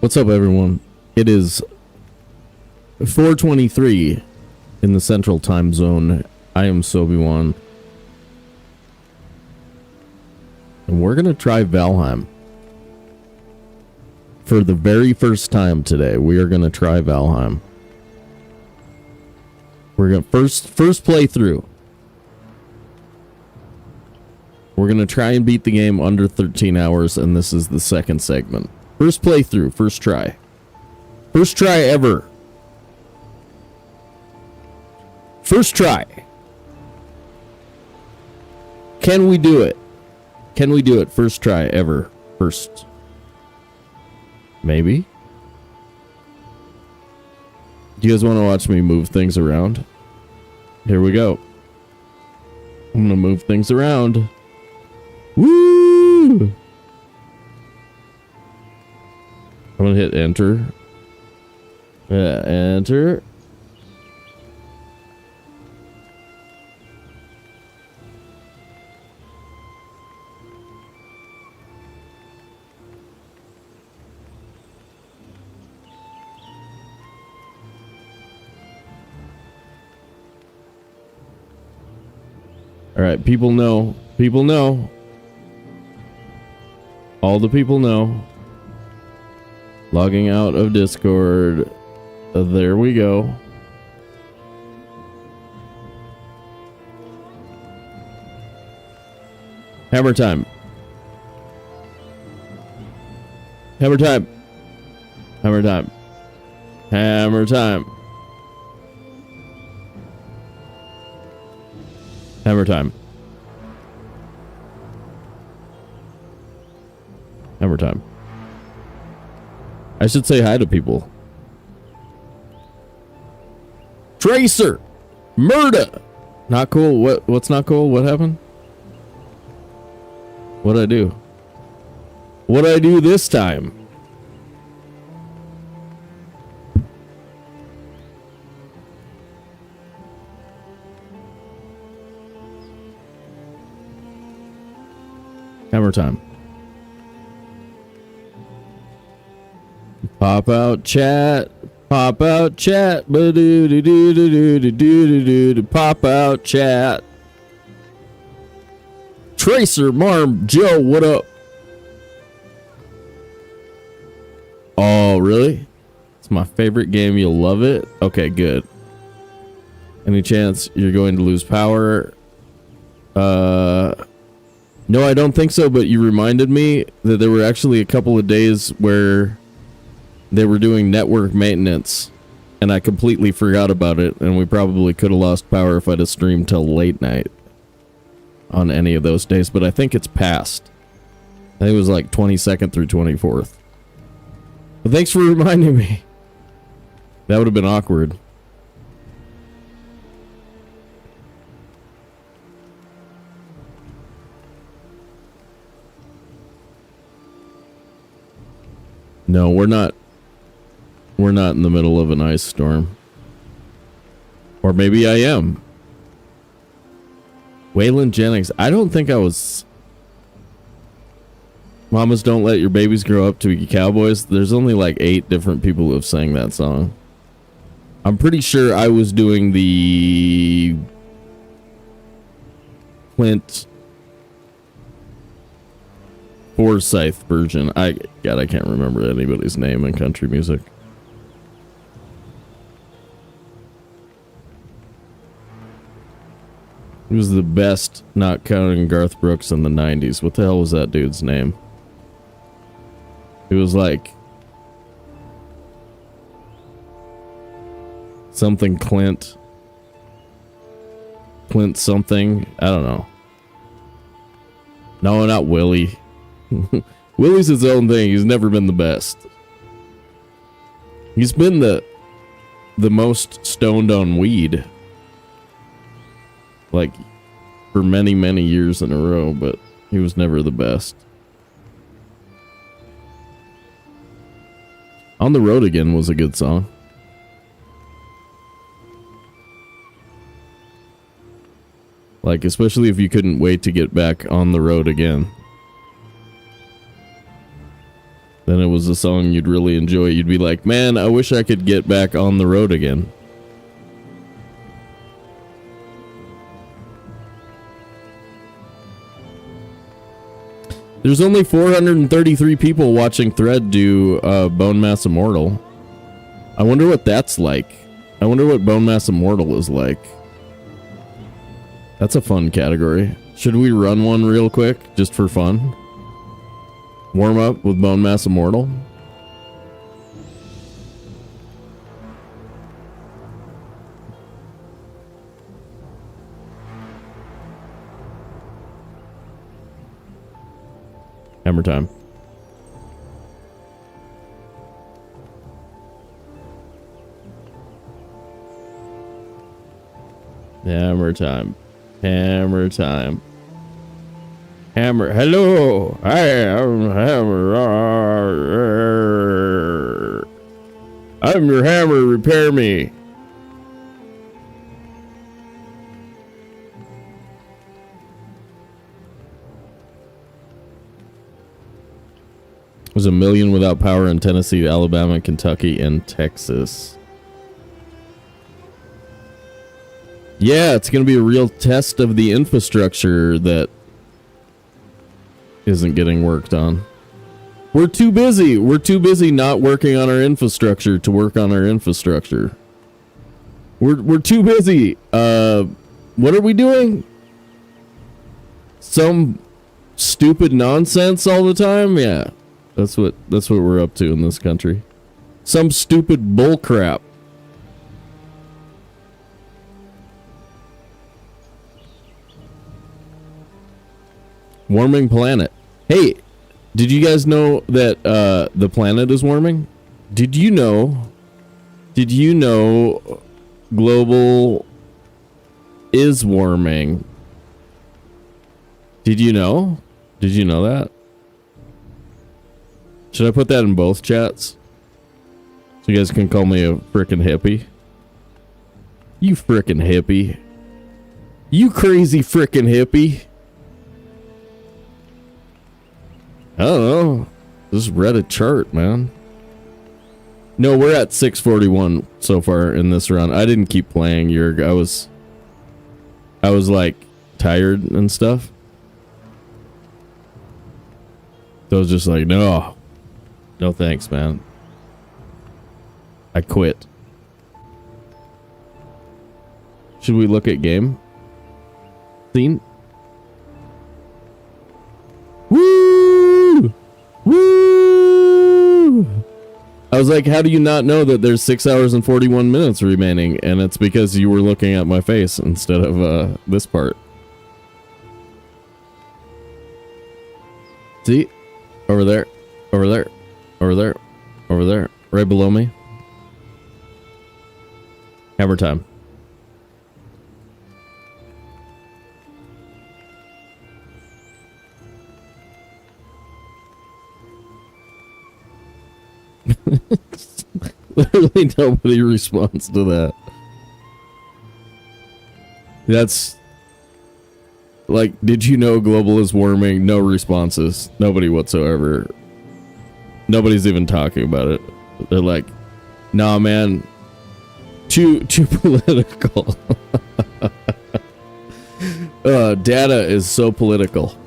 What's up, everyone? It is 4:23 in the Central Time Zone. I am Sobe, and we're gonna try Valheim for the very first time today. We are gonna try Valheim. We're gonna first playthrough. We're gonna try and beat the game under 13 hours, and this is the second segment. First playthrough, first try. First try ever. First try. Can we do it? Can we do it? First try ever. First. Maybe? Do you guys want to watch me move things around? Here we go. I'm gonna move things around. Woo! I'm gonna hit enter. Enter. All right, people know. People know. All the people know. Logging out of Discord. There we go. Hammer time. Hammer time. Hammer time. Hammer time. Hammer time. Hammer time. I should say hi to people. Tracer! Murder! Not cool. What's not cool? What happened? What'd I do? What'd I do this time? Hammer time. Pop out chat. Pop out chat. Pop out chat. Tracer, Marm, Joe, what up? Oh, really? It's my favorite game. You'll love it. Okay, good. Any chance you're going to lose power? No, I don't think so, but you reminded me that there were actually a couple of days where they were doing network maintenance, and I completely forgot about it, and we probably could have lost power if I'd have streamed till late night on any of those days, but I think it's passed. I think it was like 22nd through 24th. But thanks for reminding me. That would have been awkward. No, we're not. We're not in the middle of an ice storm. Or maybe I am. Waylon Jennings. I don't think I was. Mamas don't let your babies grow up to be cowboys. There's only like 8 different people who have sang that song. I'm pretty sure I was doing the Clint Forsyth version. God, I can't remember anybody's name in country music. He was the best, not counting Garth Brooks in the 90s. What the hell was that dude's name? It was like something Clint something. I don't know. No, not Willie. Willie's his own thing. He's never been the best. He's been the most stoned on weed. Like, for many, many years in a row, but he was never the best. On the Road Again was a good song. Like, especially if you couldn't wait to get back on the road again. then it was a song you'd really enjoy. You'd be like, man, I wish I could get back on the road again. There's only 433 people watching Thread do Bone Mass Immortal. I wonder what that's like. I wonder what Bone Mass Immortal is like. That's a fun category. Should we run one real quick, just for fun? Warm up with Bone Mass Immortal? Hammer time. Hammer time. Hammer time. Hammer. Hello. I am Hammer. I'm your hammer. Repair me. There's 1 million without power in Tennessee, Alabama, Kentucky, and Texas. Yeah, it's going to be a real test of the infrastructure that isn't getting worked on. We're too busy. We're too busy not working on our infrastructure to work on our infrastructure. We're too busy. What are we doing? Some stupid nonsense all the time? Yeah. That's what we're up to in this country. Some stupid bull crap. Warming planet. Hey, did you guys know that the planet is warming? Did you know global is warming? Did you know? Did you know that? Should I put that in both chats? So you guys can call me a frickin' hippie. You frickin' hippie. You crazy frickin' hippie. I don't know. Just read a chart, man. No, we're at 641 so far in this round. I didn't keep playing, Jurg. I was like tired and stuff. So I was just like, no. No thanks, man. I quit. Should we look at game scene? Woo! Woo! I was like, how do you not know that there's 6 hours and 41 minutes remaining? And it's because you were looking at my face instead of this part. See? Over there. Over there. Over there. Over there. Right below me. Hammer time. Literally nobody responds to that. That's like, did you know global is warming? No responses. Nobody whatsoever. Nobody's even talking about it. They're like, nah, man, too political. Data is so political.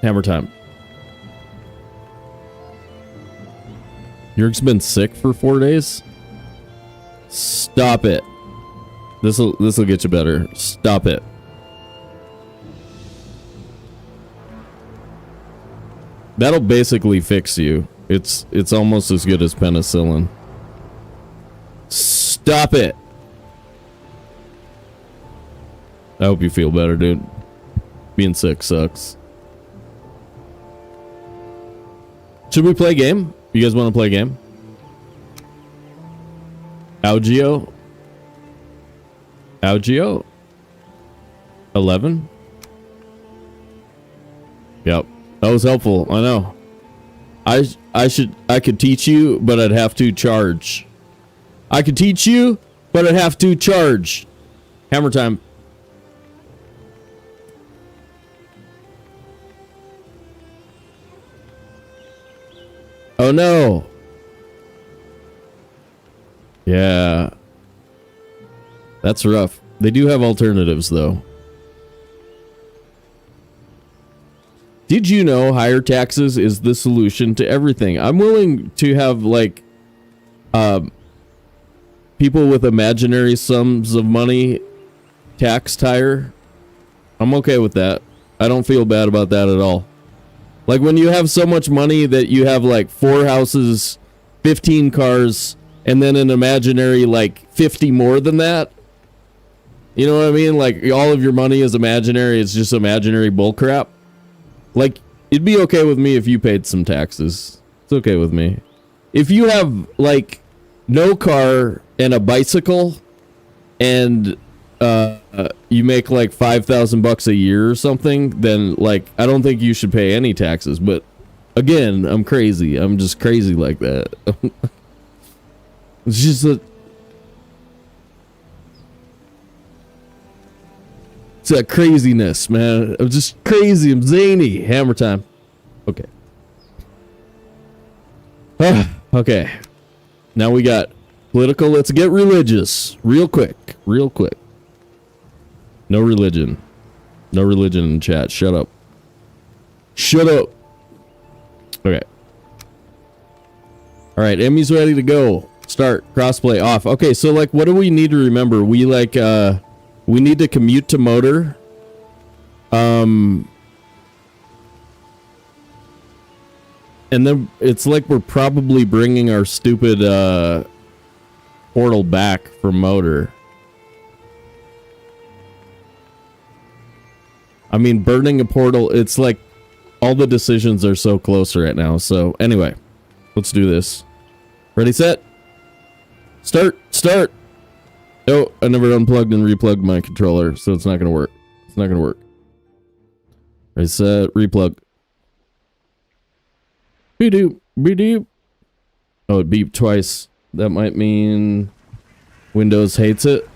Hammer time. Jurg's been sick for 4 days? Stop it. This'll get you better. Stop it. That'll basically fix you. It's almost as good as penicillin. Stop it. I hope you feel better, dude. Being sick sucks. Should we play a game? You guys want to play a game? Algio? 11? Yep. That was helpful. I know. I could teach you, but I'd have to charge. I could teach you, but I'd have to charge. Hammer time. Oh no. Yeah. That's rough. They do have alternatives though. Did you know higher taxes is the solution to everything? I'm willing to have like people with imaginary sums of money taxed higher. I'm okay with that. I don't feel bad about that at all. Like when you have so much money that you have like 4 houses, 15 cars, and then an imaginary like 50 more than that. You know what I mean? Like all of your money is imaginary. It's just imaginary bullcrap. Like it'd be okay with me if you paid some taxes. It's okay with me. If you have like no car and a bicycle and you make like $5,000 a year or something, then like I don't think you should pay any taxes. But again, I'm crazy. I'm just crazy like that. It's just it's that craziness, man. I'm just crazy. I'm zany. Hammer time. Okay. Okay. Now we got political. Let's get religious. Real quick. Real quick. No religion. No religion in chat. Shut up. Shut up. Okay. Alright, Emmy's ready to go. Start. Crossplay off. Okay, so like what do we need to remember? We like we need to commute to Motor. And then it's like we're probably bringing our stupid portal back from Motor. I mean, burning a portal, it's like all the decisions are so close right now. So anyway, let's do this. Ready, set, start, start. Oh, I never unplugged and replugged my controller, so it's not going to work. It's not going to work. Ready, set, replug. Beep-doop, beep-doop. Oh, it beeped twice. That might mean Windows hates it.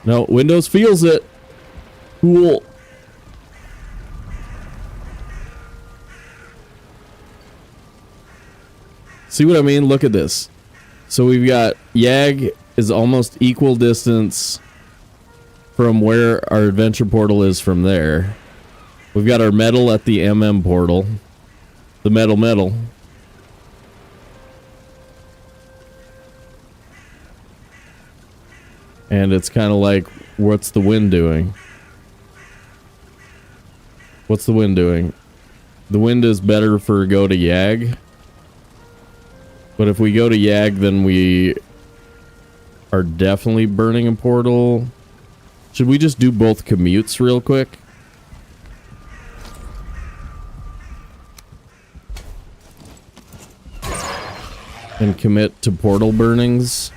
No, Windows feels it. Cool. See what I mean? Look at this. So we've got Yag is almost equal distance from where our adventure portal is from there. We've got our metal at the MM portal. The metal. And it's kind of like, what's the wind doing? What's the wind doing? The wind is better for go to Yag. But if we go to Yag, then we are definitely burning a portal. Should we just do both commutes real quick? And commit to portal burnings?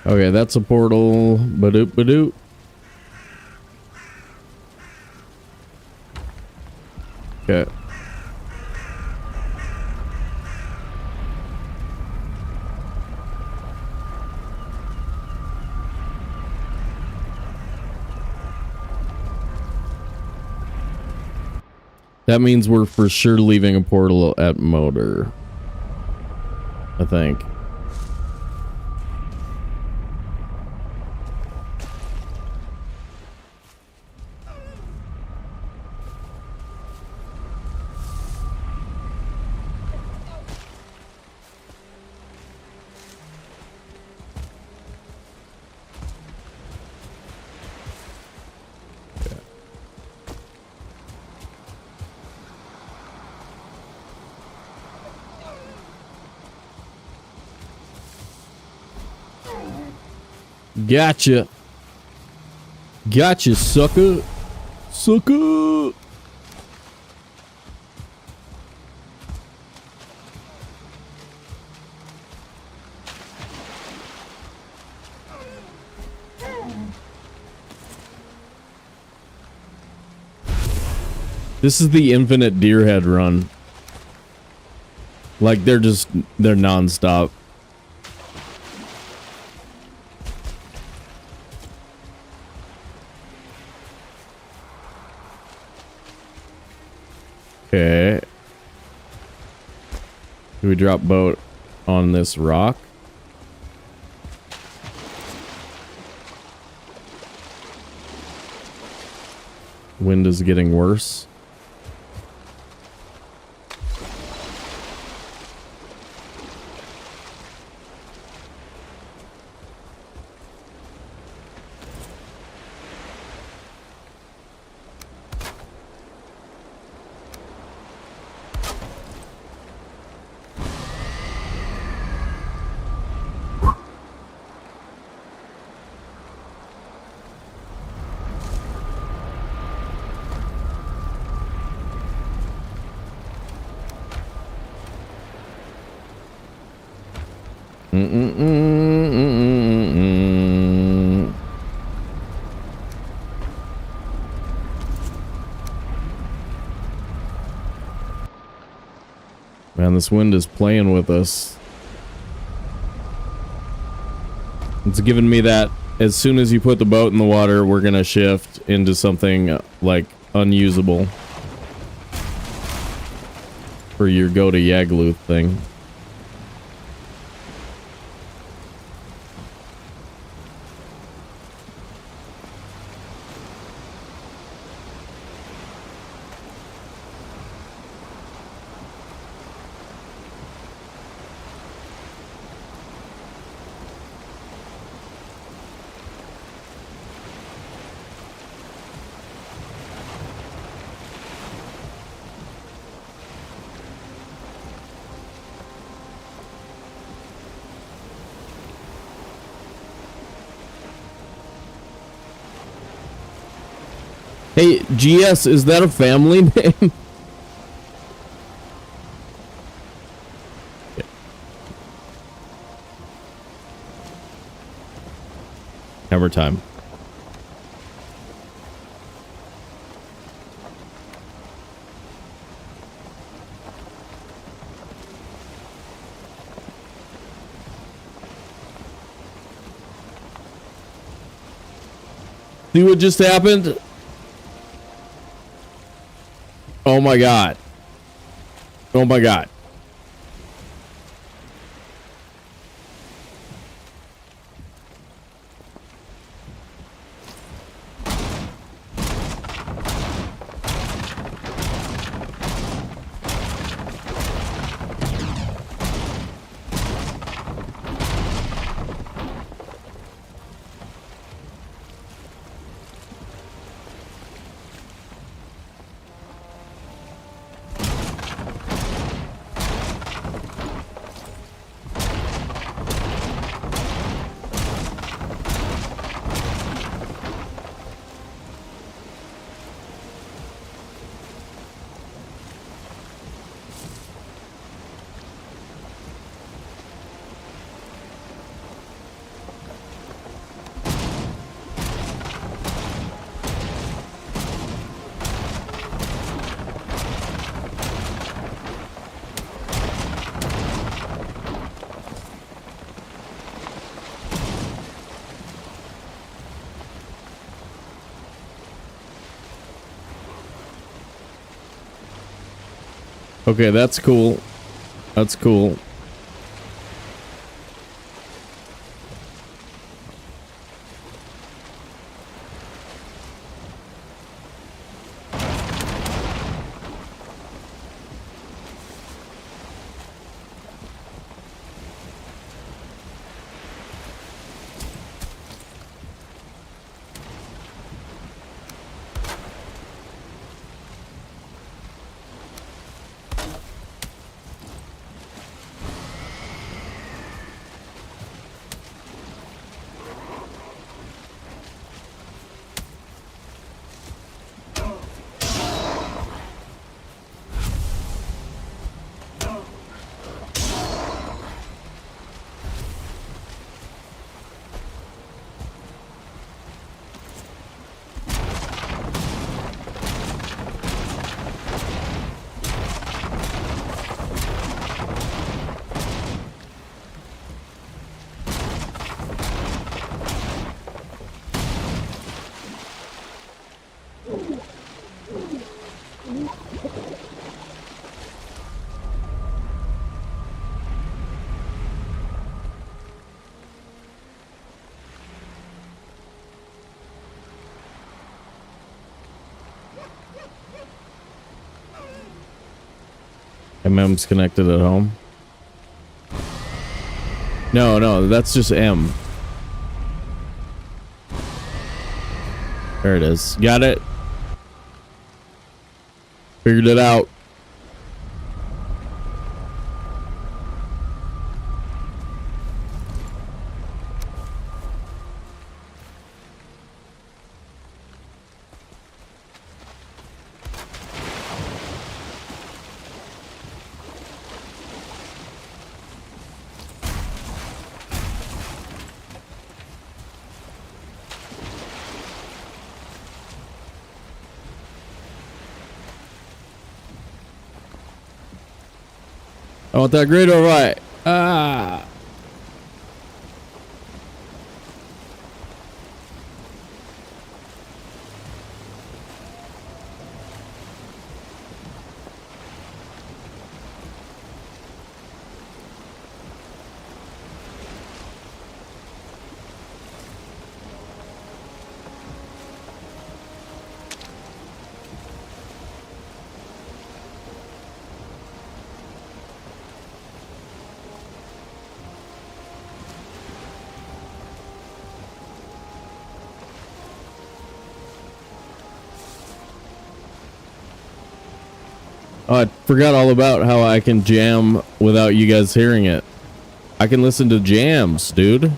Okay, that's a portal. Badoop, badoop. Okay. That means we're for sure leaving a portal at Motor. I think. Gotcha. Gotcha, sucker. Sucker. This is the infinite deerhead run. Like, they're non-stop. Okay. Do we drop boat on this rock? Wind is getting worse. Man, this wind is playing with us. It's giving me that as soon as you put the boat in the water, we're gonna shift into something like unusable for your go to Yagluth thing. Hey, GS, is that a family name? Hammer time. See what just happened? Oh my god. Oh my god. Okay, that's cool. That's cool. MM's connected at home. No, that's just M. There it is. Got it. Figured it out. I want that great or right. Ah. Oh, I forgot all about how I can jam without you guys hearing it. I can listen to jams, dude.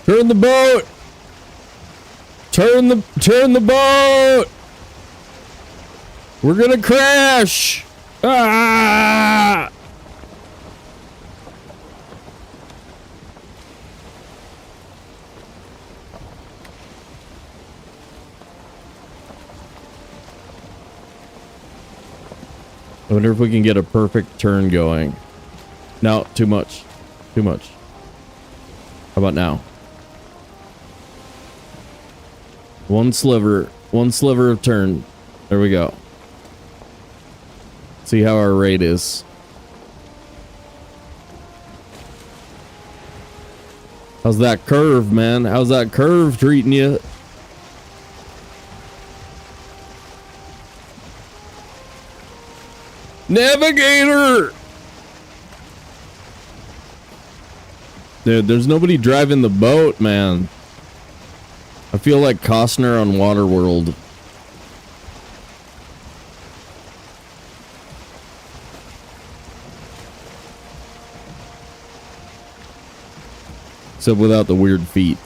Turn the boat! Turn the boat! We're gonna crash! Ah! I wonder if we can get a perfect turn going. No, too much. Too much. How about now? One sliver of turn. There we go. See how our rate is. How's that curve, man? How's that curve treating you? Navigator! Dude, there's nobody driving the boat, man. I feel like Costner on Waterworld. Except without the weird feet.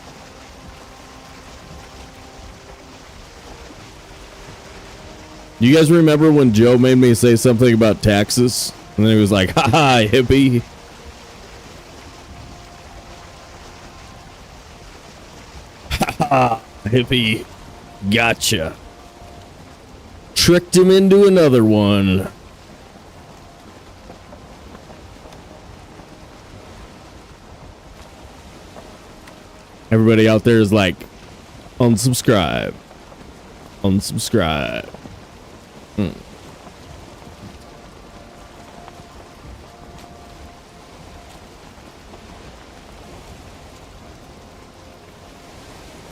You guys remember when Joe made me say something about taxes? And then he was like, haha, hippie. Hippie, gotcha. Tricked him into another one. Everybody out there is like, unsubscribe. Unsubscribe.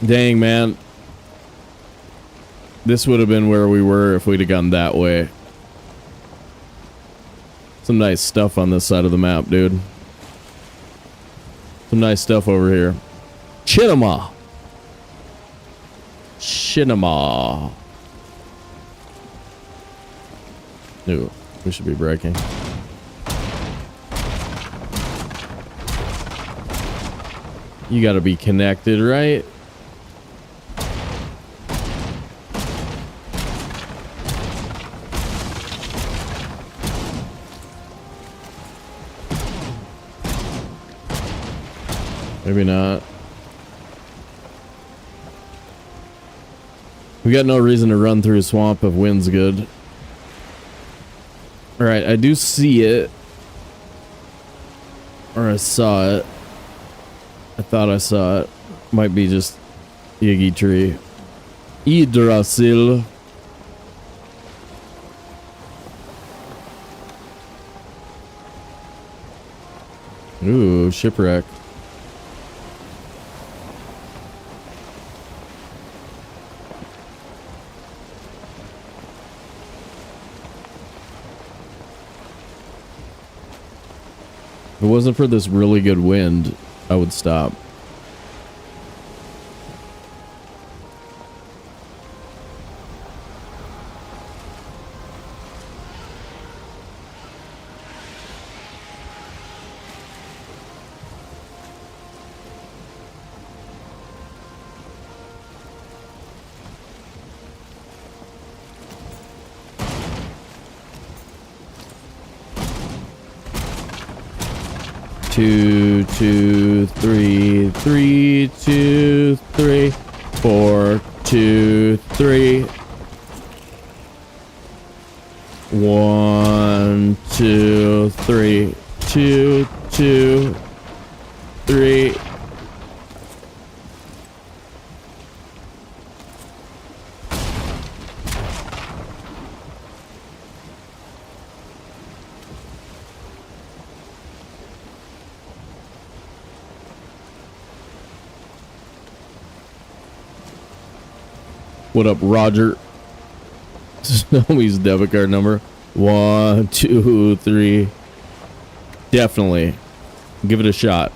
Dang, man. This would have been where we were if we'd have gone that way. Some nice stuff on this side of the map, dude. Some nice stuff over here. Chinema. Chinema. Ooh, we should be braking. You gotta be connected, right? Maybe not. We got no reason to run through a swamp if wind's good. Alright, I do see it. Or I saw it. I thought I saw it. Might be just Yiggy tree. Yggdrasil. Ooh, shipwreck. If it wasn't for this really good wind, I would stop. Two, two, three, three, two, three, 4, 2, 3. 1, 2, 3, 2, 2, 3. What up, Roger? Snowy's debit card number. 1, 2, 3. Definitely. Give it a shot.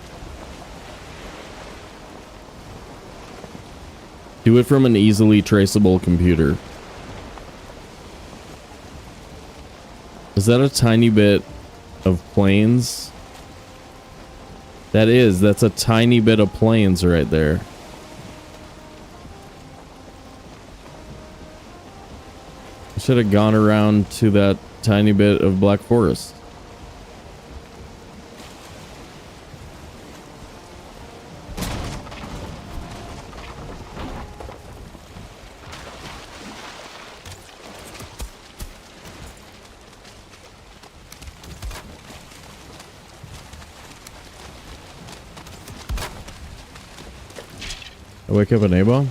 Do it from an easily traceable computer. Is that a tiny bit of plains? That's a tiny bit of plains right there. Should have gone around to that tiny bit of black forest. I wake up an A-bomb?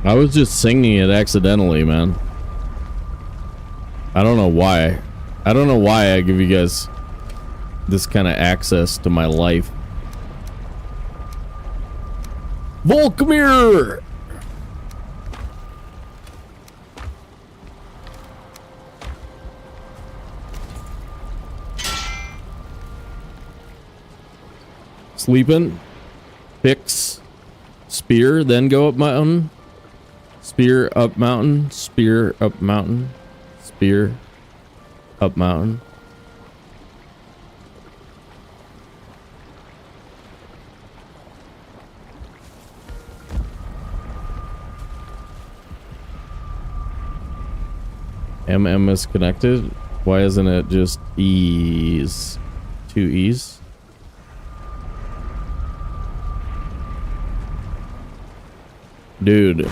I was just singing it accidentally, man. I don't know why. I don't know why I give you guys this kind of access to my life. Volkmir! Sleeping. Fix. Spear, then go up mountain. Spear up mountain. Spear up mountain. Spear up mountain. MM is connected. Why isn't it just E's? 2 E's? Dude.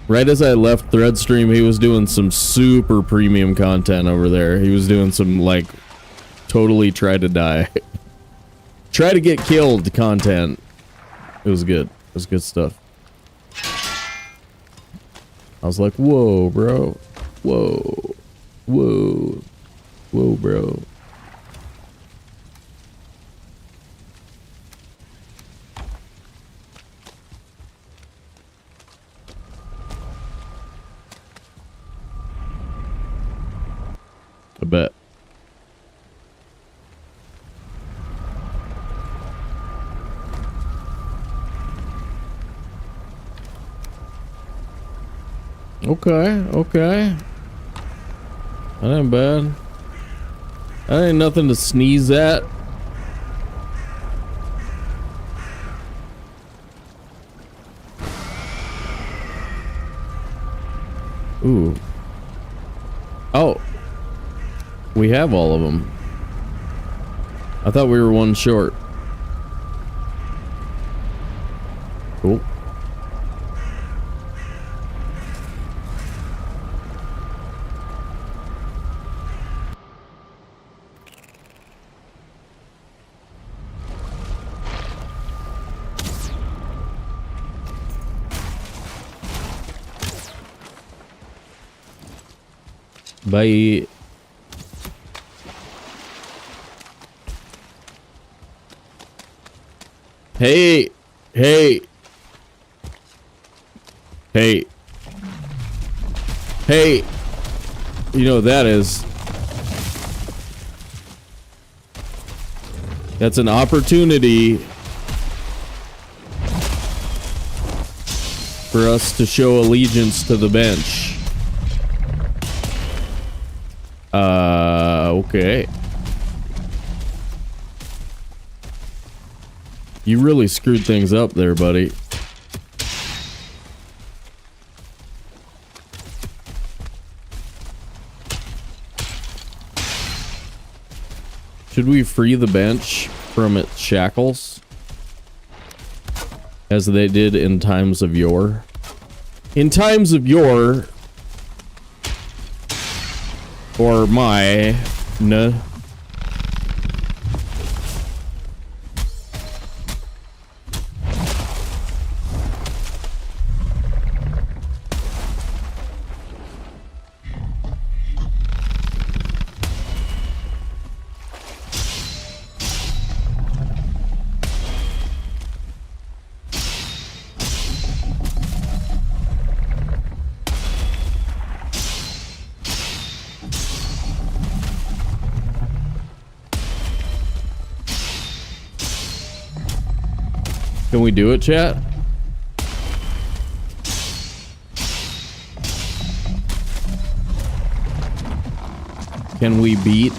Right as I left Threadstream, he was doing some super premium content over there. He was doing some, like, totally try to die. Try to get killed content. It was good. It was good stuff. I was like, whoa, bro. Whoa. Whoa. Whoa, bro. I bet. Okay, okay. That ain't bad. That ain't nothing to sneeze at. Ooh. Oh. We have all of them. I thought we were one short. Cool. Bye. Hey, hey, hey, hey, you know what that is? That's an opportunity for us to show allegiance to the bench. Okay. You really screwed things up there, buddy. Should we free the bench from its shackles? As they did in times of yore? In times of yore... Or my... No. Can we do it, chat? Can we beat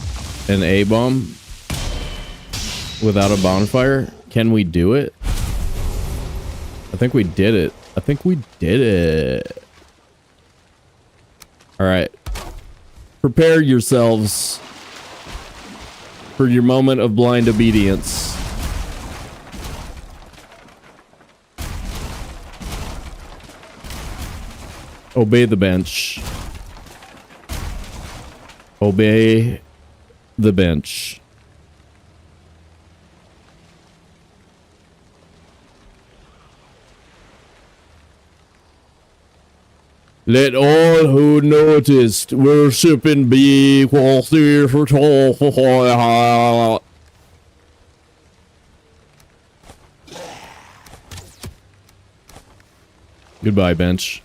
an A-bomb without a bonfire? Can we do it? I think we did it. I think we did it. All right. Prepare yourselves for your moment of blind obedience. Obey the bench. Obey the bench. Let all who noticed worship and be quality for tall. Goodbye, bench.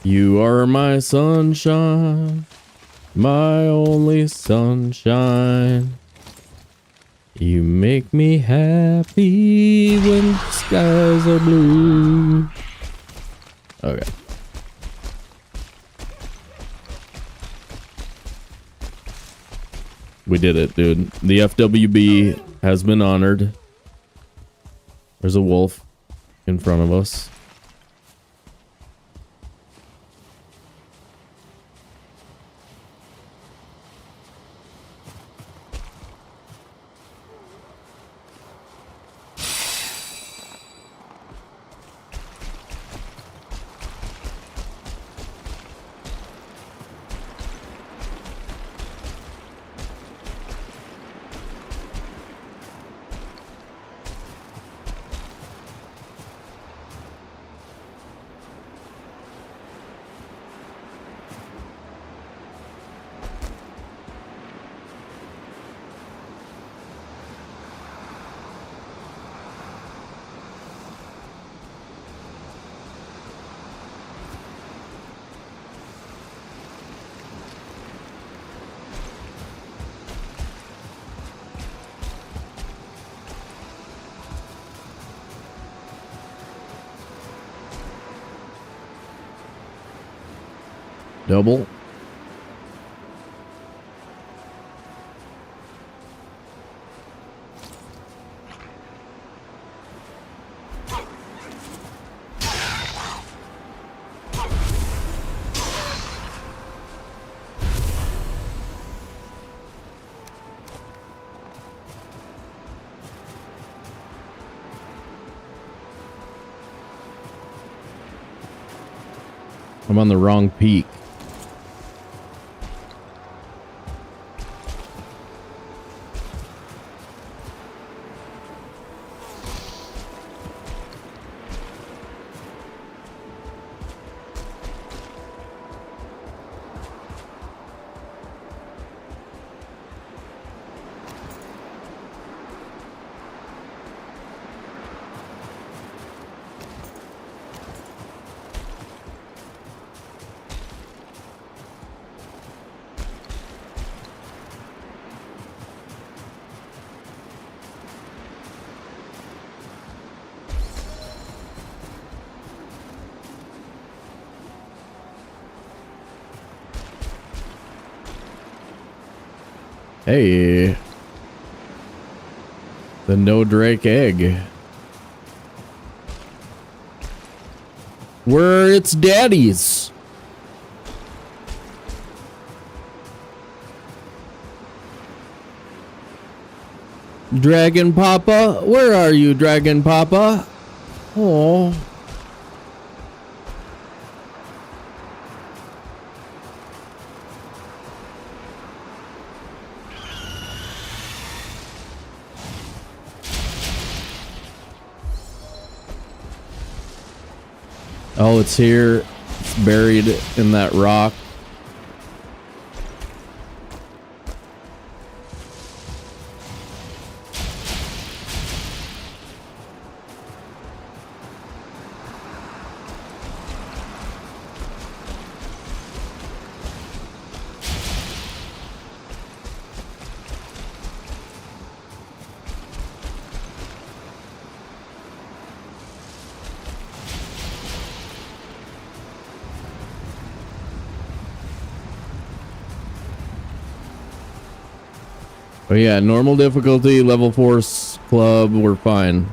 You are my sunshine, my only sunshine. You make me happy when the skies are blue. Okay. We did it, dude. The FWB has been honored. There's a wolf in front of us. Double. I'm on the wrong peak. Hey, the no Drake egg. Where its daddies? Dragon Papa, where are you, Dragon Papa? Oh. Oh, it's here. It's buried in that rock. But yeah, normal difficulty, level 4 club, we're fine.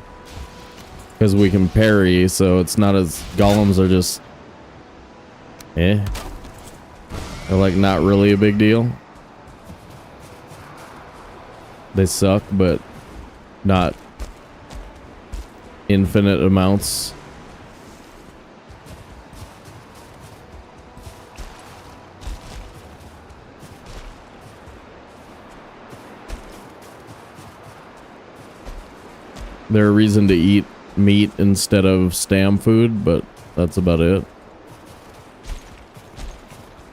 Because we can parry, so it's not as... Golems are just... They're like not really a big deal. They suck, but not infinite amounts. They're a reason to eat meat instead of stam food, but that's about it.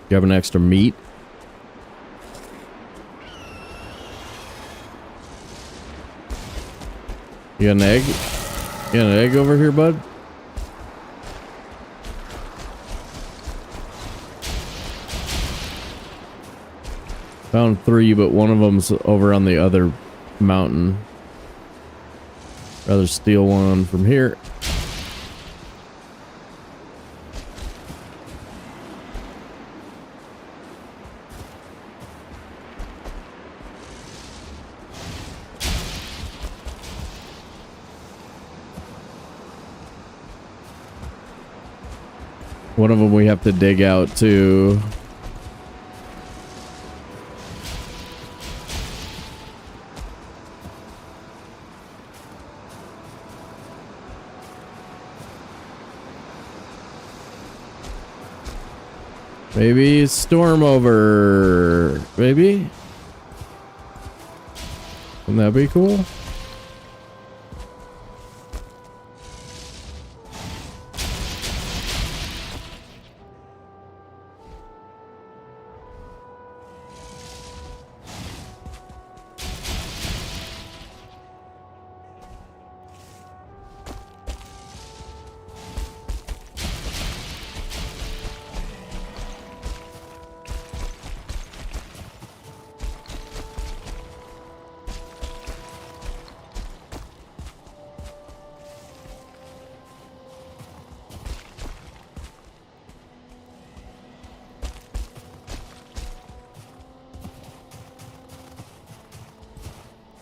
You have an extra meat? You got an egg? You got an egg over here, bud? Found 3, but one of them's over on the other mountain. Rather steal one from here. One of them we have to dig out too. Maybe storm over. Maybe? Wouldn't that be cool?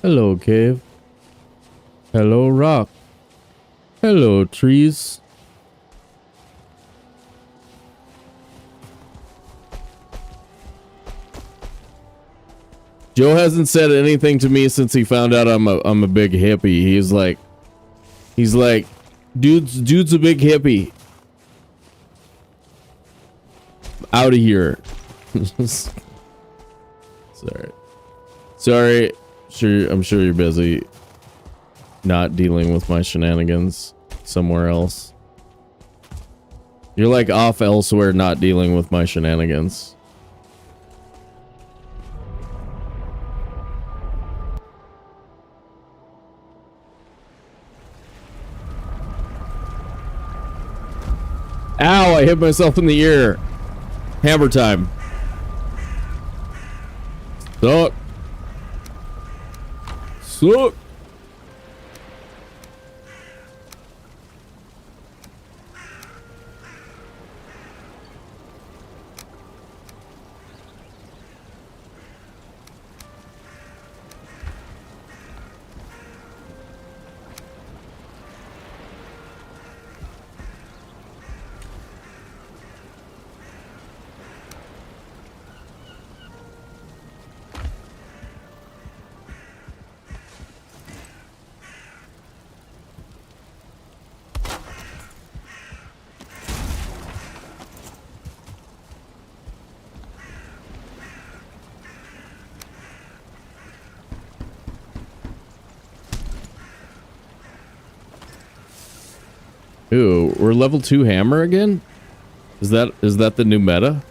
Hello, cave. Hello, rock. Hello, trees. Joe hasn't said anything to me since he found out I'm a big hippie. He's like, dude's a big hippie. Out of here. Sorry. I'm sure you're busy not dealing with my shenanigans somewhere else. You're like off elsewhere not dealing with my shenanigans. Ow, I hit myself in the ear. Hammer time. Suck. Suck. Ooh, we're level 2 hammer again? Is that the new meta?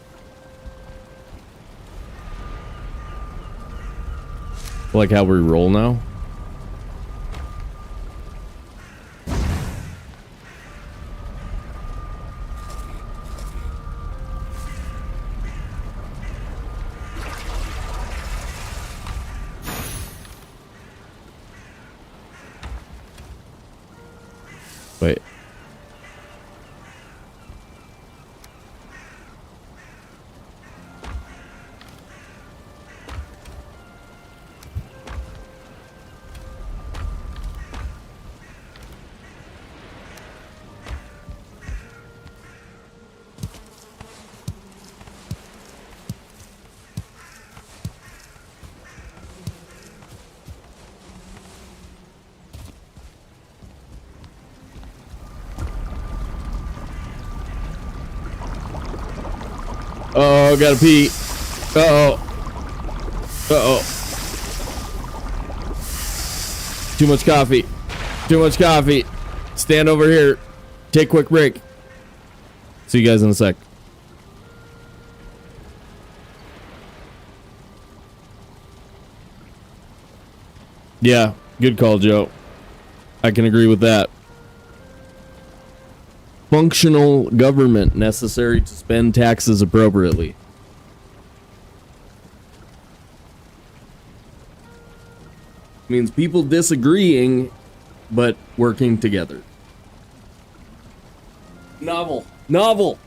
Like how we roll now? Wait. Oh, gotta pee. Uh-oh. Uh-oh. Too much coffee. Too much coffee. Stand over here. Take a quick break. See you guys in a sec. Yeah, good call, Joe. I can agree with that. Functional government necessary to spend taxes appropriately. Means people disagreeing, but working together. Novel. Novel.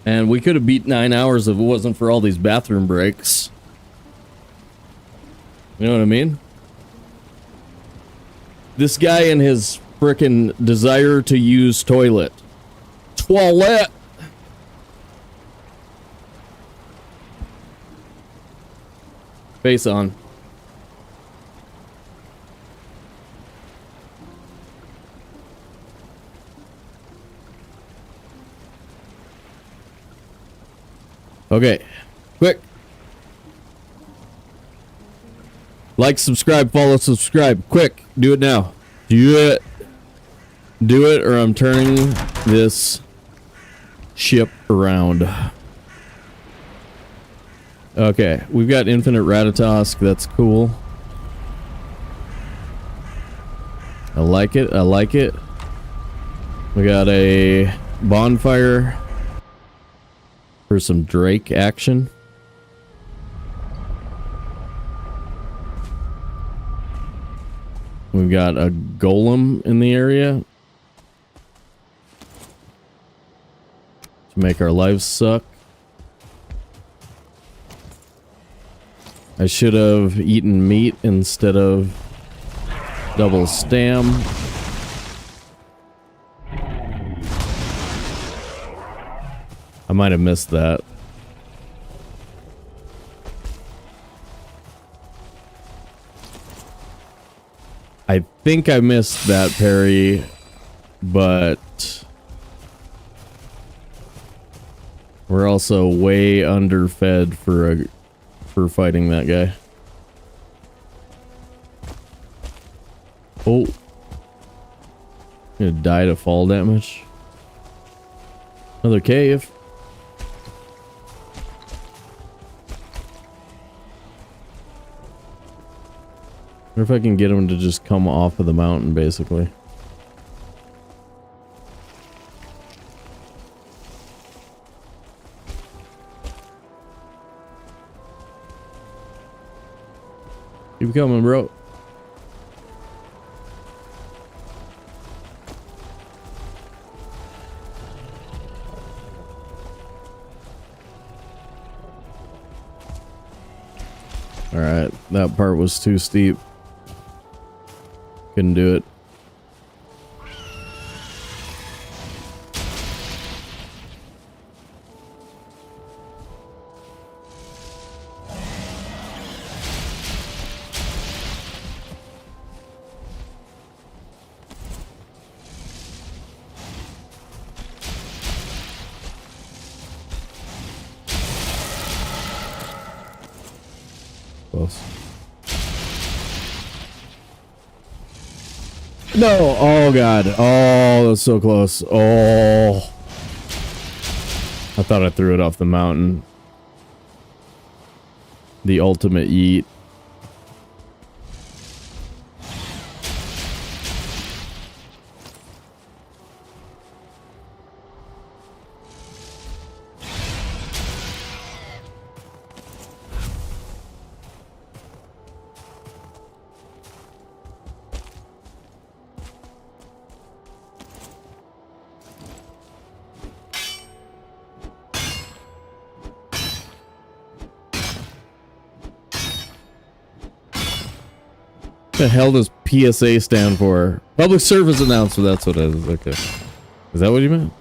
And we could have beat 9 hours if it wasn't for all these bathroom breaks. You know what I mean? This guy and his frickin' desire to use toilet. Toilet! Face on. Okay, quick. Like, subscribe, follow, subscribe. Quick, do it now. Do it. Do it, or I'm turning this ship around. Okay, we've got infinite Ratatosk. That's cool. I like it. I like it. We got a bonfire for some Drake action. We've got a golem in the area to make our lives suck. I should have eaten meat instead of double stam. I might have missed that. I think I missed that parry, but we're also way underfed for fighting that guy. Oh, gonna die to fall damage. Another cave. Wonder if I can get him to just come off of the mountain, basically. Keep coming, bro. Alright, that part was too steep. Couldn't do it. Close. No! Oh god. Oh, that's so close. Oh. I thought I threw it off the mountain. The ultimate yeet. What the hell does PSA stand for? Public service announcement, that's what it is. Okay. Is that what you meant?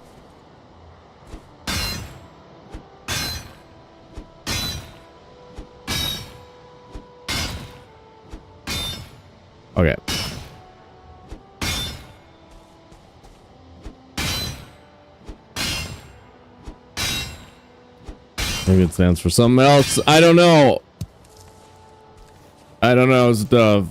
Okay. Maybe it stands for something else. I don't know. I don't know stuff.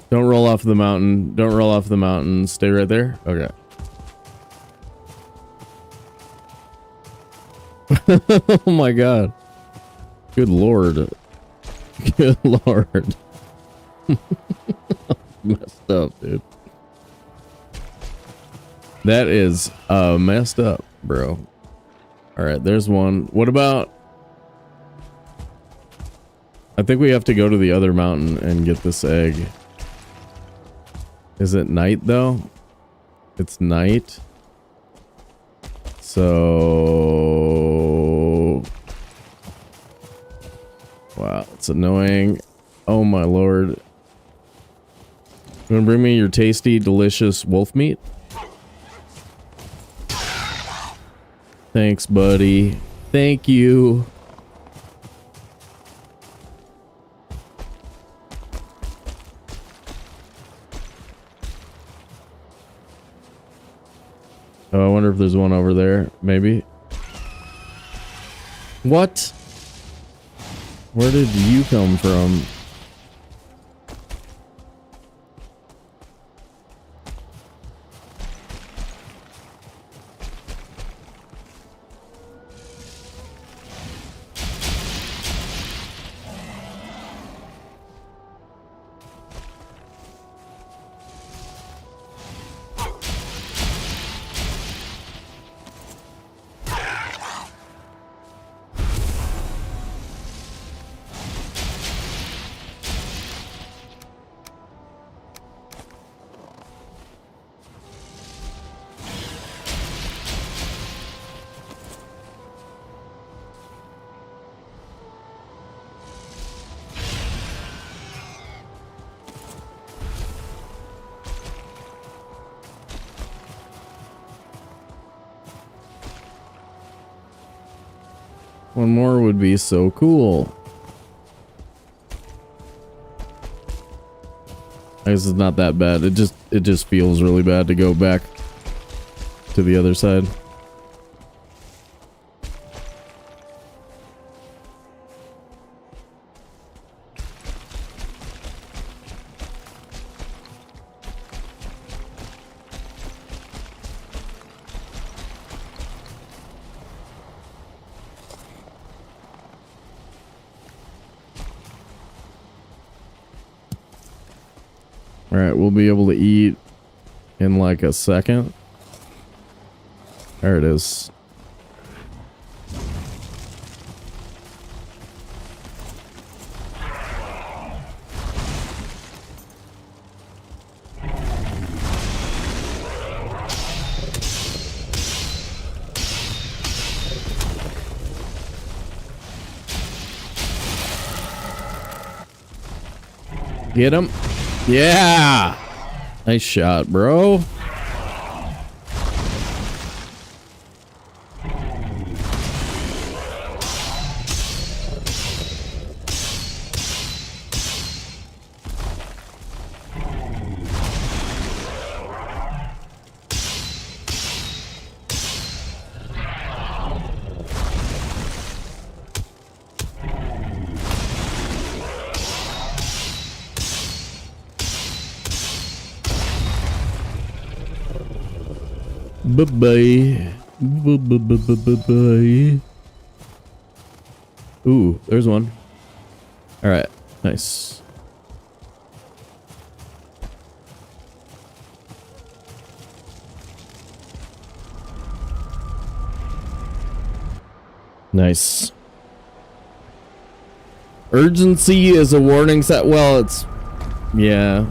Don't roll off the mountain. Don't roll off the mountain. Stay right there. Okay. Oh my god. Good lord. Good lord. Messed up, dude. That is messed up, bro. Alright, there's one. What about... I think we have to go to the other mountain and get this egg. Is it night though? It's night. So... Wow, it's annoying. Oh my lord. You wanna bring me your tasty, delicious wolf meat? Thanks, buddy. Thank you. Oh, I wonder if there's one over there. Maybe. What? Where did you come from? One more would be so cool. I guess it's not that bad. It just feels really bad to go back to the other side. Alright, we'll be able to eat in like a second. There it is. Get him. Yeah! Nice shot, bro. Bye-bye. Bye-bye. Ooh, there's one. Alright, nice. Nice. Urgency is a warning set. Well, it's... yeah.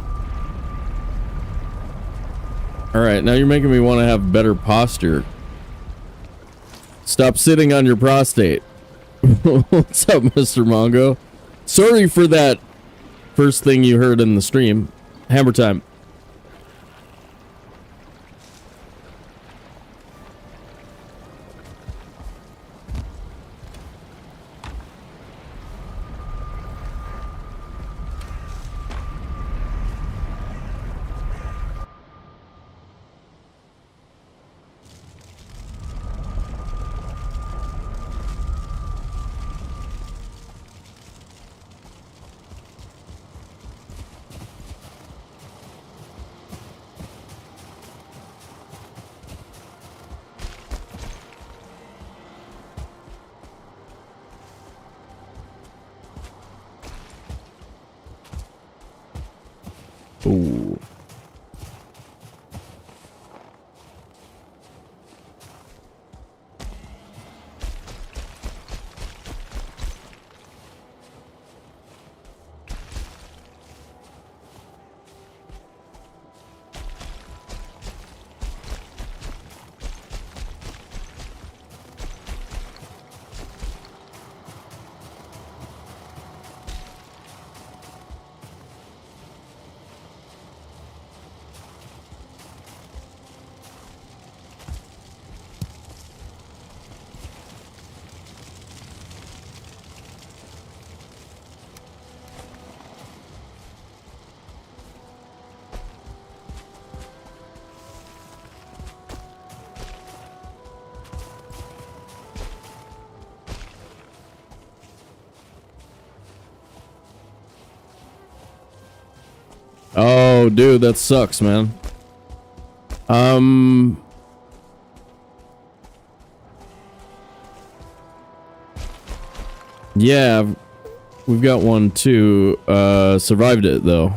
Alright, now you're making me want to have better posture. Stop sitting on your prostate. What's up, Mr. Mongo? Sorry for that first thing you heard in the stream. Hammer time. Oh, dude, that sucks, man. Yeah, we've got one too. Survived it though.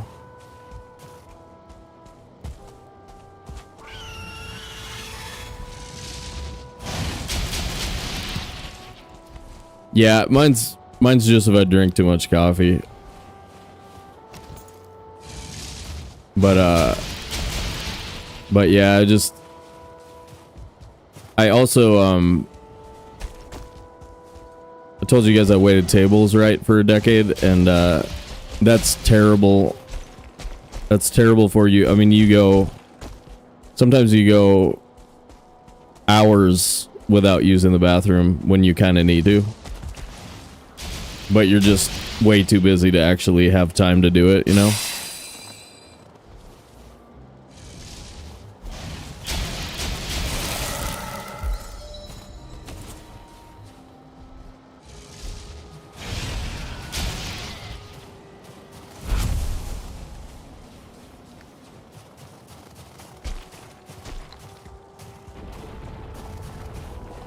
Yeah, mine's just if I drink too much coffee. But yeah, I also I told you guys I waited tables, right, for a decade, and that's terrible. That's terrible for you. I mean, sometimes you go hours without using the bathroom when you kind of need to. But you're just way too busy to actually have time to do it, you know?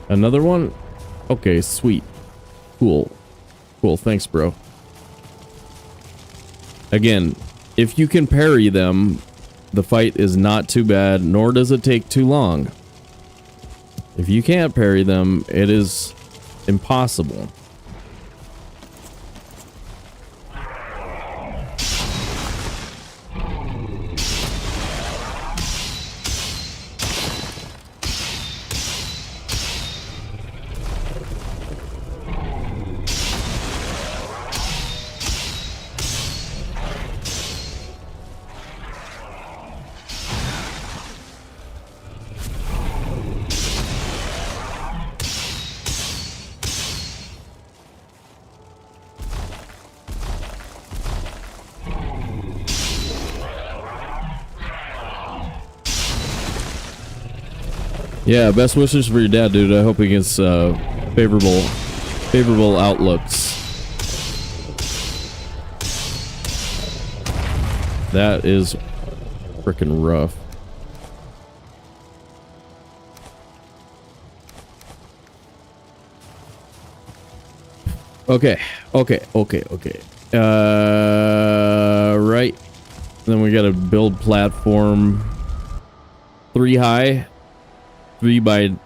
Another one? Okay, sweet. Cool. Cool, thanks, bro. Again, if you can parry them, the fight is not too bad, nor does it take too long. If you can't parry them, it is impossible. Yeah, best wishes for your dad, dude. I hope he gets favorable outlooks. That is freaking rough. Okay. Right. Then we gotta build platform 3 high. 3 by, and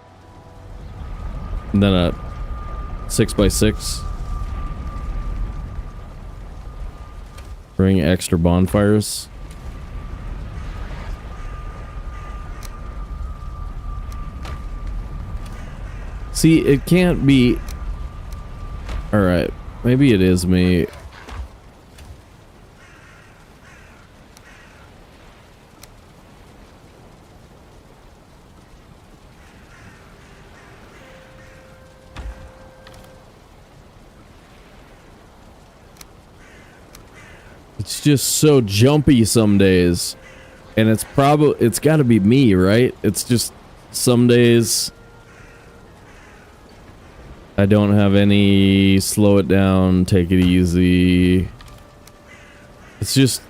then a 6 by 6. Bring extra bonfires. See, it can't be. All right, maybe it is me. It's just so jumpy some days, and it's got to be me, right? It's just some days I don't have any slow it down, take it easy. It's just,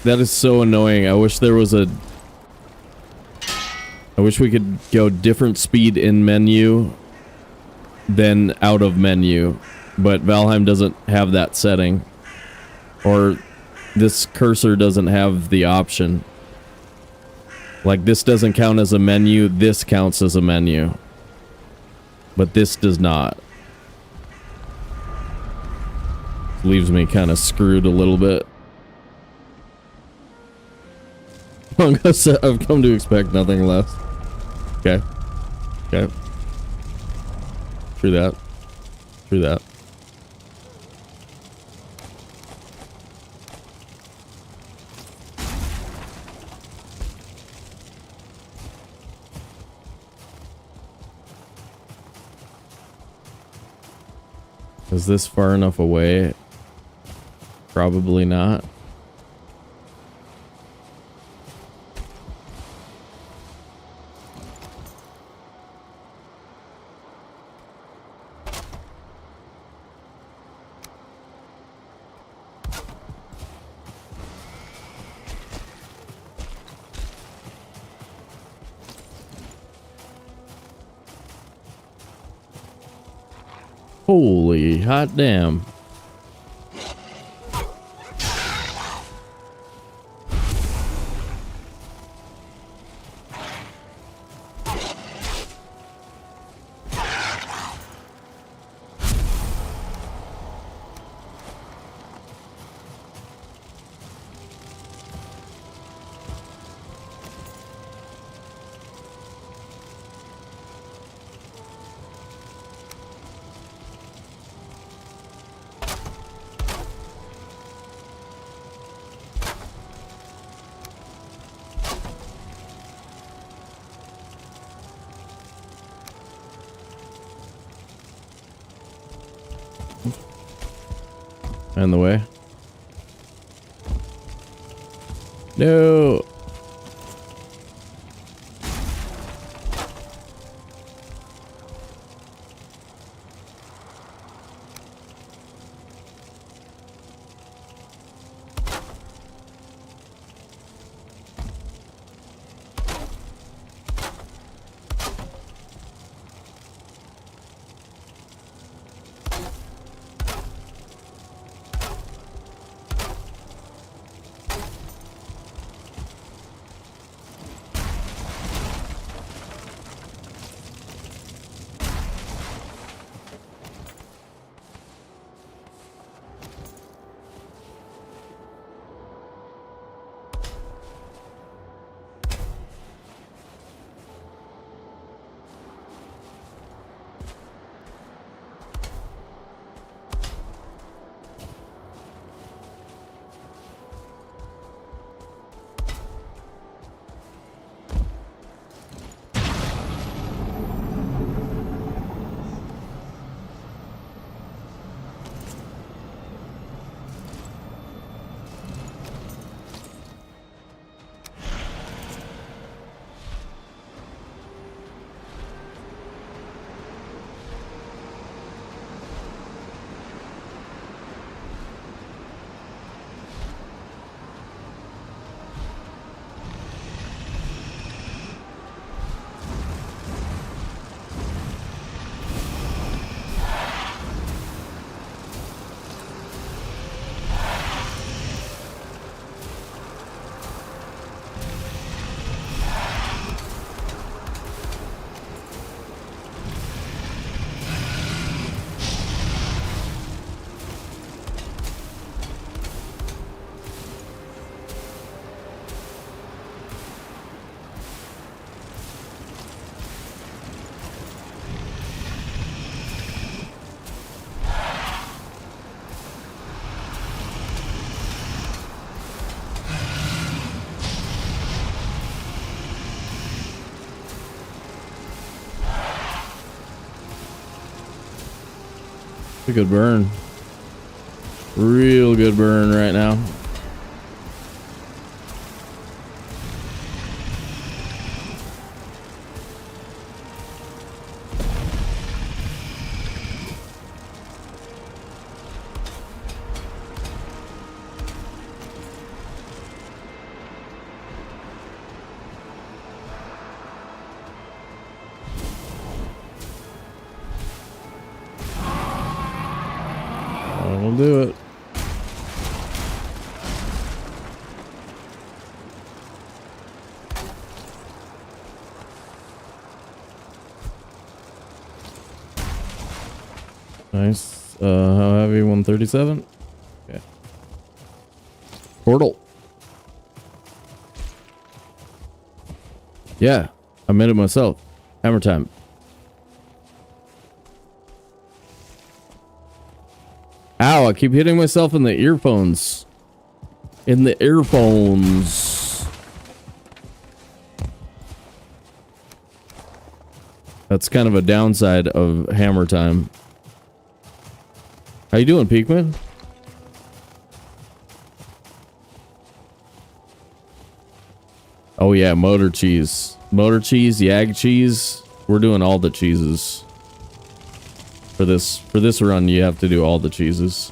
that is so annoying. I wish we could go different speed in menu than out of menu, but Valheim doesn't have that setting, or this cursor doesn't have the option. Like, this doesn't count as a menu, this counts as a menu. But this does not. Leaves me kind of screwed a little bit. I've come to expect nothing less. Okay. Okay. True that. True that. Is this far enough away? Probably not. Holy hot damn. In the way. No. A good burn. Real good burn right now. That'll do it. Nice. How heavy? 137? Okay. Portal. Yeah, I made it myself. Hammer time. Ow, I keep hitting myself in the earphones. In the earphones. That's kind of a downside of hammer time. How you doing, Peakman? Oh yeah, motor cheese. Motor cheese, yag cheese. We're doing all the cheeses. For this run, you have to do all the cheeses.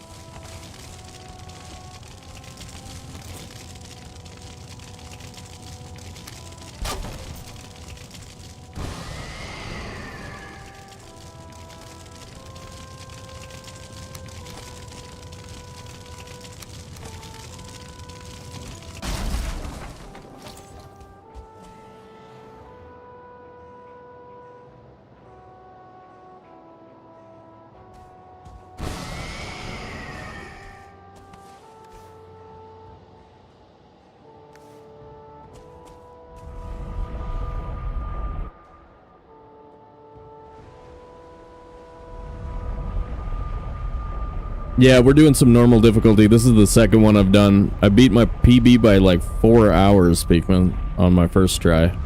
Yeah, we're doing some normal difficulty. This is the second one I've done. I beat my PB by like 4 hours, Peakman, on my first try.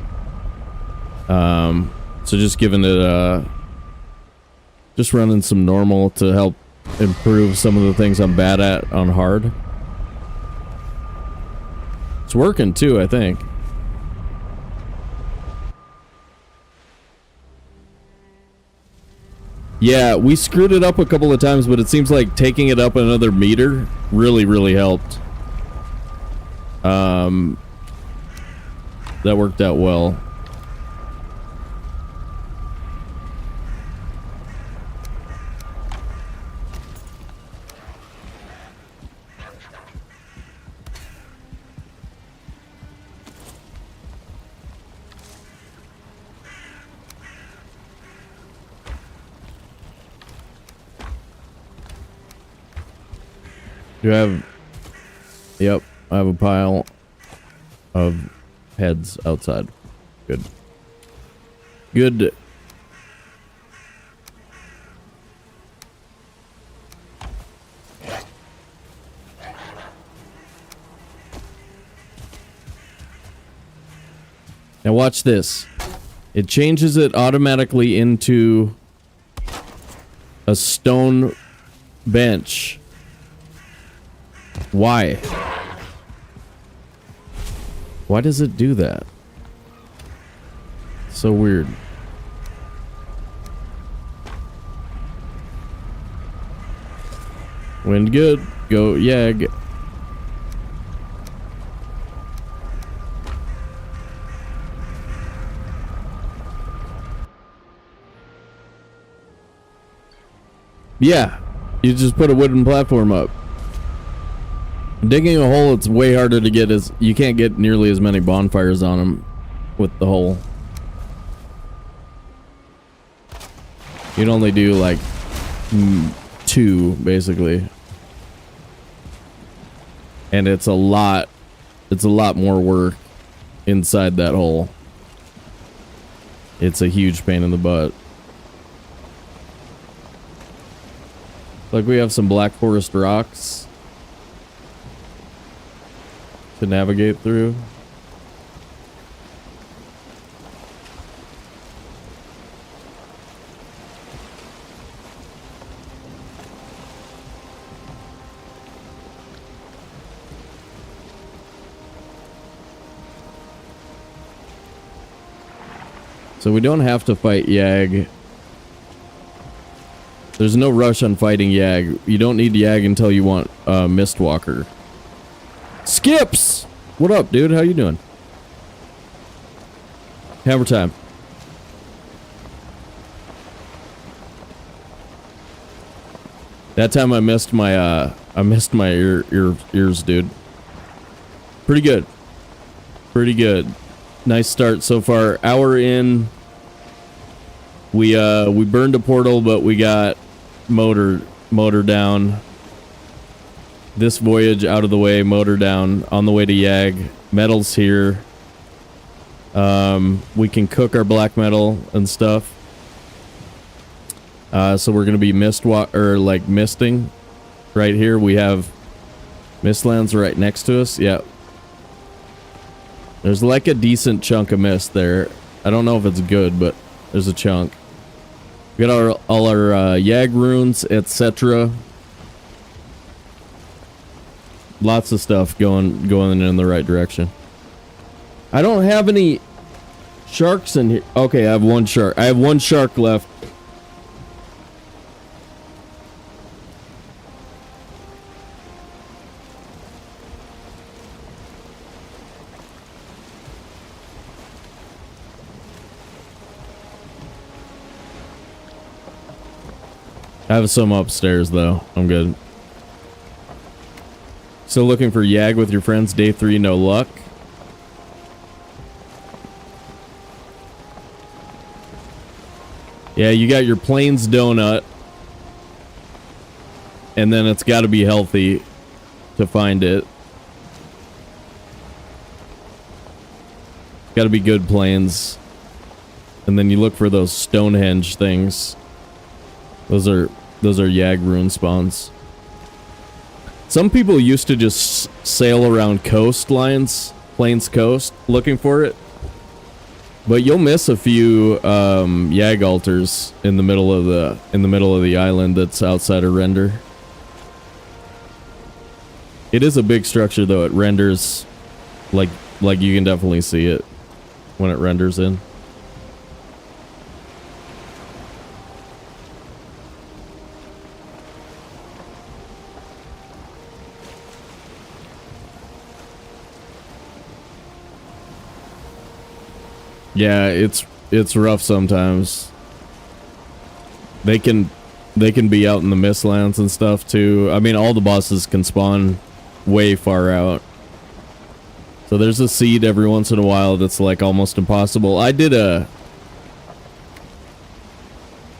So just giving it, just running some normal to help improve some of the things I'm bad at on hard. It's working too, I think. Yeah, we screwed it up a couple of times, but it seems like taking it up another meter really helped. That worked out well. Do I have... Yep, I have a pile of heads outside. Good. Good. Now watch this. It changes it automatically into a stone bench. Why? Why does it do that? So weird. Wind good. Go Yag. Yeah. You just put a wooden platform up. Digging a hole, it's way harder to get, as you can't get nearly as many bonfires on them with the hole. You'd only do like 2 basically. And it's a lot more work inside that hole. It's a huge pain in the butt. Like we have some Black Forest rocks to navigate through. So we don't have to fight Yag. There's no rush on fighting Yag. You don't need Yag until you want Mistwalker. Skips! What up, dude? How you doing? Hammer time. That time I missed my ears, dude. Pretty good. Pretty good. Nice start so far. Hour in. We burned a portal, but we got motor down. This voyage out of the way, motor down, on the way to Yag. Metal's here. We can cook our black metal and stuff. So we're gonna be misting right here. We have Mistlands right next to us. Yeah. There's like a decent chunk of mist there. I don't know if it's good, but there's a chunk. We got all our Yag runes, etc. Lots of stuff going in the right direction. I don't have any sharks in here. Okay, I have one shark. I have one shark left. I have some upstairs though. I'm good. Still looking for Yag with your friends. Day 3, no luck. Yeah, you got your Plains donut. And then it's got to be healthy to find it. Got to be good Plains. And then you look for those Stonehenge things. Those are Yag rune spawns. Some people used to just sail around coastlines, Plains Coast, looking for it. But you'll miss a few Yag altars in the middle of the island that's outside of render. It is a big structure though. It renders like you can definitely see it when it renders in. Yeah, it's rough sometimes. They can be out in the Mistlands and stuff too. I mean, all the bosses can spawn way far out. So there's a seed every once in a while that's like almost impossible. I did a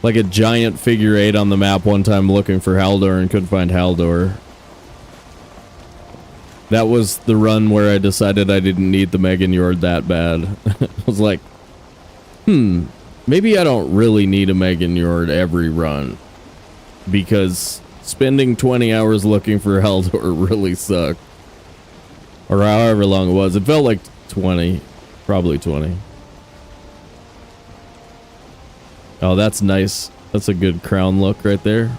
giant figure 8 on the map one time looking for Haldor and couldn't find Haldor. That was the run where I decided I didn't need the Megan Yord that bad. I was like, maybe I don't really need a Megan Yord every run. Because spending 20 hours looking for Haldor really sucked. Or however long it was. It felt like 20. Probably 20. Oh, that's nice. That's a good crown look right there.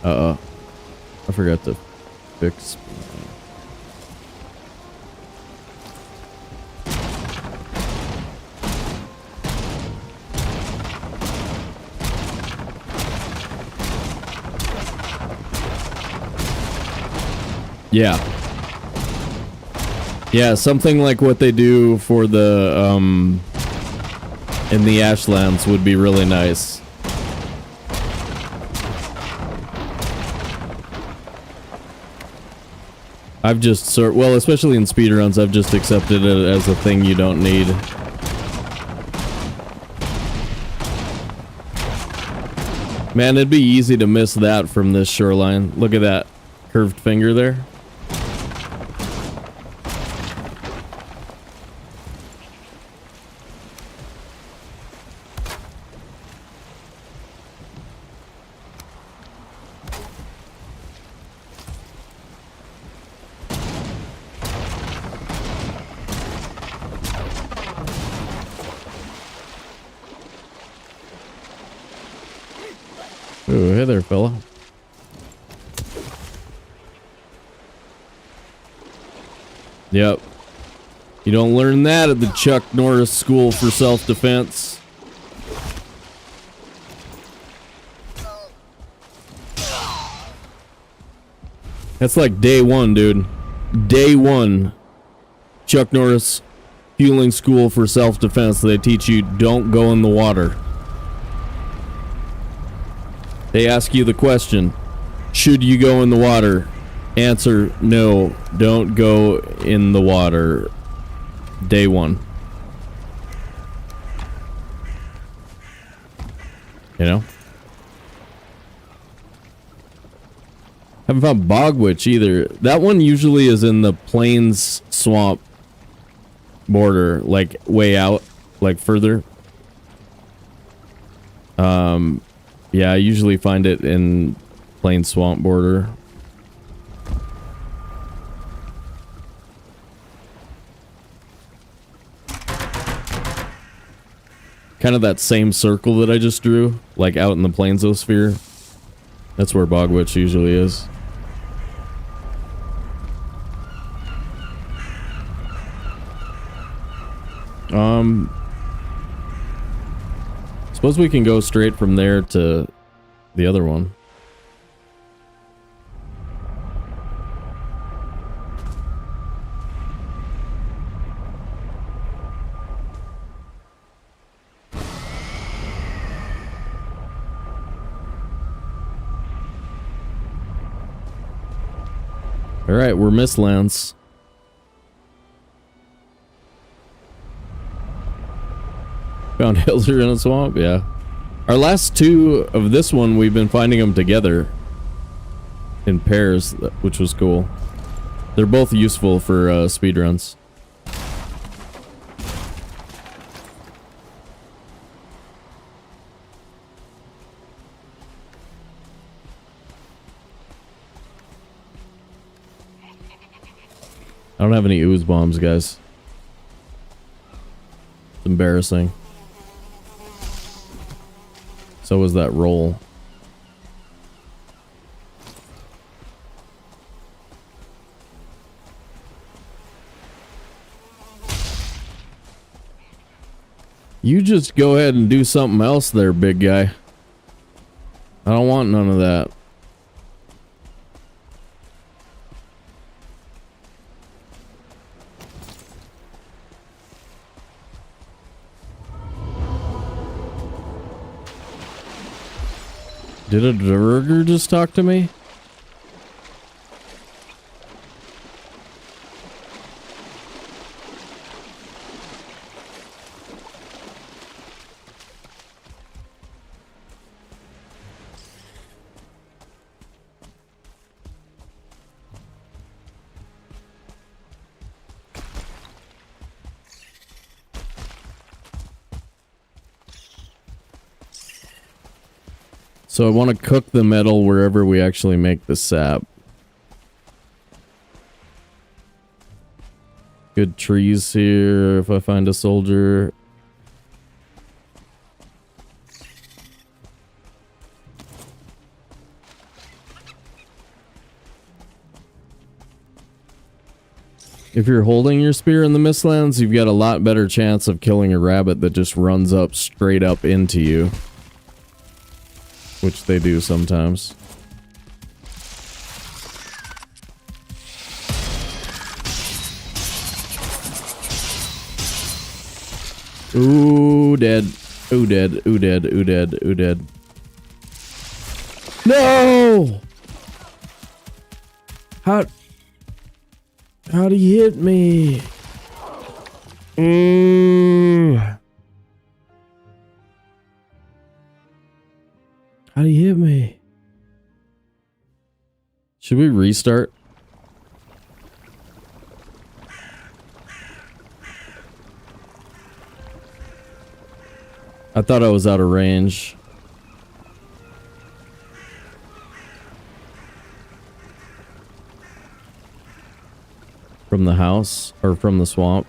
Uh-oh. I forgot to fix... Yeah. Yeah, something like what they do for the, in the Ashlands would be really nice. I've just well, especially in speedruns, I've just accepted it as a thing you don't need. Man, it'd be easy to miss that from this shoreline. Look at that curved finger there. Ooh, hey there, fella. Yep. You don't learn that at the Chuck Norris School for Self-Defense. That's like day one, dude. Day one. Chuck Norris Fueling School for Self-Defense. They teach you don't go in the water. They ask you the question, should you go in the water? Answer, no, don't go in the water. Day one. You know? Haven't found Bogwitch either. That one usually is in the Plains Swamp border, like way out, like further. Yeah, I usually find it in Plains Swamp border. Kind of that same circle that I just drew, like out in the Plainsosphere. That's where Bogwitch usually is. Suppose we can go straight from there to the other one. All right, we're Mistlands. Found Hilder in a swamp, yeah. Our last two of this one, we've been finding them together. in pairs, which was cool. They're both useful for speedruns. I don't have any ooze bombs, guys. It's embarrassing. So was that roll. You just go ahead and do something else there, big guy. I don't want none of that. Did a burger just talk to me? So I want to cook the metal wherever we actually make the sap. Good trees here if I find a soldier. If you're holding your spear in the Mistlands, you've got a lot better chance of killing a rabbit that just runs up straight up into you. Which they do sometimes. Ooh, dead. Ooh, dead. Ooh, dead. Ooh, dead. Ooh, dead. No! How'd he hit me? How'd he hit me? Should we restart? I thought I was out of range. From the house or from the swamp?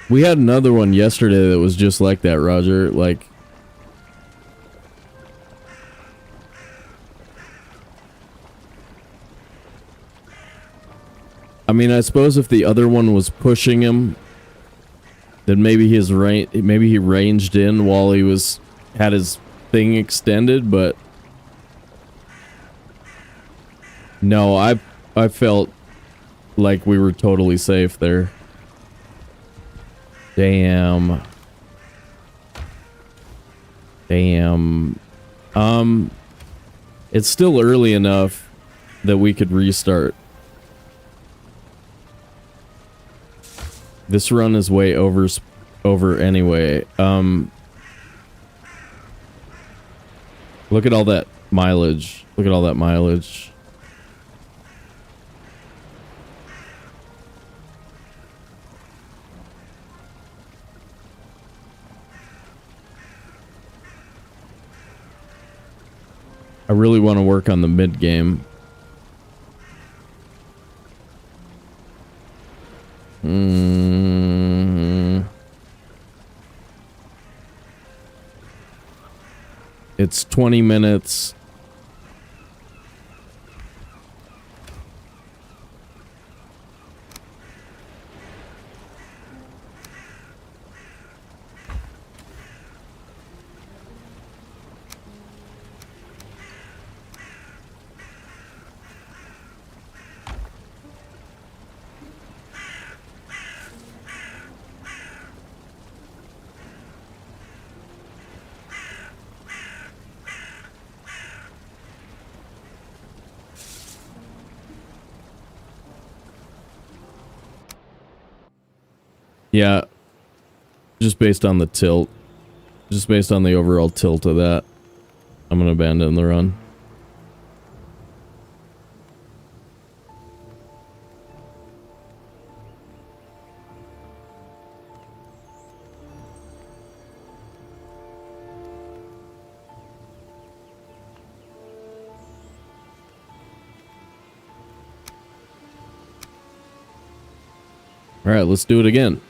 We had another one yesterday that was just like that, Roger. Like, I mean, I suppose if the other one was pushing him, then maybe maybe he ranged in while he had his thing extended, but no, I felt like we were totally safe there. Damn. It's still early enough that we could restart. This run is way over anyway. Look at all that mileage. Look at all that mileage. I really want to work on the mid game. It's 20 minutes. Yeah, just based on the tilt. Just based on the overall tilt of that, I'm gonna abandon the run. All right, let's do it again.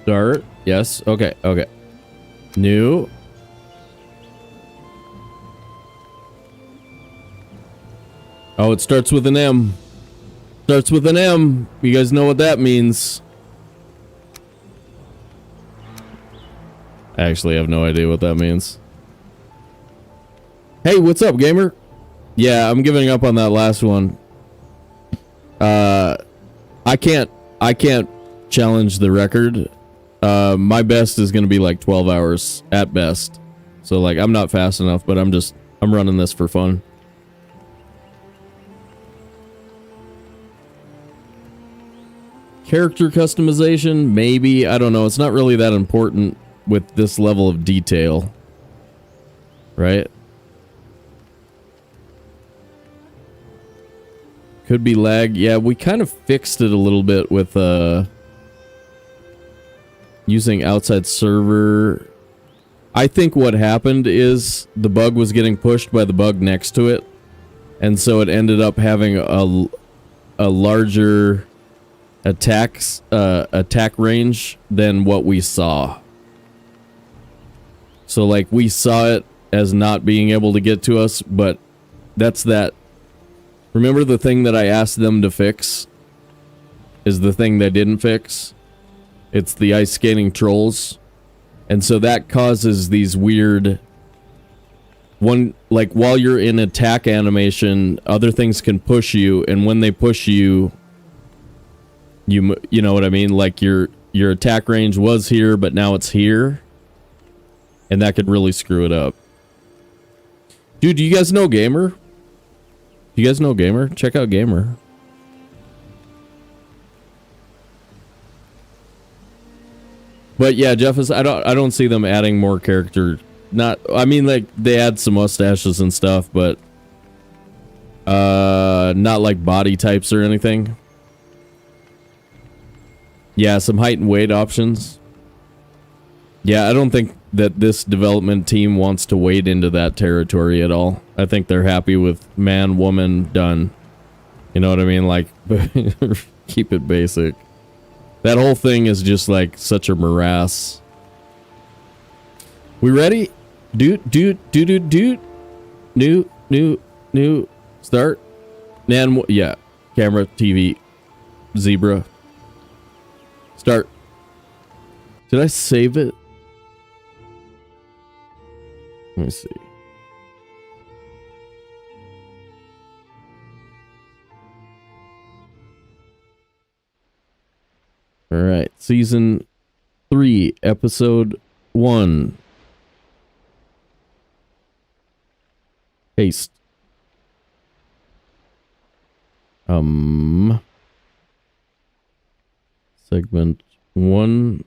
Start. Yes. Okay. Okay. New. Oh, it starts with an M. Starts with an M. You guys know what that means. I actually have no idea what that means. Hey, what's up, gamer? Yeah, I'm giving up on that last one. I can't challenge the record. My best is gonna be like 12 hours at best. So like I'm not fast enough, but I'm running this for fun. Character customization, maybe. I don't know. It's not really that important with this level of detail. Right? Could be lag. Yeah, we kind of fixed it a little bit with using outside server. I think what happened is the bug was getting pushed by the bug next to it. And so it ended up having a larger attack range than what we saw. So like we saw it as not being able to get to us, but that's that. Remember the thing that I asked them to fix is the thing they didn't fix? It's the ice skating trolls. And so that causes these weird... like while you're in attack animation, other things can push you, and when they push you, you know what I mean? Like your attack range was here, but now it's here. And that could really screw it up. Dude, do you guys know Gamer? You guys know Gamer? Check out Gamer. But yeah, Jeff, I don't see them adding more character. I mean, like they add some mustaches and stuff, but not like body types or anything. Yeah, some height and weight options. Yeah, I don't think that this development team wants to wade into that territory at all. I think they're happy with man, woman, done. You know what I mean? Like, keep it basic. That whole thing is just like such a morass. We ready? Doot. New. Start. Yeah. Camera, TV, zebra. Start. Did I save it? Let me see. All right, season 3, episode 1. Paste. Segment 1.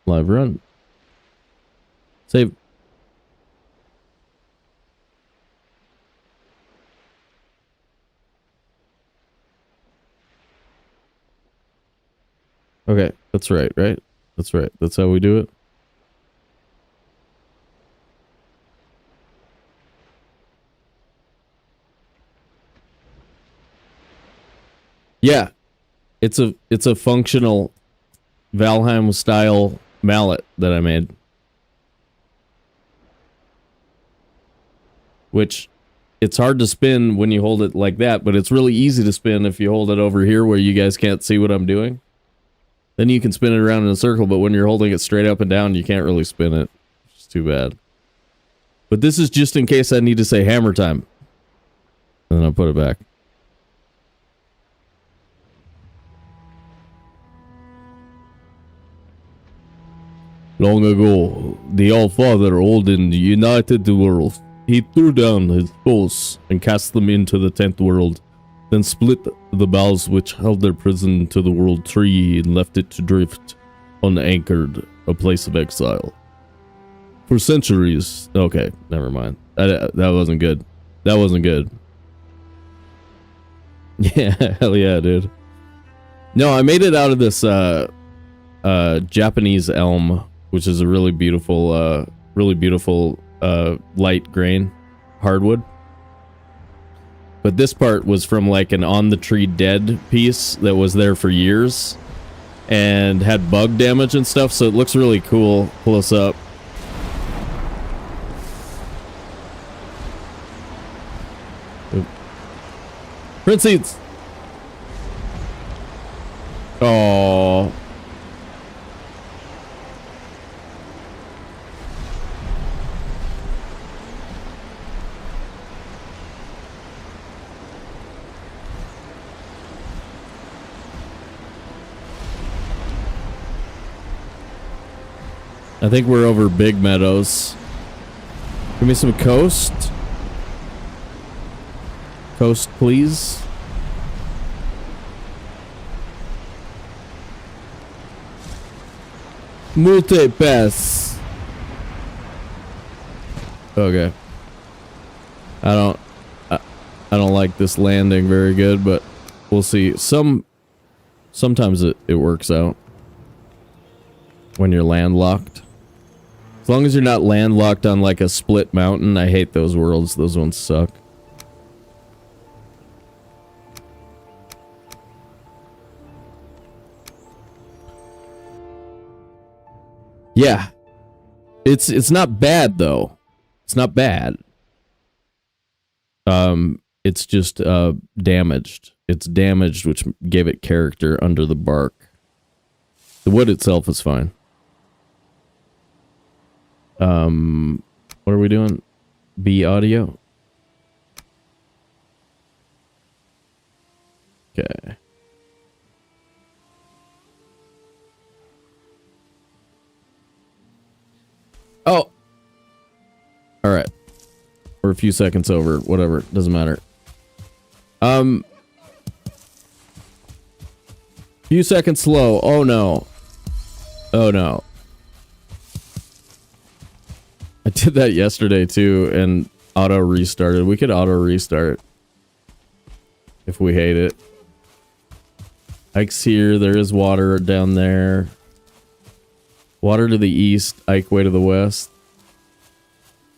Live run. Save. Okay, that's right? That's right. That's how we do it. Yeah, it's a functional Valheim style mallet that I made. Which, it's hard to spin when you hold it like that, but it's really easy to spin if you hold it over here where you guys can't see what I'm doing. Then you can spin it around in a circle, but when you're holding it straight up and down, you can't really spin it. It's too bad. But this is just in case I need to say hammer time. And then I'll put it back. Long ago, the All-Father Odin united the world. He threw down his foes and cast them into the 10th world, then split the boughs which held their prison to the world tree and left it to drift unanchored, a place of exile. For centuries... Okay, never mind. That wasn't good. That wasn't good. Yeah, hell yeah, dude. No, I made it out of this Japanese elm, which is a really beautiful light grain hardwood. But this part was from like an on the tree dead piece that was there for years and had bug damage and stuff, so it looks really cool close up. Print seeds. Oh. I think we're over Big Meadows. Give me some coast. Coast, please. Multi-pass. Okay. I don't like this landing very good, but we'll see. Sometimes it works out when you're landlocked. As long as you're not landlocked on like a split mountain. I hate those worlds. Those ones suck. Yeah. It's not bad though. It's not bad. It's just damaged. It's damaged, which gave it character under the bark. The wood itself is fine. What are we doing? B audio. Okay. Oh. All right. We're a few seconds over. Whatever. Doesn't matter. Few seconds slow. Oh no. Oh no. I did that yesterday too and auto restarted. We could auto restart if we hate it. Ike's here. There is water down there. Water to the east. Ike way to the west.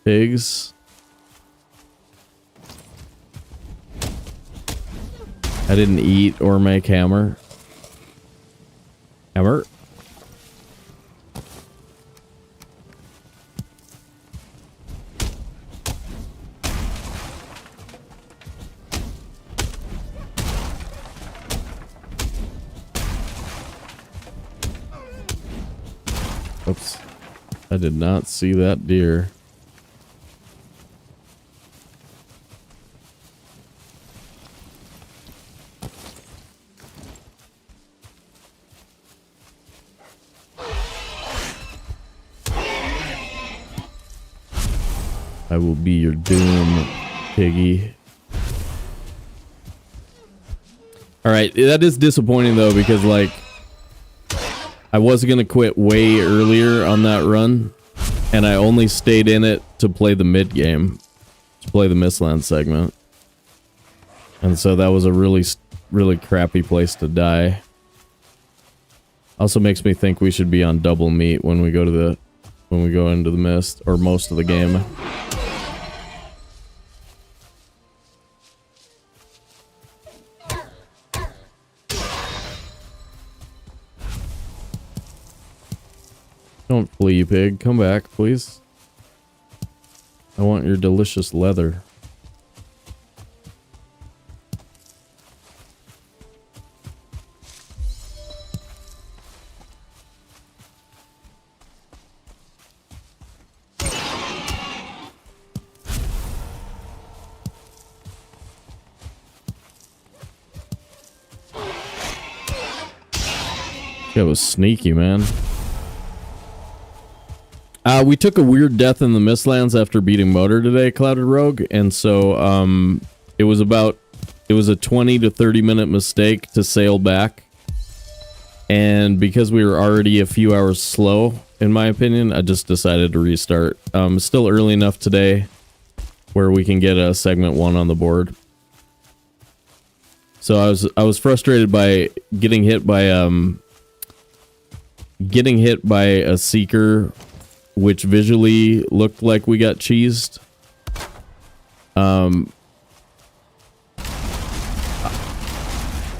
Pigs. I didn't eat or make hammer. Hammer. Oops. I did not see that deer. I will be your doom, piggy. Alright, that is disappointing though, because like I was gonna quit way earlier on that run, and I only stayed in it to play the mid game, to play the Mistland segment, and so that was a really crappy place to die. Also makes me think we should be on double meat when we go into the mist, or most of the game. Don't flee, you pig. Come back, please. I want your delicious leather. That was sneaky, man. We took a weird death in the Mistlands after beating Motor today, Clouded Rogue, and so it was a 20 to 30 minute mistake to sail back. And because we were already a few hours slow, in my opinion, I just decided to restart. It's still early enough today where we can get a segment 1 on the board. So I was frustrated by getting hit by a seeker, which visually looked like we got cheesed. I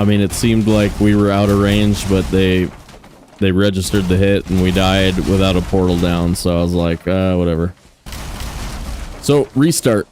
mean, it seemed like we were out of range, but they registered the hit and we died without a portal down, so I was like, whatever. So, restart.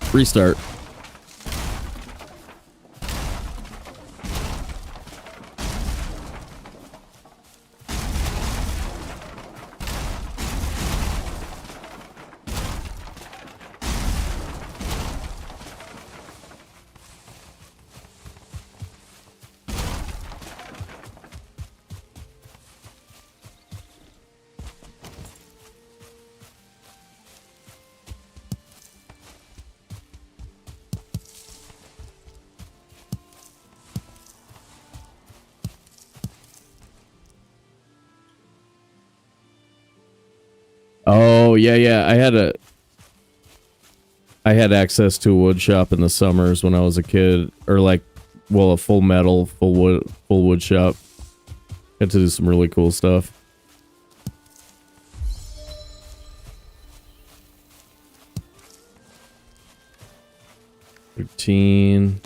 Oh, yeah. I had access to a wood shop in the summers when I was a kid, or like, well, a full metal, full wood shop. Got to do some really cool stuff. Routine.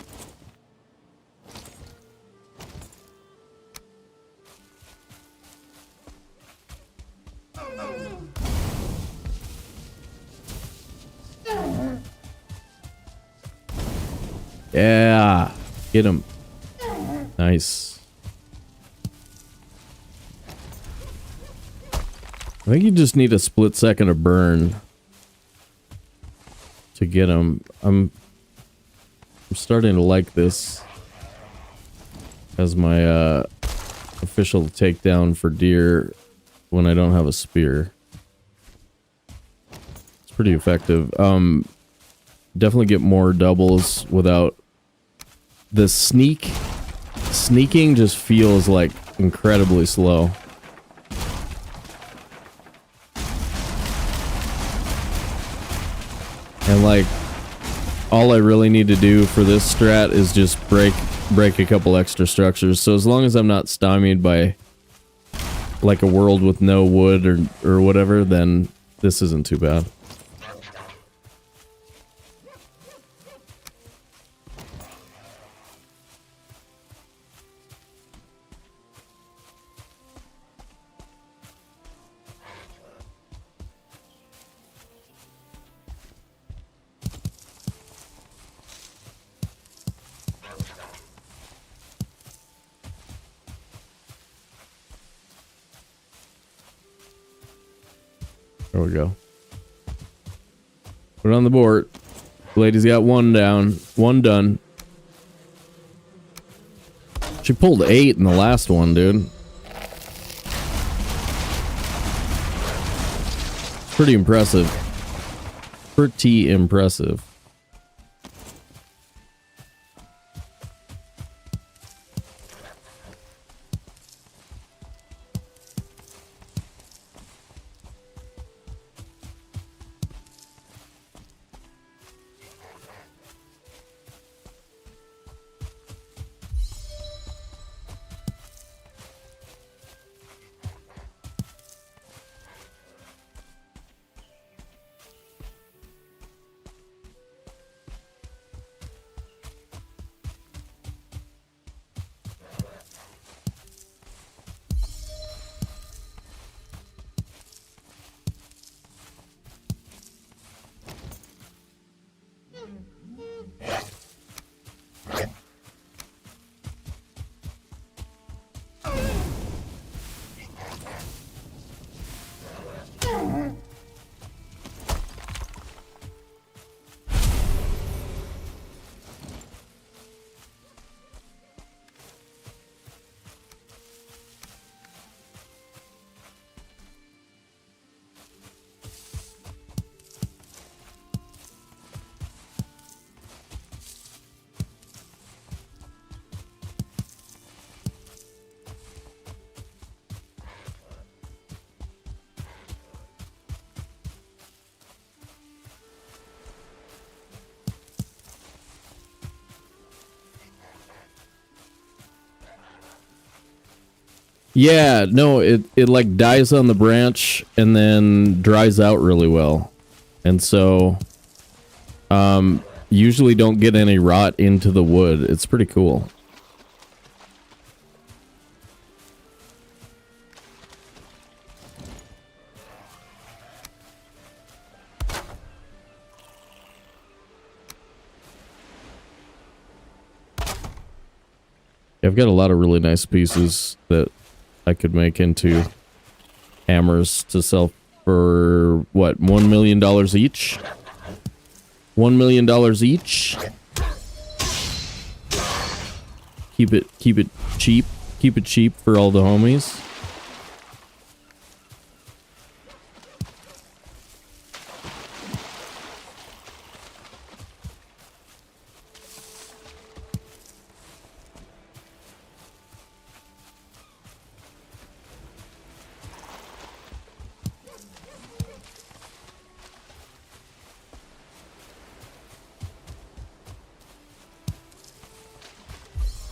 Yeah, get him. Nice. I think you just need a split second of burn to get him. I'm starting to like this as my official takedown for deer when I don't have a spear. It's pretty effective. Definitely get more doubles without the sneaking just feels like incredibly slow. And like all I really need to do for this strat is just break a couple extra structures. So as long as I'm not stymied by like a world with no wood or whatever, then this isn't too bad. There we go. Put it on the board. Lady's got one down. One done. She pulled 8 in the last one, dude. Pretty impressive. Pretty impressive. Yeah, no, it like dies on the branch and then dries out really well. And so usually don't get any rot into the wood. It's pretty cool. I've got a lot of really nice pieces that I could make into hammers to sell for, what, $1 million each? $1 million each? Keep it cheap. Keep it cheap for all the homies.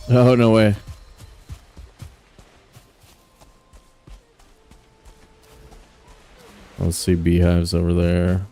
Oh, no way. Let's see beehives over there.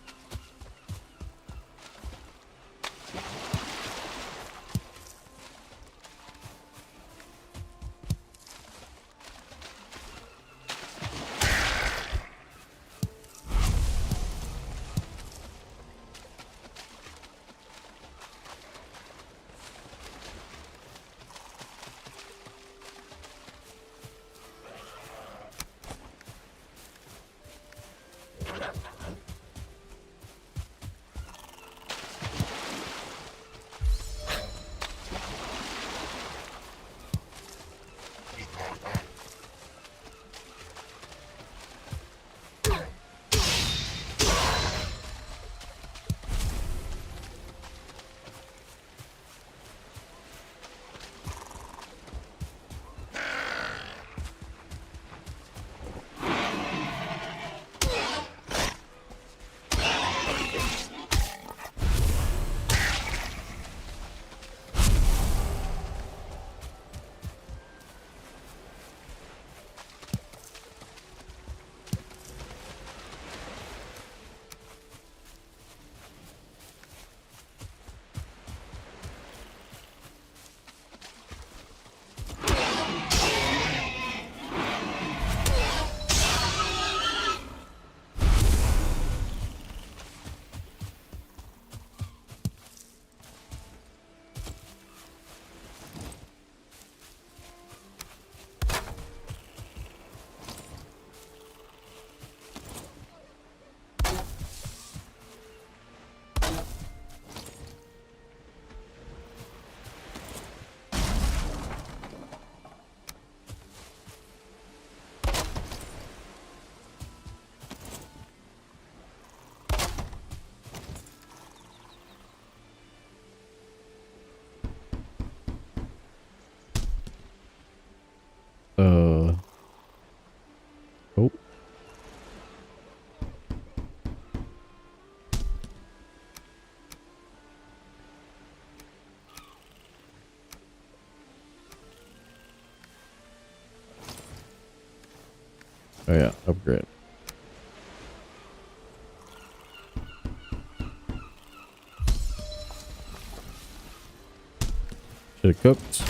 Oh. Oh yeah, upgrade. Should have cooked.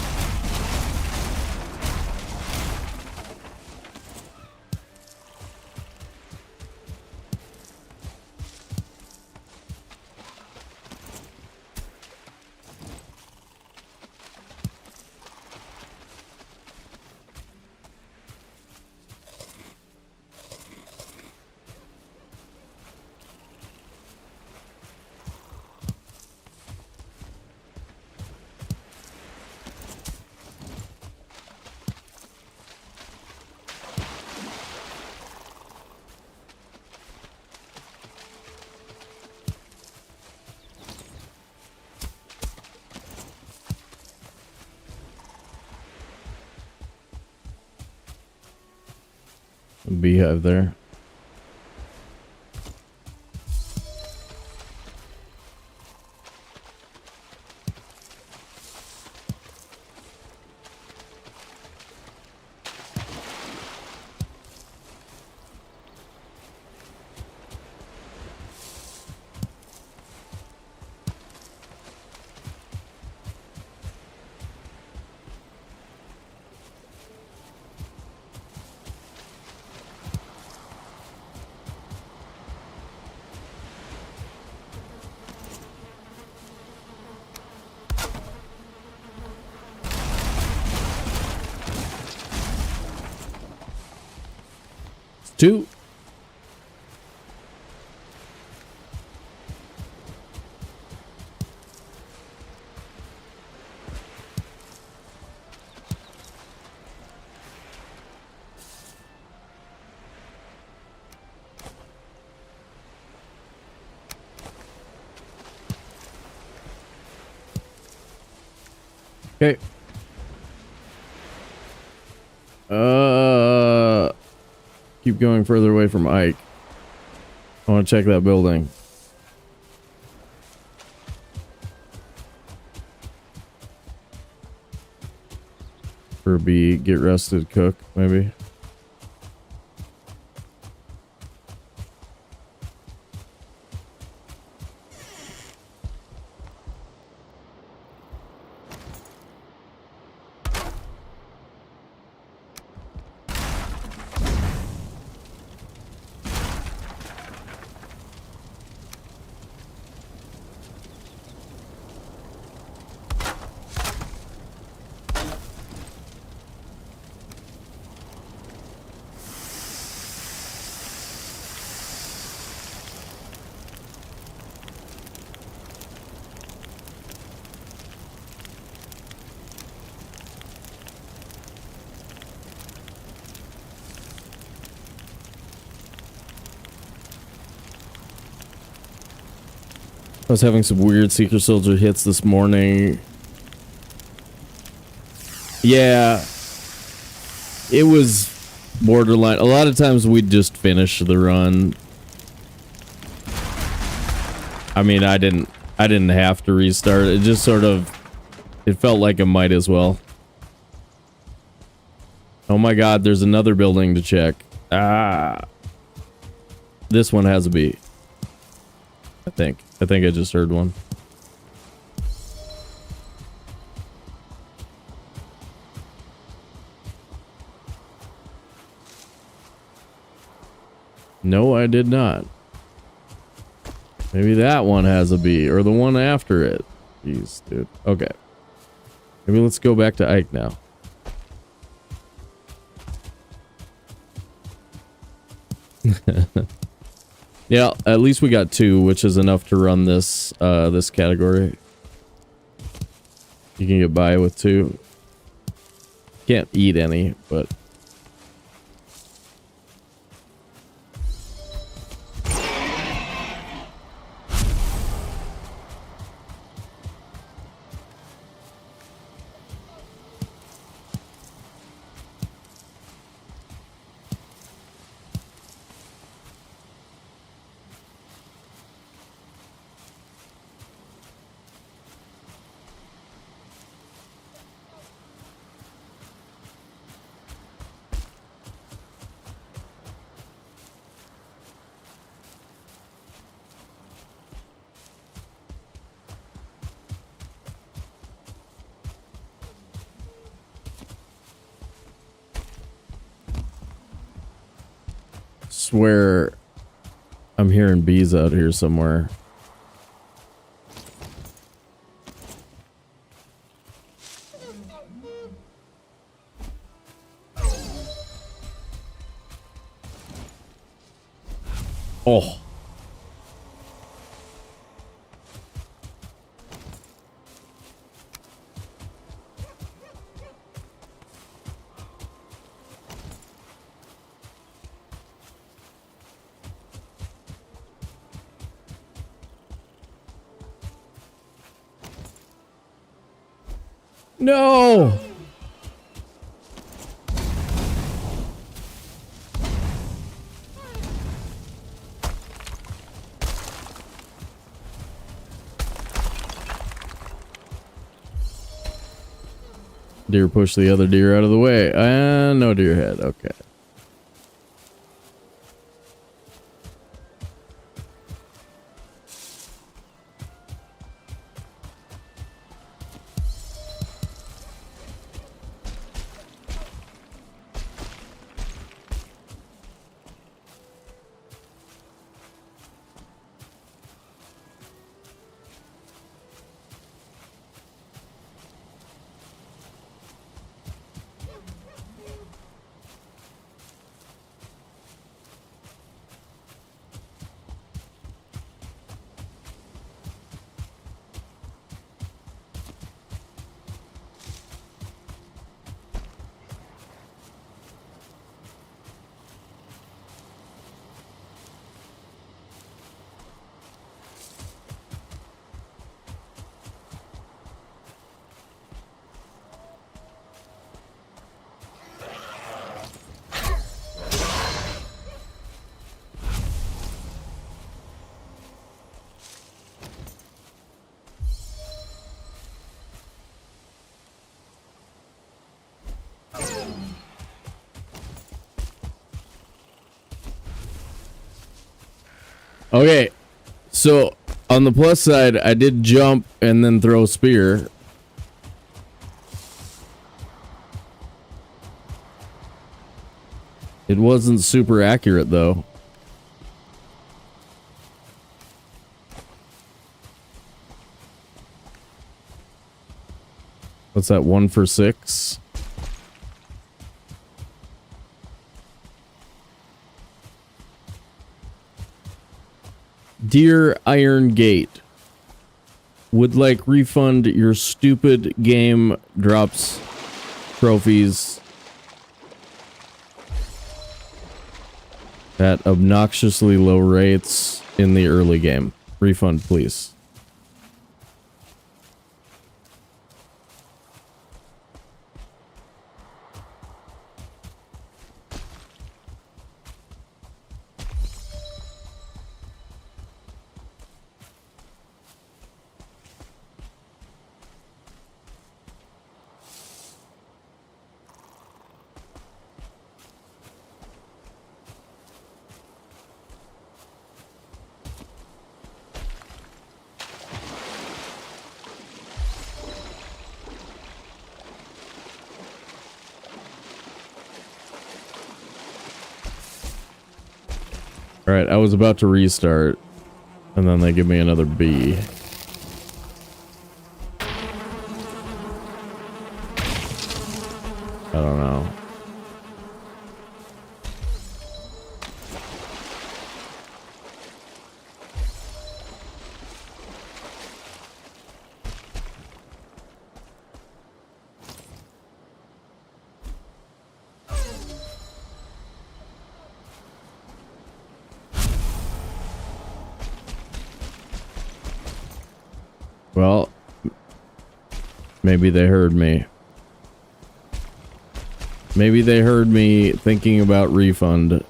Beehive there. 2. Okay. Keep going further away from Ike. I want to check that building. For B, get rested, cook, maybe. I was having some weird Secret Soldier hits this morning. Yeah. It was borderline. A lot of times we'd just finish the run. I mean, I didn't have to restart. It just sort of, it felt like I might as well. Oh my god, there's another building to check. Ah. This one has a B. I think I just heard one. No, I did not. Maybe that one has a B, or the one after it. Jeez, dude. Okay. Maybe let's go back to Ike now. Yeah, at least we got 2, which is enough to run this this category. You can get by with 2. Can't eat any, but swear I'm hearing bees out here somewhere. Oh. No! Deer push the other deer out of the way. And no deer head. Okay. Okay, so on the plus side, I did jump and then throw spear. It wasn't super accurate though. What's that, 1 for 6? Dear Iron Gate, would like refund your stupid game drops trophies at obnoxiously low rates in the early game. Refund, please. Alright, I was about to restart, and then they give me another B. I don't know. Well, maybe they heard me. Maybe they heard me thinking about refund.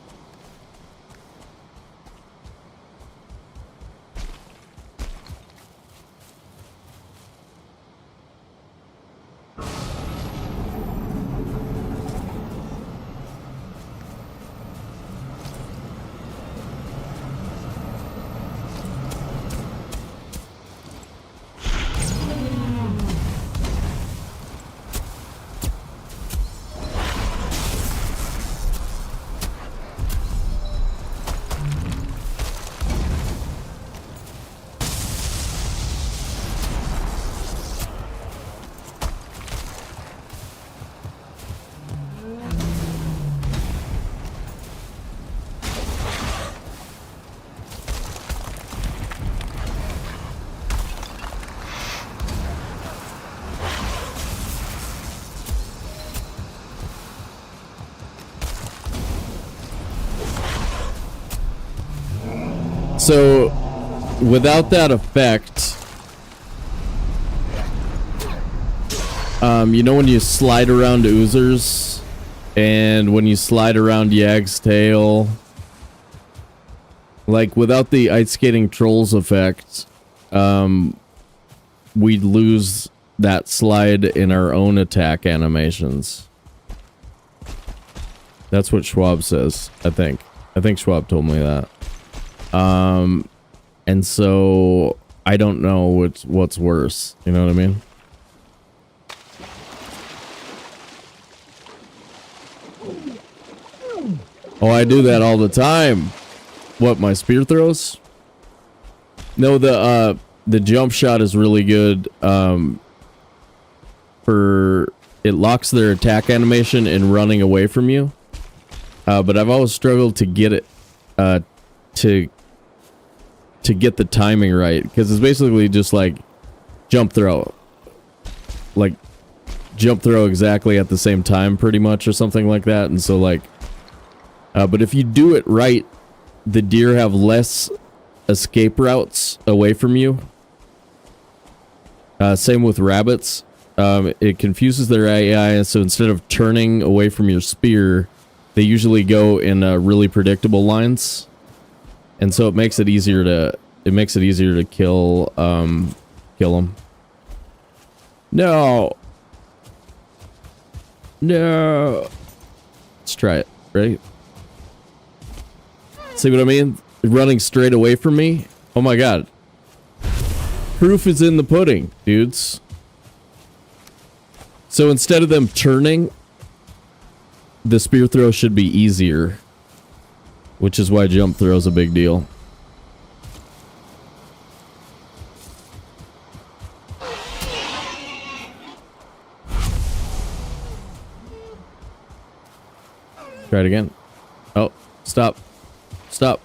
So, without that effect, you know when you slide around oozers, and when you slide around Yag's tail, like without the ice skating trolls effect, we'd lose that slide in our own attack animations. That's what Schwab says, I think. I think Schwab told me that. And so I don't know what's worse. You know what I mean? Oh, I do that all the time. What, my spear throws? No, the jump shot is really good. For it locks their attack animation in running away from you. But I've always struggled to get it to get the timing right, because it's basically just like jump throw, like jump throw exactly at the same time pretty much, or something like that. And so like but if you do it right, the deer have less escape routes away from you. Same with rabbits. It confuses their AI, and so instead of turning away from your spear, they usually go in really predictable lines. And so it makes it easier to kill them. No. Let's try it. Ready? See what I mean? running straight away from me. Oh my god. Proof is in the pudding, dudes. So instead of them turning, the spear throw should be easier. Which is why jump throw is a big deal. Try it again. Oh, stop. Stop.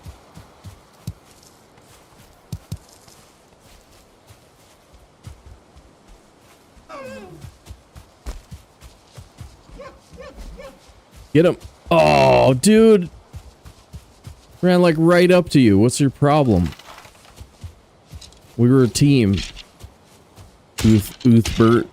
Get him. Oh, dude. Ran like right up to you. What's your problem? We were a team. Bert.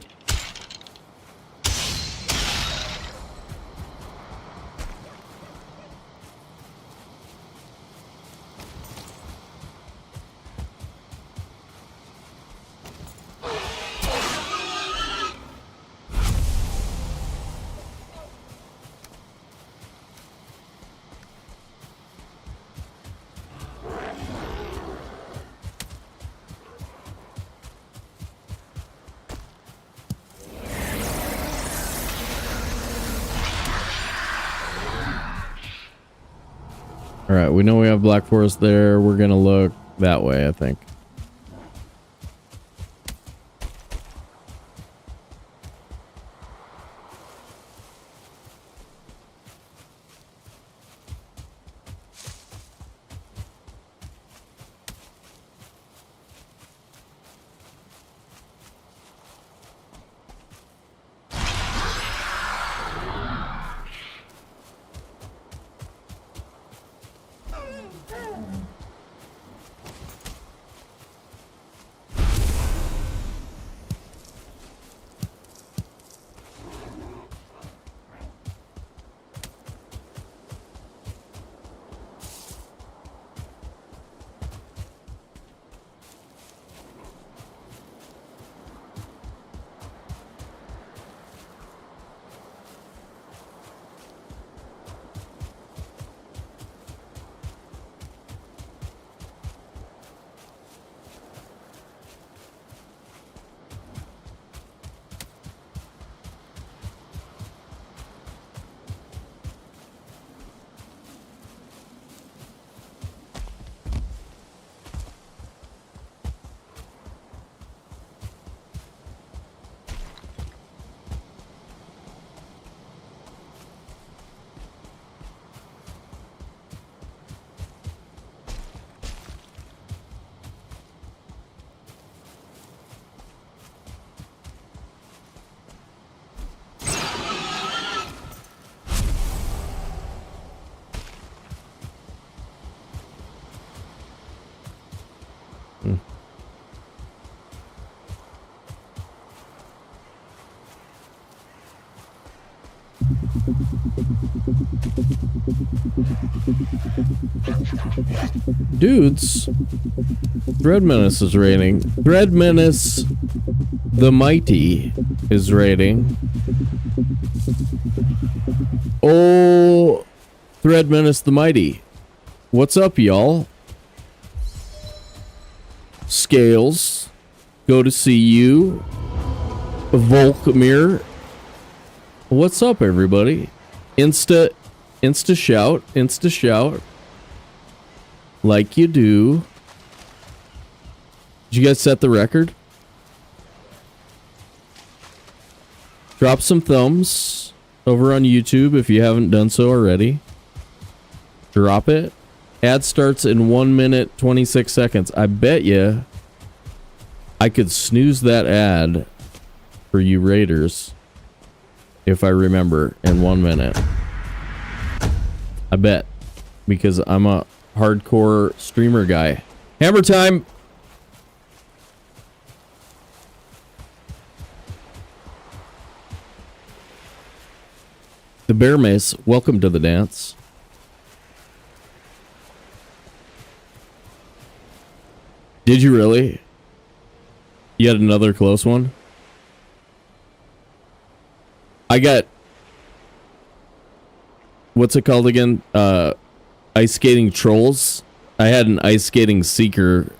Alright, we know we have Black Forest there. We're gonna look that way, I think. Dudes, Dread Menace is raiding. Dread Menace the Mighty is raiding. Oh, Dread Menace the Mighty. What's up, y'all? Scales, go to see you. Volkmir. What's up, everybody? Insta shout. Like you do. Did you guys set the record? Drop some thumbs over on YouTube if you haven't done so already. Drop it. Ad starts in 1 minute 26 seconds. I bet you I could snooze that ad for you raiders if I remember in 1 minute. I bet, because I'm a hardcore streamer guy. Hammer time. The Bear Mace, welcome to the dance. Did you really? You had another close one? I got... What's it called again? Ice skating trolls I had an ice skating seeker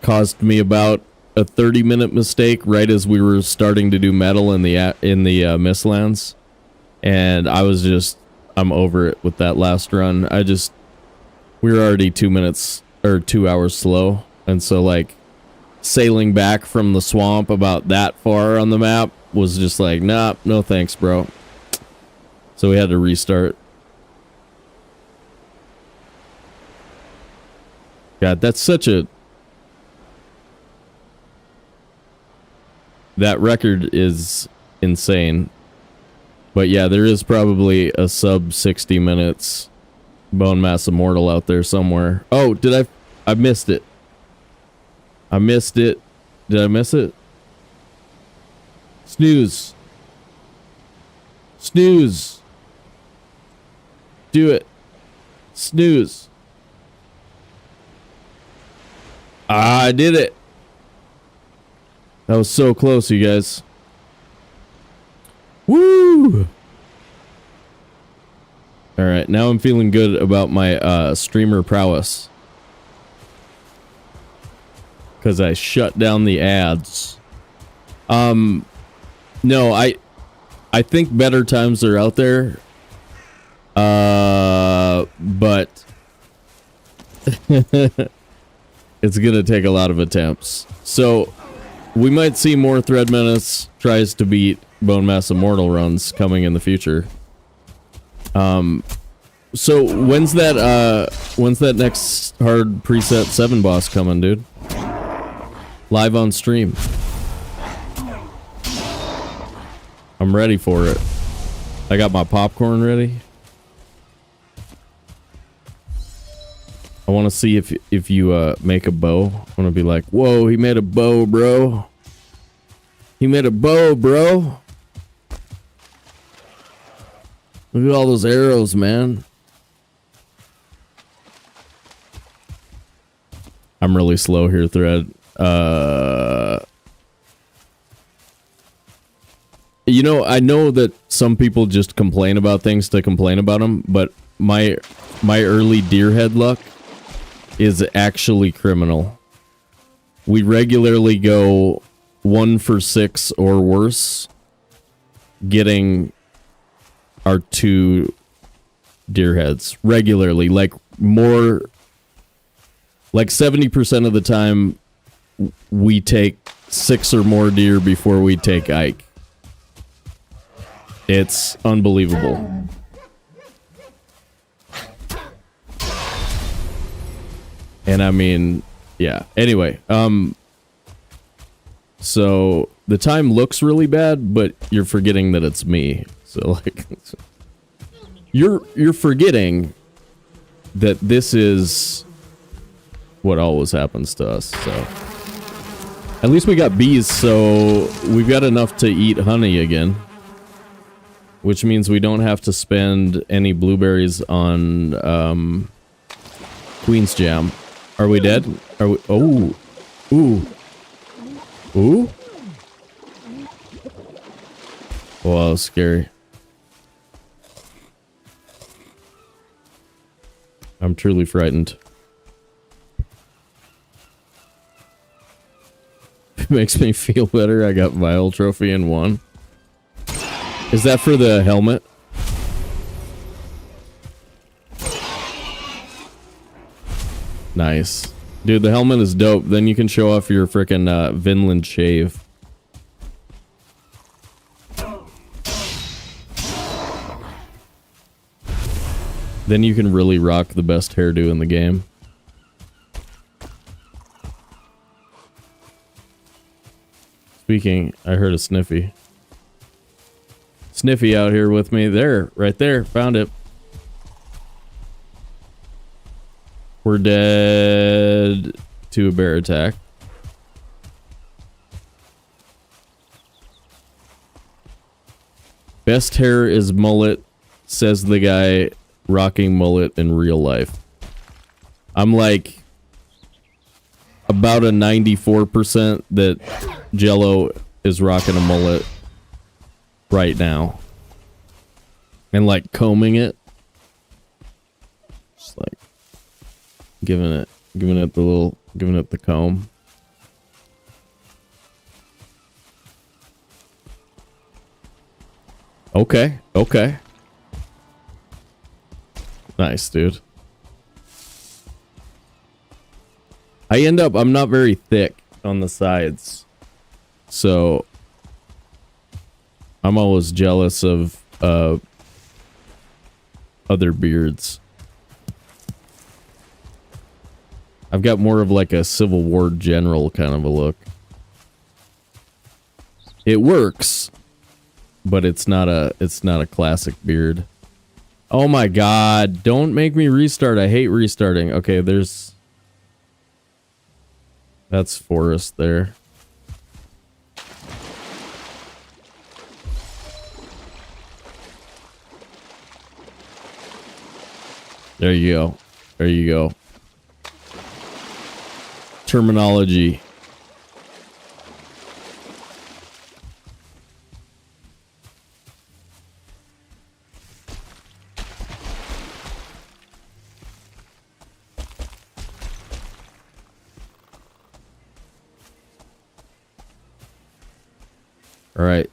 caused me about a 30-minute mistake right as we were starting to do metal in the Mistlands, and I'm over it with that last run. We were already 2 hours slow, and so like sailing back from the swamp about that far on the map was just like, nah, no thanks, bro. So we had to restart. God, that's such a... That record is insane. But yeah, there is probably a sub 60 minutes Bone Mass Immortal out there somewhere. Oh, I missed it. I missed it. Did I miss it? Snooze. Snooze. Do it. Snooze. Ah, I did it. That was so close, you guys. Woo! Alright, now I'm feeling good about my streamer prowess. Because I shut down the ads. No, I think better times are out there. But it's gonna take a lot of attempts. So we might see more Thread Menace tries to beat Bone Mass Immortal runs coming in the future. So when's that next hard preset 7 boss coming, dude? Live on stream. I'm ready for it. I got my popcorn ready. I want to see if you make a bow. I want to be like, whoa, he made a bow, bro. He made a bow, bro. Look at all those arrows, man. I'm really slow here, Thread. You know, I know that some people just complain about things to complain about them, but my early deer head luck is actually criminal. We regularly go 1 for 6 or worse getting our 2 deer heads regularly. Like 70% of the time we take 6 or more deer before we take Ike. It's unbelievable. And I mean, yeah. Anyway, so the time looks really bad, but you're forgetting that it's me. So like, you're forgetting that this is what always happens to us. So at least we got bees, so we've got enough to eat honey again, which means we don't have to spend any blueberries on Queen's Jam. Are we dead? Are we? Oh, ooh, ooh. Wow, that was scary. I'm truly frightened. It makes me feel better. I got Vile Trophy in 1. Is that for the helmet? Nice. Dude, the helmet is dope. Then you can show off your frickin' Vinland shave. Then you can really rock the best hairdo in the game. Speaking, I heard a Sniffy. Sniffy out here with me. There, right there. Found it. We're dead to a bear attack. Best hair is mullet, says the guy rocking mullet in real life. I'm like about a 94% that Jello is rocking a mullet right now. And like combing it. Just like Giving it the comb. Okay, okay. Nice, dude. I'm not very thick on the sides. So I'm always jealous of other beards. I've got more of like a Civil War general kind of a look. It works, but it's not a classic beard. Oh my god, don't make me restart. I hate restarting. Okay, that's forest there. There you go. There you go. Terminology. All right.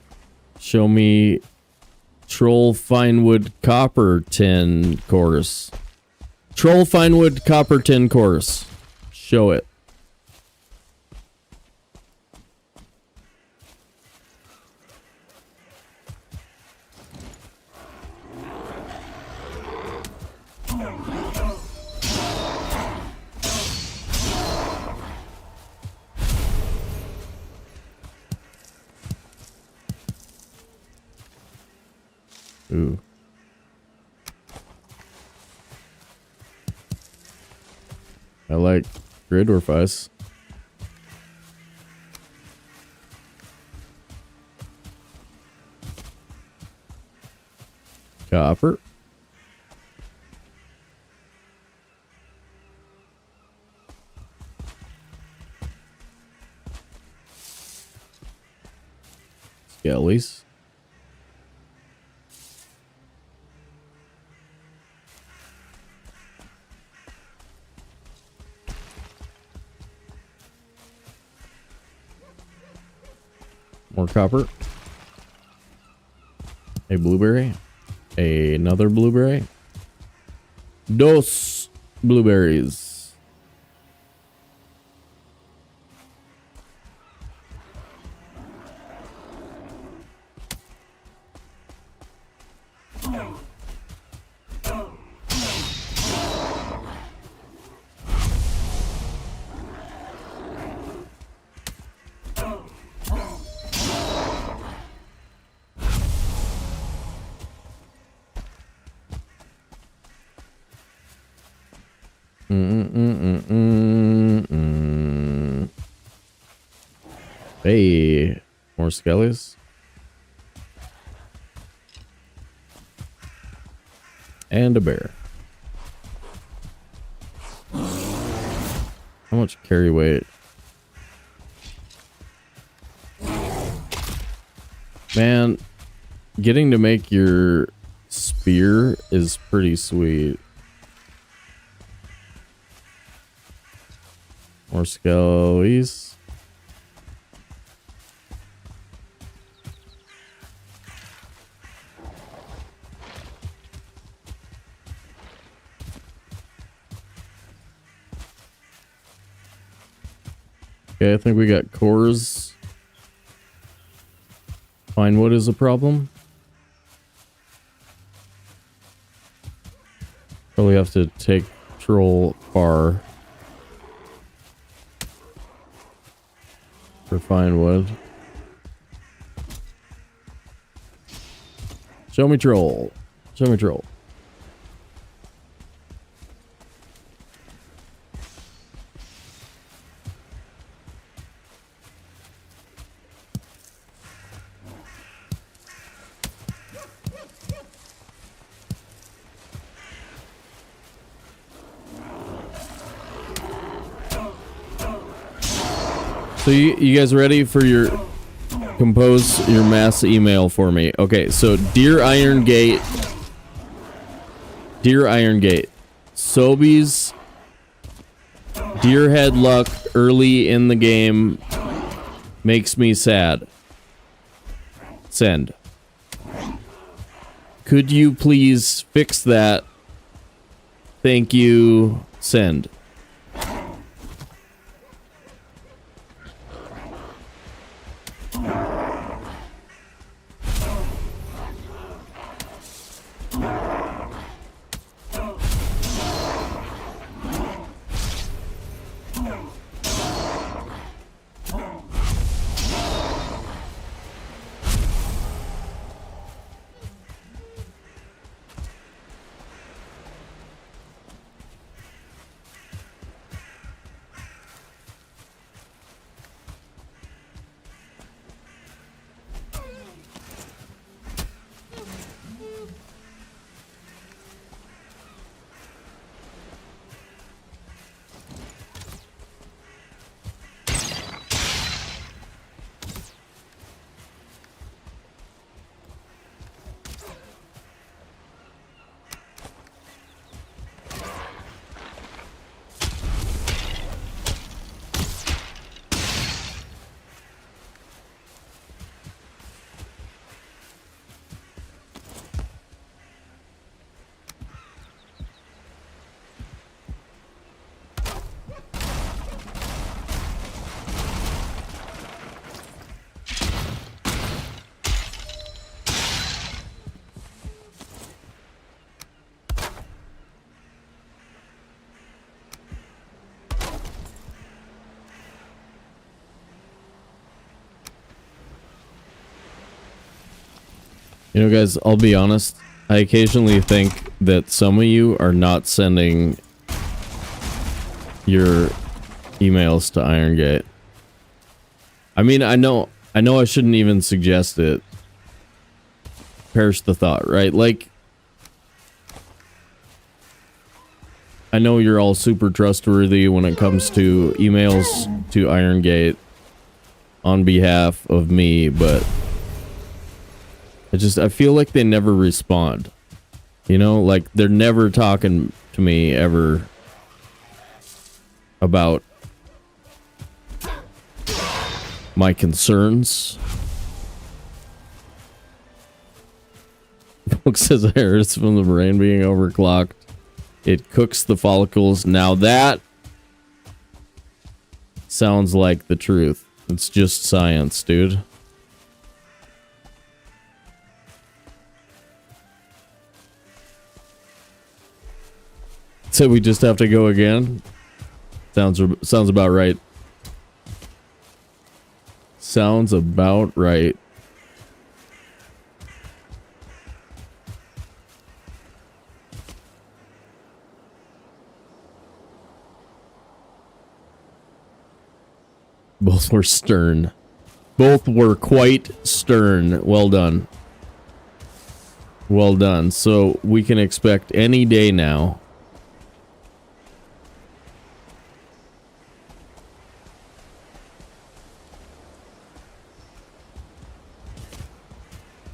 Show me Troll Finewood Copper Tin Course. Troll Finewood Copper Tin Course. Show it. Ooh. I like grid orfice. Copper. Skellies. More copper. A blueberry. Another blueberry. Dos blueberries. Hey, more skellies. And a bear. How much carry weight? Man, getting to make your spear is pretty sweet. More skellies. Okay, I think we got cores. Fine wood is a problem. Probably have to take troll far for fine wood. Show me troll. Show me troll. So you guys ready for your compose your mass email for me? Okay, so Dear Iron Gate, Sobe's Deer head luck early in the game makes me sad. Send. Could you please fix that? Thank you. Send. You know, guys, I'll be honest. I occasionally think that some of you are not sending your emails to Irongate. I mean, I know I shouldn't even suggest it. Perish the thought, right? Like, I know you're all super trustworthy when it comes to emails to Irongate on behalf of me, but I feel like they never respond. You know, like they're never talking to me ever about my concerns. Book says I heard it's from the brain being overclocked. It cooks the follicles. Now that sounds like the truth. It's just science, dude. So we just have to go again? Sounds about right. Sounds about right. Both were stern. Both were quite stern. Well done. Well done. So we can expect any day now.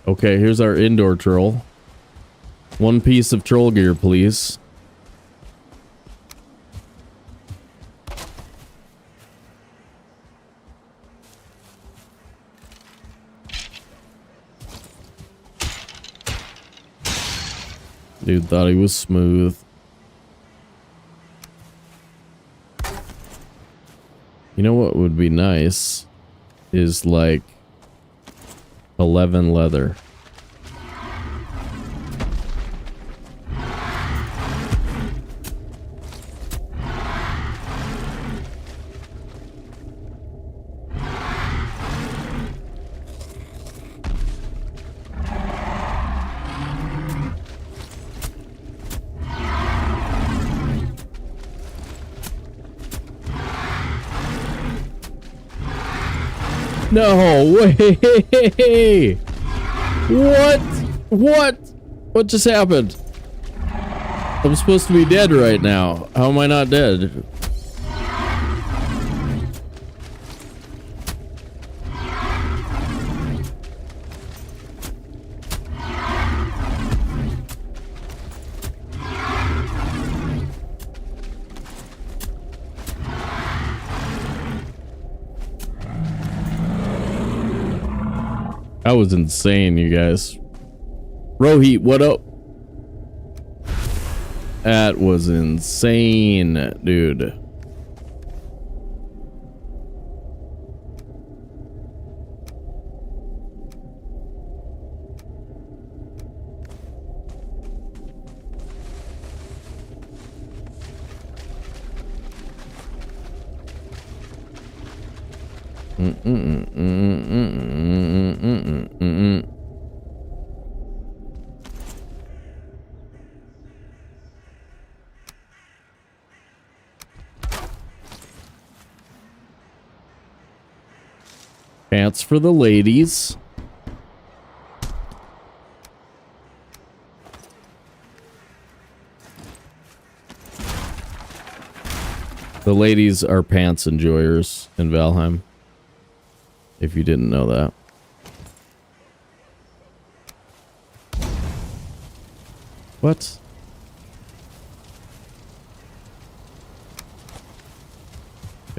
Okay, here's our indoor troll. One piece of troll gear, please. Dude thought he was smooth. You know what would be nice is like 11 leather. No way! What just happened? I'm supposed to be dead right now. How am I not dead? That was insane, you guys. Rohit, what up? That was insane, dude. Pants for the ladies. The ladies are pants enjoyers in Valheim. If you didn't know that. What?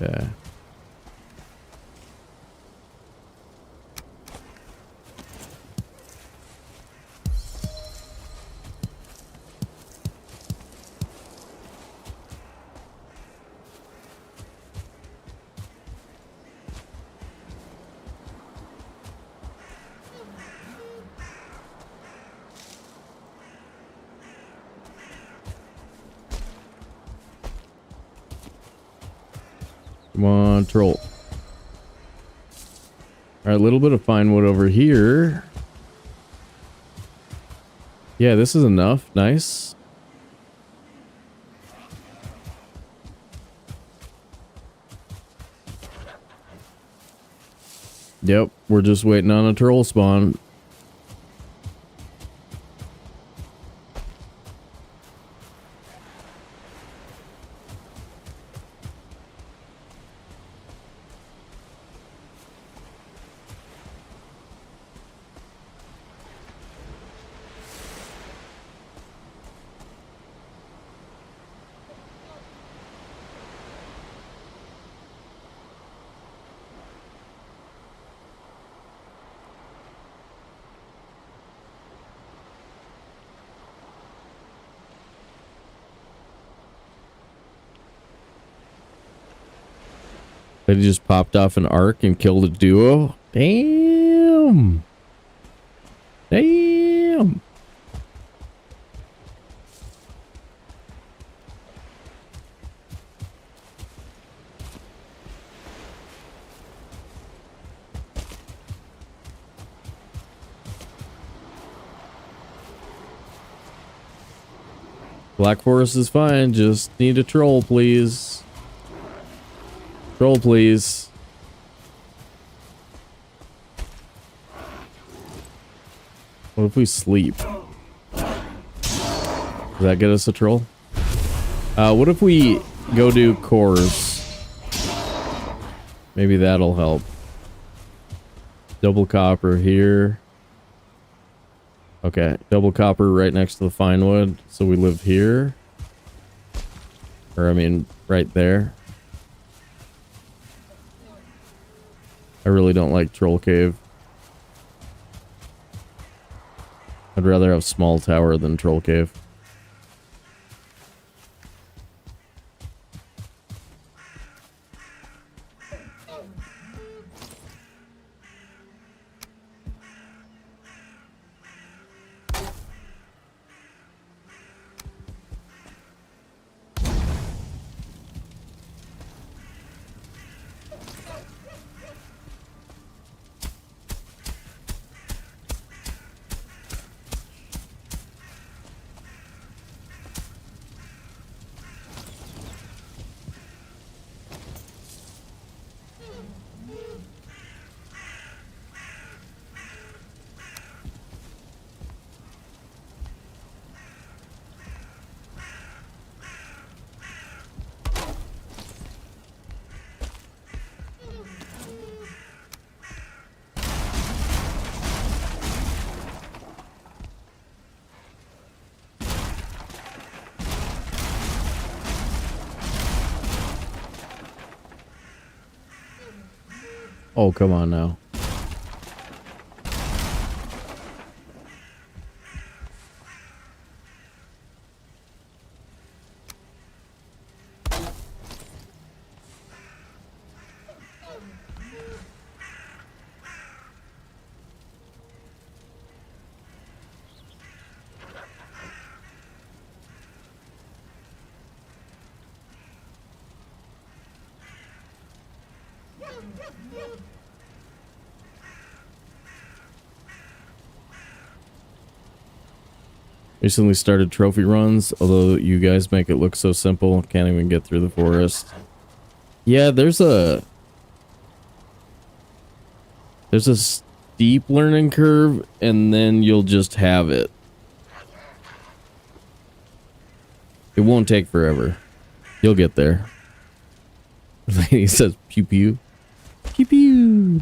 Yeah. Come on, troll. Alright, a little bit of fine wood over here. Yeah, this is enough. Nice. Yep, we're just waiting on a troll spawn. They just popped off an arc and killed a duo. Damn. Damn. Black Forest is fine. Just need a troll, please. Troll, please. What if we sleep? Does that get us a troll? What if we go do cores? Maybe that'll help. Double copper here. Okay, double copper right next to the fine wood. So we live here. Or I mean, right there. I really don't like Troll Cave. I'd rather have Small Tower than Troll Cave. Oh, come on now. Recently started trophy runs, although you guys make it look so simple. Can't even get through the forest. Yeah, there's a steep learning curve, and then you'll just have it. It won't take forever. You'll get there. He says pew pew. Pew pew.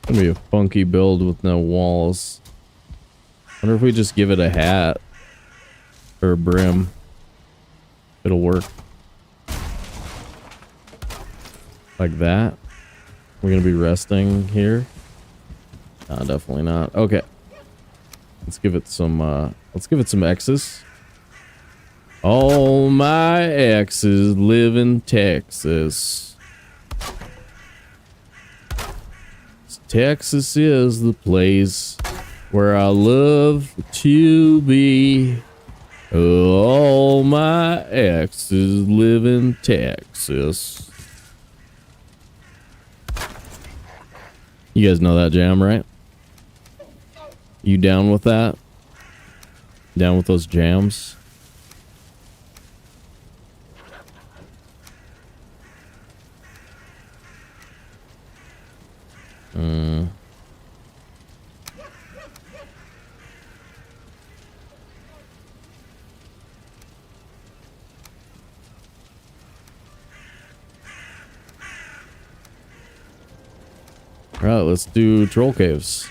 Gonna be a funky build with no walls. Wonder if we just give it a hat or a brim. It'll work. Like that. We're gonna be resting here. No, definitely not. Okay. Let's give it some X's. All my exes live in Texas. Texas is the place where I love to be. All my exes live in Texas. You guys know that jam, right? You down with that? Down with those jams? Alright, let's do troll caves.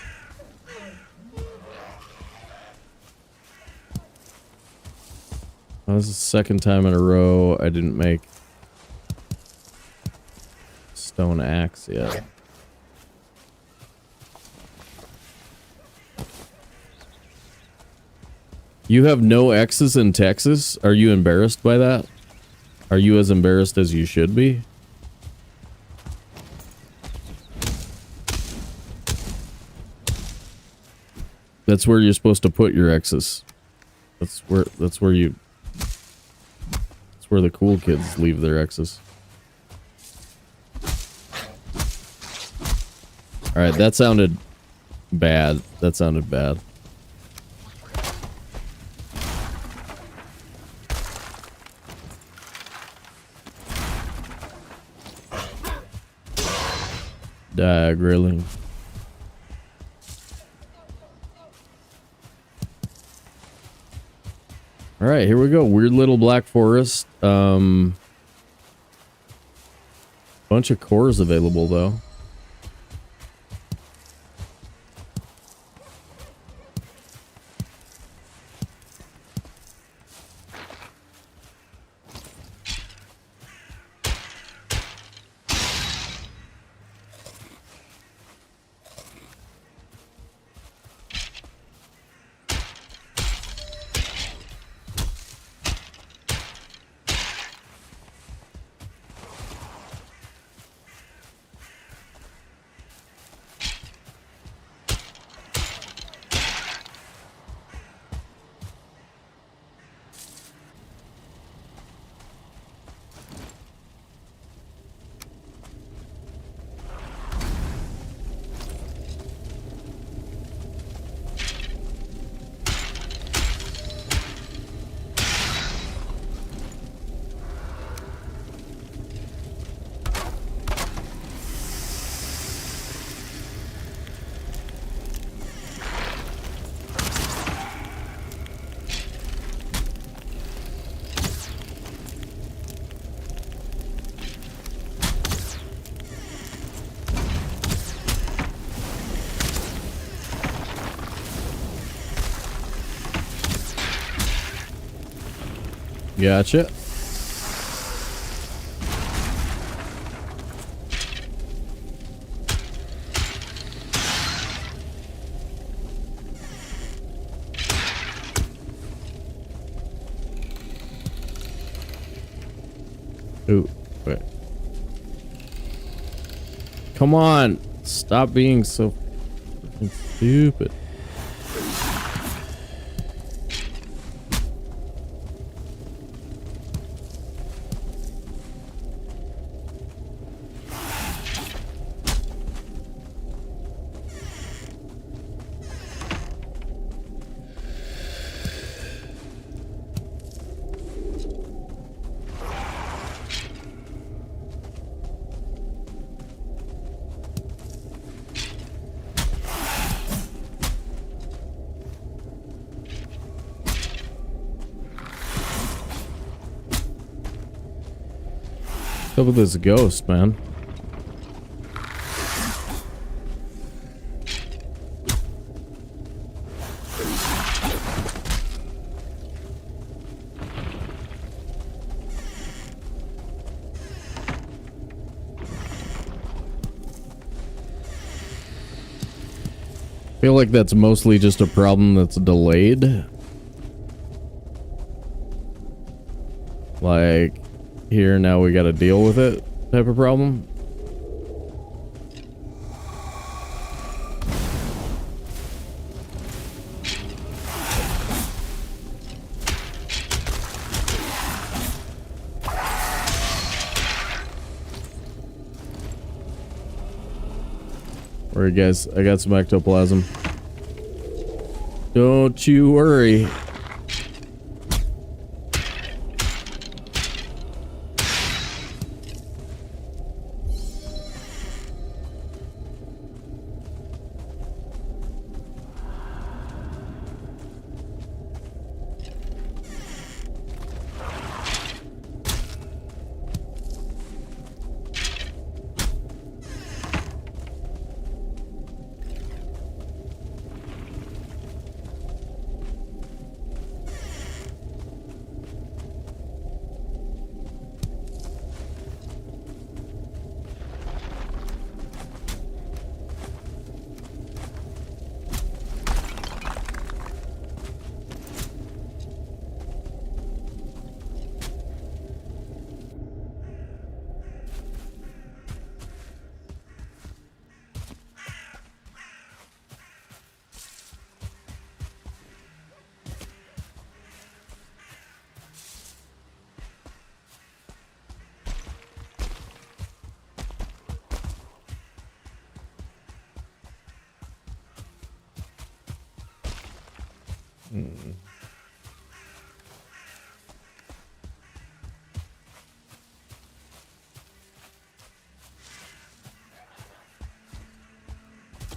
That was the second time in a row I didn't make stone axe yet. You have no X's in Texas? Are you embarrassed by that? Are you as embarrassed as you should be? That's where you're supposed to put your X's. That's where the cool kids leave their X's. Alright, that sounded bad. That sounded bad. Die grilling. All right, here we go. Weird little black forest. Bunch of cores available though. Gotcha. Ooh, wait. Come on! Stop being so freaking stupid. What's up with this ghost, man? I feel like that's mostly just a problem that's delayed. Like, here now we gotta deal with it type of problem. Alright guys, I got some ectoplasm. Don't you worry.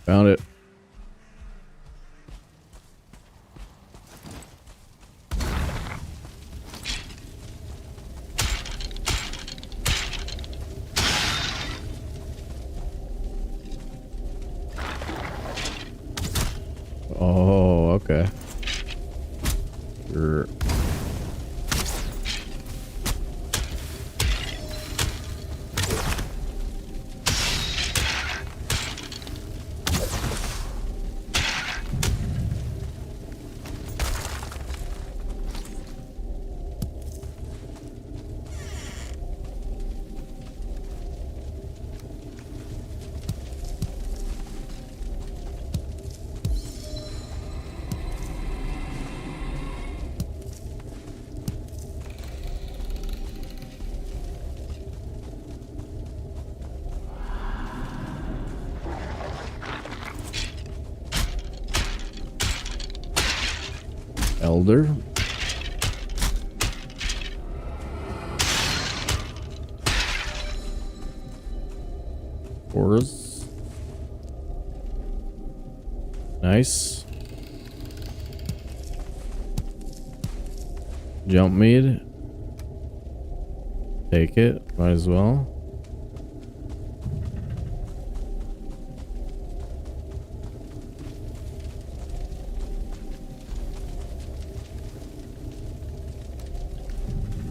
Found it. Oh, okay. Sure. Elder. Ores. Nice. Jump mead. Take it. Might as well.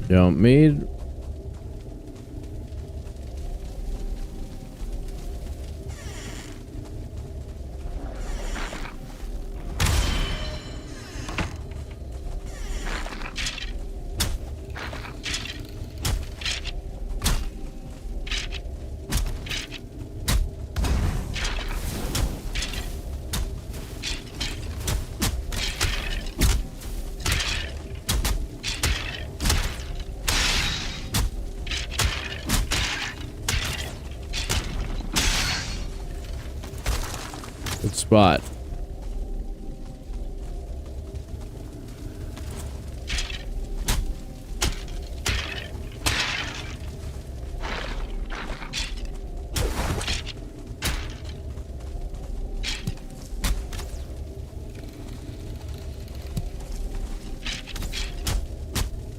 Jump mead. spot.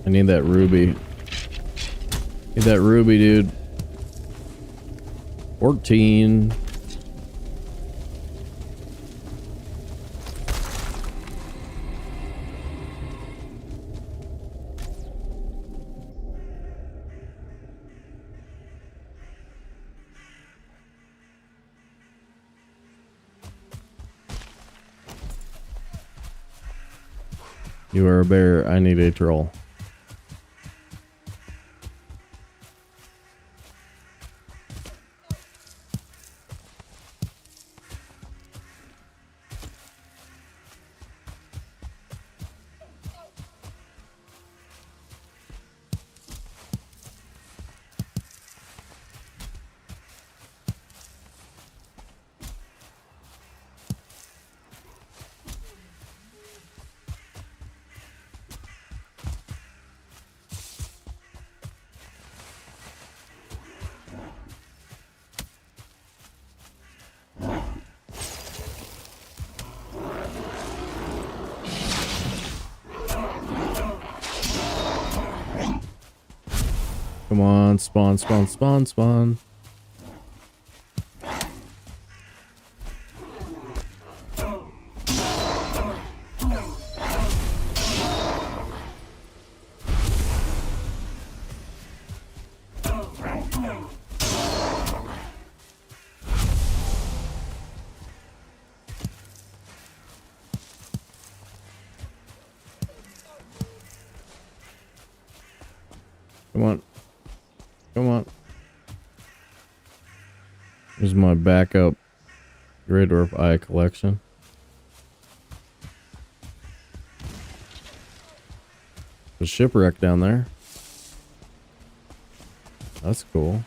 I need that ruby. Need that ruby, dude. 14. You are a bear. I need a troll. Come on, spawn, spawn, spawn, spawn. Come on. Come on. Here's my backup Great Orb Eye collection. There's a shipwreck down there. That's cool.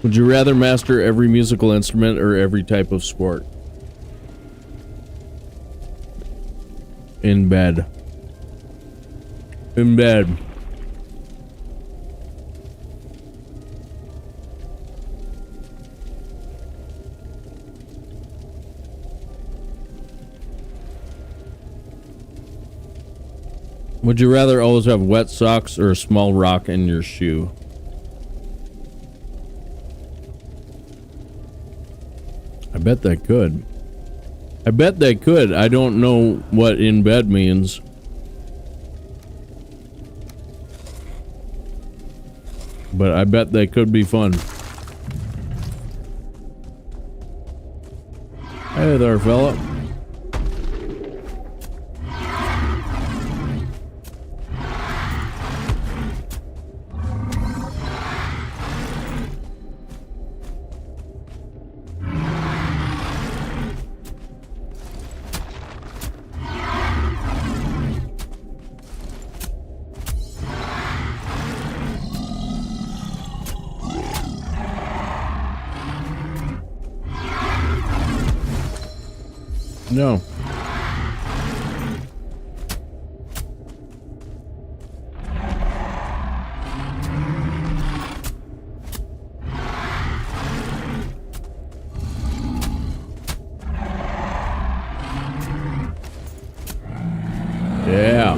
Would you rather master every musical instrument or every type of sport? In bed. In bed. Would you rather always have wet socks or a small rock in your shoe? I bet they could. I bet they could. I don't know what in bed means. But I bet they could be fun. Hey there, fella. No. Yeah.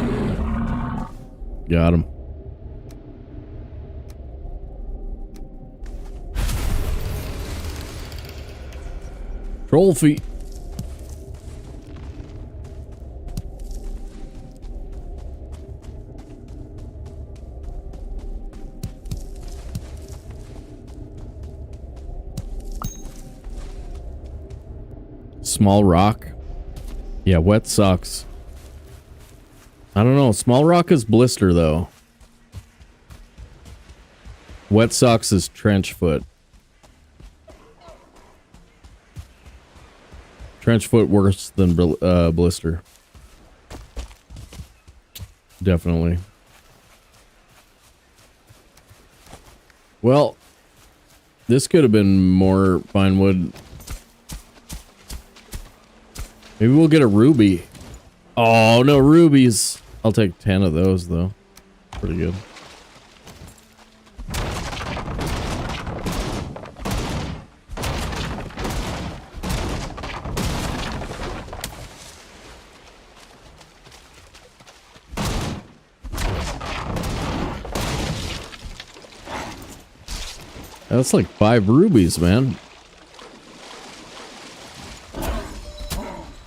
Got him. Troll feet. Small rock. Yeah, wet sucks. I don't know. Small rock is blister, though. Wet socks is trench foot. Trench foot worse than blister. Definitely. Well, this could have been more pine wood. Maybe we'll get a ruby. Oh, no rubies. I'll take 10 of those, though. Pretty good. That's like 5 rubies, man.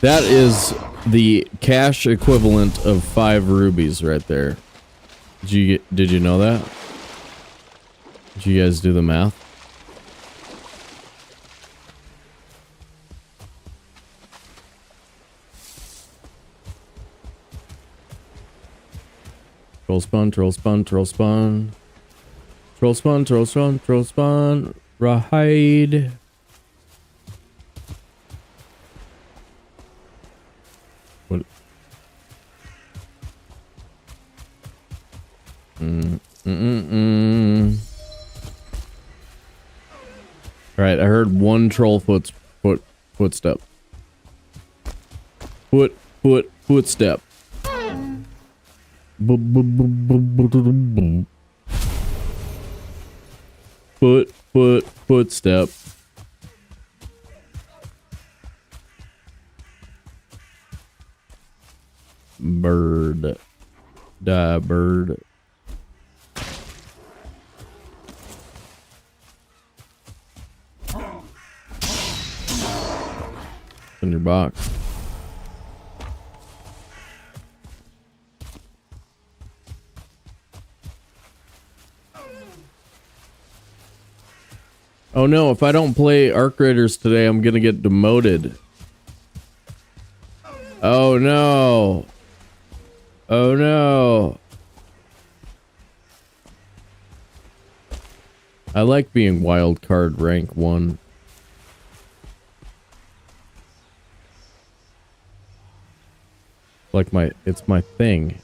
That is the cash equivalent of 5 rubies right there. Did you know that? Did you guys do the math? Troll spawn, troll spawn, troll spawn. Troll spawn, troll spawn, troll spawn. Ride. What? Alright, I heard one troll footstep. Footstep. Footstep. Bird. Die, bird. In your box. Oh no, if I don't play Arc Raiders today, I'm gonna get demoted. Oh no. Oh no. I like being wild card rank 1. Like it's my thing.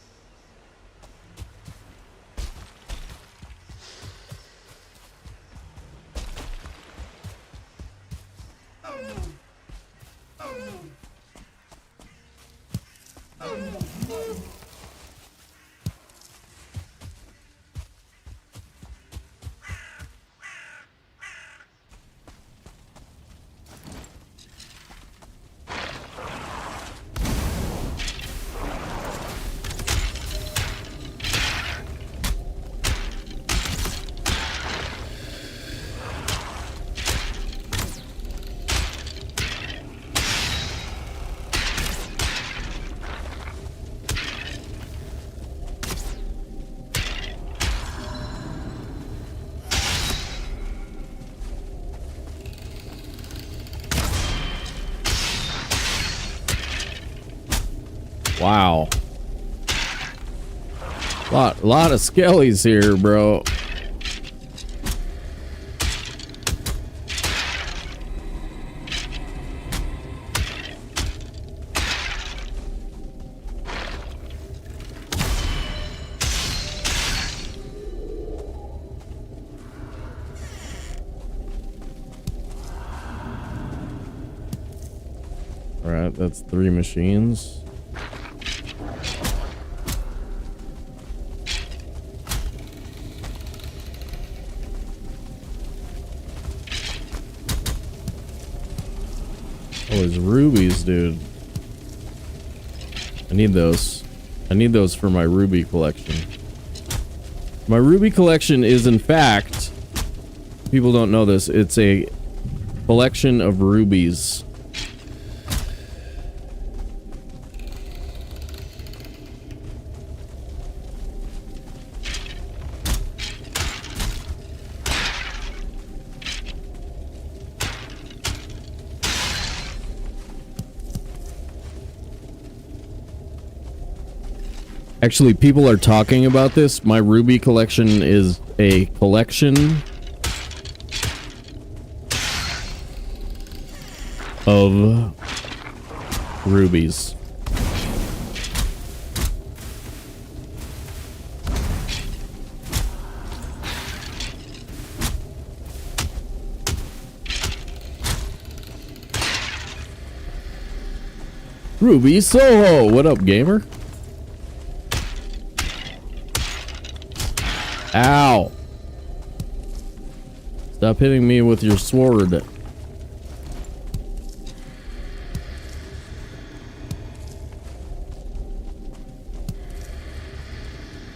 Wow. Lot of skellies here, bro. All right, that's 3 machines. Oh, there's rubies, dude. I need those. I need those for my ruby collection. My ruby collection is, in fact, people don't know this, it's a collection of rubies. Actually, people are talking about this. My ruby collection is a collection of rubies. Ruby Soho! What up, gamer? Ow! Stop hitting me with your sword. I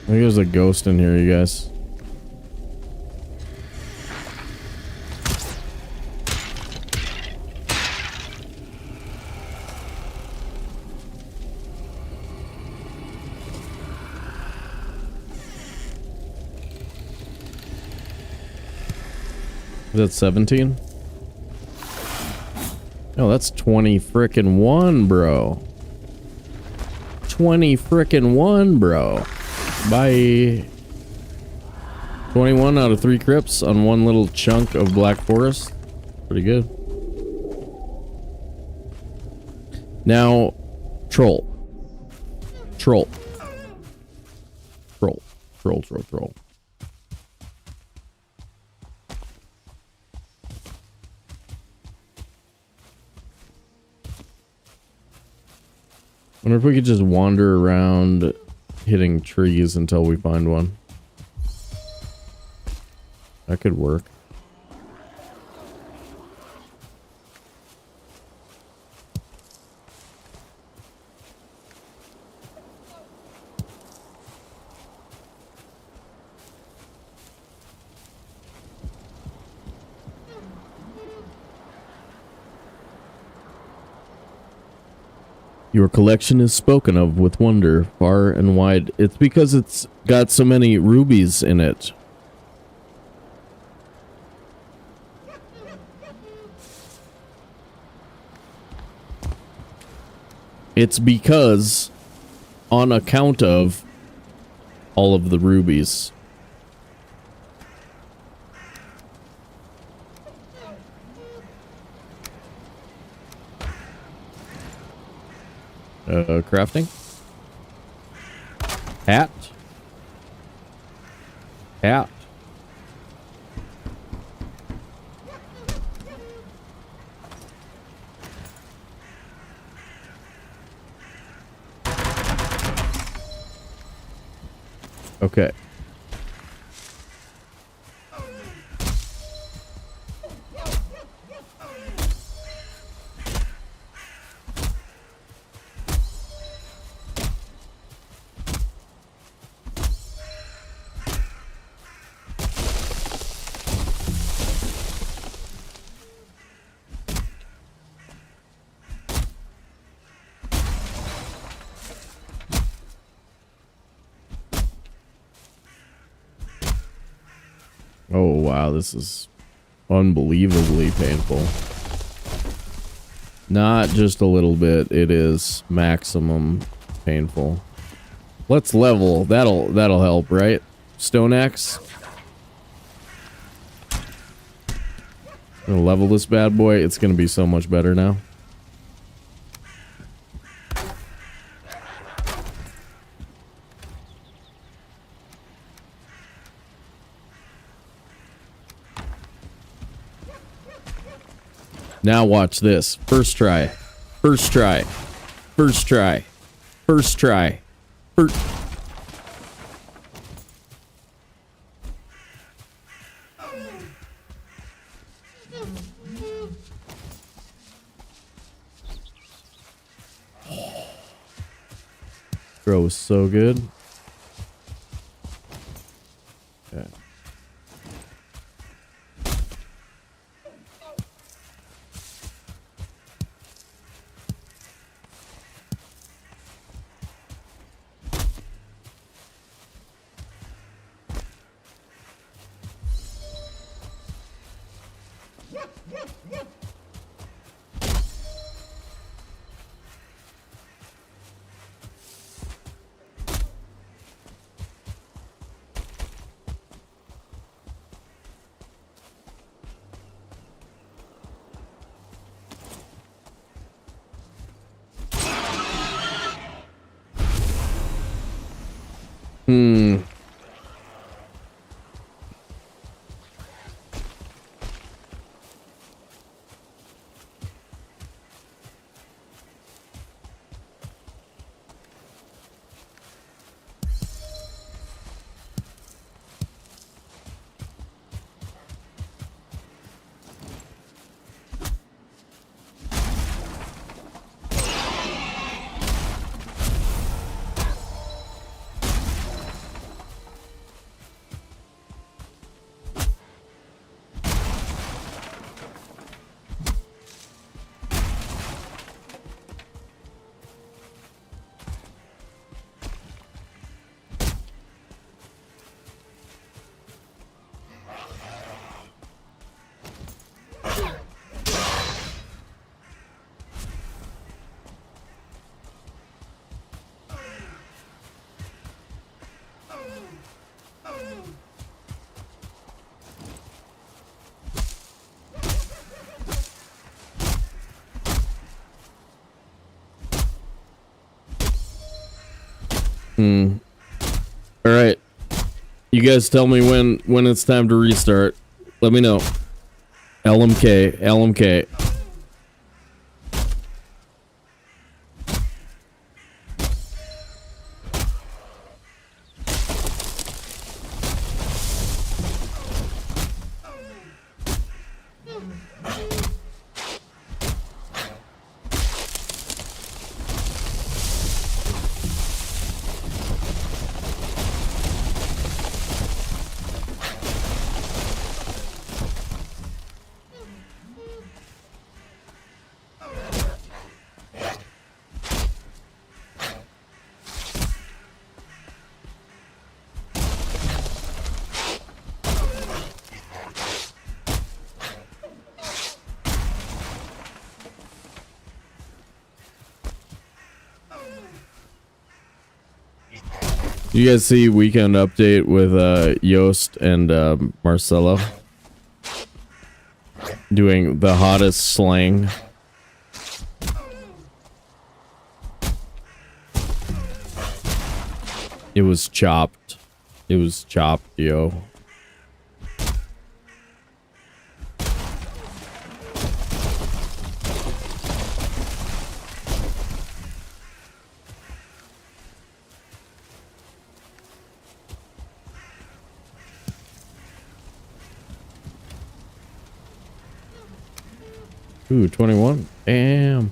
think there's a ghost in here, you guys. Is that 17? Oh, that's 20 frickin' 1, bro. 20 frickin' 1, bro. Bye. 21 out of 3 crypts on one little chunk of Black Forest. Pretty good. Now, troll. Troll. Troll. Troll, troll, troll. Wonder if we could just wander around hitting trees until we find one. That could work. Your collection is spoken of with wonder far and wide. It's because it's got so many rubies in it. It's because on account of all of the rubies. Crafting. Hat. Hat. Okay. Oh, wow, this is unbelievably painful. Not just a little bit, it is maximum painful. Let's level. That'll help, right? Stone axe. Gonna level this bad boy. It's gonna be so much better now. Now watch this. First try. First try. First try. First try. First. Bro was so good. Okay. All right. You guys tell me when it's time to restart. Let me know. LMK, LMK. You guys see Weekend Update with Yost and Marcelo doing the hottest slang? It was chopped. It was chopped, yo. Ooh, 21. Damn.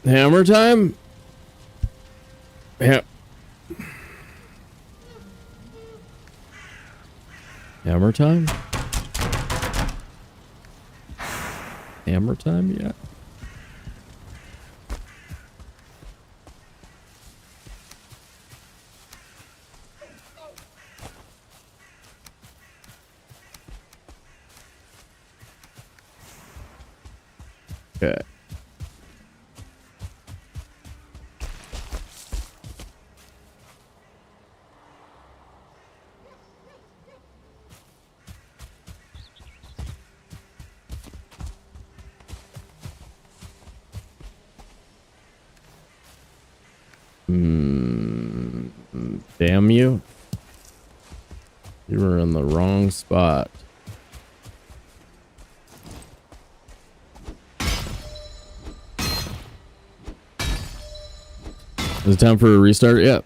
Hammer time? Hammer time? Hammer time, yeah. Okay. Damn you. You were in the wrong spot. Is it time for a restart? Yeah.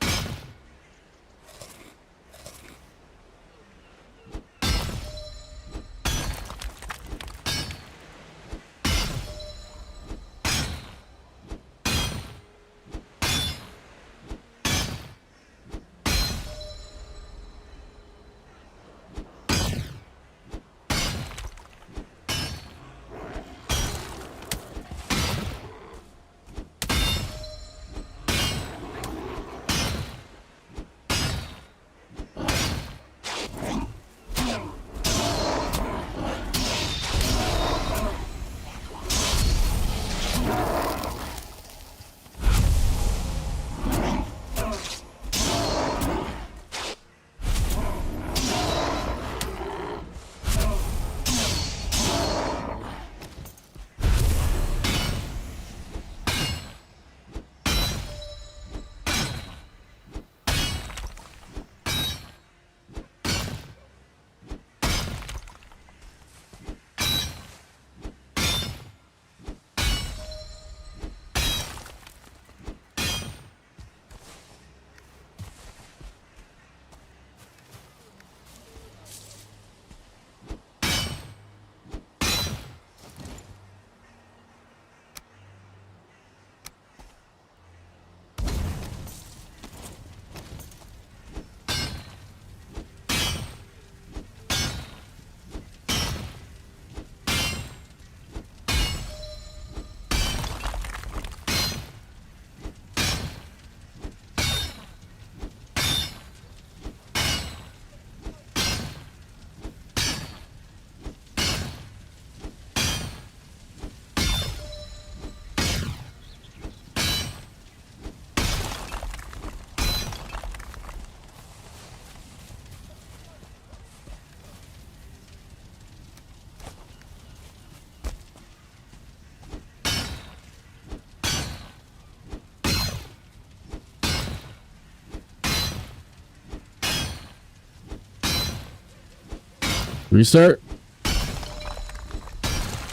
Restart?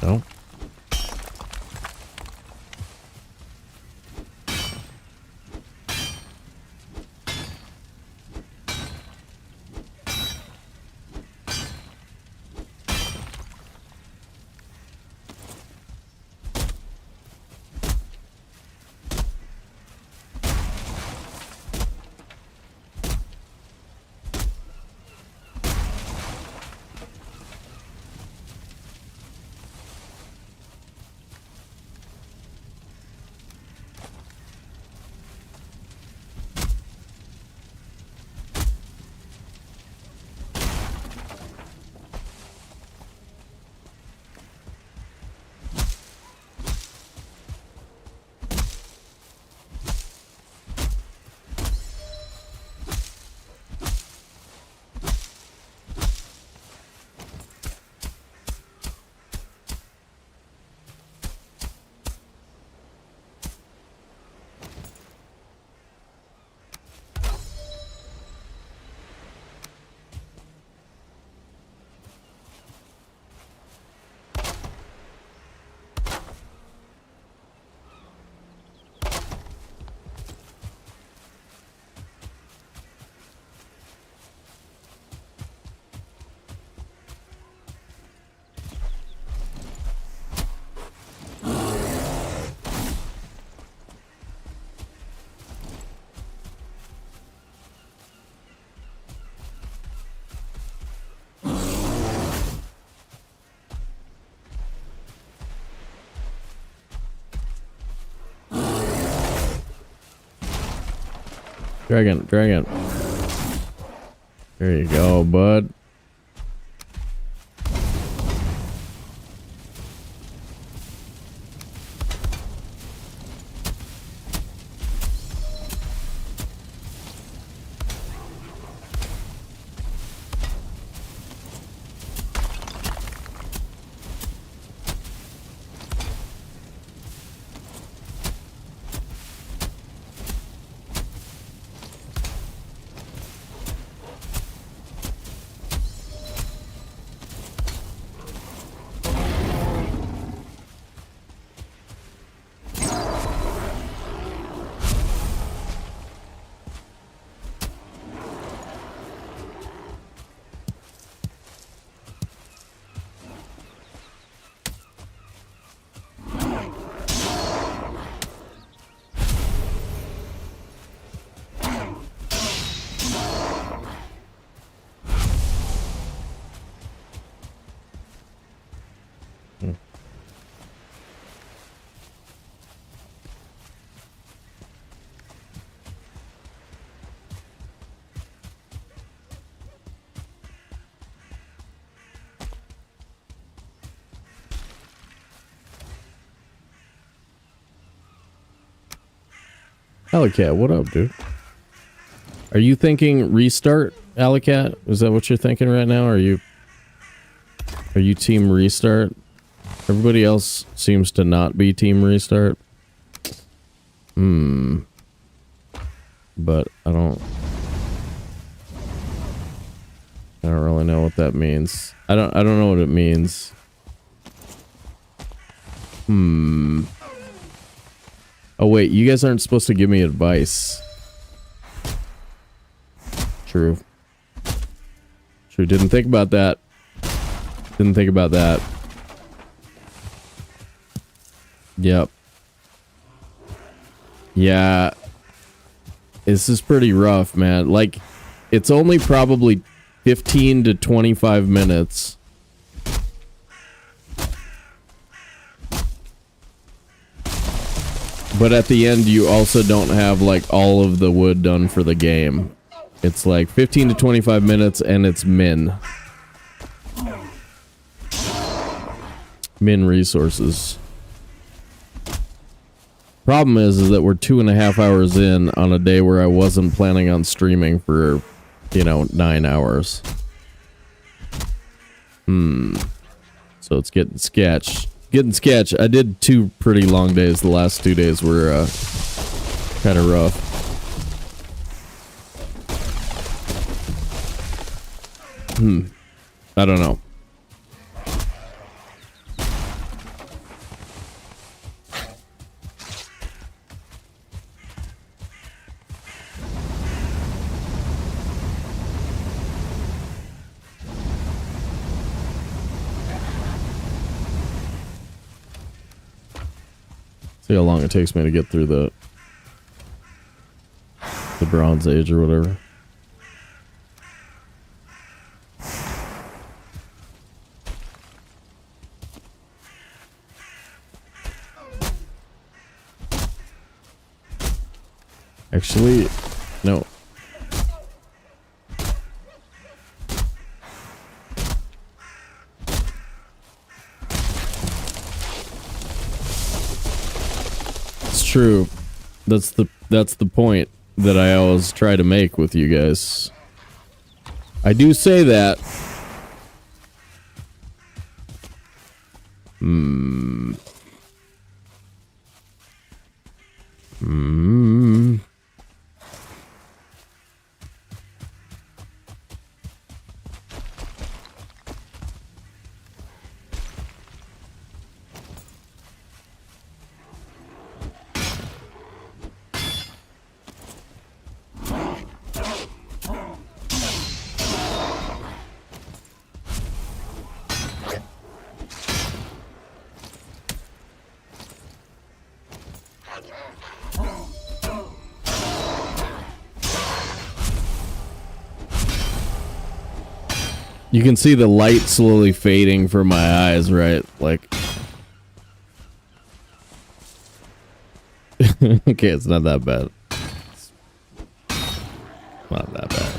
No. Dragon. There you go, bud. Alleycat, what up, dude? Are you thinking restart, Alleycat? Is that what you're thinking right now? Are you team restart? Everybody else seems to not be team restart. But I don't really know what that means. I don't know what it means. Oh wait, you guys aren't supposed to give me advice. True. Didn't think about that. Yep. Yeah. This is pretty rough, man. Like, it's only probably 15 to 25 minutes. But at the end, you also don't have, like, all of the wood done for the game. It's like 15 to 25 minutes, and it's min. Min resources. Problem is that we're 2.5 hours in on a day where I wasn't planning on streaming for, 9 hours. So it's getting sketch. I did 2 pretty long days. The last 2 days were kind of rough. I don't know. See how long it takes me to get through the Bronze Age or whatever. Actually, no. It's true. That's the point that I always try to make with you guys. I do say that. You can see the light slowly fading from my eyes, right? Like... okay, it's not that bad. It's not that bad.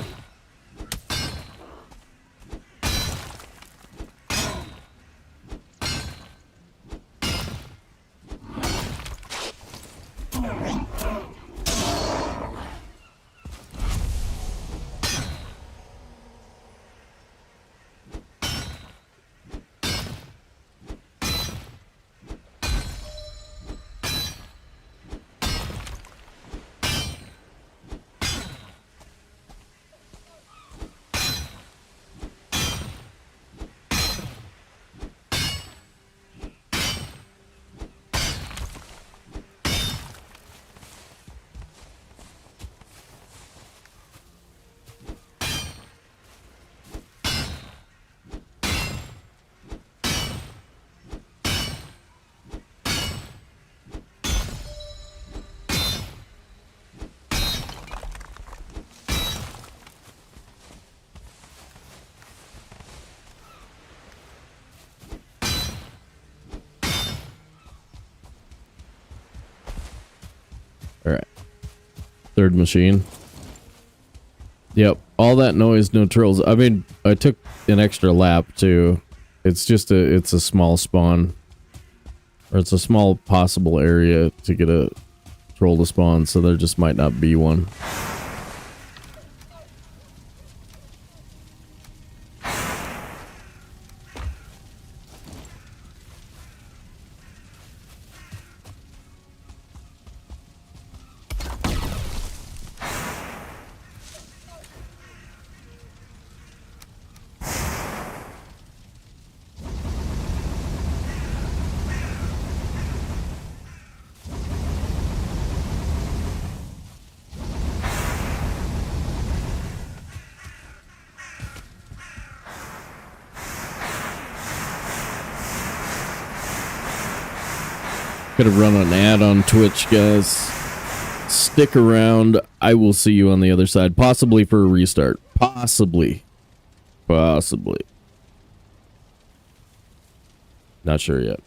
Third machine. Yep, all that noise, no trolls. I mean, I took an extra lap too. It's just it's a small spawn. Or it's a small possible area to get a troll to spawn, so there just might not be one. Could have run an ad on Twitch, guys. Stick around. I will see you on the other side. Possibly for a restart. Possibly. Possibly. Not sure yet.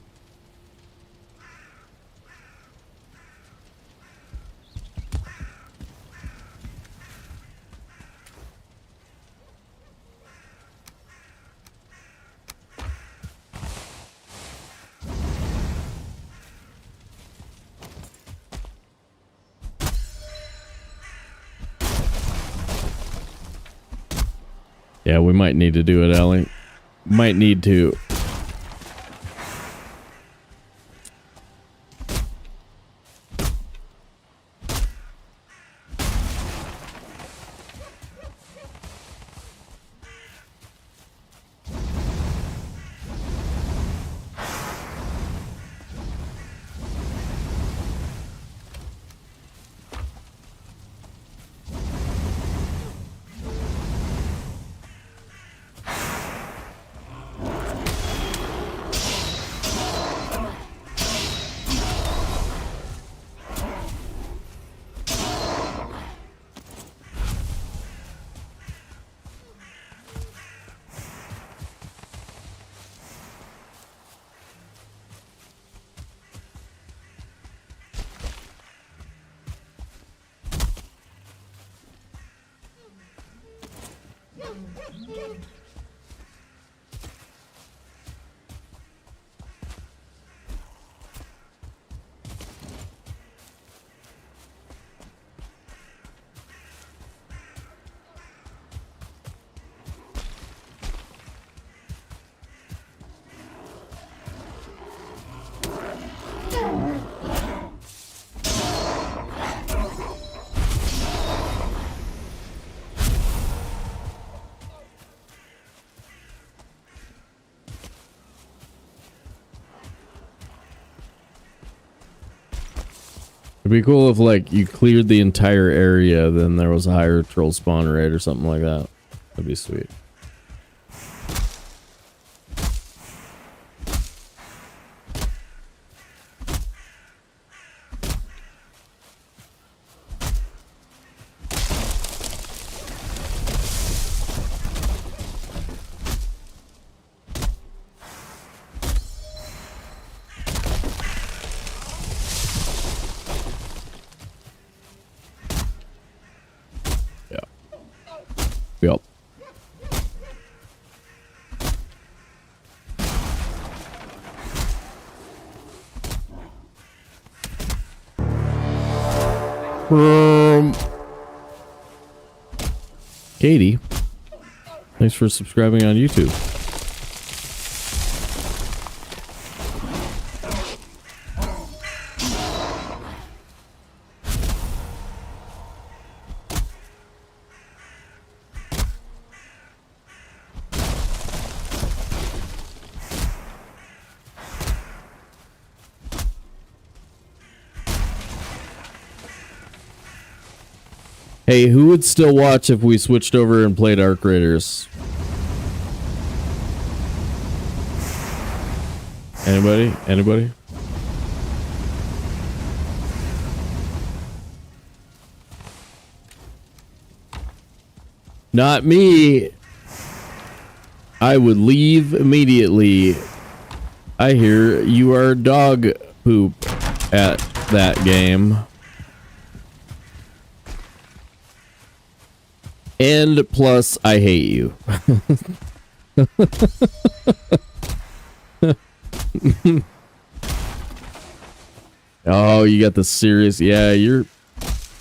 Yeah, we might need to do it, Ellie. Might need to. It'd be cool if, like, you cleared the entire area, then there was a higher troll spawn rate or something like that. That'd be sweet. Yep. Katie, thanks for subscribing on YouTube. Hey, who would still watch if we switched over and played Arc Raiders? Anybody? Anybody? Not me. I would leave immediately. I hear you are dog poop at that game. And plus, I hate you. Oh, you got the serious... Yeah, you're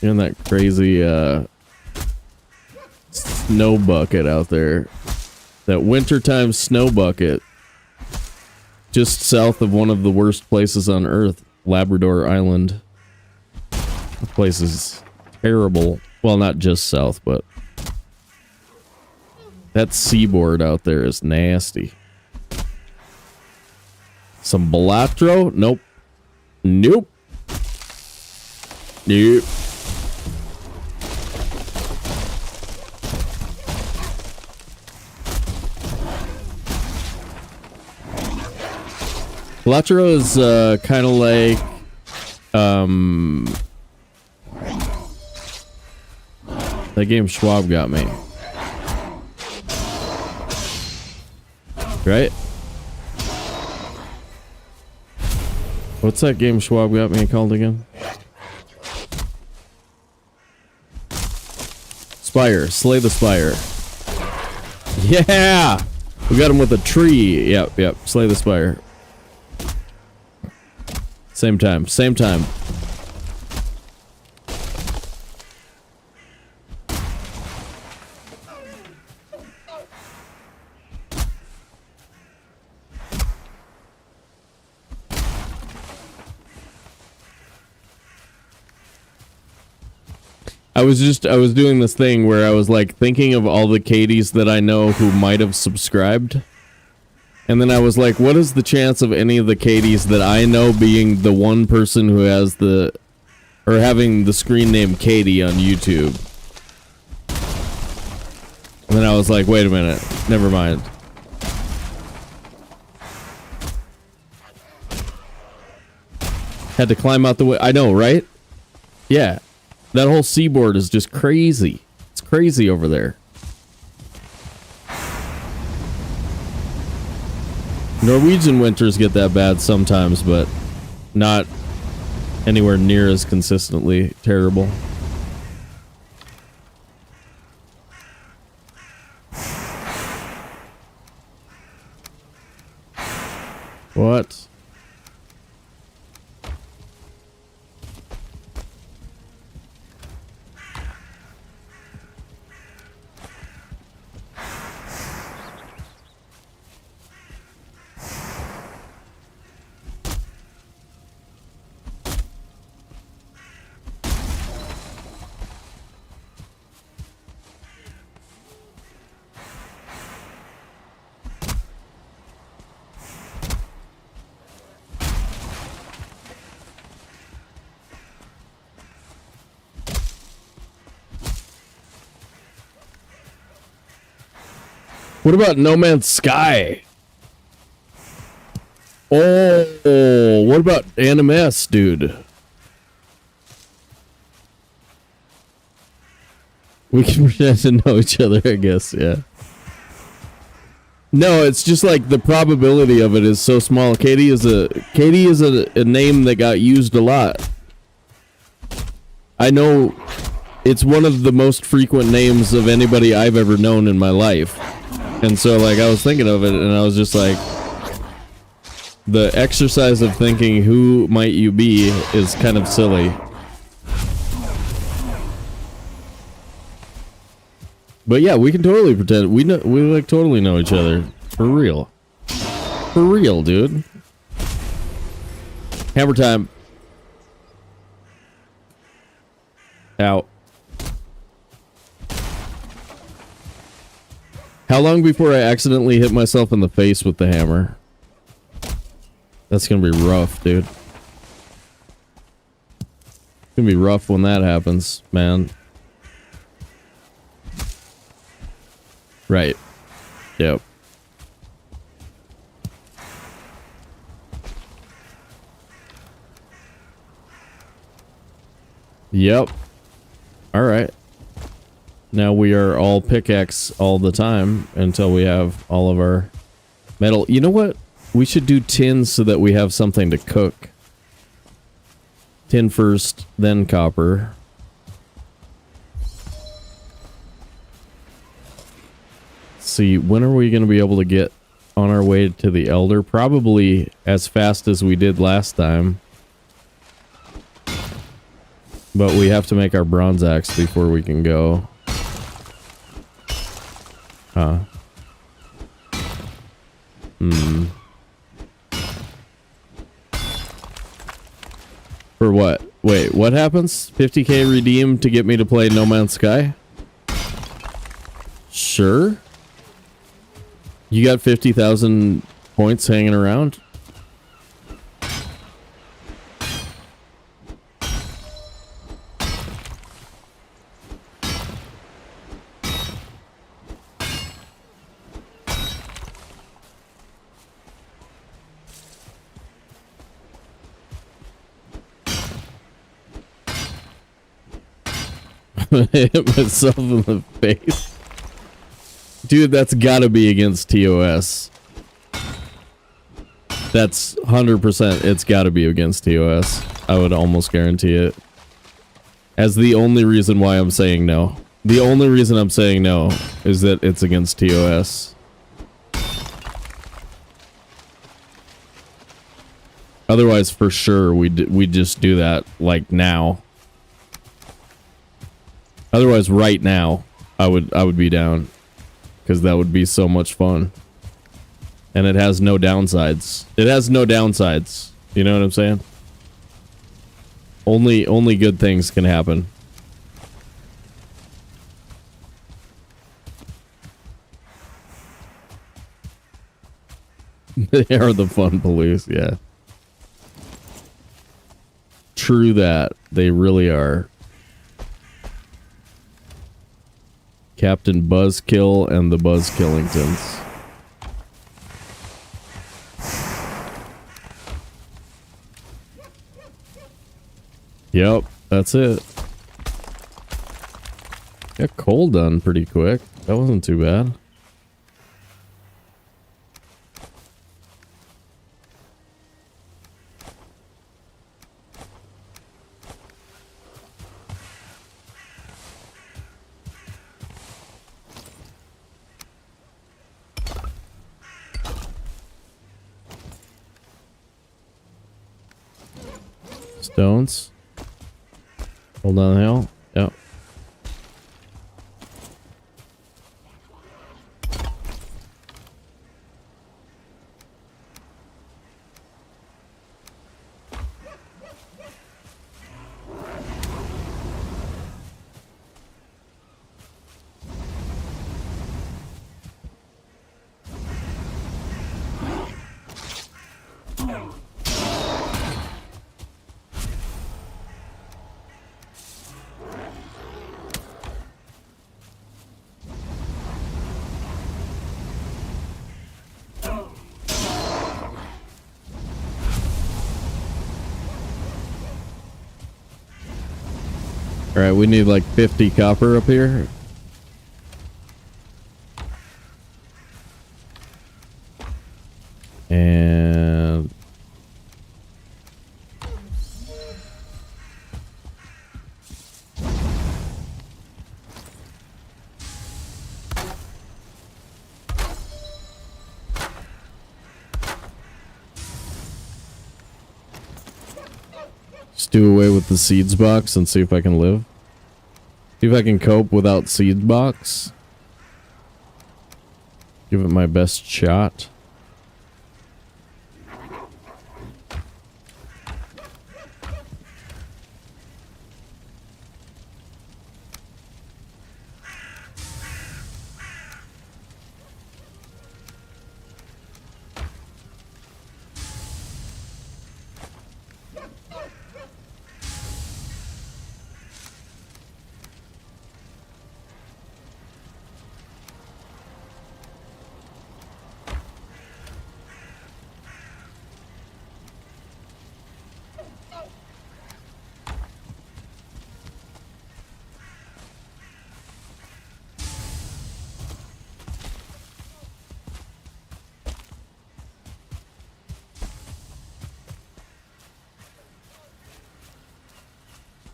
in that crazy snow bucket out there. That wintertime snow bucket. Just south of one of the worst places on Earth, Labrador Island. The place is terrible. Well, not just south, but... that seaboard out there is nasty. Some Balatro? Nope. Nope. Nope. Balatro is kind of like that game Schwab got me. Right? What's that game Schwab got me called again? Spire. Slay the Spire. Yeah! We got him with a tree. Yep, yep. Slay the Spire. Same time. Same time. I was doing this thing where I was like thinking of all the Katies that I know who might have subscribed. And then I was like, what is the chance of any of the Katies that I know being the one person who has the, or having the screen name Katie on YouTube? And then I was like, wait a minute, never mind. Had to climb out the way. I know, right? Yeah. That whole seaboard is just crazy. It's crazy over there. Norwegian winters get that bad sometimes, but not anywhere near as consistently terrible. What? What about No Man's Sky? Oh, what about Animes, dude? We can pretend to know each other, I guess, yeah. No, it's just like the probability of it is so small. Katie is a name that got used a lot. I know it's one of the most frequent names of anybody I've ever known in my life. And so, like, I was thinking of it, and I was just like, the exercise of thinking who might you be is kind of silly. But yeah, we can totally pretend we like totally know each other for real. For real, dude. Hammer time. Out. How long before I accidentally hit myself in the face with the hammer? That's gonna be rough, dude. It's gonna be rough when that happens, man. Right. Yep. Yep. Alright. Now we are all pickaxe all the time until we have all of our metal. You know what? We should do tin so that we have something to cook. Tin first, then copper. See, when are we going to be able to get on our way to the Elder? Probably as fast as we did last time. But we have to make our bronze axe before we can go. Huh. Hmm. For what? Wait, what happens? 50k redeemed to get me to play No Man's Sky? Sure. You got 50,000 points hanging around? Hit myself in the face. Dude, that's gotta be against TOS. That's 100%. It's gotta be against TOS. I would almost guarantee it. As the only reason why I'm saying no. The only reason I'm saying no is that it's against TOS. Otherwise, for sure, we just do that, like, now. Otherwise, right now, I would be down. Because that would be so much fun. And it has no downsides. It has no downsides. You know what I'm saying? Only good things can happen. They are the fun police, yeah. True that. They really are. Captain Buzzkill and the Buzzkillingtons. Yep, that's it. Got coal done pretty quick. That wasn't too bad. Stones. Hold on the hill. Yep. All right, we need like 50 copper up here. And just do away with the seeds box and see if I can live. See if I can cope without seed box. Give it my best shot.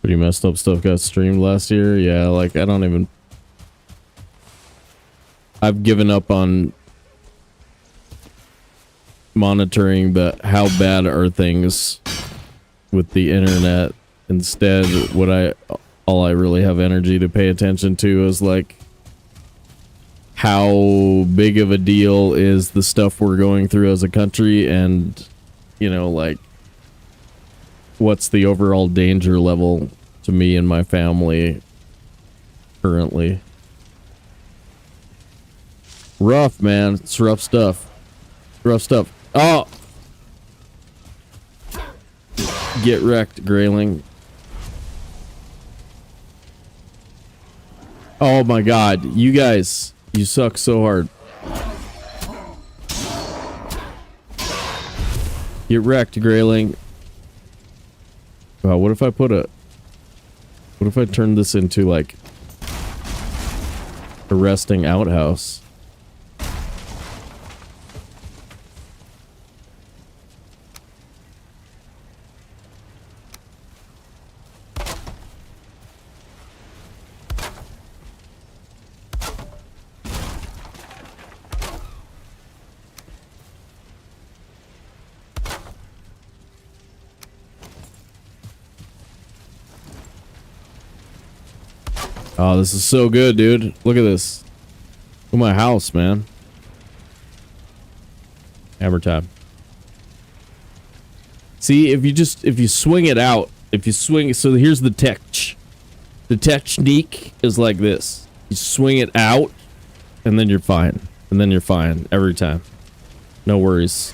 Pretty messed up stuff got streamed last year. Yeah, like I don't even... I've given up on monitoring the how bad are things with the internet. Instead, all I really have energy to pay attention to is like how big of a deal is the stuff we're going through as a country, and you know, like what's the overall danger level to me and my family currently. Rough, man. It's rough stuff. Rough stuff. Oh! Get wrecked, Grayling. Oh my god. You guys, you suck so hard. Get wrecked, Grayling. Wow, what if I put a... What if I turn this into, like, a resting outhouse? Oh, this is so good, dude. Look at this. Look at my house, man. Hammer time. See, if you swing it out, so here's the tech. The technique is like this. You swing it out, and then you're fine. And then you're fine every time. No worries.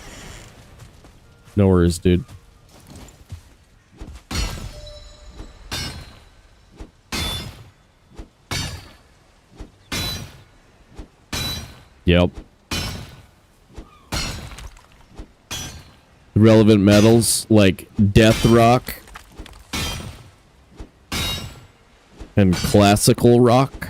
No worries, dude. Yep. Relevant metals like death rock and classical rock.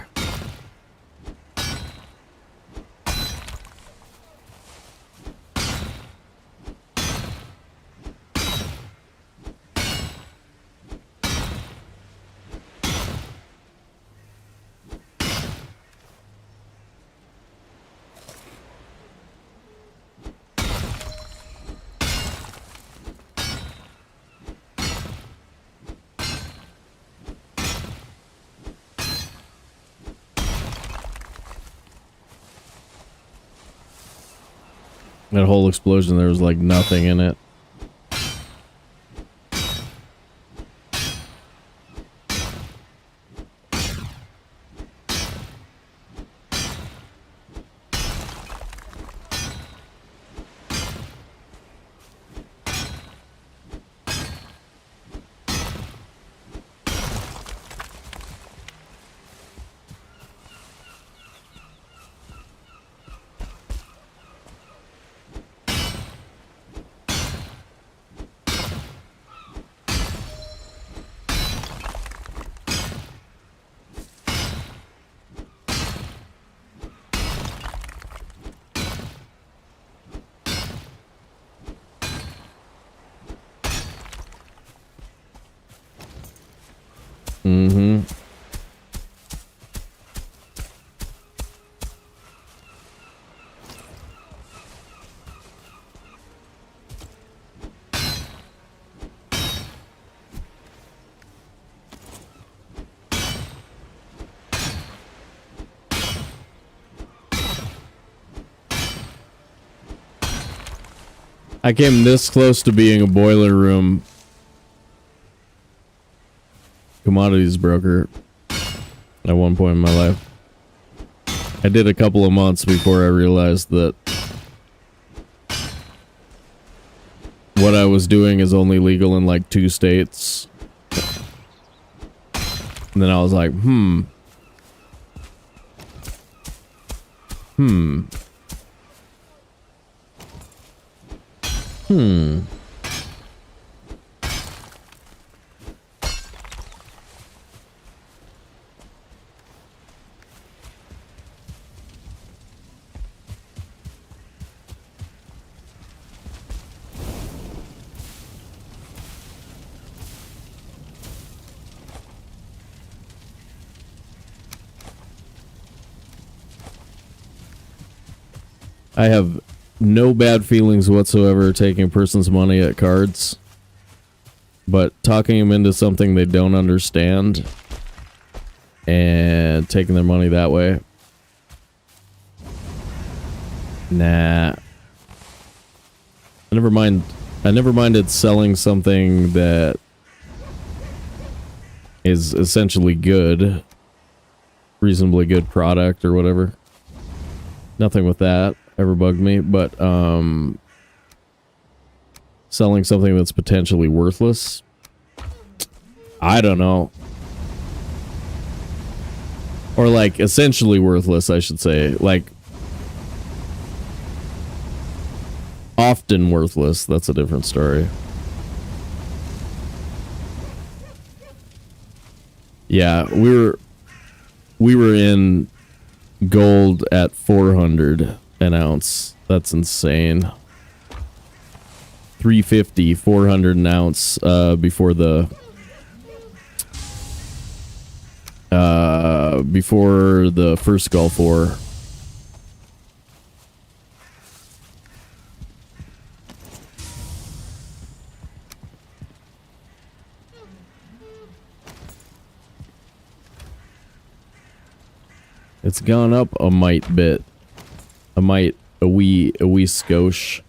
That whole explosion, there was like nothing in it. Mm-hmm. I came this close to being a boiler room commodities broker at one point in my life. I did a couple of months before I realized that what I was doing is only legal in like 2 states. And then I was like, Hmm. I have no bad feelings whatsoever taking a person's money at cards, but talking them into something they don't understand and taking their money that way, nah. I never minded selling something that is essentially good, reasonably good product or whatever. Nothing with that ever bugged me, but selling something that's potentially worthless, I don't know. Or like essentially worthless, I should say. Like often worthless, that's a different story. Yeah, we were in gold at 400 an ounce. That's insane. 350, 400 an ounce before the first Gulf War. It's gone up a mite bit. A wee skosh.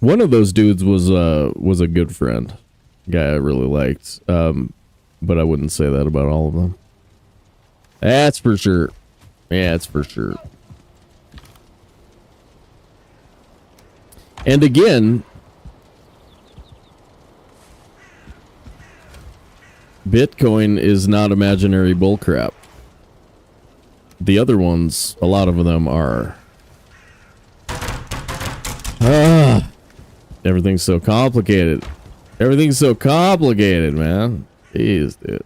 One of those dudes was a good friend. Guy I really liked. But I wouldn't say that about all of them. That's for sure. Yeah, that's for sure. And again, Bitcoin is not imaginary bullcrap. The other ones, a lot of them are. Everything's so complicated. Everything's so complicated, man. Jeez, dude.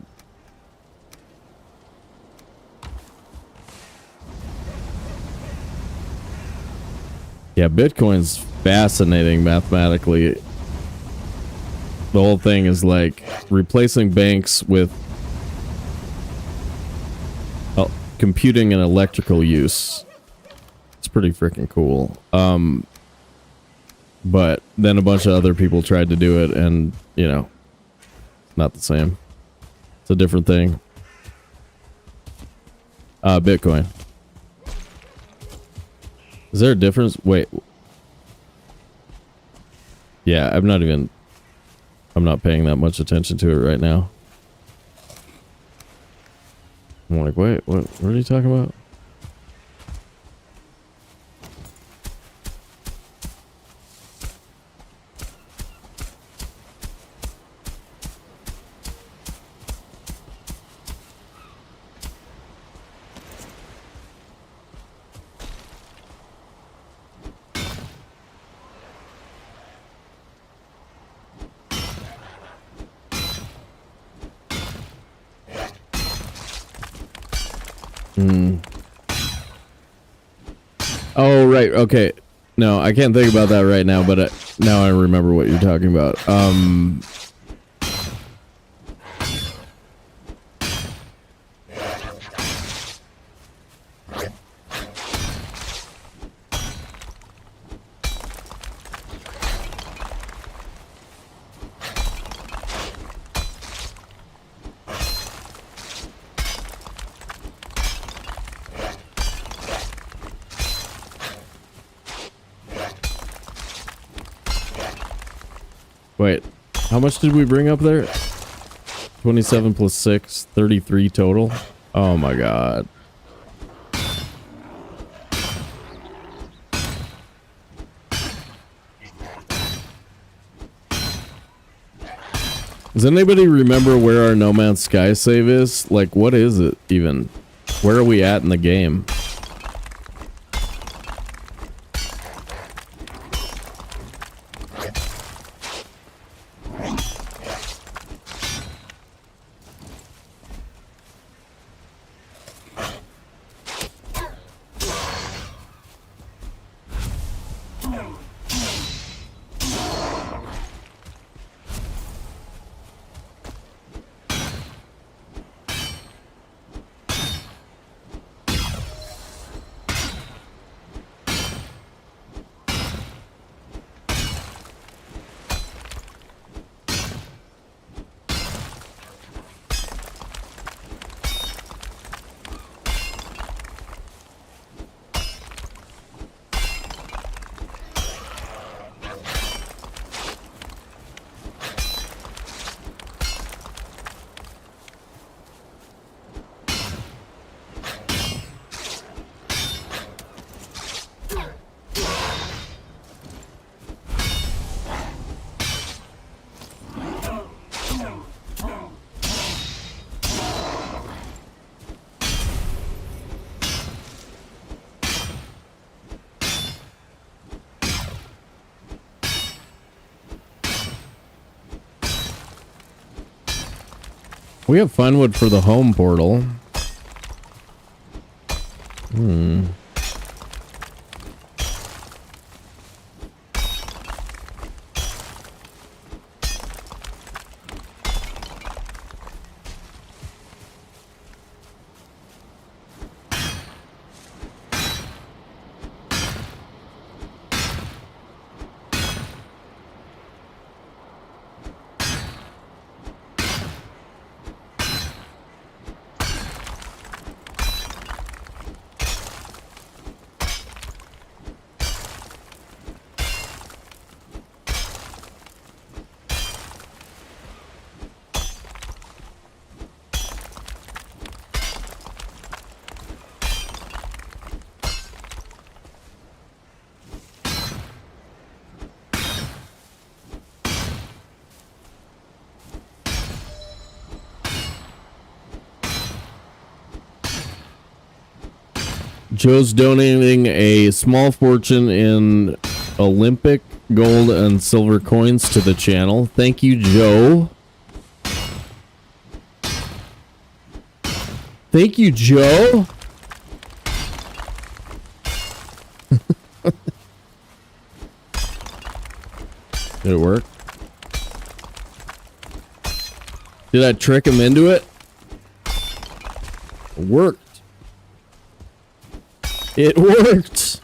Yeah, Bitcoin's fascinating mathematically. The whole thing is like replacing banks with computing and electrical use. It's pretty freaking cool. But then a bunch of other people tried to do it, and you know, not the same. It's a different thing. Bitcoin. Is there a difference? Wait. Yeah, I'm not paying that much attention to it right now. I'm like, wait, what are you talking about? Oh, right. Okay. No, I can't think about that right now, but now I remember what you're talking about. Wait, how much did we bring up there? 27 plus 6, 33 total. Oh my god. Does anybody remember where our No Man's Sky save is? Like, what is it even? Where are we at in the game? We have Finewood for the home portal. Joe's donating a small fortune in Olympic gold and silver coins to the channel. Thank you, Joe. Thank you, Joe. Did it work? Did I trick him into it? It worked. It worked.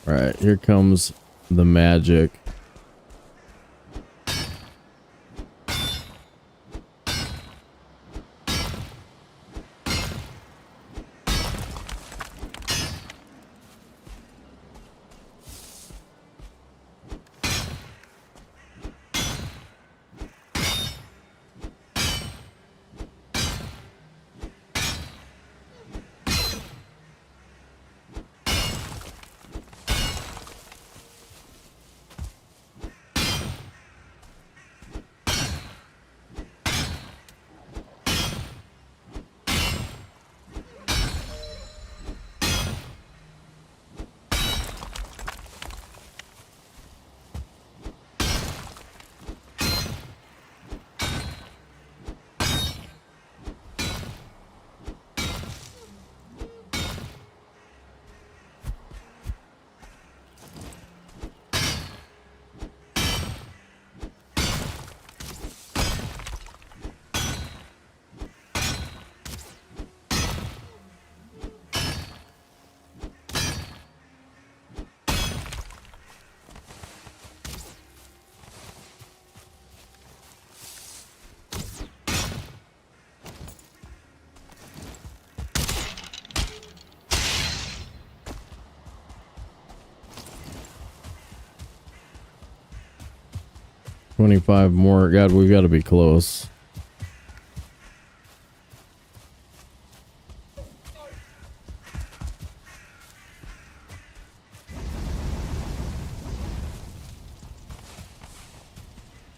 All right, here comes the magic. $25 more. God, we've got to be close.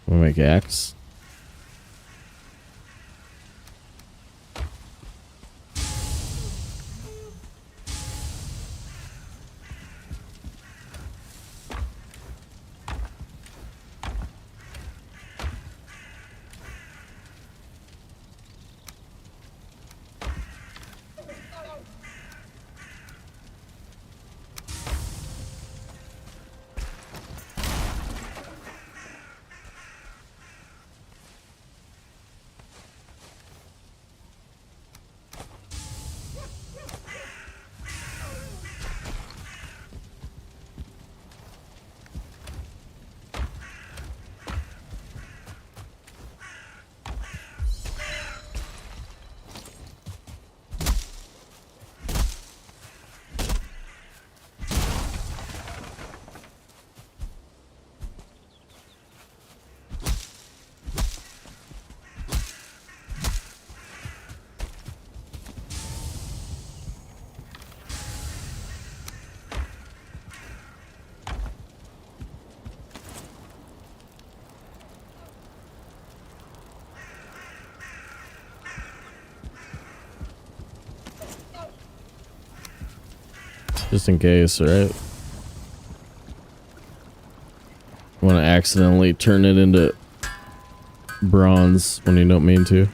We'll make X. Just in case, right? Want to accidentally turn it into bronze when you don't mean to.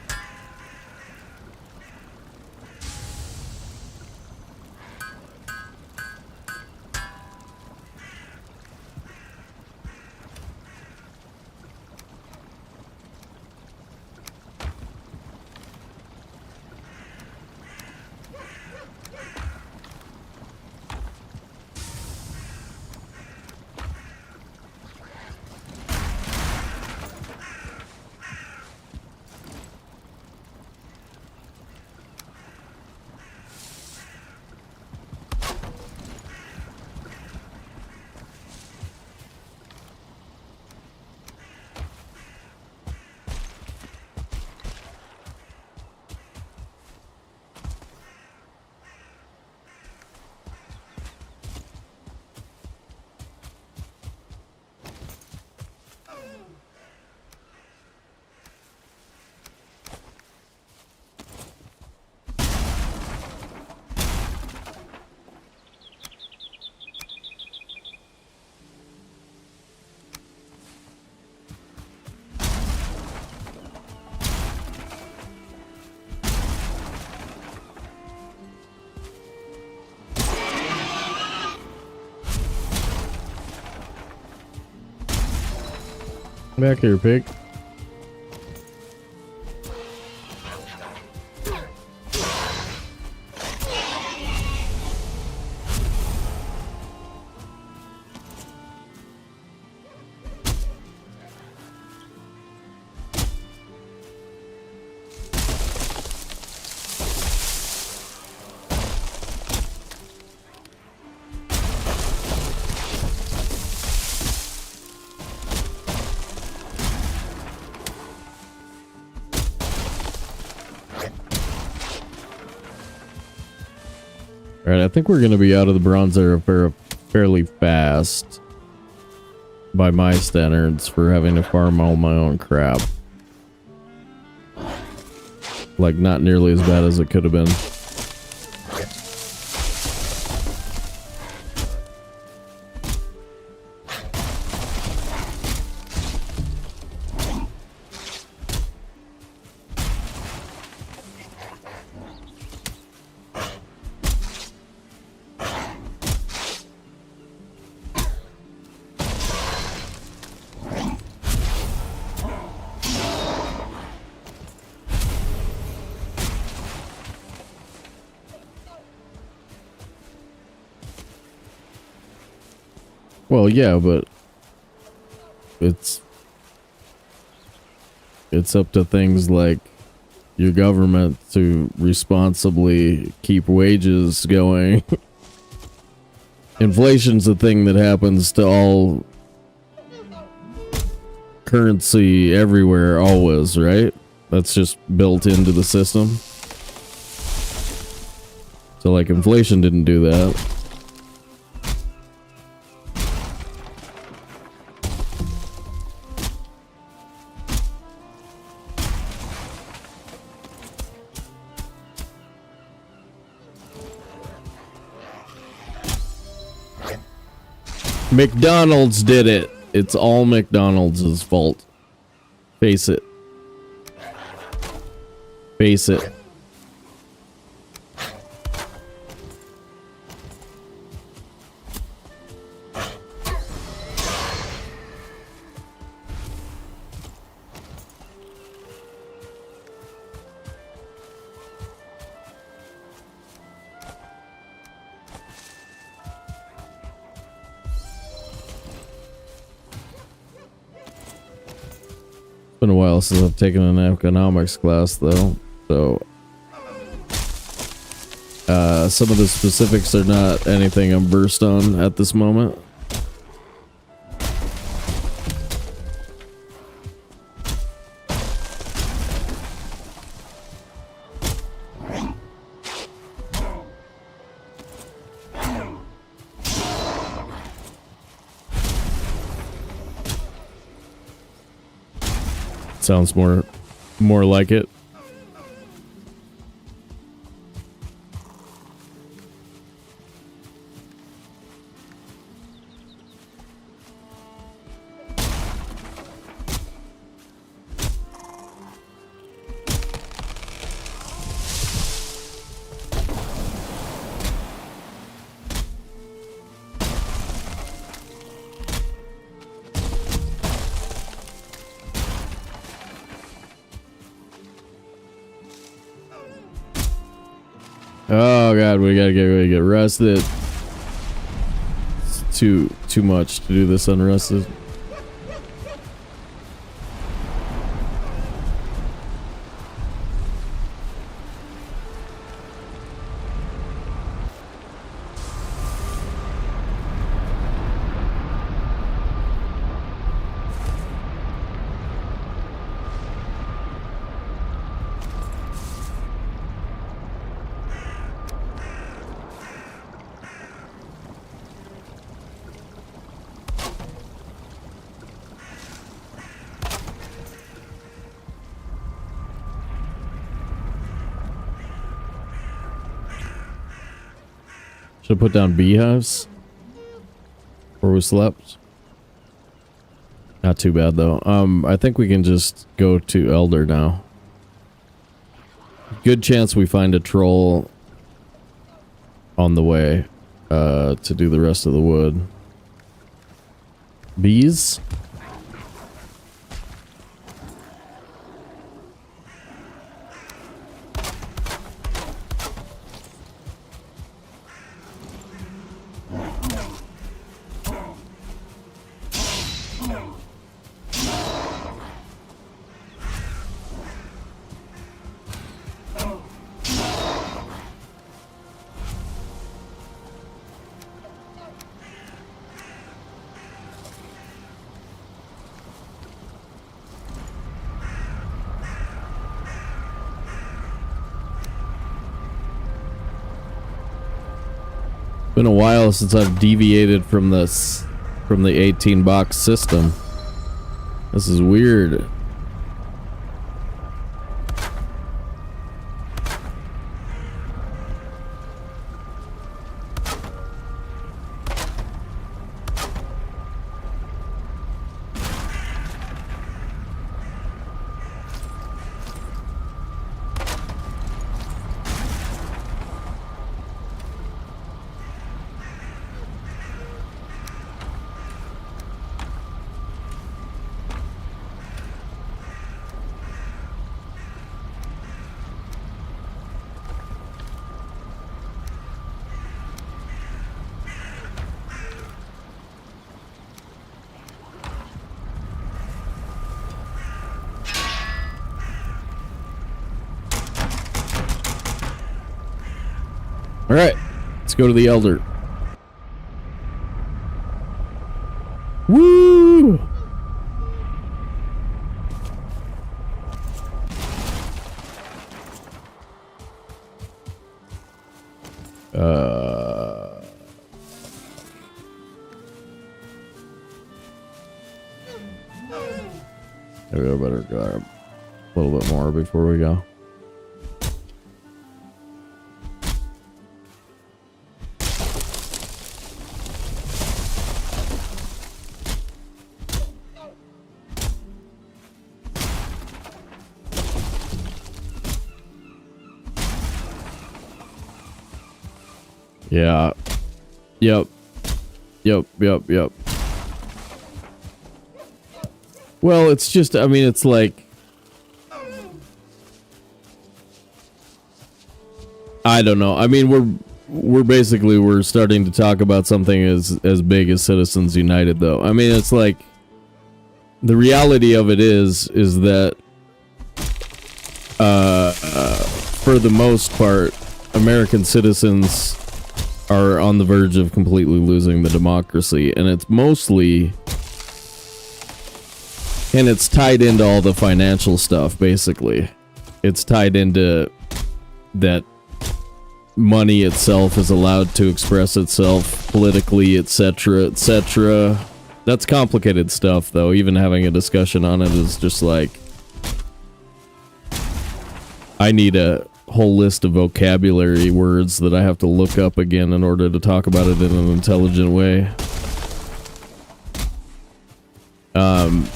Back here, pig. Alright, I think we're going to be out of the bronze era fairly fast. By my standards for having to farm all my own crap. Like, not nearly as bad as it could have been. Well, yeah, but it's up to things like your government to responsibly keep wages going. Inflation's a thing that happens to all currency everywhere always, right? That's just built into the system. So like inflation didn't do that. McDonald's did it. It's all McDonald's fault. Face it. Face it. Been a while since I've taken an economics class though, so some of the specifics are not anything I'm versed on at this moment. Sounds more like it. Oh god, we gotta get rested. It's too much to do this unrested. Should I put down beehives? Where we slept? Not too bad though. I think we can just go to Elder now. Good chance we find a troll on the way to do the rest of the wood. Bees? been a while since I've deviated from this, from the 18 box system. This is weird. All right, let's go to the Elder. Woo! Maybe I better grab a little bit more before we go. Yeah. Yep. Well, it's just, I mean, it's like, I don't know. I mean, we're starting to talk about something as big as Citizens United, though. I mean, it's like, the reality of it is that, for the most part, American citizens are on the verge of completely losing the democracy, and it's mostly, and it's tied into all the financial stuff, basically. It's tied into that money itself is allowed to express itself politically, etc., etc. That's complicated stuff, though. Even having a discussion on it is just like, I need a whole list of vocabulary words that I have to look up again in order to talk about it in an intelligent way.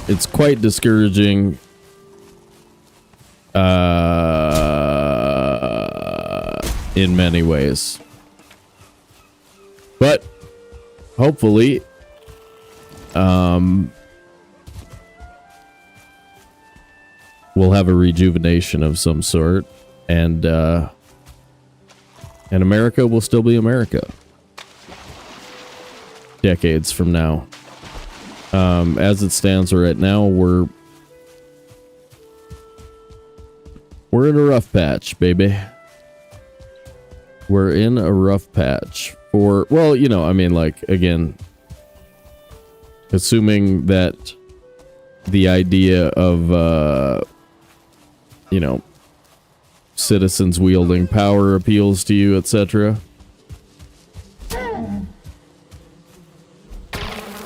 It's quite discouraging. In many ways. But hopefully, we'll have a rejuvenation of some sort. And America will still be America decades from now. As it stands right now, we're in a rough patch, baby. We're in a rough patch for, well, you know, I mean, like, again, assuming that the idea of, you know, citizens wielding power appeals to you, etc.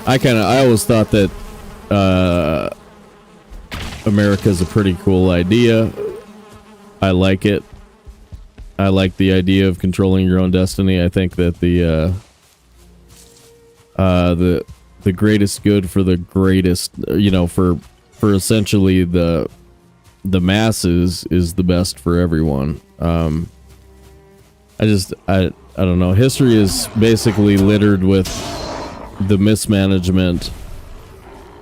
I always thought that America's a pretty cool idea. I like it. I like the idea of controlling your own destiny. I think that the greatest good for the greatest, you know, for essentially the masses is the best for everyone. I don't know. History is basically littered with the mismanagement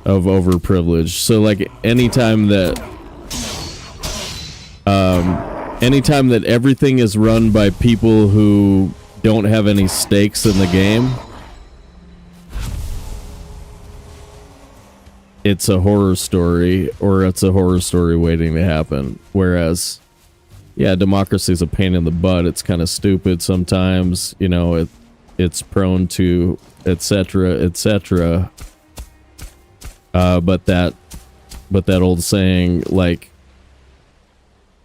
of overprivilege. So like anytime that everything is run by people who don't have any stakes in the game, it's a horror story, or it's a horror story waiting to happen. Whereas, yeah, democracy is a pain in the butt. It's kind of stupid sometimes, you know, it's prone to etc., etc. But that old saying, like,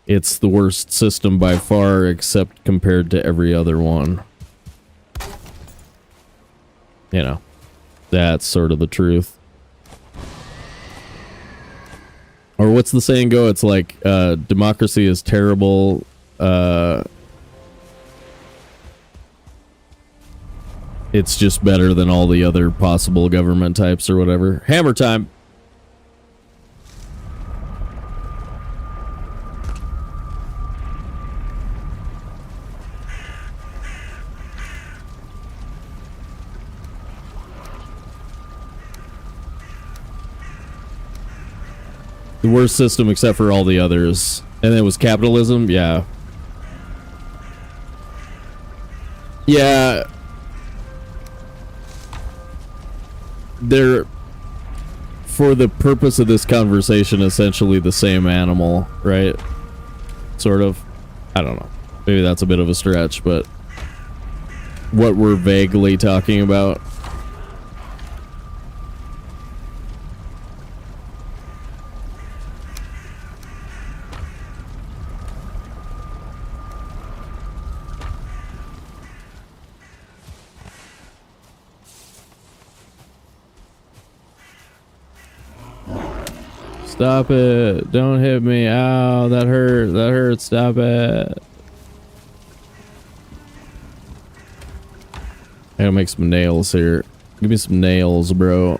it's the worst system by far, except compared to every other one. you know, that's sort of the truth. Or what's the saying go? It's like, democracy is terrible. It's just better than all the other possible government types or whatever. Hammer time. The worst system except for all the others. And it was capitalism? Yeah. Yeah. They're, for the purpose of this conversation, essentially the same animal, right? Sort of. I don't know. Maybe that's a bit of a stretch, but what we're vaguely talking about. Stop it. Don't hit me. Ow, that hurt. That hurt. Stop it. I gotta make some nails here. Give me some nails, bro.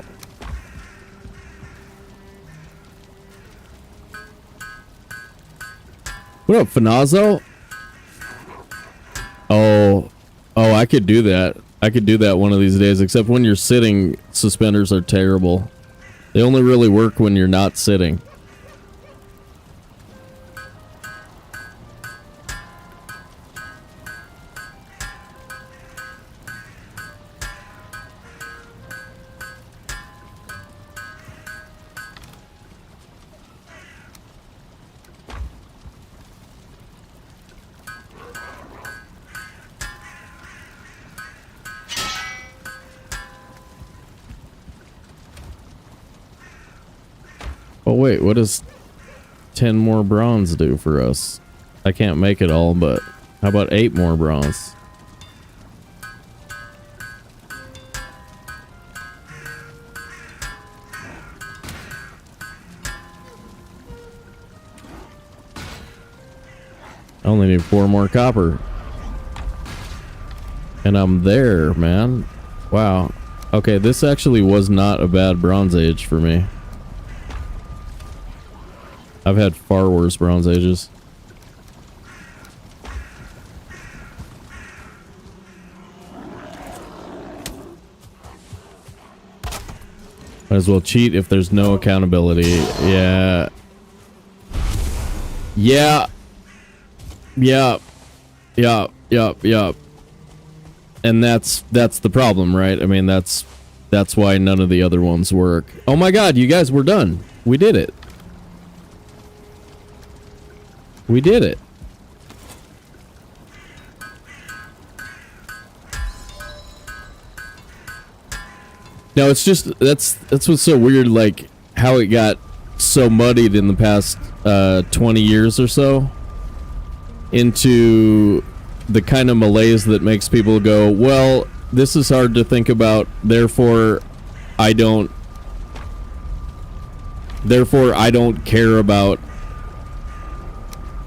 What up, Finazzo? Oh, I could do that. I could do that one of these days, except when you're sitting, suspenders are terrible. They only really work when you're not sitting. Oh wait, what does 10 more bronze do for us? I can't make it all, but how about 8 more bronze? I only need 4 more copper. And I'm there, man. Wow. Okay, this actually was not a bad Bronze Age for me. I've had far worse Bronze Ages. Might as well cheat if there's no accountability. Yeah. Yeah. Yeah. Yeah. Yeah. Yeah. And that's the problem, right? I mean, that's why none of the other ones work. Oh my god, you guys, we're done. We did it. We did it. Now it's just that's what's so weird, like how it got so muddied in the past 20 years or so into the kind of malaise that makes people go, well, this is hard to think about, therefore I don't care about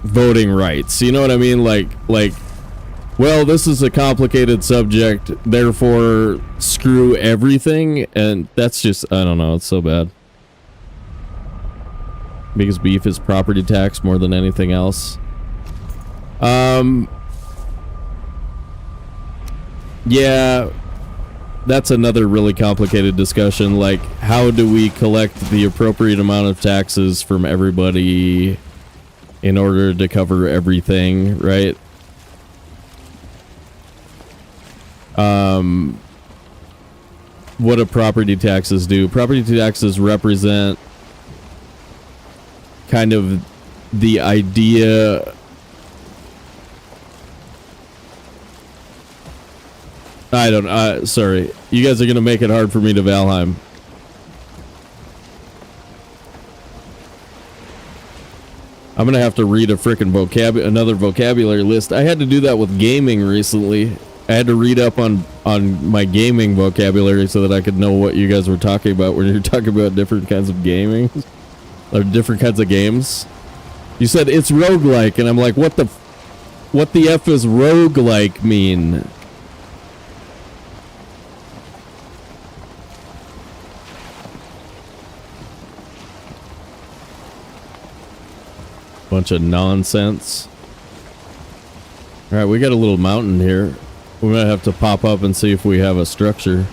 voting rights. You know what I mean? Like, well, this is a complicated subject, therefore screw everything. And that's just, I don't know, it's so bad. Because beef is property tax more than anything else. Yeah, that's another really complicated discussion. Like, how do we collect the appropriate amount of taxes from everybody in order to cover everything, right? What do property taxes do? Property taxes represent kind of the idea. I don't, sorry. You guys are gonna make it hard for me to Valheim. I'm gonna have to read a frickin' another vocabulary list. I had to do that with gaming recently. I had to read up on my gaming vocabulary so that I could know what you guys were talking about when you're talking about different kinds of gaming or different kinds of games. You said it's roguelike, and I'm like, what the F is roguelike mean? Bunch of nonsense. All right, we got a little mountain here. We might have to pop up and see if we have a structure.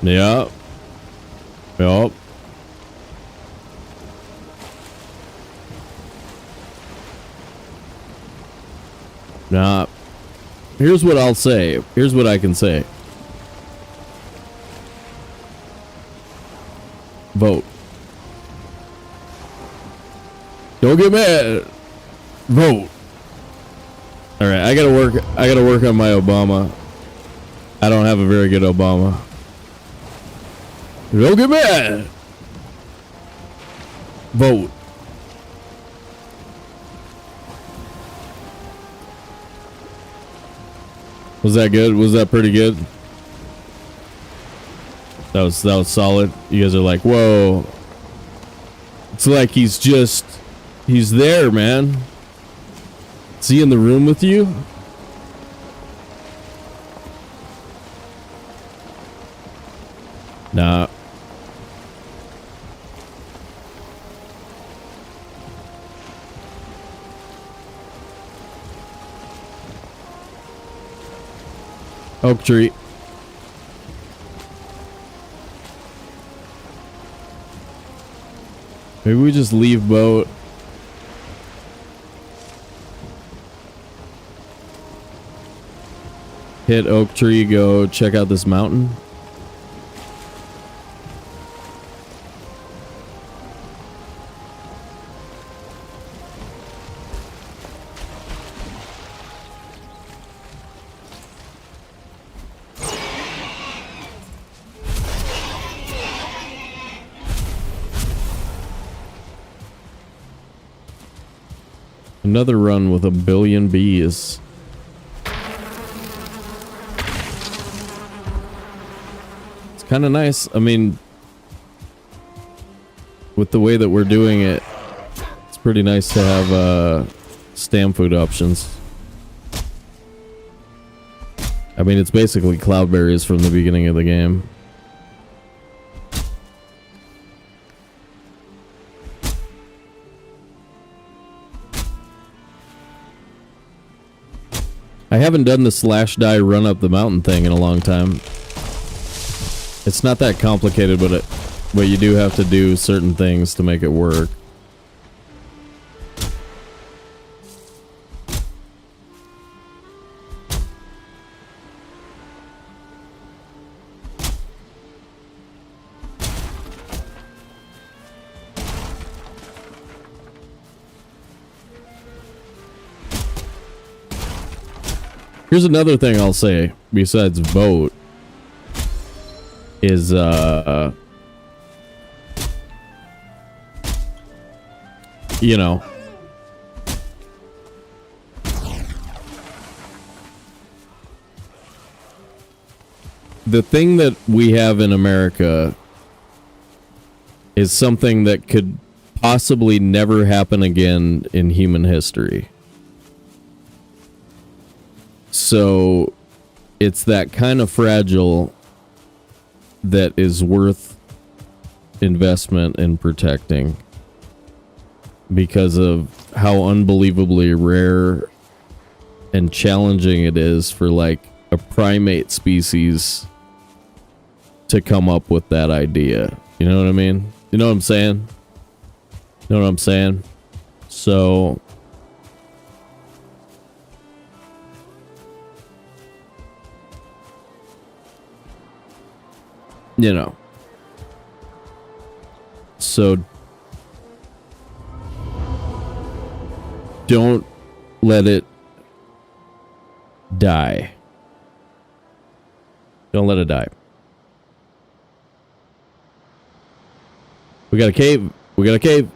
Yep. Yep. Nah. Here's what I'll say. Here's what I can say. Vote. Don't get mad. Vote. All right, I gotta work on my Obama. I don't have a very good Obama. Don't get mad. Vote. Was that good? Was that pretty good? That was solid. You guys are like, whoa. It's like he's there, man. Is he in the room with you? Nah. Oak tree. Maybe we just leave boat. Hit oak tree, go check out this mountain. Another run with 1 billion bees. It's kind of nice. I mean, with the way that we're doing it, it's pretty nice to have stam food options. I mean, it's basically cloudberries from the beginning of the game. I haven't done the slash die run up the mountain thing in a long time. It's not that complicated, but you do have to do certain things to make it work. Here's another thing I'll say besides vote is you know, the thing that we have in America is something that could possibly never happen again in human history. So it's that kind of fragile that is worth investment in protecting because of how unbelievably rare and challenging it is for like a primate species to come up with that idea. You know what I mean? You know what I'm saying? You know what I'm saying? So you know. So don't let it die. Don't let it die. We got a cave. We got a cave.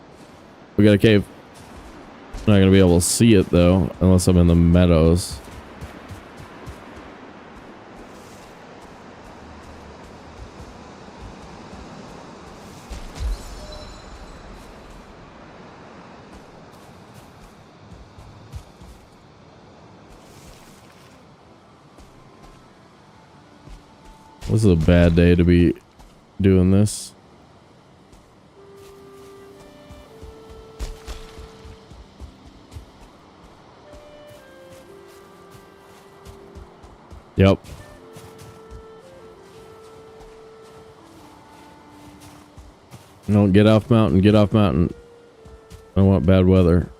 We got a cave. I'm not gonna be able to see it though, unless I'm in the meadows. This is a bad day to be doing this. Yep. No, get off mountain, get off mountain. I don't want bad weather.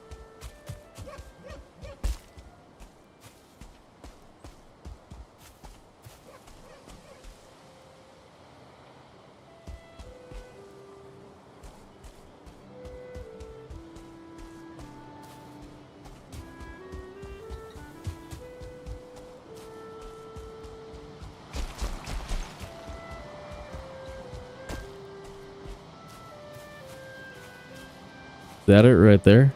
Is that it right there?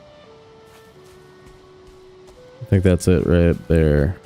I think that's it right there.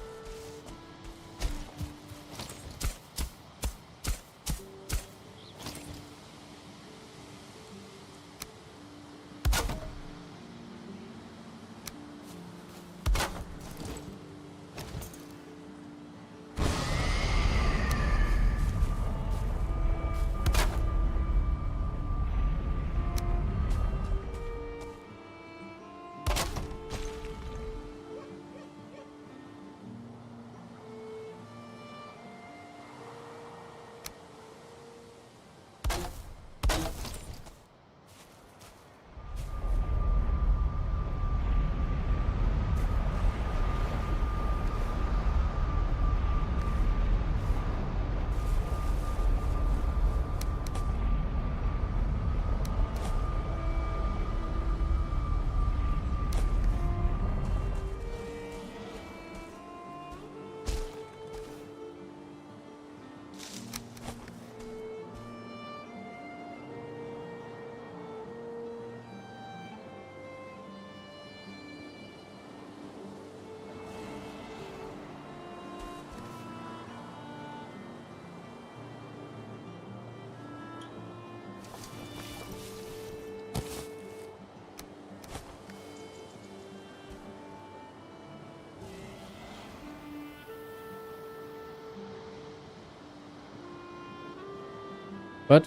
What?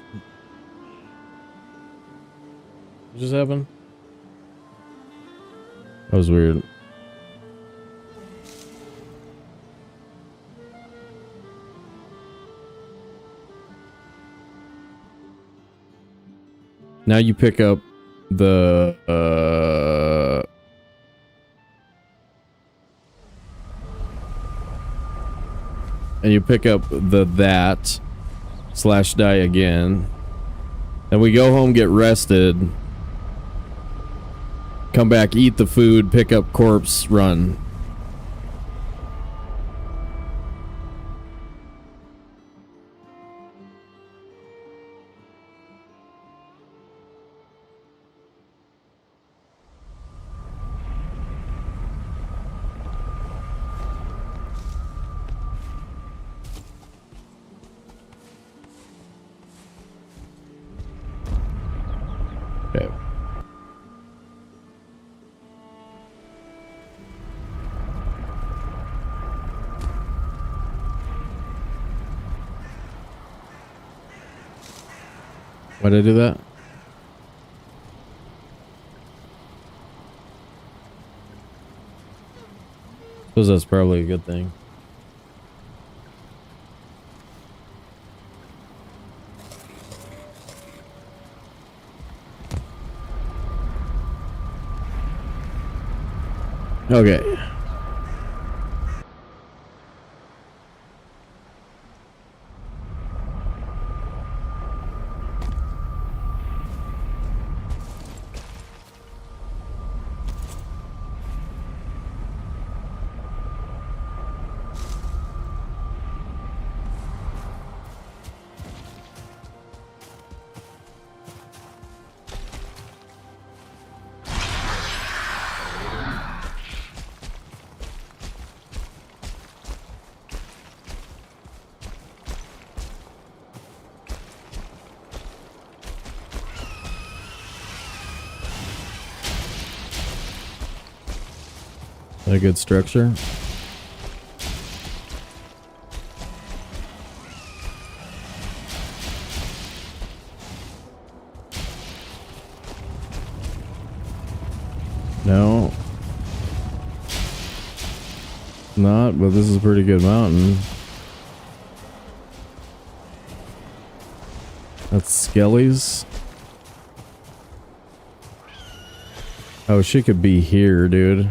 What just happened? That was weird. Now you pick up the and you pick up the that / die again. Then we go home, get rested, come back, eat the food, pick up corpse, run. Okay. Why'd I do that? Suppose that's probably a good thing. Okay. A good structure. No. Not, but this is a pretty good mountain. That's Skelly's. Oh, she could be here, dude.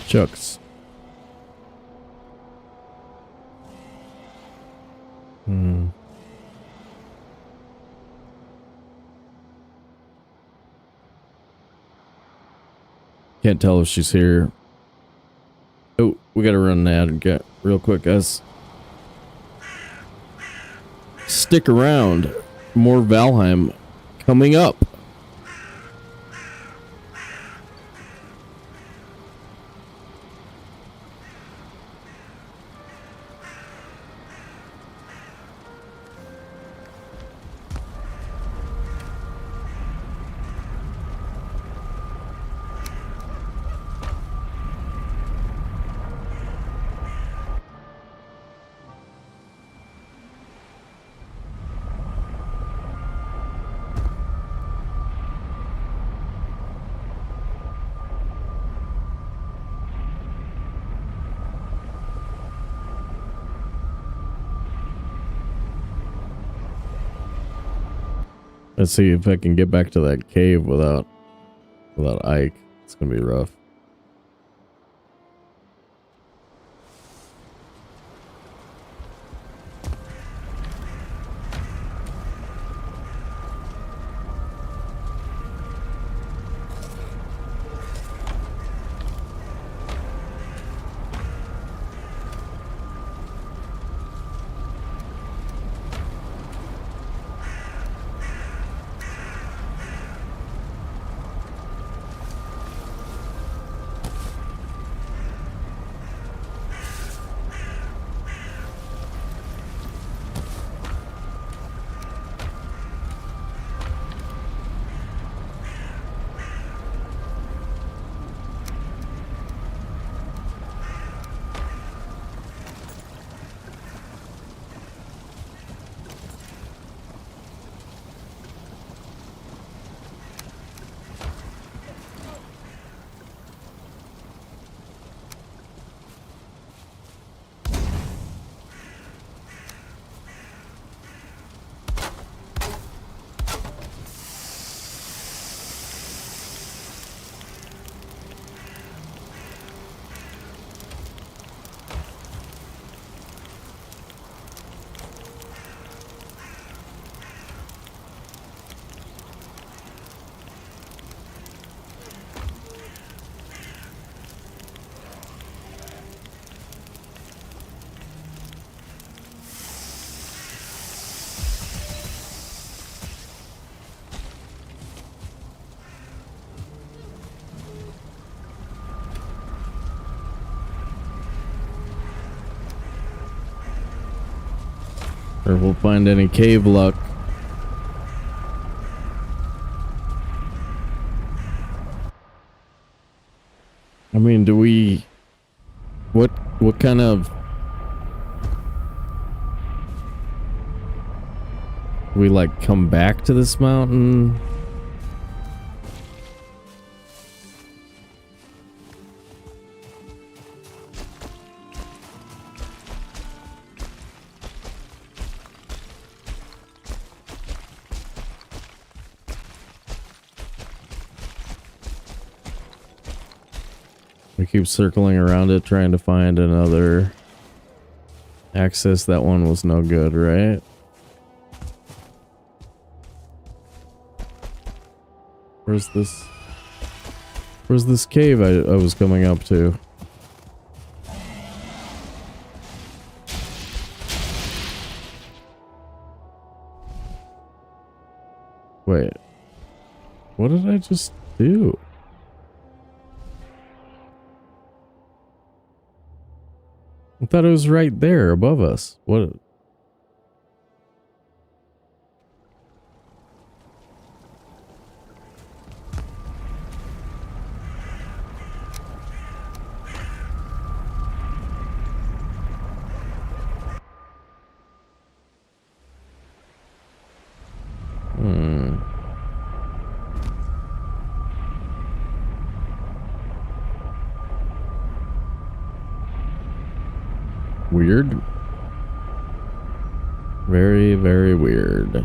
Chucks. Can't tell if she's here. Oh, we gotta run an ad and get real quick, guys. Stick around. More Valheim coming up. Let's see if I can get back to that cave without Ike. It's gonna be rough. Or if we'll find any cave luck. I mean, do we... What kind of... We like come back to this mountain? We keep circling around it, trying to find another access. That one was no good, right? Where's this cave I was coming up to? Wait. What did I just do? I thought it was right there above us. What? Weird. Very, very weird.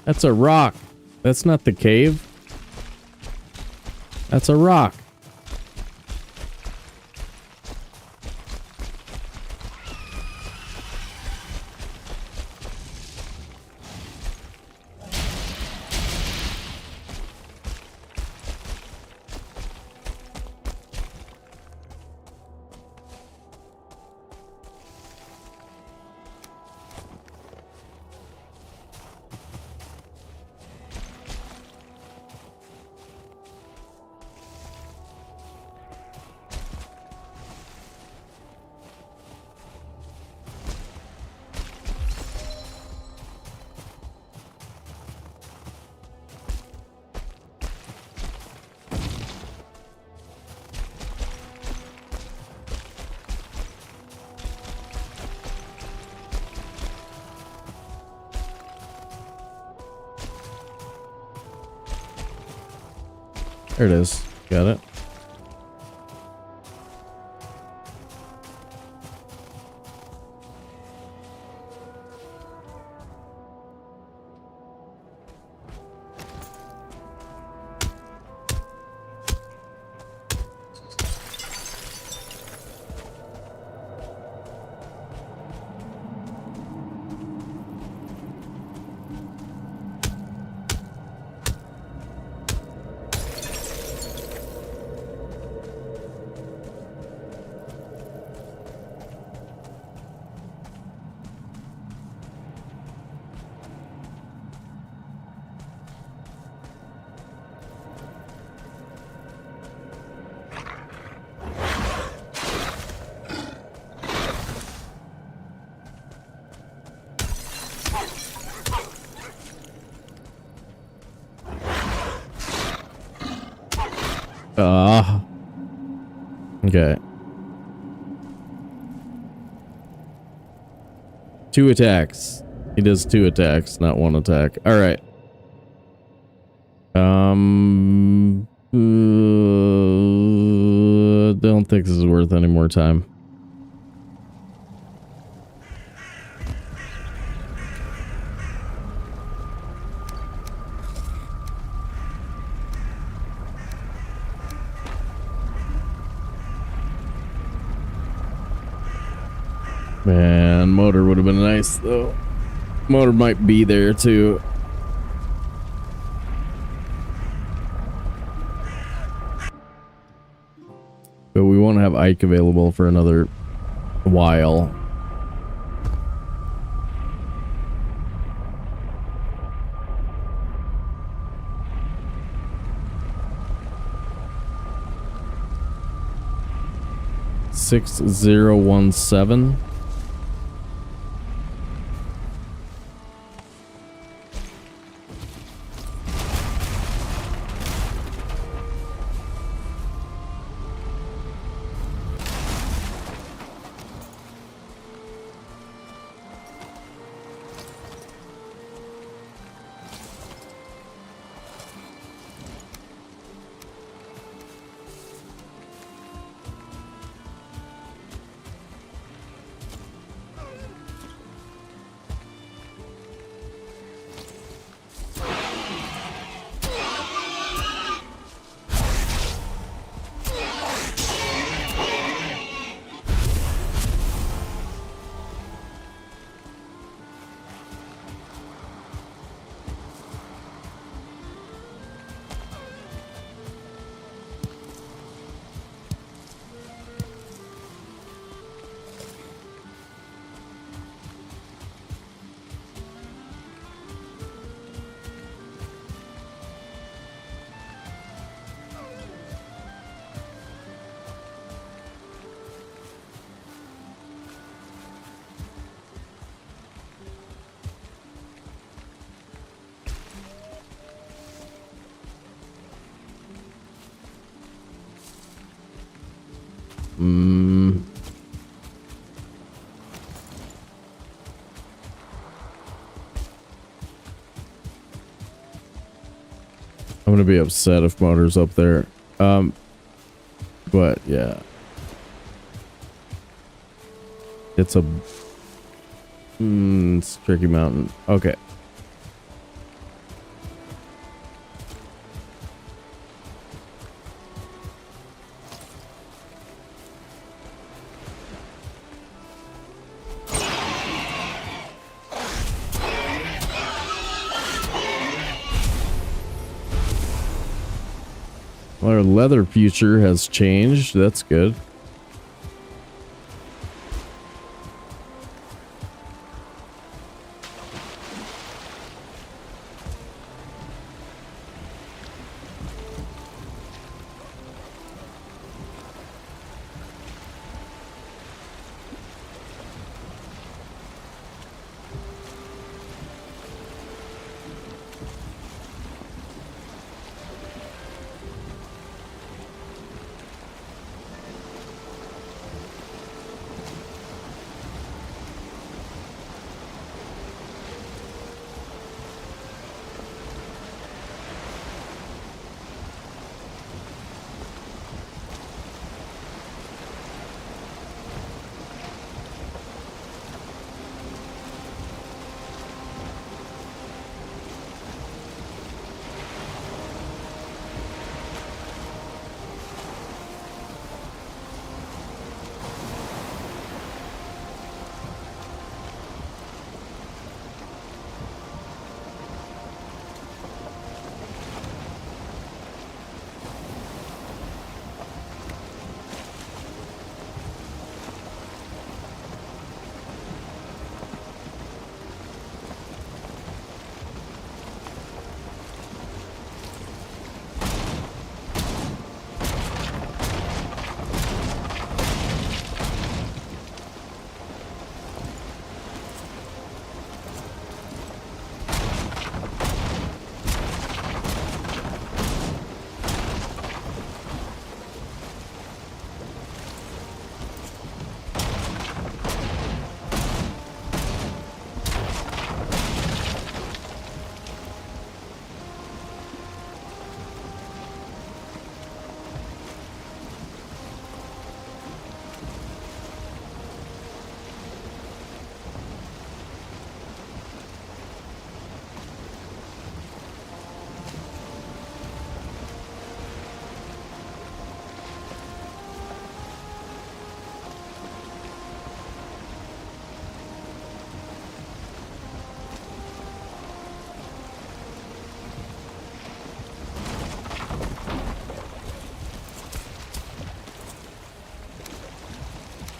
That's a rock. That's not the cave. That's a rock. There it is. Got it. Okay. 2 attacks. He does 2 attacks, not 1 attack. All right. Don't think this is worth any more time. Man, motor would have been nice though. Motor might be there too. But we won't have Ike available for another while. 6017. I'm gonna be upset if Motor's up there. But yeah. It's a it's tricky mountain. Okay. Our leather future has changed. That's good.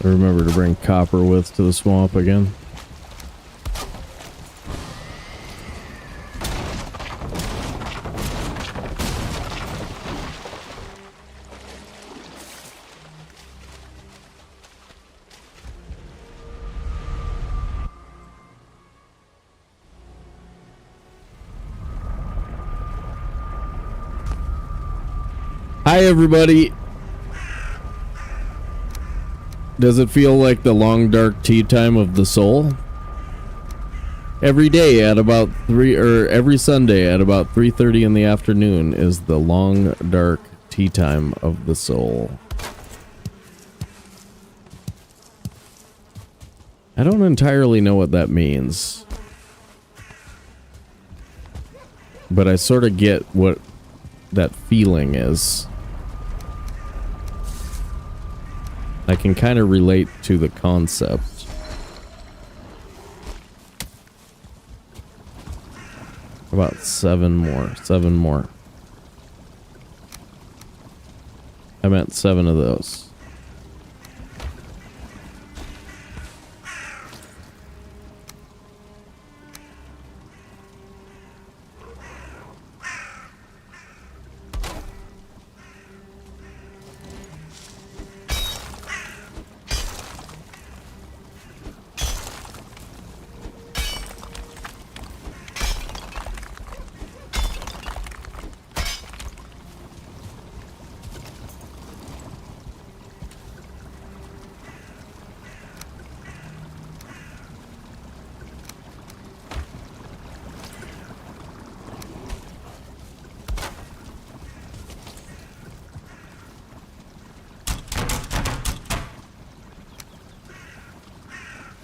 Remember to bring copper with to the swamp again. Hi, everybody. Does it feel like the long dark tea time of the soul? Every day at about every Sunday at about 3:30 in the afternoon is the long dark tea time of the soul. I don't entirely know what that means, but I sort of get what that feeling is. I can kind of relate to the concept. About 7 more. 7 more. I meant 7 of those.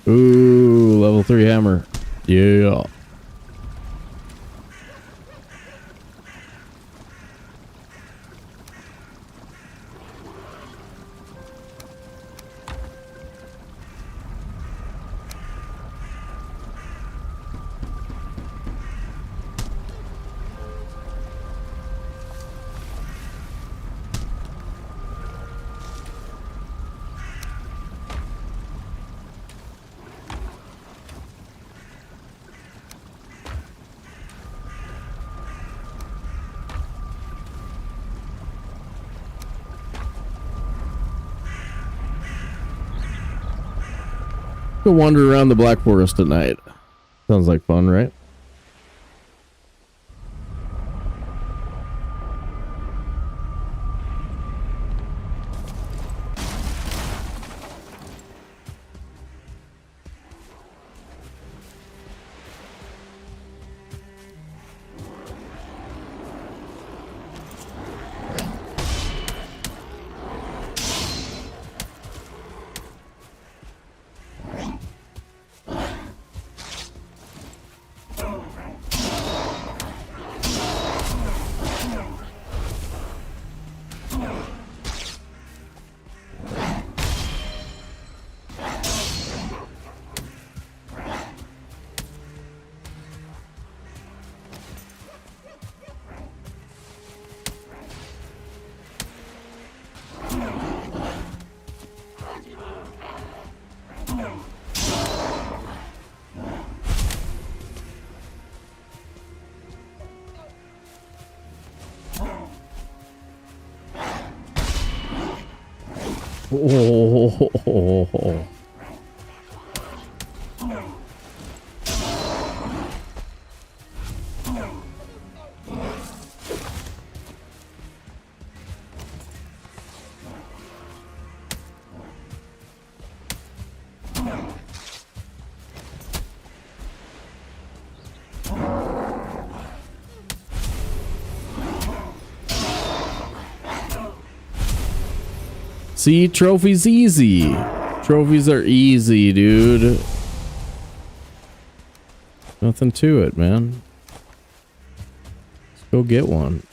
Ooh, level 3 hammer. Yeah. Go wander around the Black Forest at night. Sounds like fun, right? Oh. See, trophies easy. Trophies are easy, dude. Nothing to it, man. Let's go get one.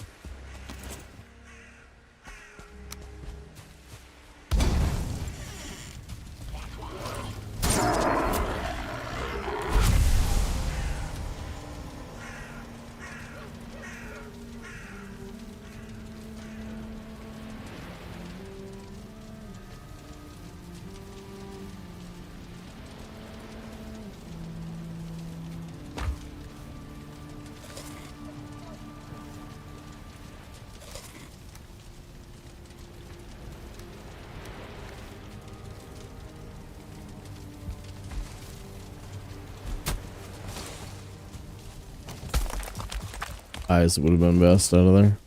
Eyes would have been best out of there.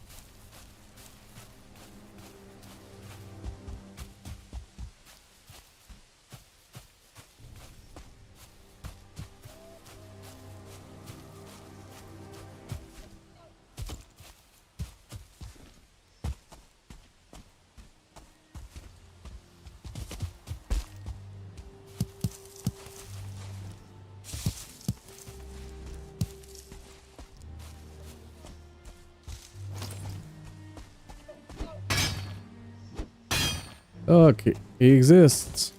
Oh, okay. He exists.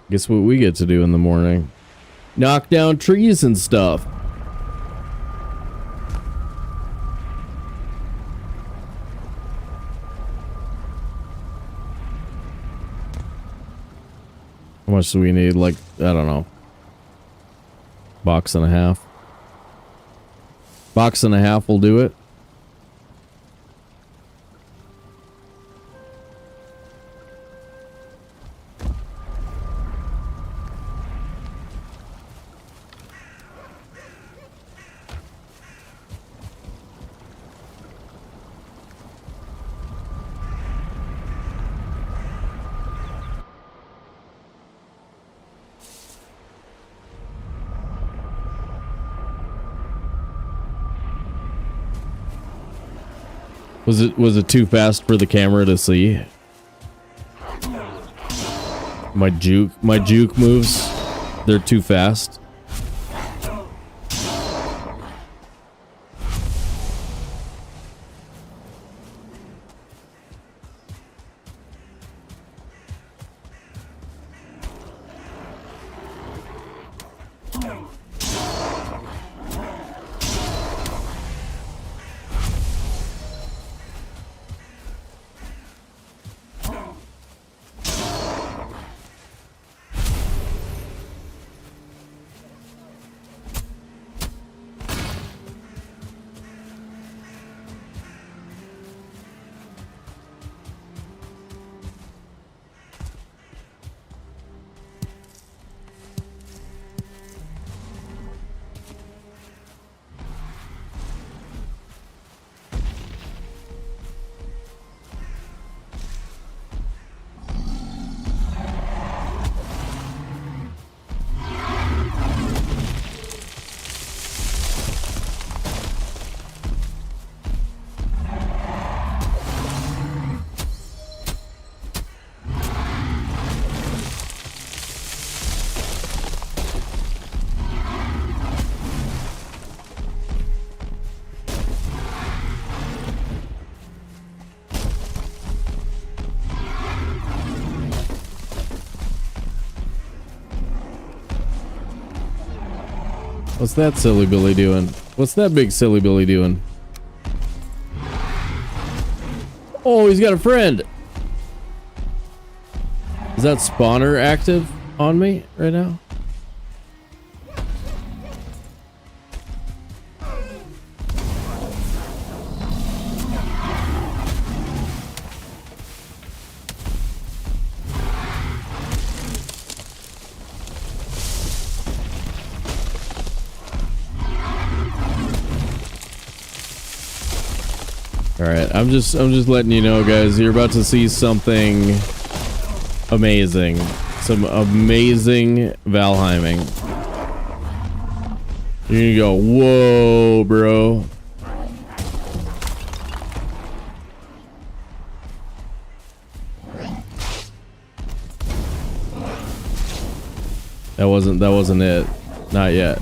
Guess what we get to do in the morning? Knock down trees and stuff. How much do we need? Like, I don't know. Box and a half. Box and a half will do it. Was it too fast for the camera to see? My juke moves, they're too fast. What's that silly Billy doing? What's that big silly Billy doing? Oh, he's got a friend. Is that spawner active on me right now? Alright, I'm just letting you know, guys, you're about to see something amazing. Some amazing Valheiming. You're gonna go, whoa, bro. That wasn't it. Not yet.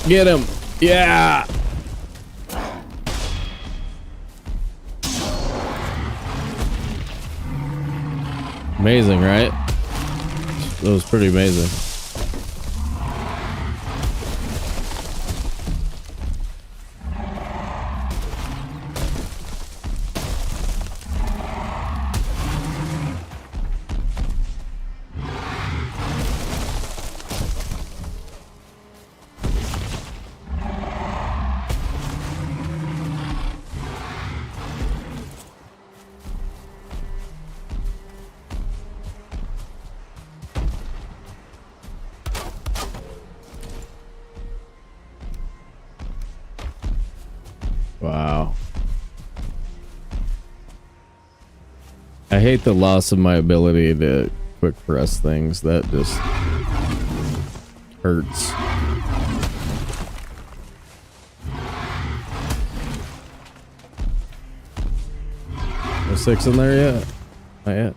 Get him. Yeah. Amazing, right? was pretty amazing. Wow. I hate the loss of my ability to quick press things. That just hurts. No 6 in there yet? Not yet.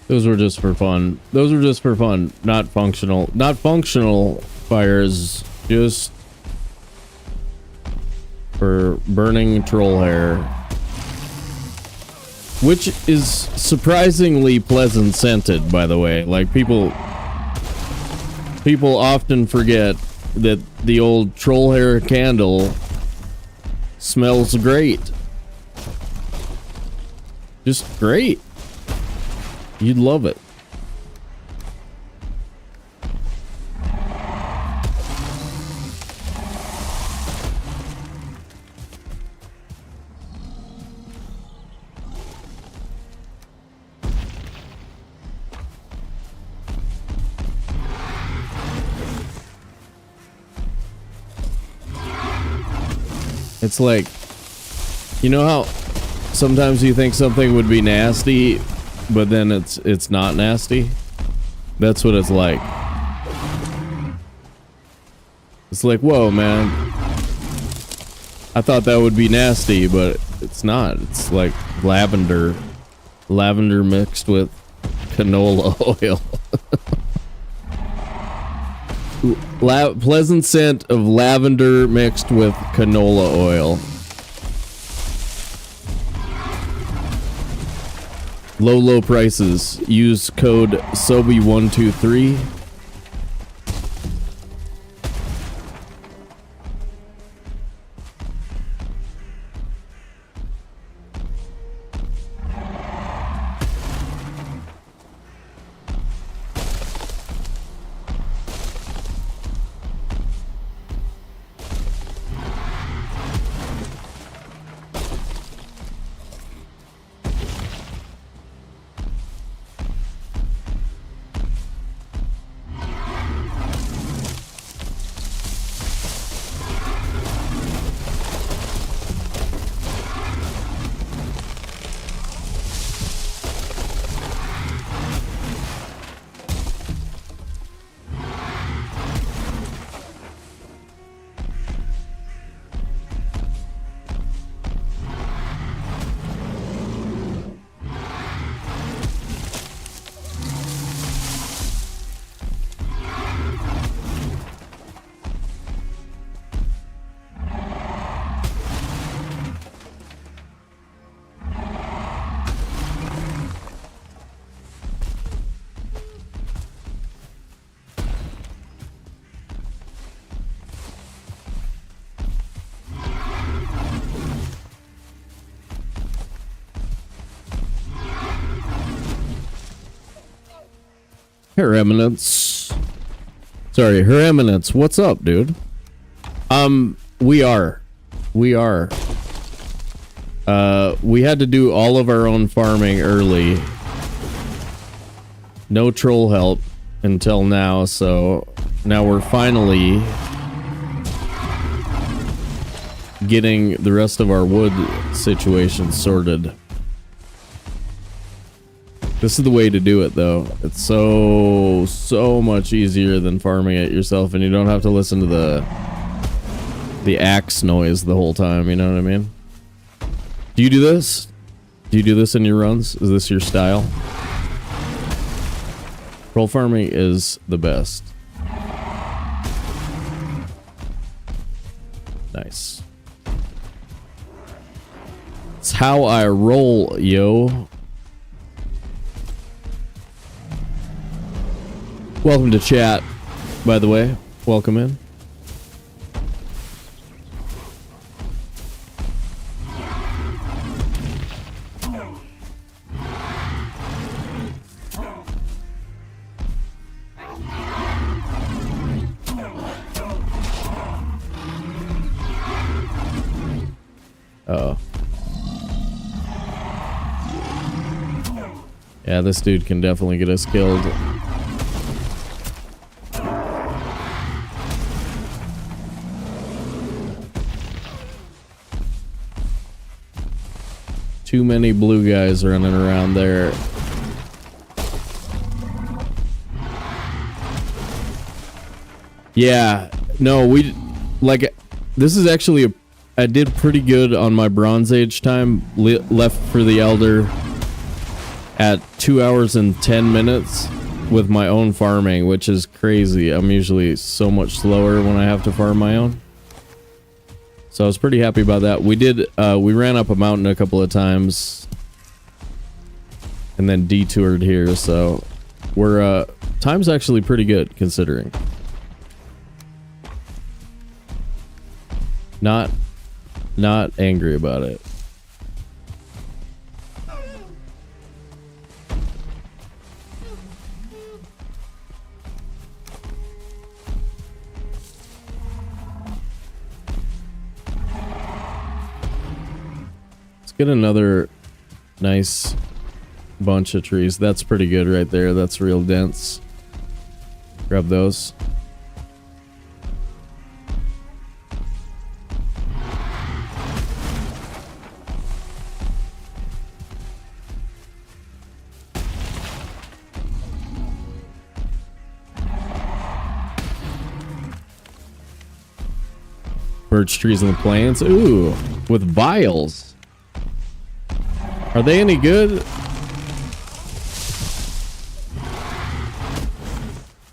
Those were just for fun. Those were just for fun, not functional. Not functional fires, just for burning troll hair. Which is surprisingly pleasant scented, by the way. Like, people often forget that the old troll hair candle smells great. Just great. You'd love it. It's like, you know how sometimes you think something would be nasty, but then it's not nasty? That's what it's like. It's like, whoa, man. I thought that would be nasty, but it's not. It's like lavender. Lavender mixed with canola oil. Pleasant scent of lavender mixed with canola oil. Low prices. Use code Sobe123. Her Eminence. Sorry, Her Eminence. What's up, dude? We are. We had to do all of our own farming early. No troll help until now, so now we're finally getting the rest of our wood situation sorted. This is the way to do it, though. It's so much easier than farming it yourself, and you don't have to listen to the axe noise the whole time, you know what I mean? Do you do this? Do you do this in your runs? Is this your style? Troll farming is the best. Nice. It's how I roll, yo. Welcome to chat, by the way. Welcome in. Uh-oh. Yeah, this dude can definitely get us killed. Too many blue guys running around there. Yeah, no, this is actually I did pretty good on my Bronze Age time. Left for the Elder at 2 hours and 10 minutes with my own farming, which is crazy. I'm usually so much slower when I have to farm my own. So I was pretty happy about that. We ran up a mountain a couple of times and then detoured here, so time's actually pretty good considering. Not angry about it. Get another nice bunch of trees. That's pretty good right there. That's real dense. Grab those. Birch trees in the plains. Ooh, with vials. Are they any good?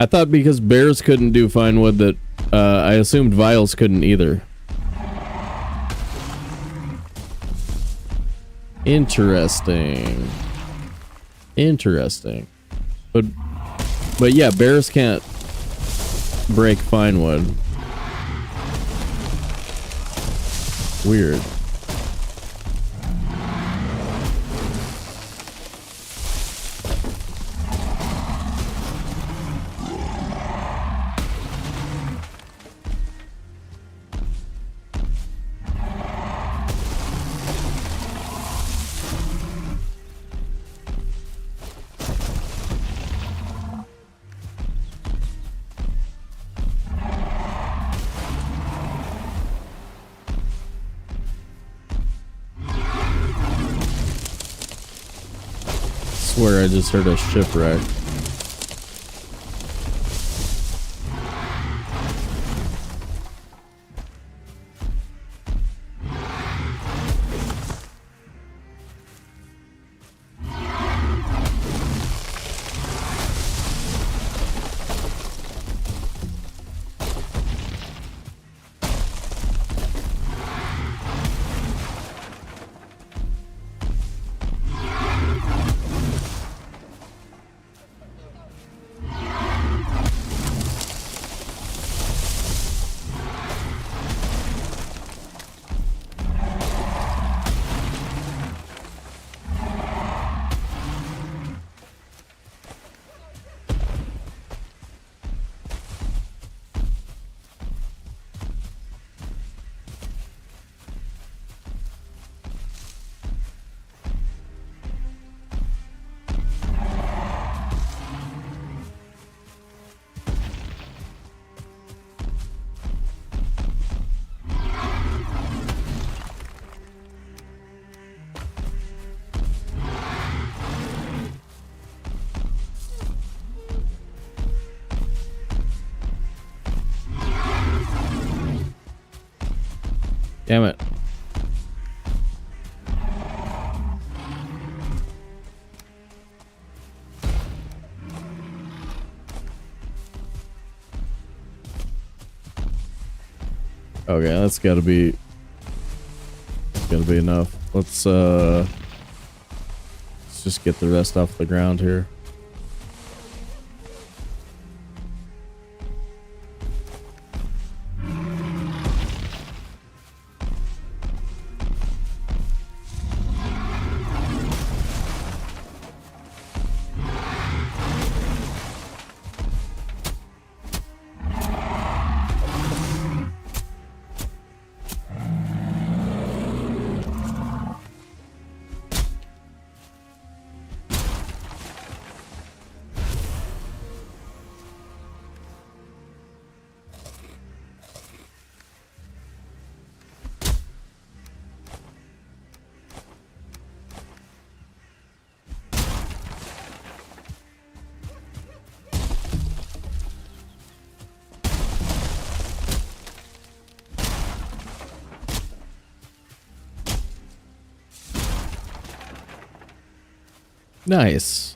I thought because bears couldn't do fine wood that I assumed vials couldn't either. Interesting. Interesting. But yeah, bears can't break fine wood. Weird. Swear I just heard a shipwreck. Damn it. Okay, that's gotta be enough. Let's just get the rest off the ground here. Nice.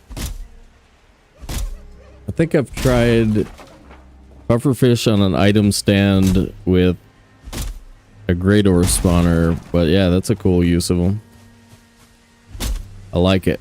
I think I've tried pufferfish on an item stand with a great ore spawner, but yeah, that's a cool use of them. I like it.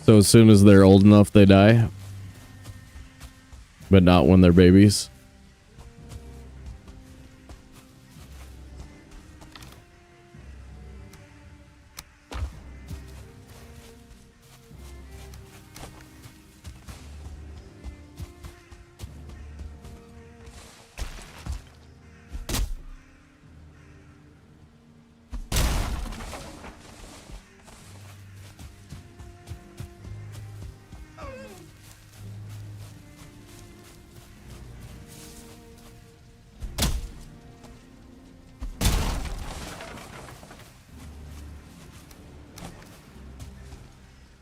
So as soon as they're old enough, they die? But not when they're babies?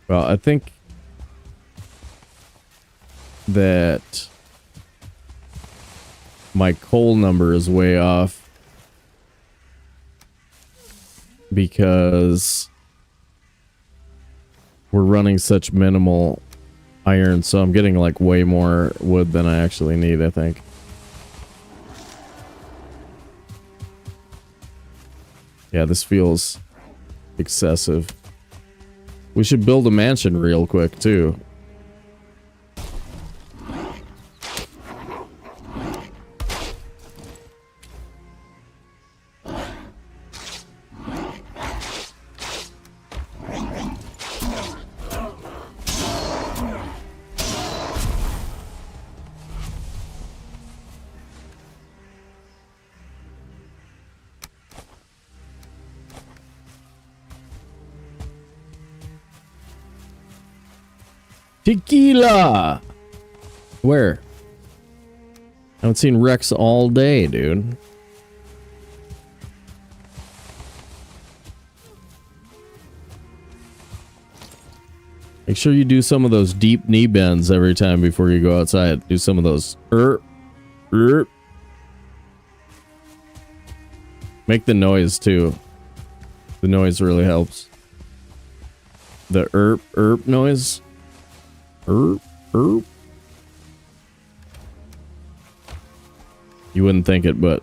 Well, I think that my coal number is way off because we're running such minimal iron, so I'm getting like way more wood than I actually need, I think. Yeah, this feels excessive. We should build a mansion real quick, too. Tequila! Where? I haven't seen Rex all day, dude. Make sure you do some of those deep knee bends every time before you go outside. Do some of those. Make the noise too. The noise really helps. The noise. You wouldn't think it, but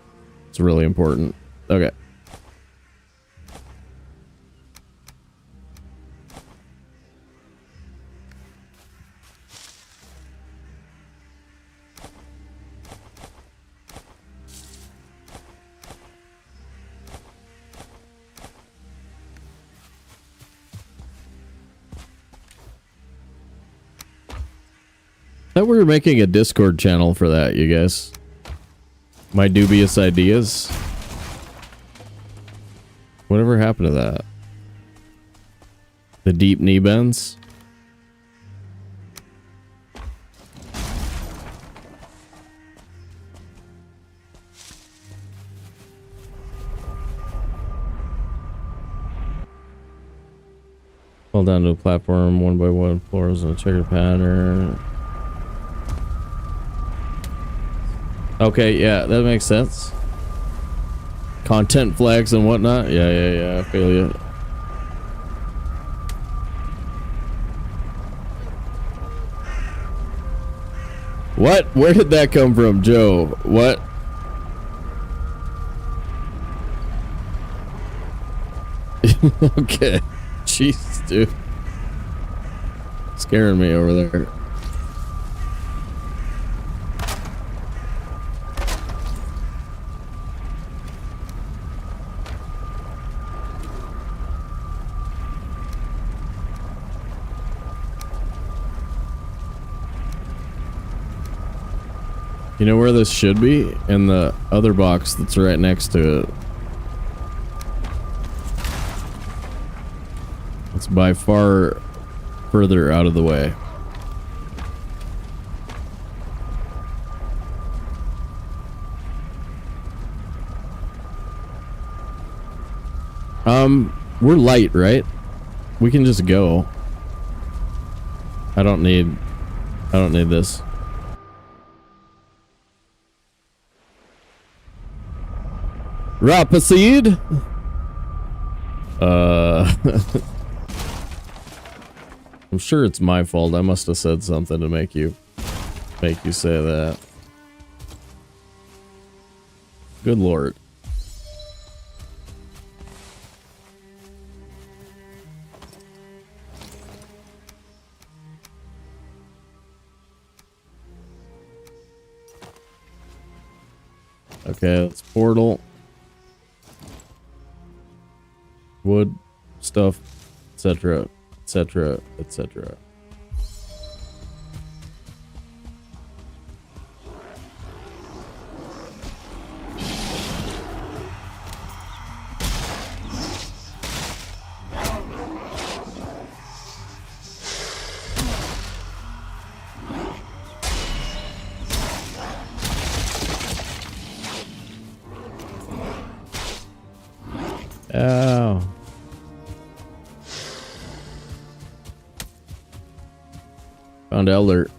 it's really important. Okay. I thought we were making a Discord channel for that, you guys. My dubious ideas. Whatever happened to that? The deep knee bends? Fall down to a platform, 1 by 1 floors in a checkered pattern. Okay, yeah, that makes sense. Content flags and whatnot. Yeah, I feel you. What? Where did that come from, Joe? What? Okay. Jeez, dude. Scaring me over there. You know where this should be? In the other box that's right next to it. It's by far further out of the way. We're light, right? We can just go. I don't need this. Rapaseed? I'm sure it's my fault. I must have said something to make you say that. Good lord. Okay, let's portal. Wood, stuff, etc., etc., etc. Ow. Found Elder.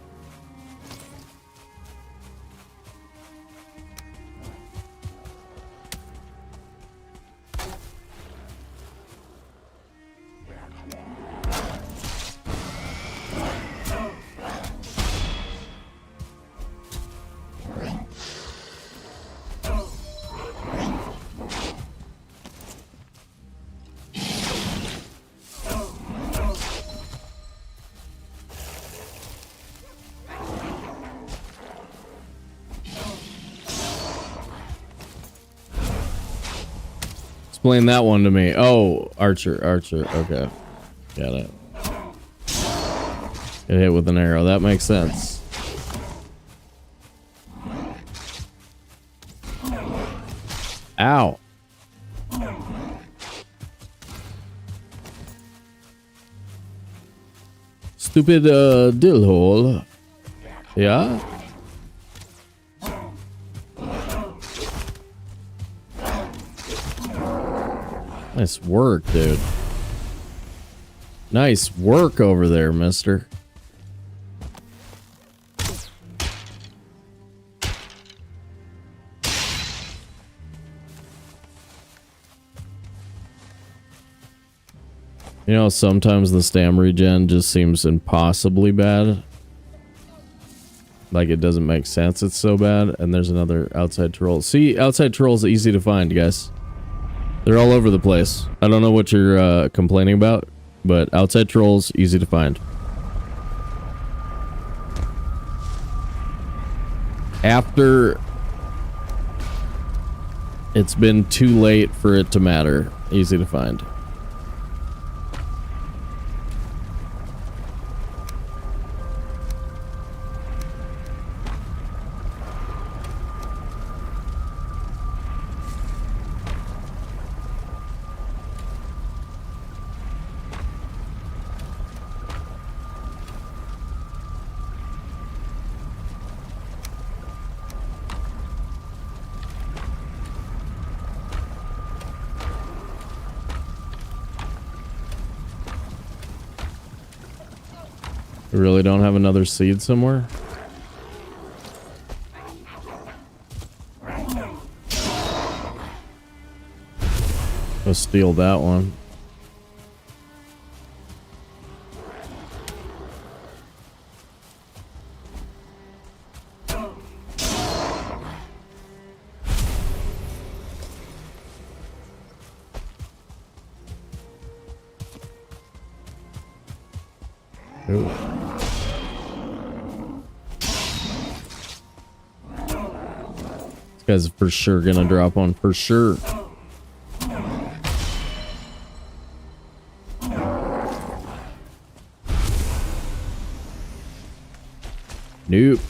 Explain that one to me. Oh, Archer. Okay. Got it. Get hit with an arrow. That makes sense. Ow. Stupid dill hole. Yeah? Nice work, dude. Nice work over there, mister. You know, sometimes the stam regen just seems impossibly bad. Like it doesn't make sense, it's so bad. And there's another outside troll. See, outside trolls easy to find, guys. They're all over the place. I don't know what you're complaining about, but outside trolls, easy to find. After it's been too late for it to matter, easy to find. We really don't have another seed somewhere? Let's steal that one. Ooh. This guy's for sure gonna drop one, for sure. Nope.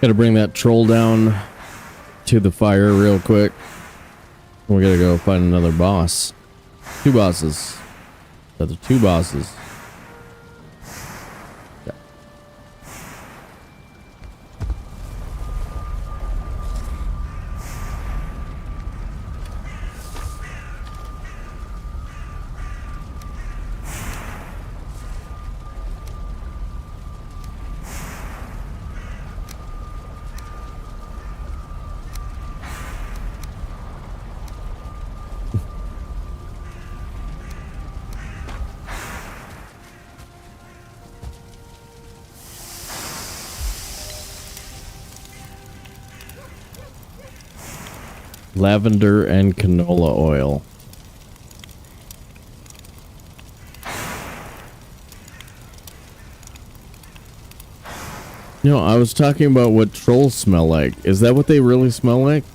Gotta bring that troll down to the fire real quick. We gotta go find another boss. Two bosses. That's two bosses. Yeah. Lavender and canola oil. You know, I was talking about what trolls smell like. Is that what they really smell like?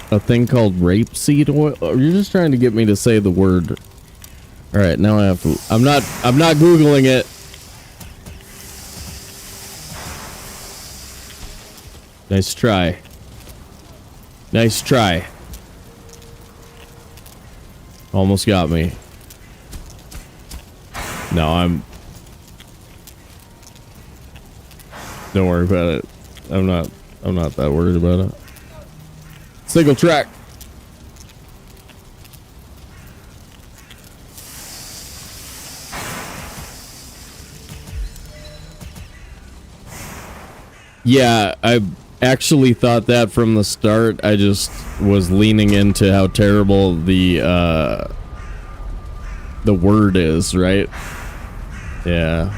A thing called rapeseed oil? Or you're just trying to get me to say the word. All right, now I have to. I'm not Googling it. Nice try. Nice try. Almost got me. No, don't worry about it. I'm not that worried about it. Single track. Yeah, actually thought that from the start. I just was leaning into how terrible the word is, right? Yeah.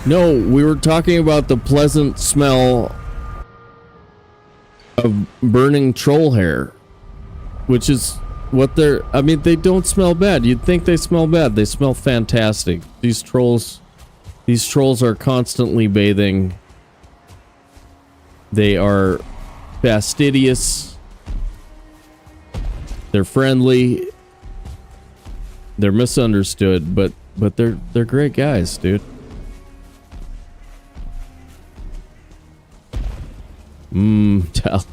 No, we were talking about the pleasant smell of burning troll hair, which is what they're... I mean, they don't smell bad. You'd think they smell bad. They smell fantastic. These trolls are constantly bathing. They are fastidious. They're friendly. They're misunderstood, but they're great guys, dude. Tell.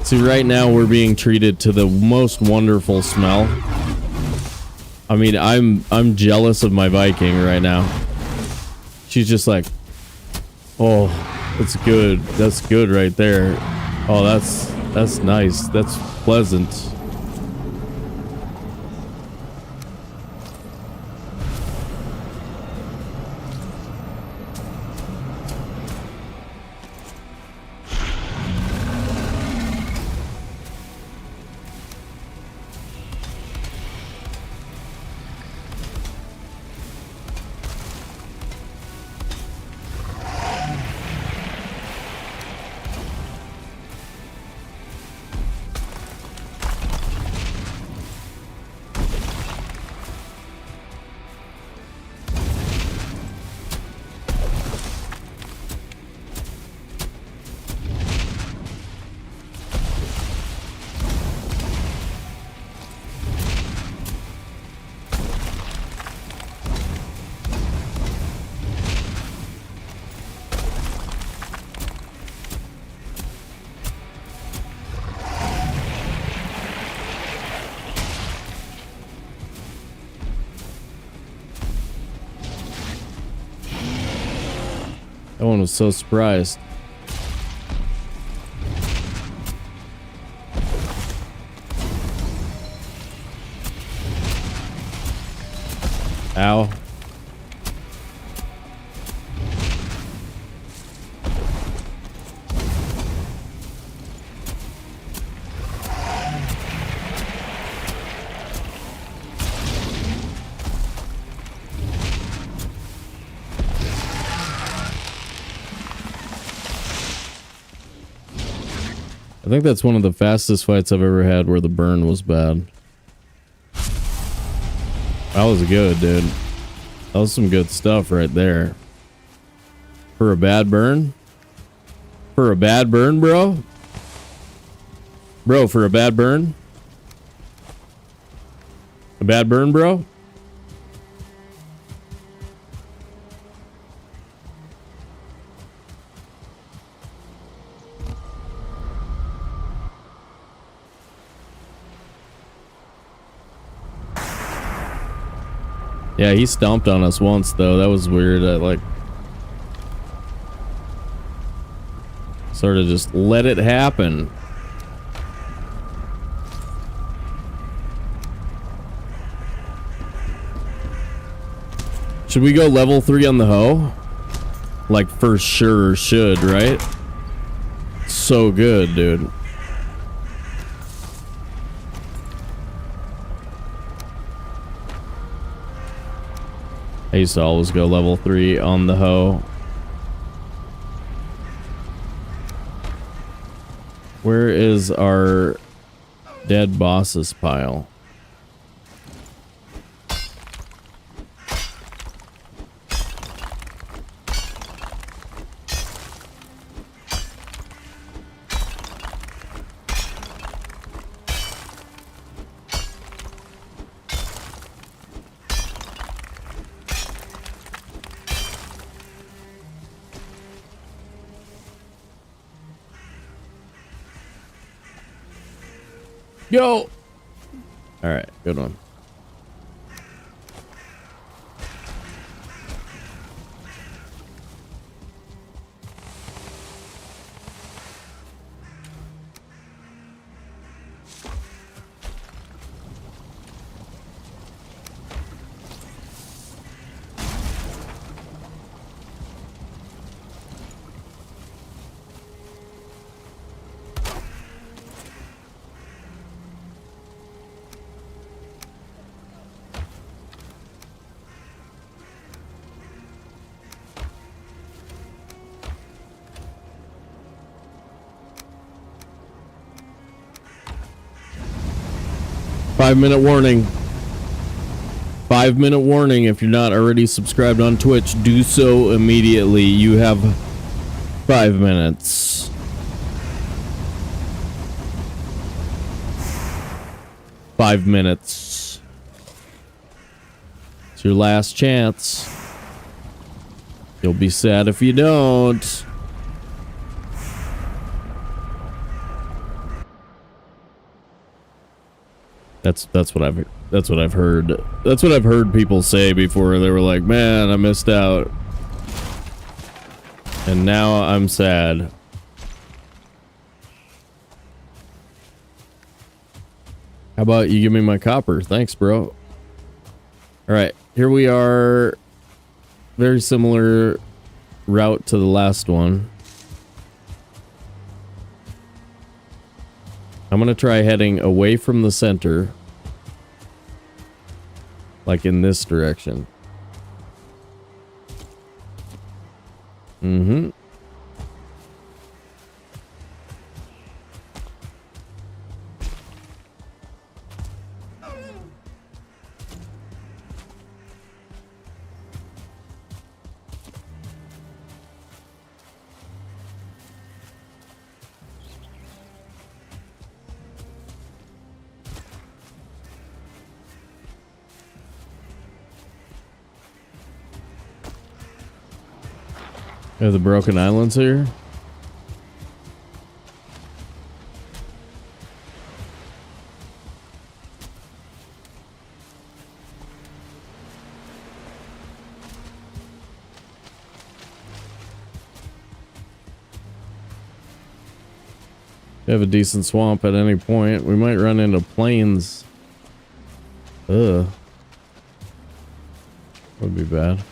See, right now we're being treated to the most wonderful smell. I mean, I'm jealous of my Viking right now. She's just like, oh, that's good. That's good right there. Oh, that's nice. That's pleasant. That one was so surprised. Ow. I think that's one of the fastest fights I've ever had where the burn was bad. That was good, dude. That was some good stuff right there. For a bad burn? For a bad burn, bro? Bro, for a bad burn? A bad burn, bro? Yeah, he stomped on us once, though. That was weird. I, like, sort of just let it happen. Should we go level 3 on the hoe? Like, for sure should, right? So good, dude. I used to always go level 3 on the hoe. Where is our dead bosses pile? Go! Alright, good one. 5-minute warning. 5-minute warning. If you're not already subscribed on Twitch, do so immediately. You have 5 minutes. Five minutes. It's your last chance. You'll be sad if you don't. That's what I've heard. That's what I've heard people say before. They were like, "Man, I missed out." And now I'm sad. How about you give me my copper? Thanks, bro. Alright, here we are. Very similar route to the last one. I'm gonna try heading away from the center. Like in this direction. Mm-hmm. Are the broken islands here? We have a decent swamp at any point. We might run into plains. Ugh. Would be bad.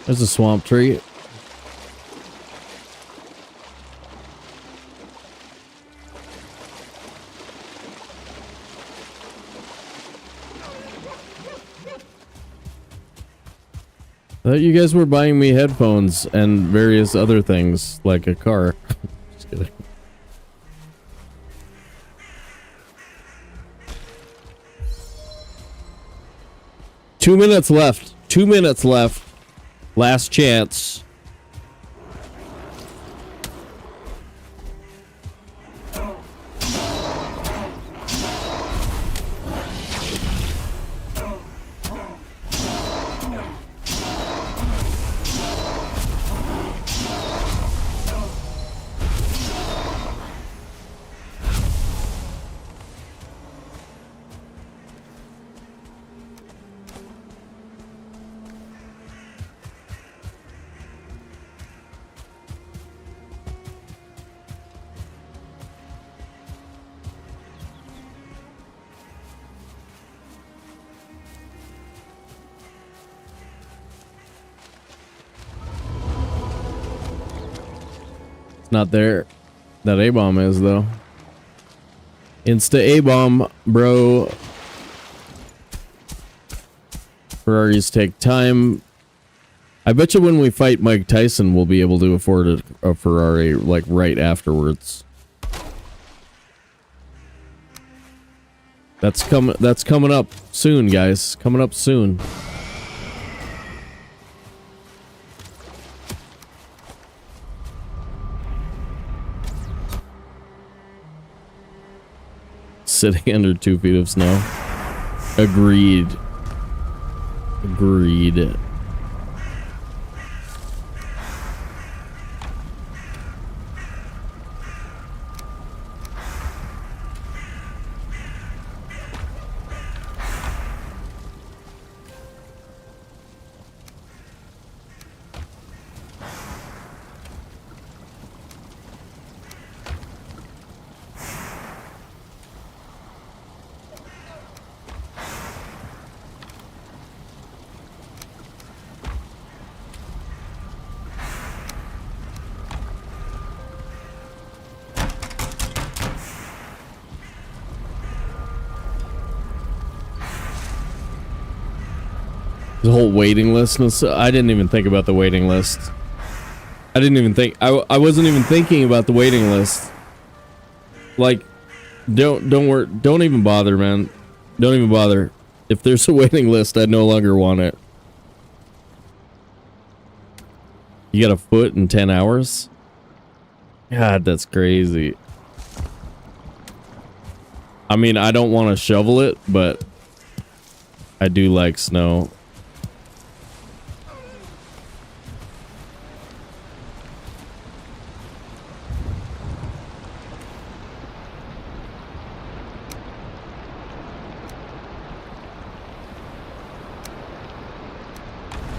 There's a swamp tree. I thought you guys were buying me headphones and various other things, like a car. Just kidding. Two minutes left. 2 minutes left. Last chance. Not there. That A-bomb is, though. Insta A-bomb, bro. Ferraris take time. I bet you when we fight Mike Tyson, we'll be able to afford a Ferrari, like, right afterwards. That's coming up soon, guys. Coming up soon. Sitting under 2 feet of snow. Agreed. Agreed. The whole waiting list. I didn't even think about the waiting list. I didn't even think. I wasn't even thinking about the waiting list. Like, don't worry. Don't even bother, man. Don't even bother. If there's a waiting list, I no longer want it. You got a foot in 10 hours? God, that's crazy. I mean, I don't want to shovel it, but I do like snow.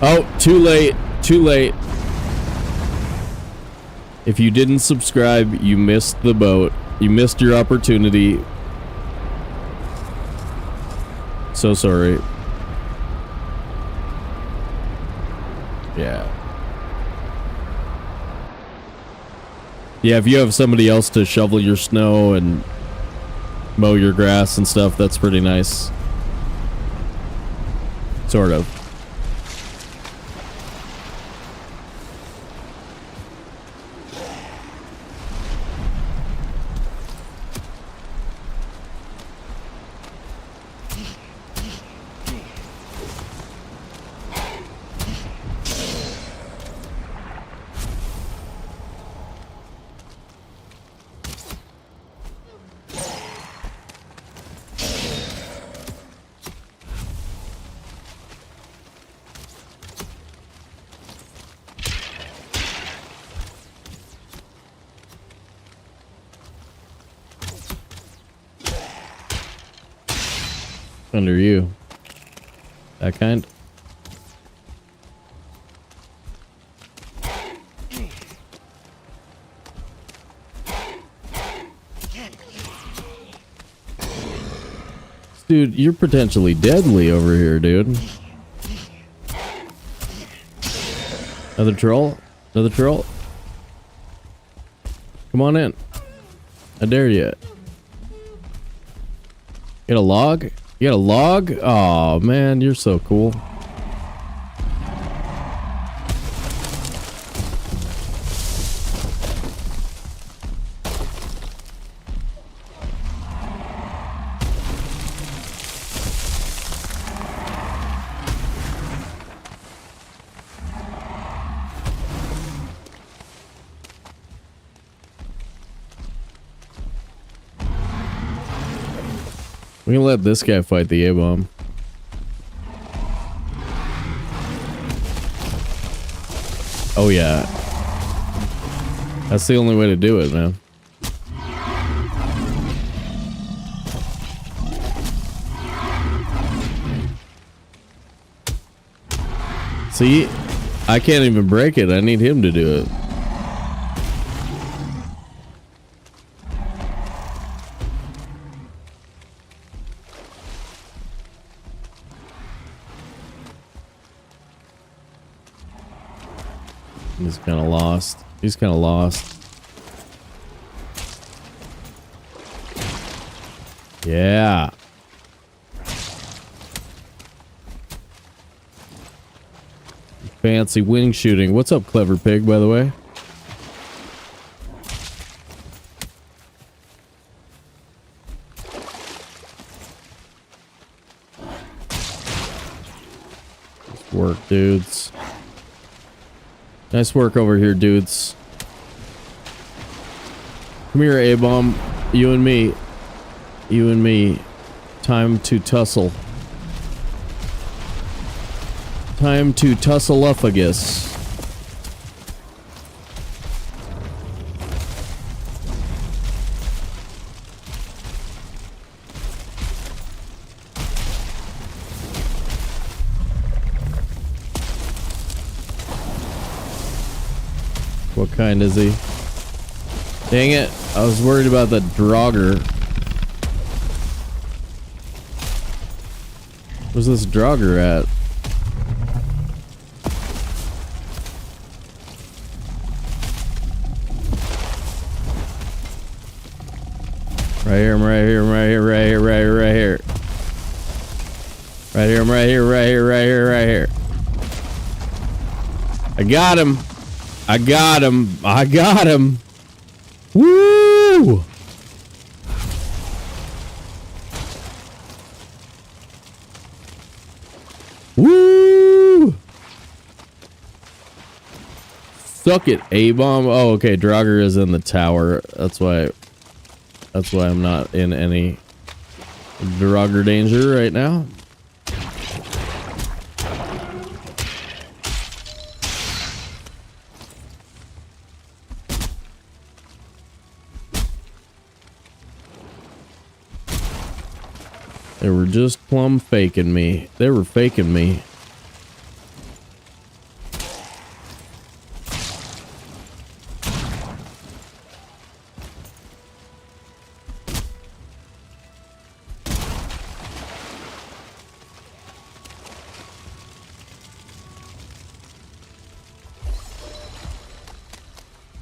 Oh, too late. Too late. If you didn't subscribe, you missed the boat. You missed your opportunity. So sorry. Yeah. Yeah, if you have somebody else to shovel your snow and mow your grass and stuff, that's pretty nice. Sort of. Under you. That kind. Dude, you're potentially deadly over here, dude. Another troll? Another troll? Come on in. I dare you. Get a log? You got a log? Oh man, you're so cool. We can let this guy fight the A-bomb. Oh yeah. That's the only way to do it, man. See? I can't even break it. I need him to do it. He's kind of lost. He's kind of lost. Yeah. Fancy wing shooting. What's up, clever pig, by the way? Nice work, dudes. Nice work over here, dudes. Come here, A-bomb. You and me. You and me. Time to tussle. Time to tussleophagus. What kind is he? Dang it. I was worried about the Draugr. Where's this Draugr at? Right here, I'm right here, I'm right here, right here, right here, right here. Right here, I'm right here, right here, right here, right here. I got him. I got him. I got him. Woo! Woo! Suck it, A-bomb. Oh, okay. Draugr is in the tower. That's why I'm not in any Draugr danger right now. They were just plumb faking me. They were faking me.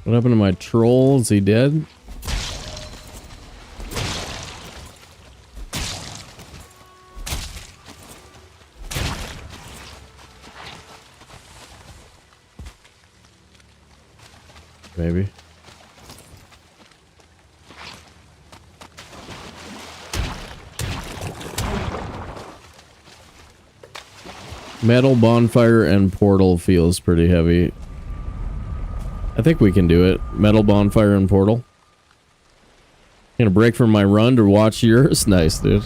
What happened to my troll? Is he dead? Maybe. Metal, bonfire, and portal feels pretty heavy. I think we can do it. Metal, bonfire, and portal. Gonna break from my run to watch yours? Nice, dude.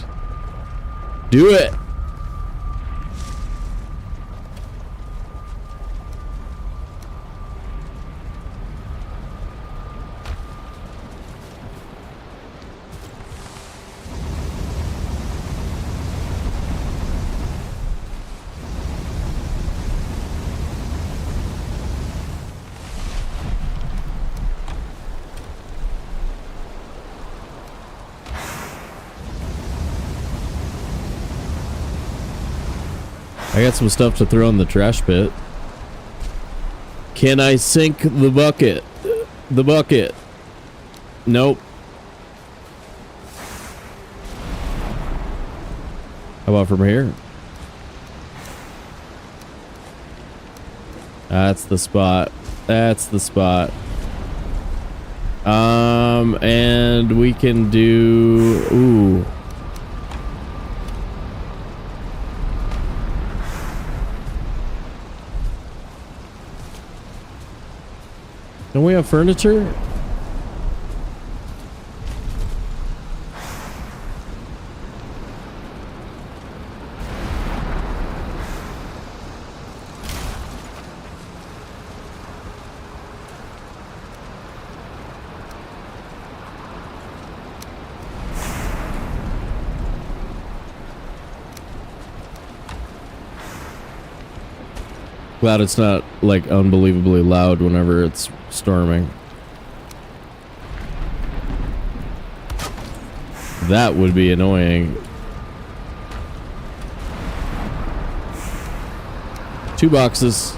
Do it! I got some stuff to throw in the trash pit. Can I sink the bucket? The bucket. Nope. How about from here? That's the spot. That's the spot. And we can do... Ooh. Don't we have furniture? Glad it's not like unbelievably loud whenever it's storming. That would be annoying. 2 boxes.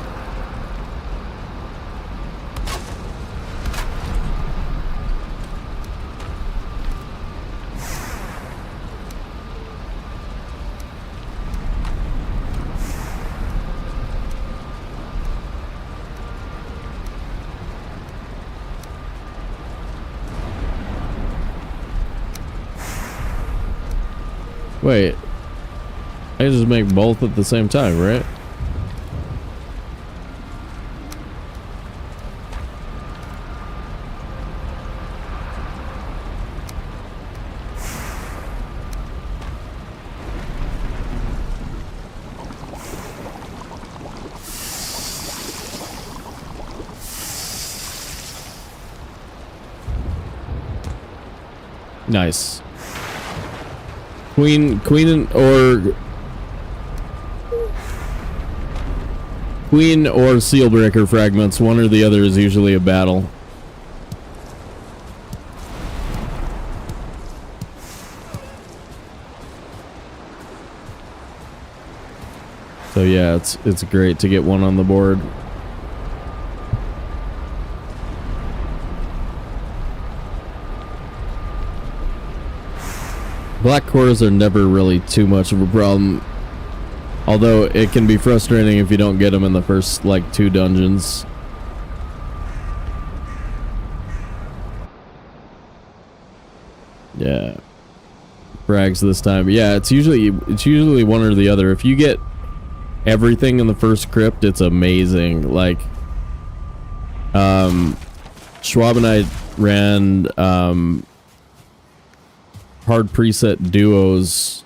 Wait, I just make both at the same time, right? Nice. Queen or seal breaker fragments, one or the other is usually a battle. So yeah, it's great to get one on the board. Black cores are never really too much of a problem. Although it can be frustrating if you don't get them in the first like 2 dungeons. Yeah. Frags this time. Yeah, it's usually one or the other. If you get everything in the first crypt, it's amazing. Like Schwab and I ran hard preset duos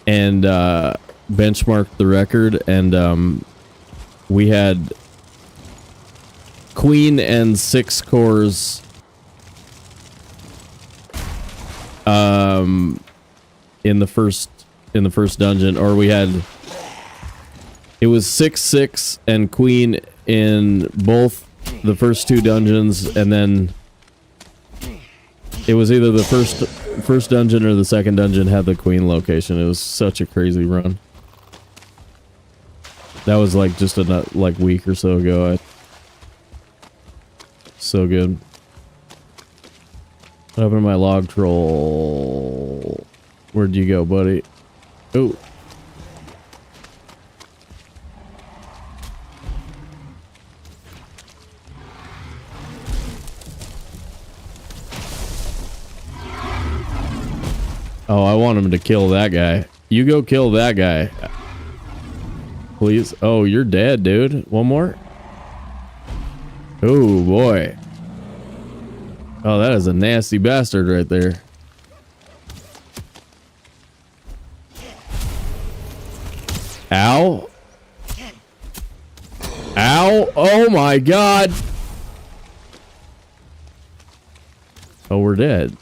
and benchmarked the record, and we had queen and 6 cores in the first dungeon, or we had it was 6/6 and queen in both the first 2 dungeons, and then it was either the first dungeon or the second dungeon had the queen location. It was such a crazy run. That was like just a like week or so ago. So good. What happened to my log troll? Where'd you go, buddy? Oh. Oh, I want him to kill that guy. You go kill that guy. Please. Oh, you're dead, dude. One more? Oh, boy. Oh, that is a nasty bastard right there. Ow. Ow. Oh, my God. Oh, we're dead.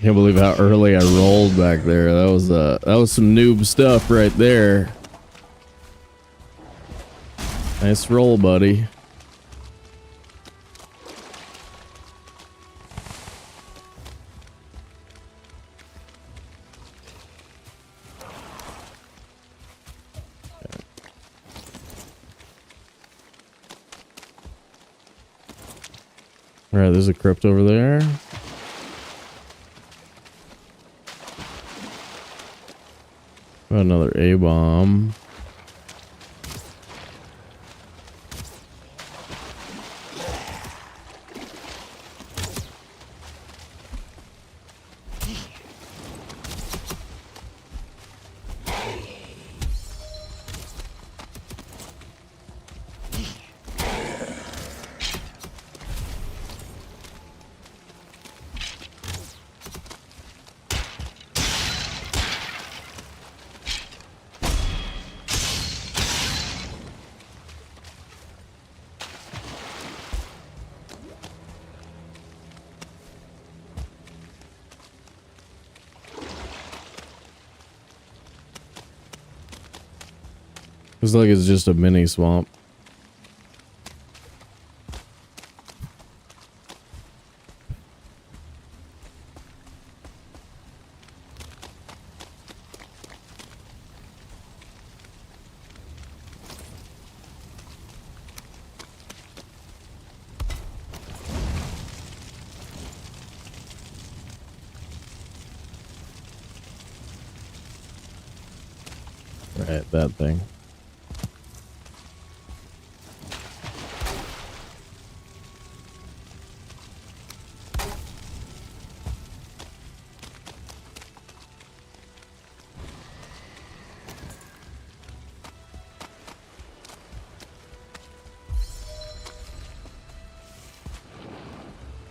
Can't believe how early I rolled back there. That was some noob stuff right there. Nice roll, buddy. All right, there's a crypt over there. Another A-bomb. Looks like it's just a mini swamp. Right, that thing.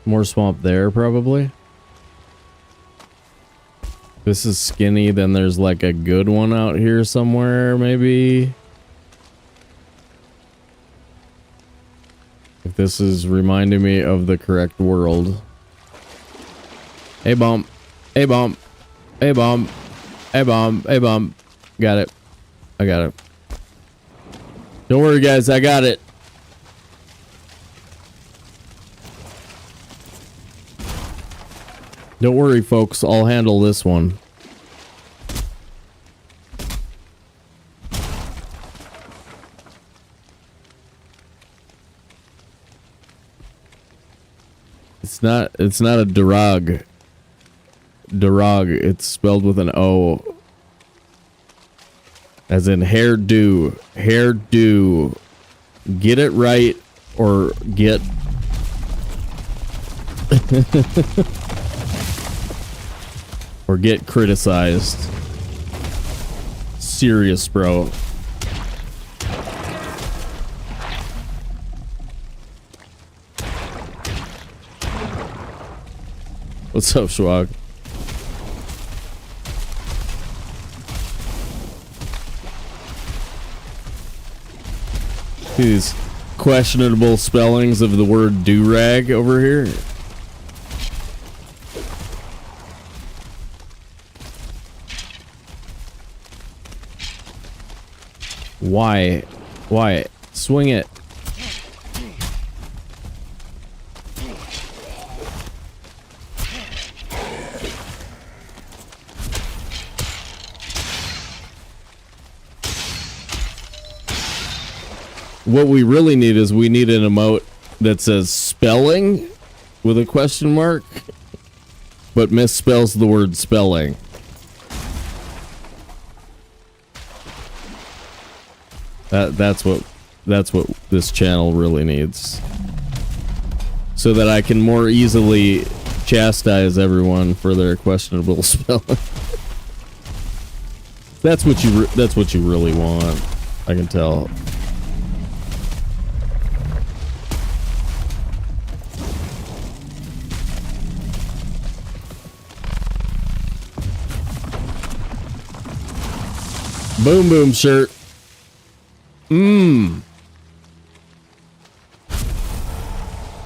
More swamp there, probably. This is skinny, then there's like a good one out here somewhere, maybe. If this is reminding me of the correct world. A-bomb. A-bomb. A-bomb. A-bomb. A-bomb. Got it. I got it. Don't worry, guys. I got it. Don't worry, folks. I'll handle this one. It's not a Durag. Durag, it's spelled with an O. As in hairdo. Hairdo. Get it right or get or get criticized. Serious, bro. What's up, Schwag? These questionable spellings of the word do-rag over here. Why? Why? Swing it. What we really need is we need an emote that says spelling with a question mark, but misspells the word spelling. That's what this channel really needs. So that I can more easily chastise everyone for their questionable spelling. That's what you really want. I can tell. Boom boom shirt.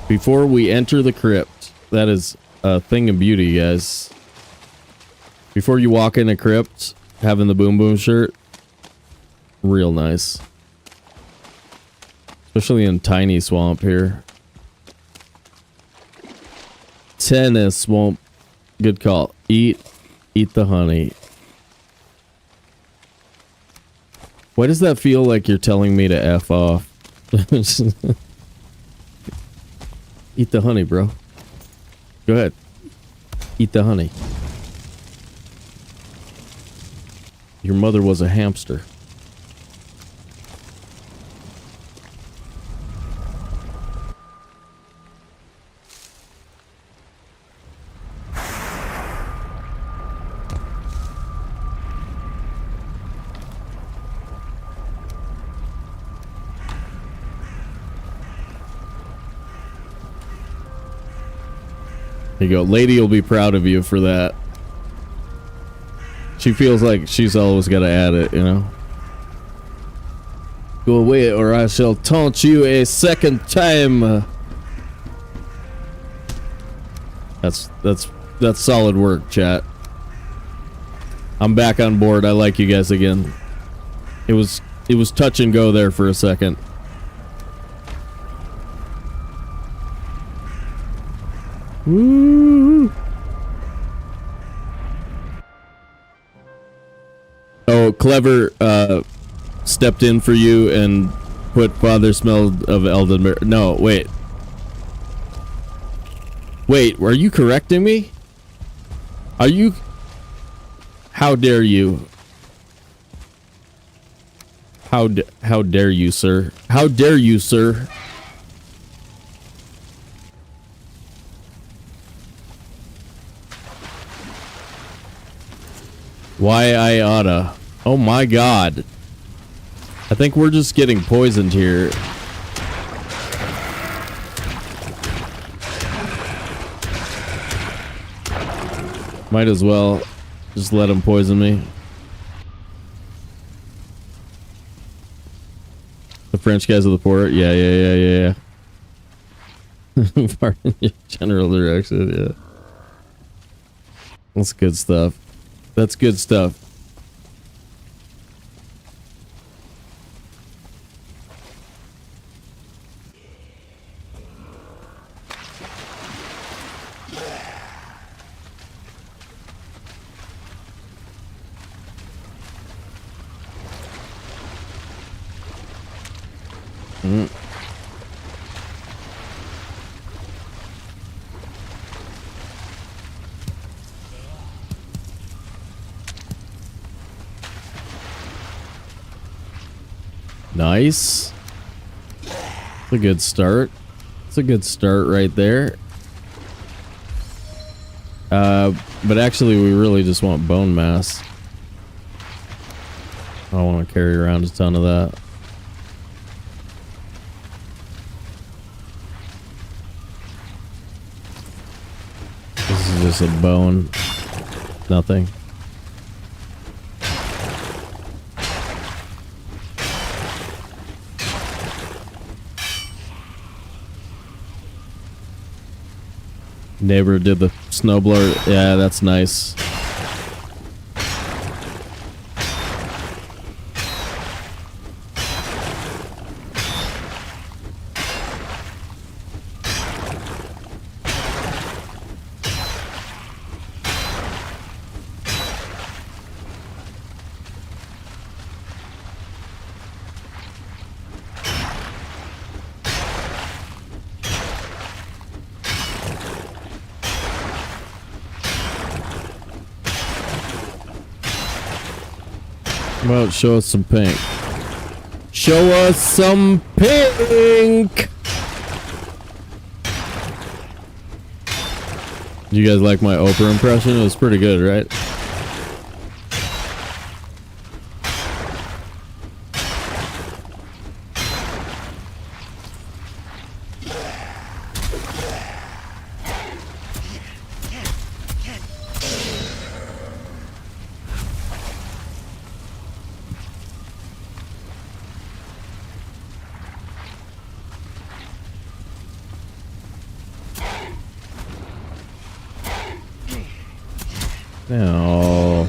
Before we enter the crypt, that is a thing of beauty, guys. Before you walk in a crypt, having the boom boom shirt, real nice. Especially in tiny swamp here. Tennis swamp. Good call. Eat the honey. Why does that feel like you're telling me to F off? Eat the honey, bro. Go ahead. Eat the honey. Your mother was a hamster. There you go. Lady will be proud of you for that. She feels like she's always got to add it, you know? Go away or I shall taunt you a second time. That's solid work, chat. I'm back on board. I like you guys again. It was touch and go there for a second. Woo! Oh, Clever stepped in for you and put Father Smelled of Eldenberry. No, wait. Wait, are you correcting me? Are you... How dare you? How dare you, sir? How dare you, sir? Why I oughta. Oh my god. I think we're just getting poisoned here. Might as well just let him poison me. The French guys of the port. Yeah. Pardon your general direction, yeah. That's good stuff. That's good stuff. Mm. Nice. It's a good start. It's a good start right there. But actually we really just want bone mass. I don't want to carry around a ton of that. This is just a bone. Nothing. Neighbor did the snowblower. Yeah, that's nice. Well, show us some pink. Show us some pink! You guys like my Oprah impression? It was pretty good, right? No.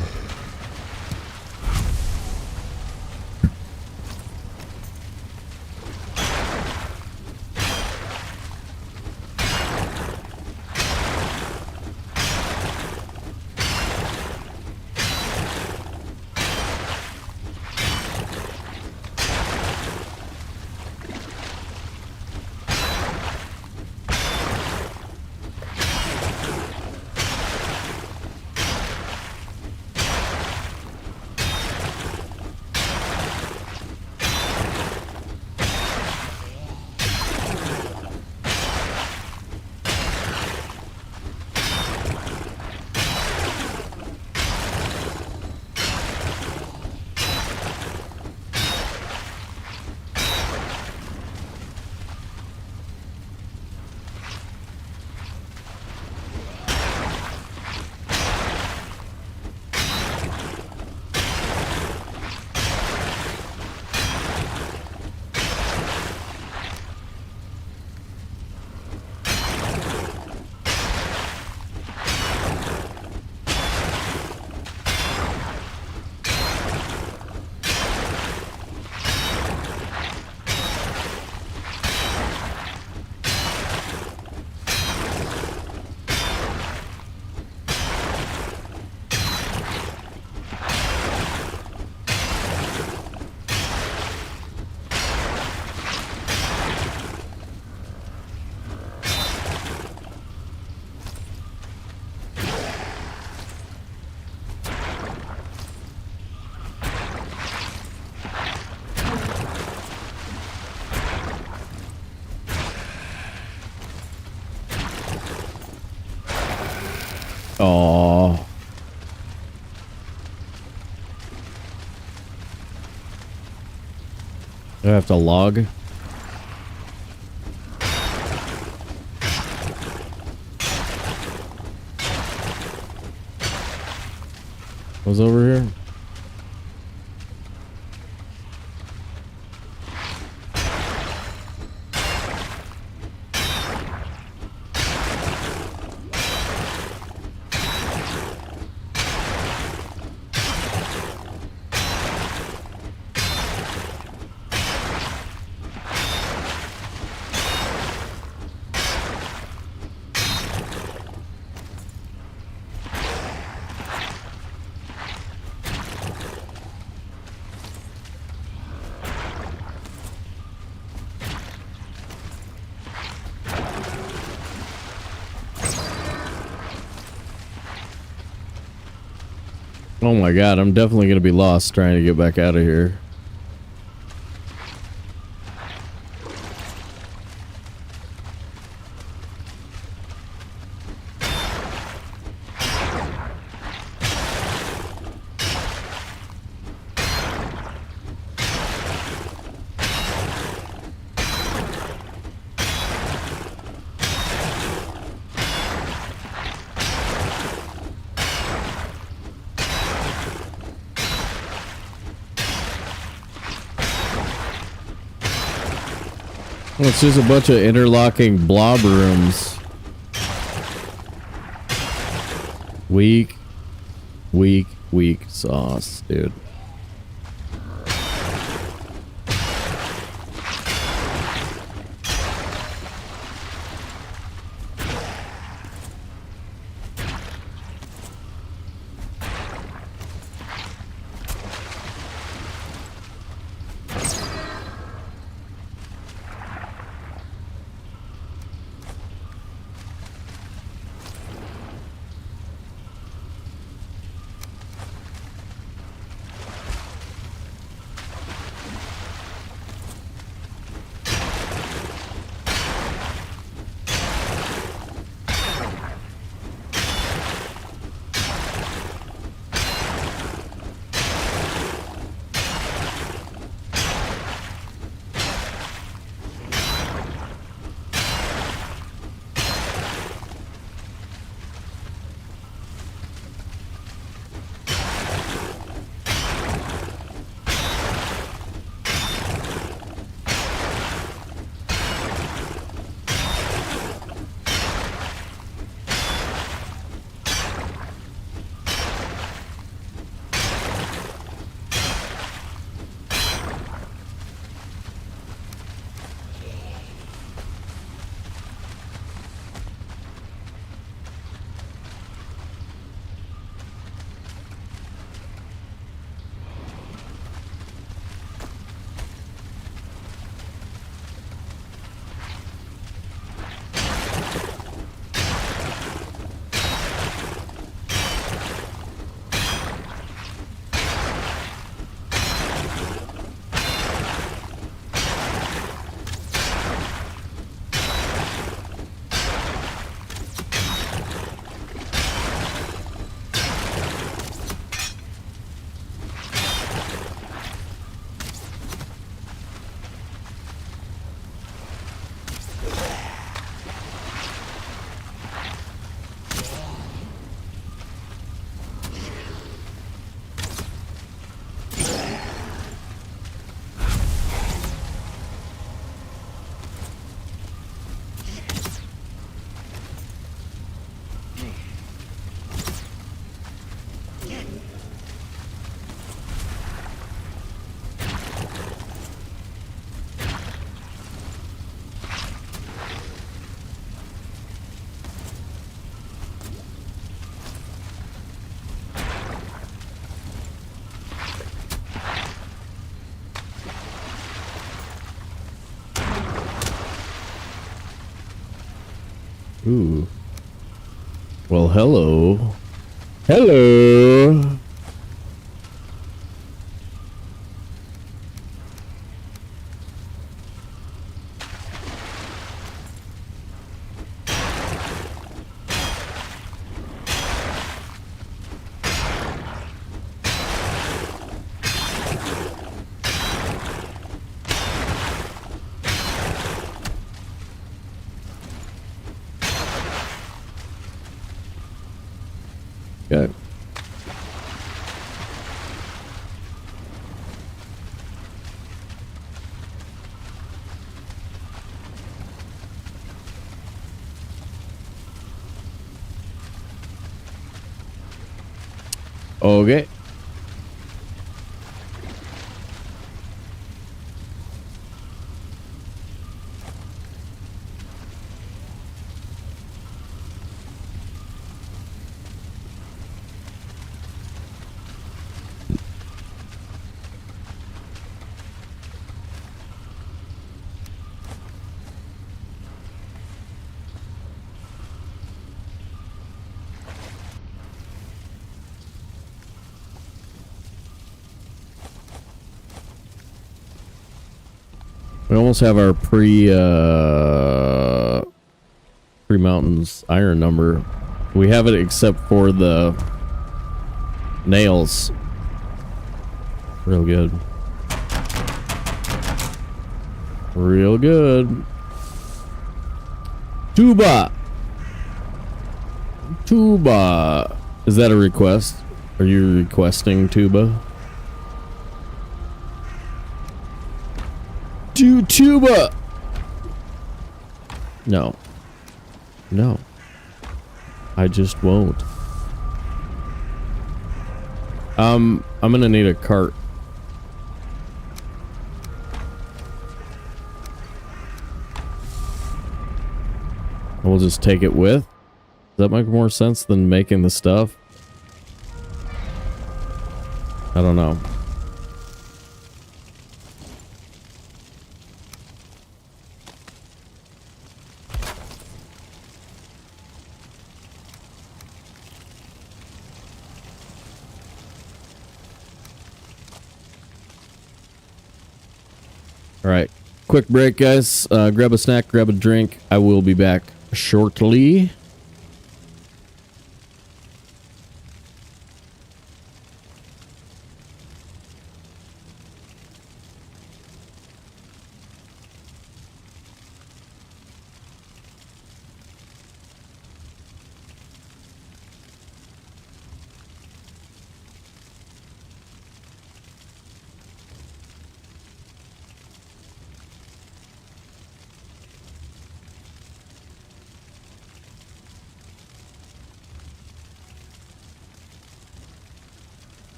Oh. Do I have to log? What's over here? Oh my god, I'm definitely gonna be lost trying to get back out of here. Well, it's just a bunch of interlocking blob rooms. Weak sauce, dude. Ooh. Well, hello. Hello. Okay. Okay. We almost have our pre-mountains iron number. We have it except for the nails. Real good. Real good. Tuba. Tuba. Is that a request? Are you requesting tuba? Tuba. No. No. I just won't. I'm gonna need a cart. We'll just take it with. Does that make more sense than making the stuff? I don't know. All right, quick break, guys. Grab a snack, grab a drink. I will be back shortly.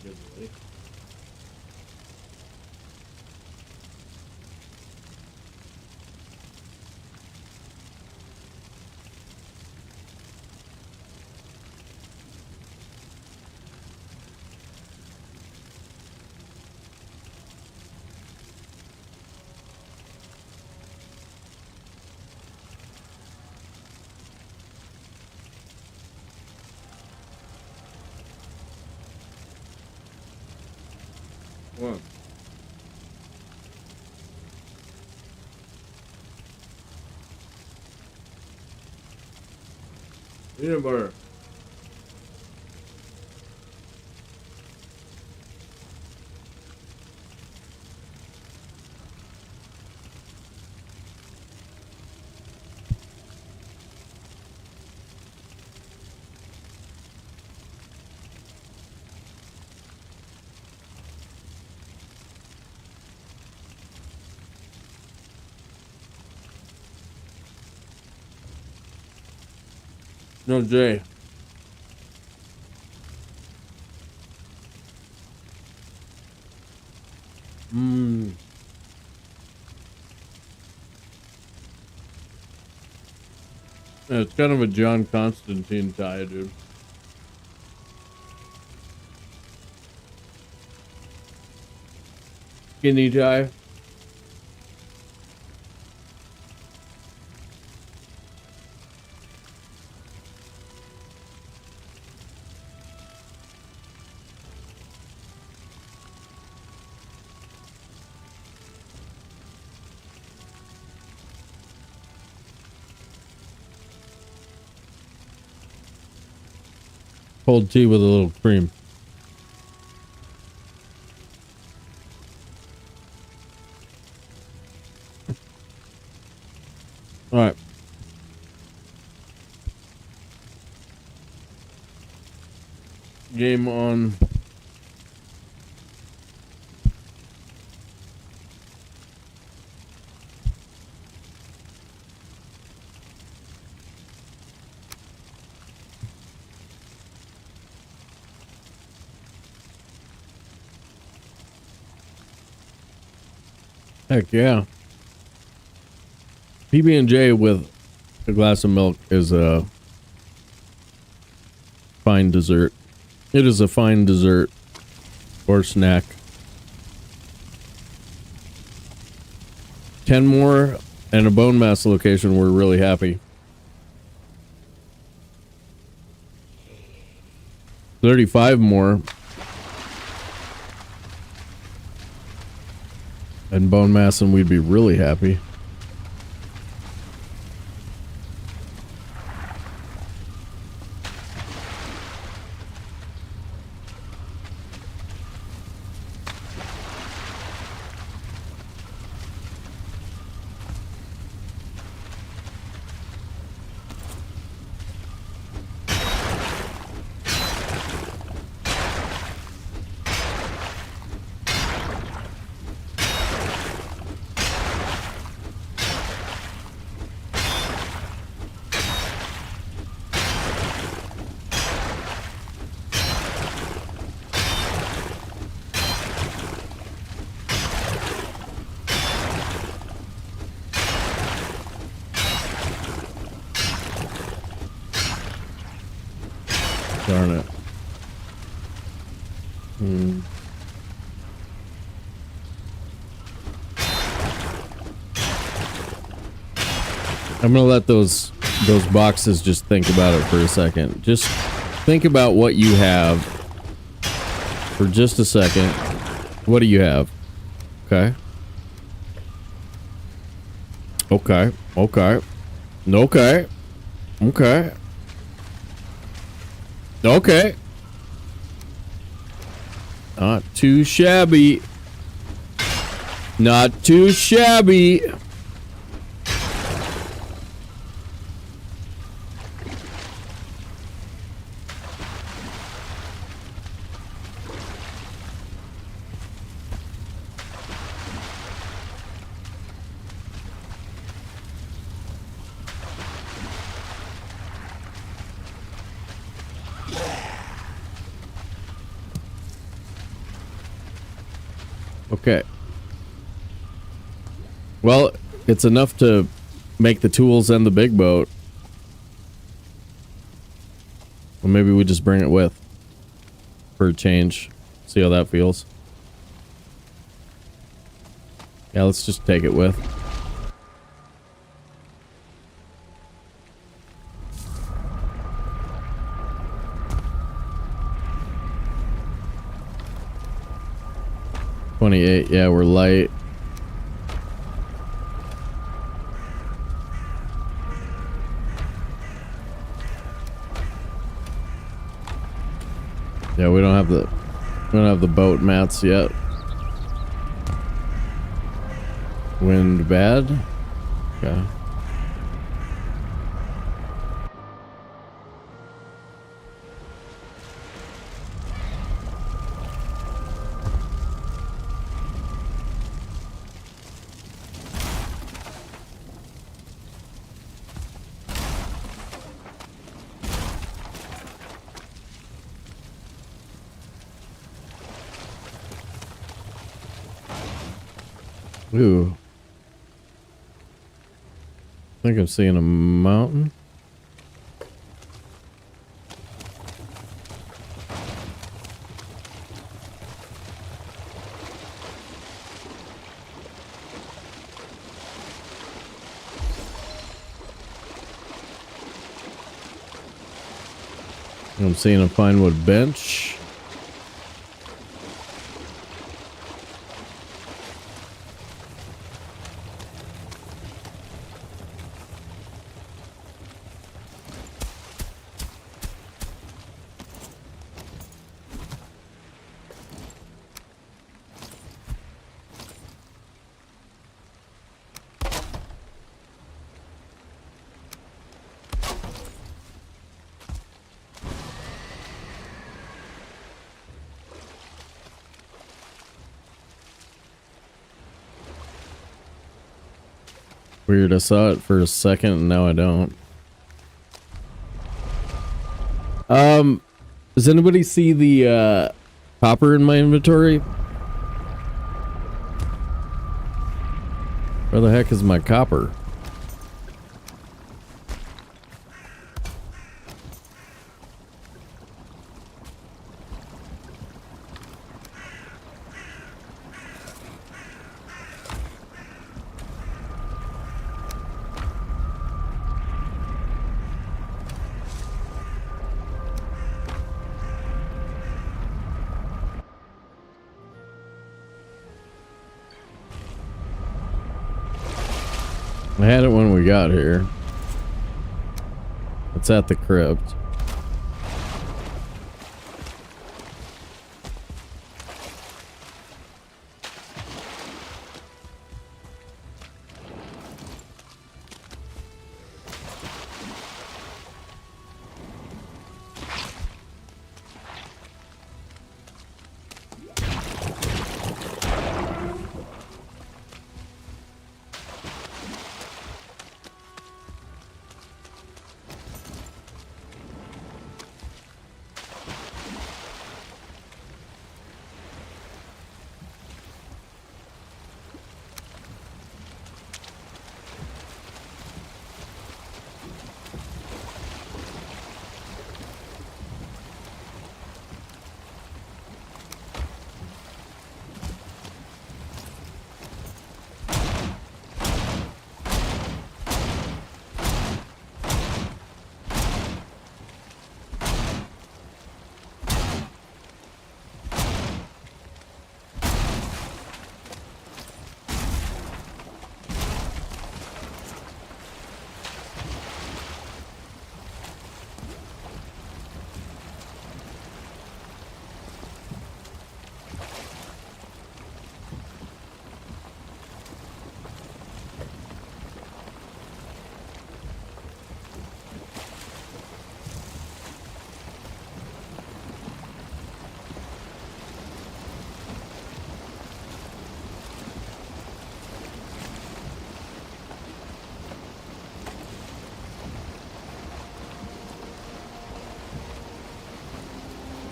Good. What? Peanut butter. No, Jay. Yeah, it's kind of a John Constantine tie, dude. Skinny tie. Cold tea with a little cream. All right. Game on. Heck yeah. PB&J with a glass of milk is a fine dessert. It is a fine dessert or snack. 10 more and a bone mass location. We're really happy. 35 more. And bone mass, and we'd be really happy. Darn it. I'm gonna let those boxes just think about it for a second. Just think about what you have for just a second. What do you have? Okay. Okay. Okay. Okay. Okay. Okay. Not too shabby. Not too shabby. Okay. Well, it's enough to make the tools and the big boat. Well, maybe we just bring it with for a change. See how that feels. Yeah, let's just take it with. $28. Yeah, we're light. Yeah, we don't have the boat mats yet. Wind bad? Okay. Ooh. I think I'm seeing a mountain. I'm seeing a pine wood bench. Weird, I saw it for a second and now I don't. Does anybody see the copper in my inventory? Where the heck is my copper? I had it when we got here. It's at the crypt.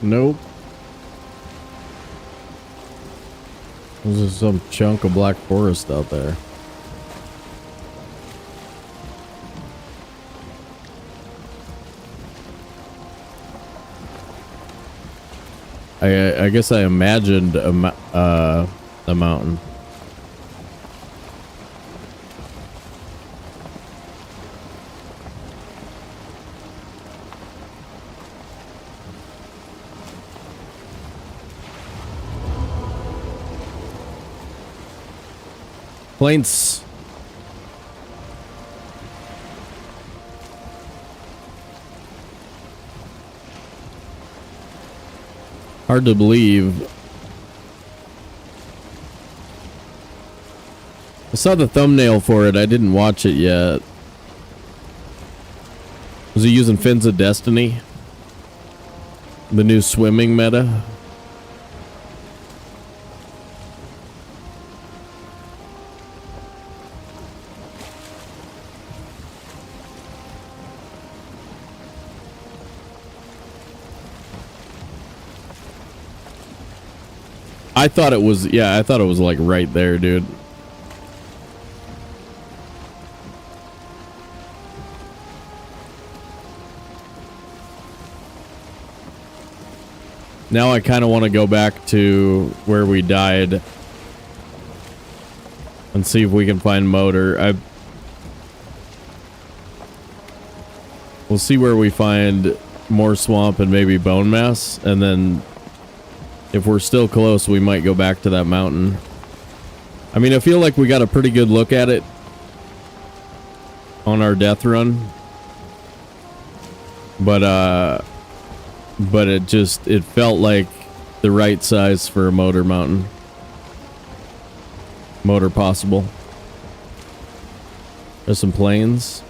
Nope. There's some chunk of black forest out there. I guess I imagined a mountain. Planes. Hard to believe. I saw the thumbnail for it. I didn't watch it yet. Was he using Fins of Destiny? The new swimming meta? I thought it was, yeah, I thought it was like right there, dude. Now I kind of want to go back to where we died and see if we can find motor. We'll see where we find more swamp and maybe bone mass, and then if we're still close, we might go back to that mountain. I mean, I feel like we got a pretty good look at it on our death run. But it felt like the right size for a motor mountain. Motor possible. There's some planes.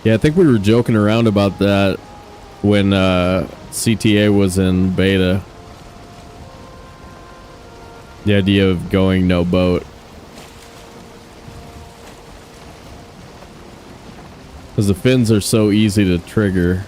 Yeah, I think we were joking around about that when CTA was in beta. The idea of going no boat. Because the fins are so easy to trigger.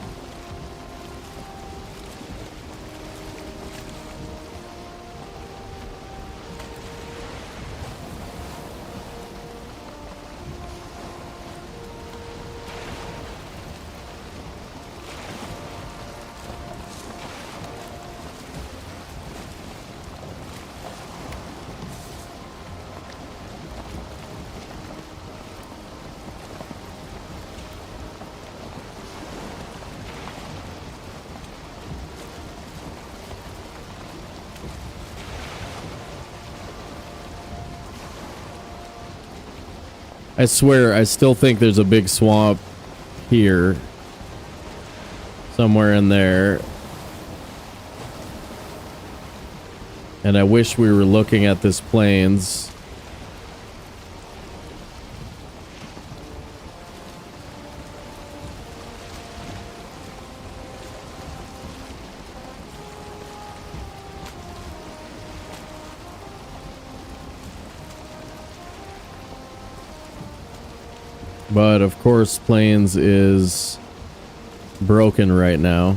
I swear, I still think there's a big swamp here. Somewhere in there. And I wish we were looking at this plains. But of course, Plains is broken right now.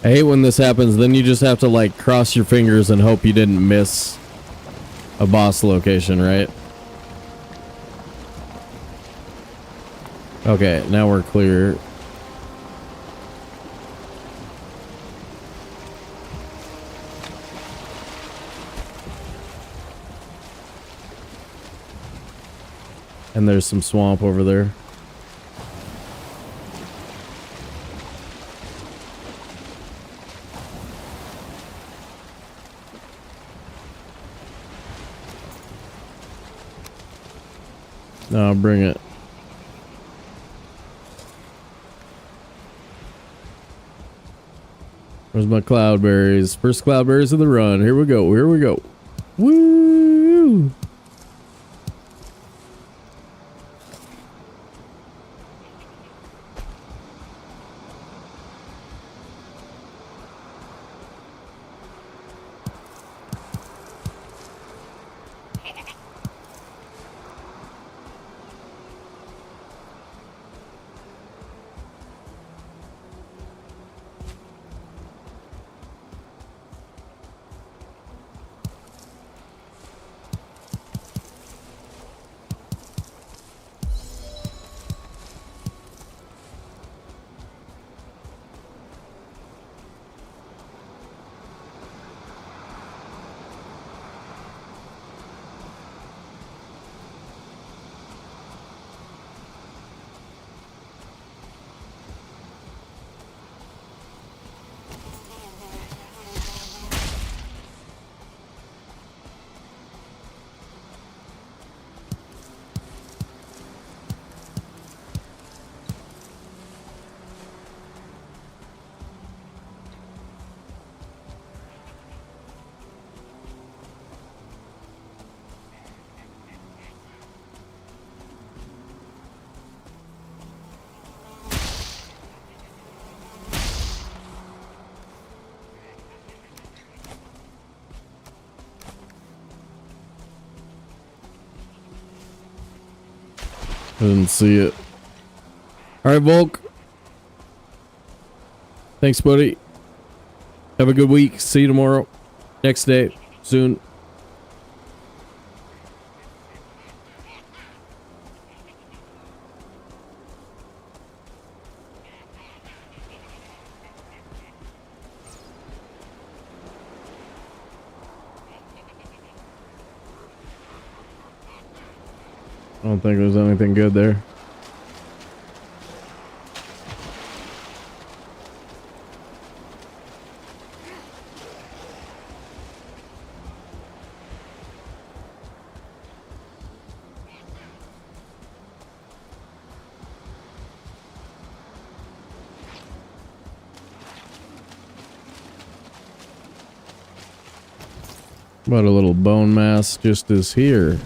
I hate when this happens. Then you just have to like cross your fingers and hope you didn't miss a boss location, right? Okay, now we're clear. And there's some swamp over there. No, bring it. Where's my cloudberries? First cloudberries of the run. Here we go. Here we go. Woo! I didn't see it. Alright, Volk. Thanks, buddy. Have a good week. See you tomorrow. Next day. Soon. I don't think there's anything good there. But a little bone mass just is here.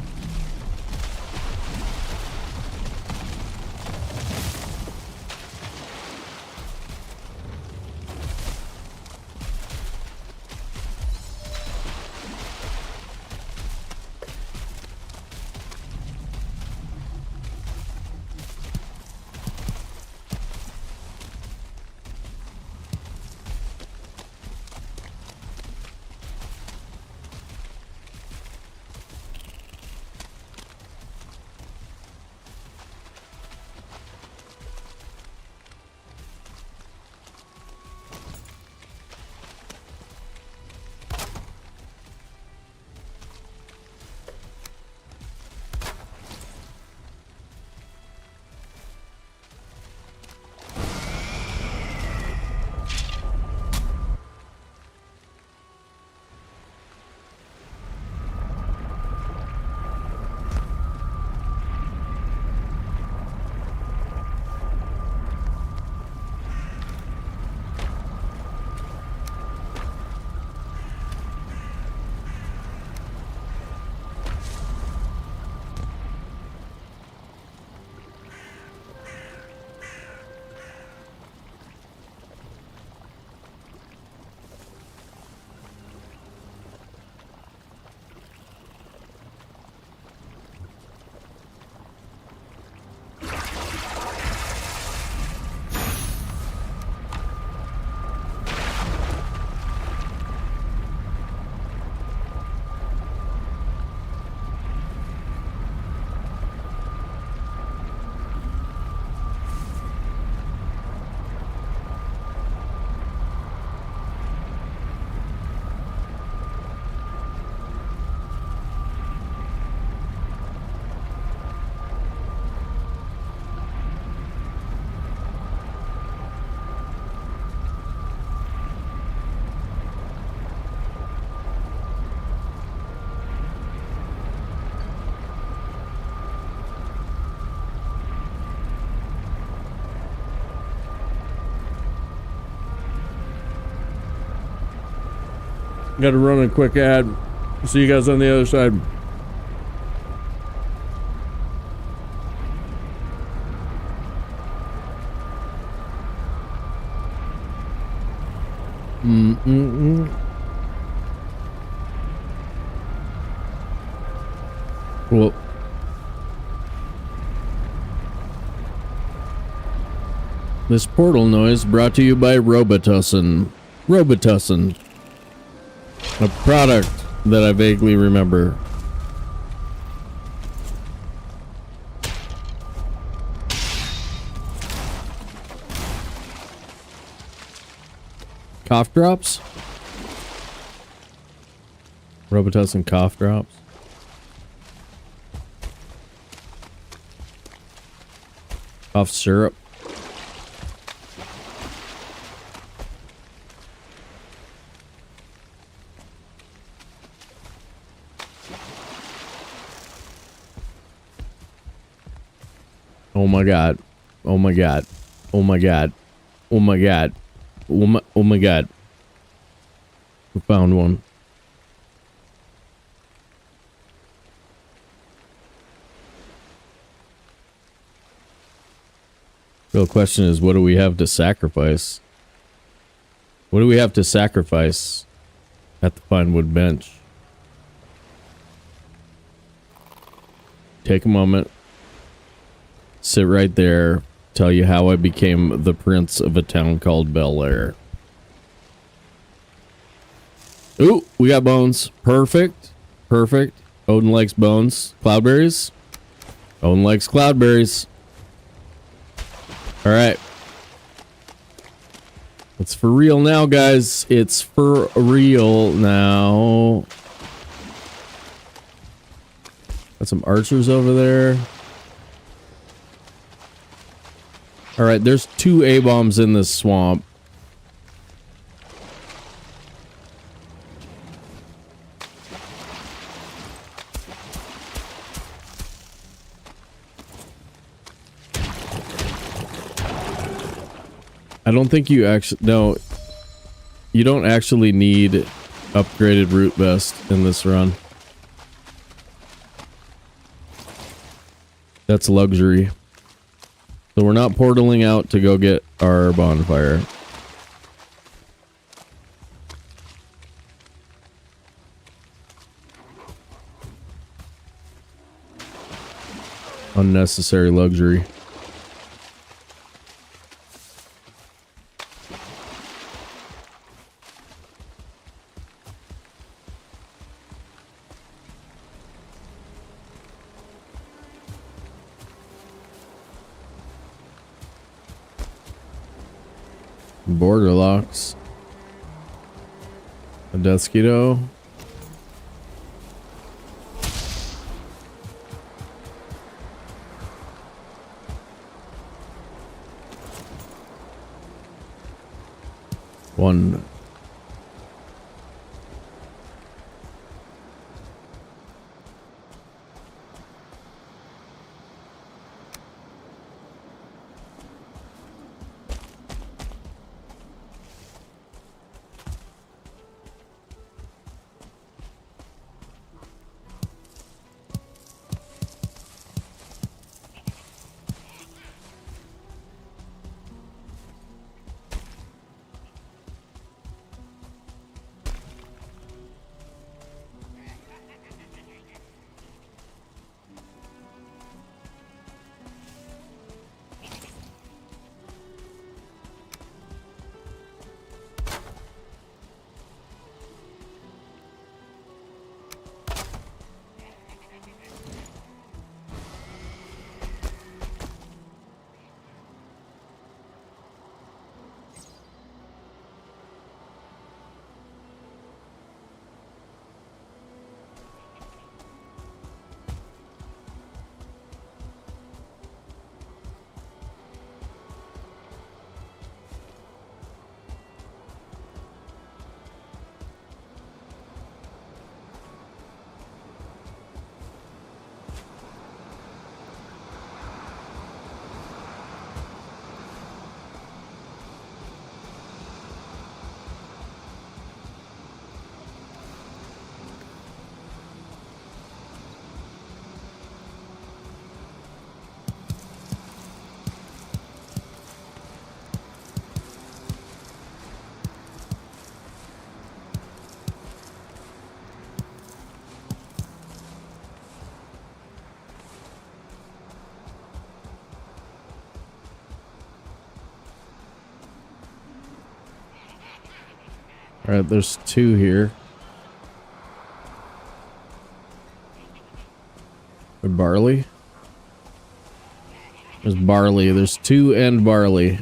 Gotta run a quick ad. See you guys on the other side. Well, this portal noise brought to you by Robitussin. Robitussin. A product that I vaguely remember. Cough drops? Robitussin cough drops. Cough syrup. Oh my god. Oh my god. Oh my god. Oh my god. Oh my god. We found one. Real question is, what do we have to sacrifice? What do we have to sacrifice at the Pinewood Bench? Take a moment. Sit right there. Tell you how I became the prince of a town called Bel Air. Ooh, we got bones. Perfect. Perfect. Odin likes bones. Cloudberries? Odin likes cloudberries. Alright. It's for real now, guys. It's for real now. Got some archers over there. Alright, there's 2 A-bombs in this swamp. I don't think you actually... No. You don't actually need upgraded root vest in this run. That's luxury. So we're not portaling out to go get our bonfire. Unnecessary luxury. Border locks. A Deathsquito. One. Alright, there's 2 here. With barley? There's barley. There's 2 and barley.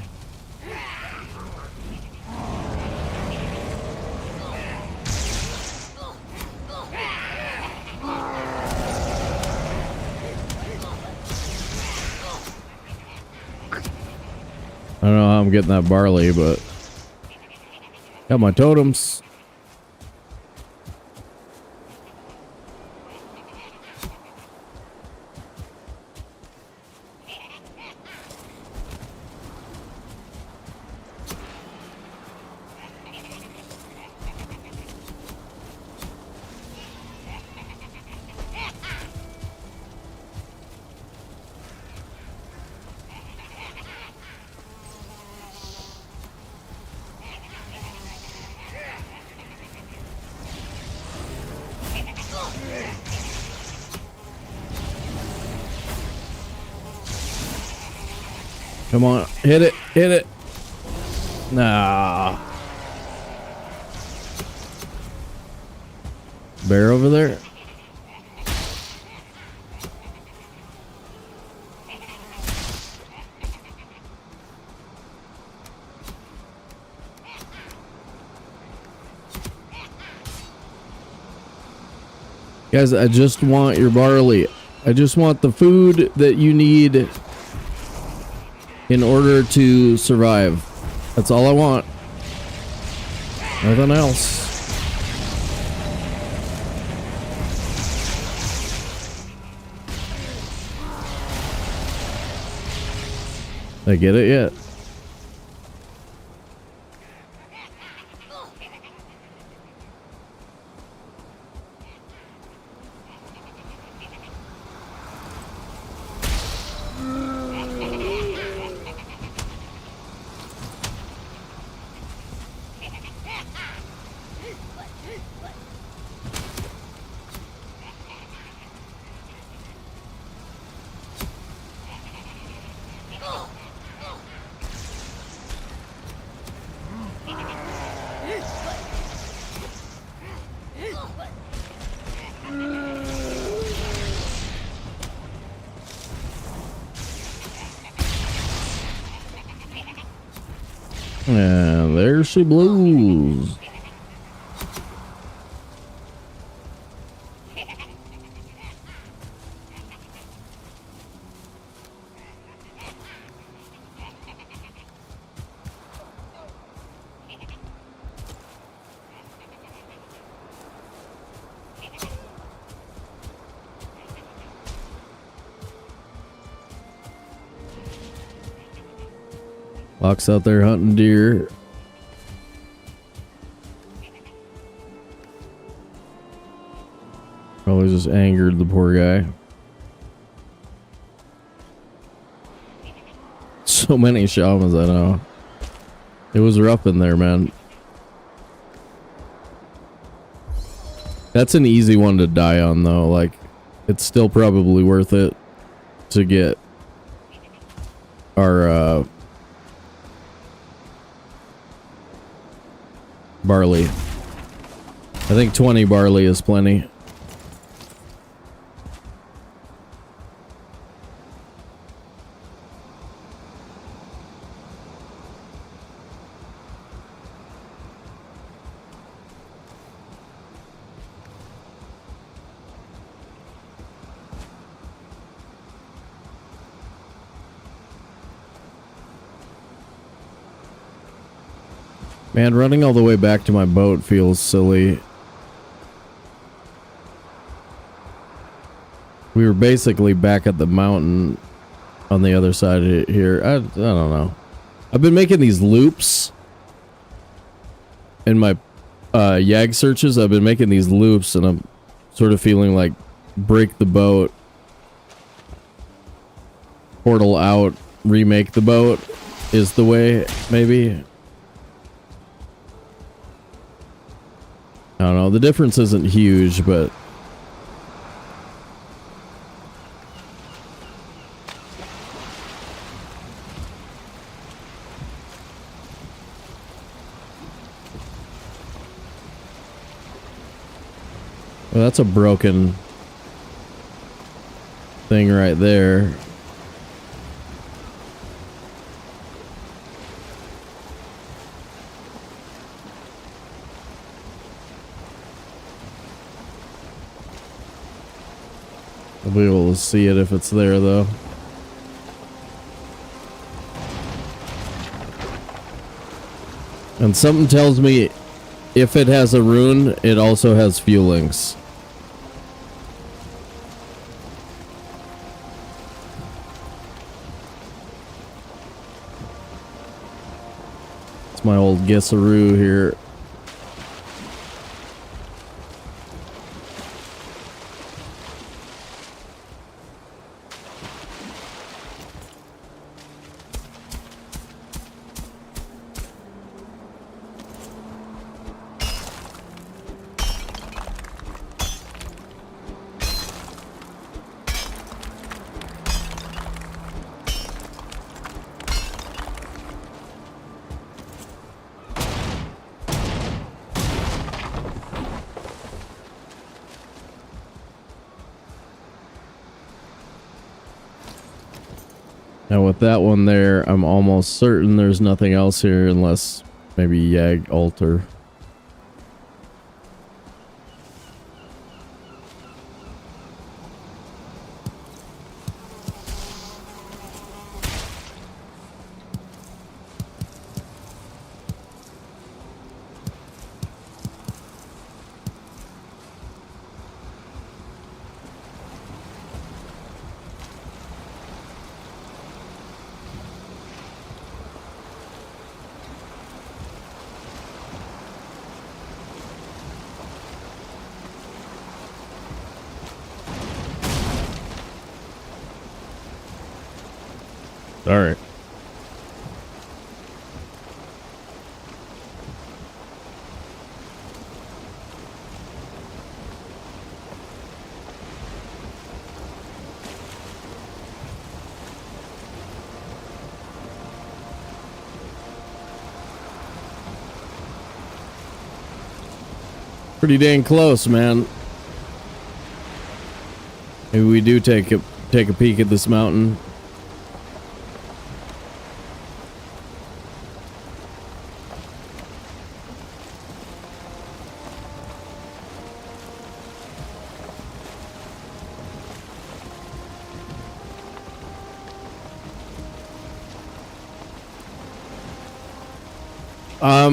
I don't know how I'm getting that barley, but got my totems. Come on, hit it, hit it. Nah. Bear over there. Guys, I just want your barley. I just want the food that you need in order to survive. That's all I want. Nothing else. I get it yet? And there she blows. Locke's out there hunting deer. Probably just angered the poor guy. So many shamans I know. It was rough in there, man. That's an easy one to die on though. Like, it's still probably worth it to get our barley. I think 20 barley is plenty. Man, running all the way back to my boat feels silly. We were basically back at the mountain on the other side of here. I don't know. I've been making these loops in my YAG searches. I've been making these loops and I'm sort of feeling like break the boat, portal out, remake the boat is the way, maybe. I don't know. The difference isn't huge, but Well, that's a broken thing right there. I'll be able to see it if it's there, though. And something tells me if it has a rune, it also has fuelings. It's my old Guessaroo here. Now with that one there, I'm almost certain there's nothing else here unless maybe Yag Altar. All right. Pretty dang close, man. Maybe we do take a peek at this mountain.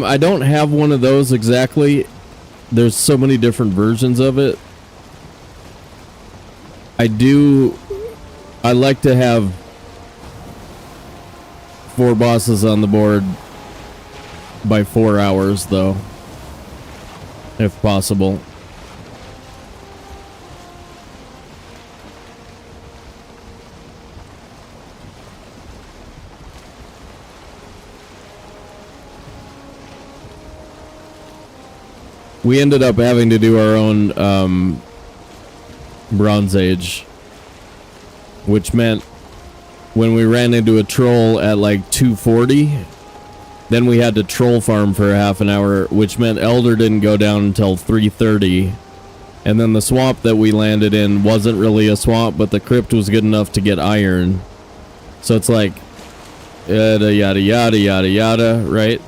I don't have one of those exactly. There's so many different versions of it. I like to have 4 bosses on the board by 4 hours, though, if possible. We ended up having to do our own Bronze Age, which meant when we ran into a troll at like 240, then we had to troll farm for a half an hour, which meant Elder didn't go down until 3:30. And then the swamp that we landed in wasn't really a swamp, but the crypt was good enough to get iron. So it's like yada yada yada yada yada, right?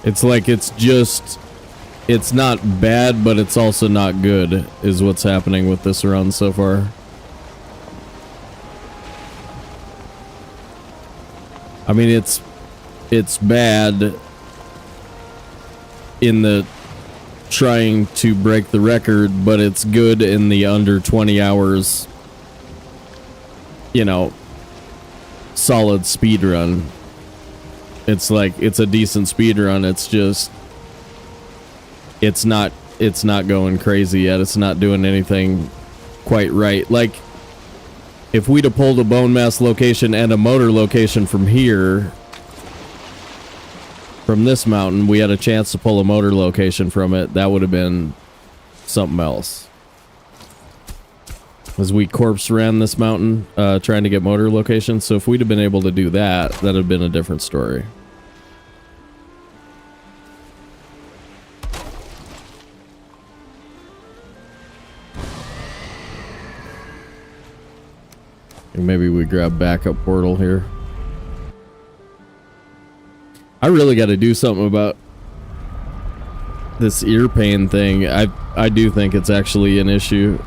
It's like it's not bad, but it's also not good, is what's happening with this run so far. I mean, it's bad in the trying to break the record, but it's good in the under 20 hours, you know, solid speed run. It's like, it's a decent speed run. It's just, it's not going crazy yet. It's not doing anything quite right. Like, if we'd have pulled a bone mass location and a motor location from here, from this mountain, we had a chance to pull a motor location from it. That would have been something else. As we corpse ran this mountain, trying to get motor locations. So if we'd have been able to do that, that'd have been a different story. Maybe we grab backup portal here. I really got to do something about this ear pain thing. I do think it's actually an issue.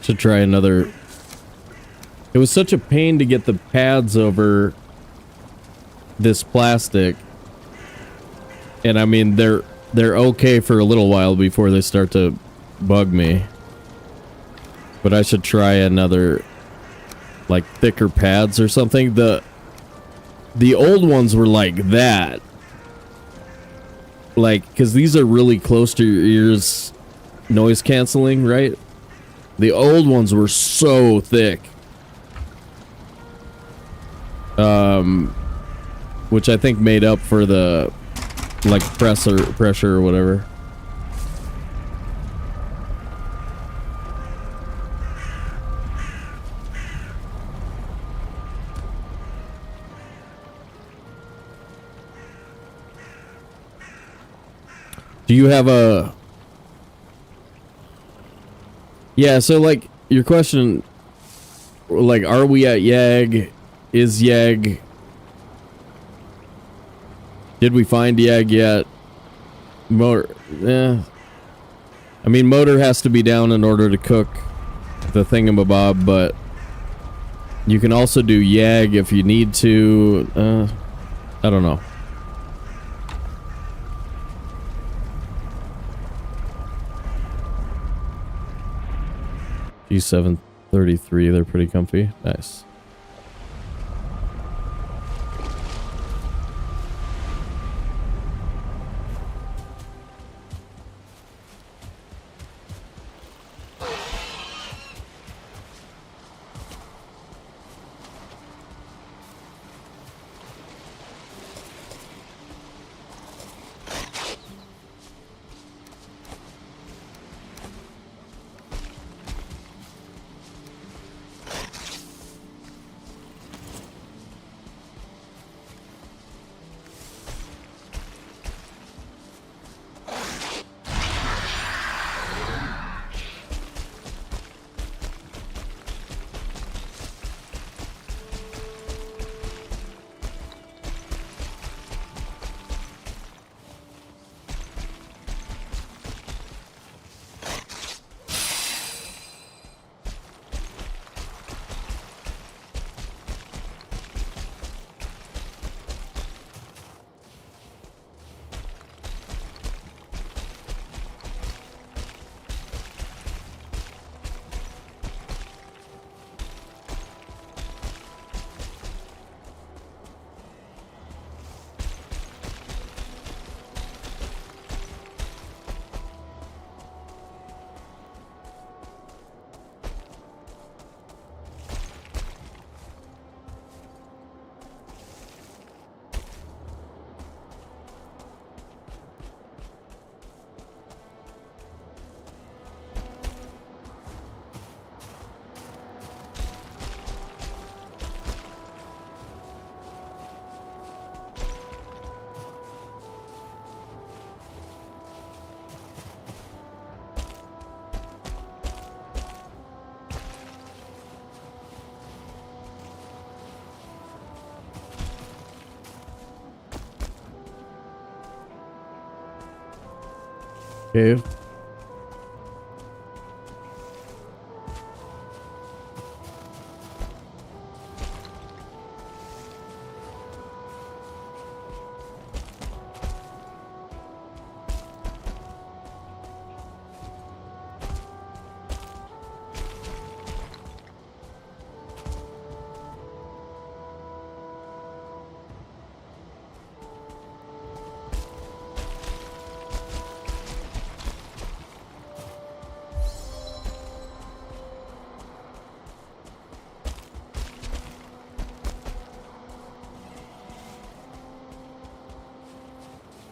Should try another. It was such a pain to get the pads over this plastic. And I mean, they're okay for a little while before they start to bug me. But I should try another, like, thicker pads or something. The old ones were like that. Like, because these are really close to your ears, noise canceling, right? The old ones were so thick. Which I think made up for the, like, pressure or whatever. Do you have a... Yeah, so, like, your question, like, are we at Yag? Is Yag... Did we find Yag yet? Motor... I mean, motor has to be down in order to cook the thingamabob, but you can also do Yag if you need to. I don't know. G733, they're pretty comfy. Nice. Cave.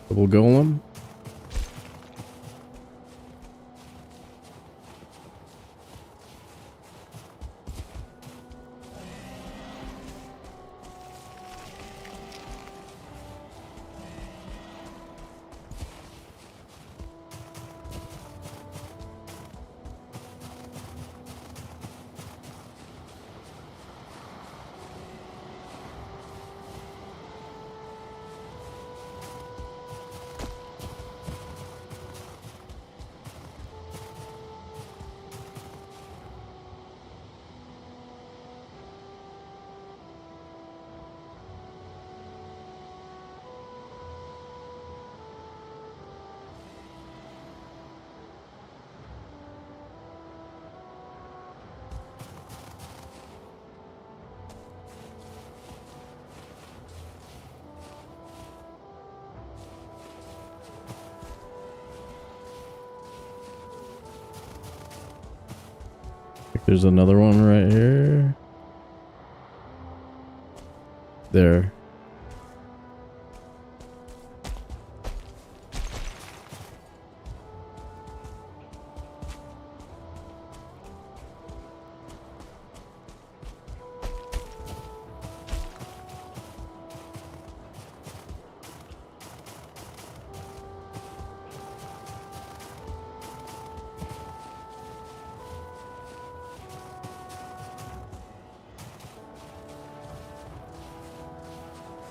Double golem. There's another one right here. There.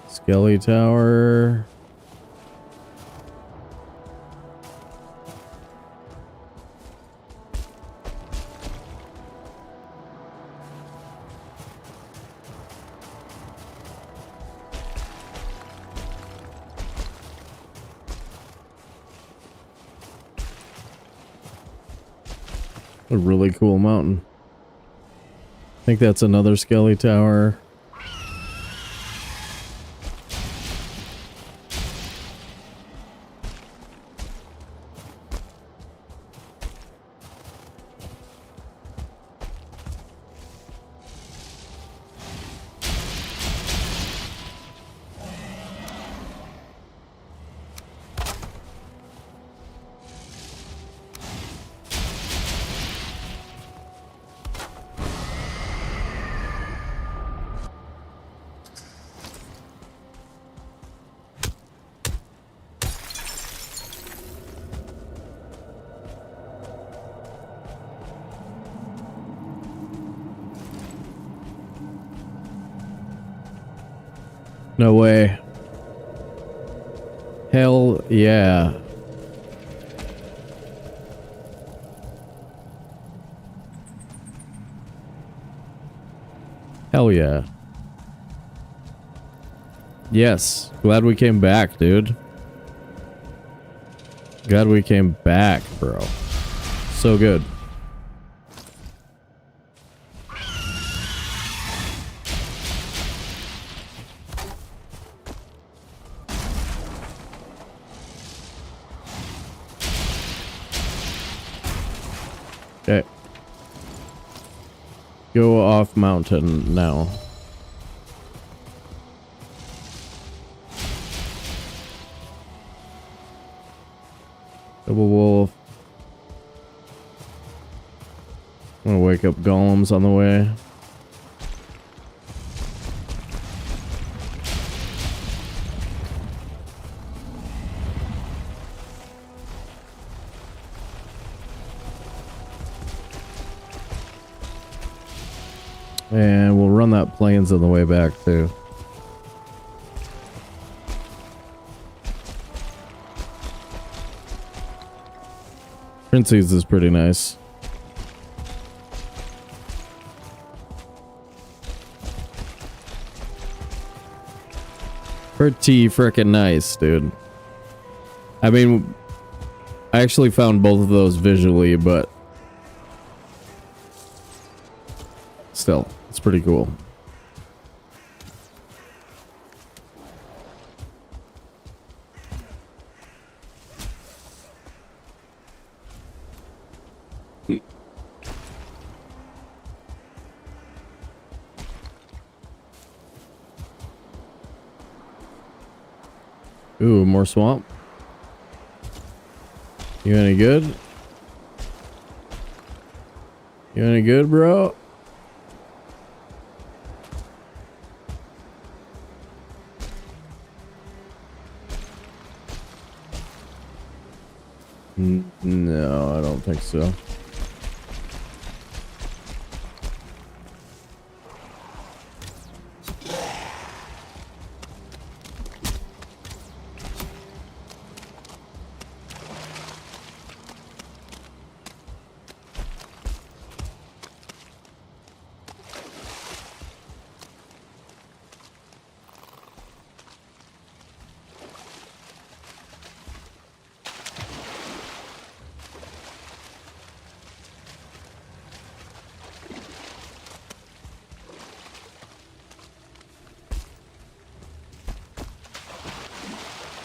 Skelly Tower. A really cool mountain. I think that's another Skelly Tower. No way. Hell yeah. Hell yeah. Yes. Glad we came back, dude. Glad we came back, bro. So good. Okay. Go off mountain now. Double wolf. I'm gonna wake up golems on the way. And we'll run that plains on the way back too. Princey's is pretty nice. Pretty frickin' nice, dude. I mean, I actually found both of those visually, but still, it's pretty cool. Ooh, more swamp. You any good? You any good, bro? No, I don't think so.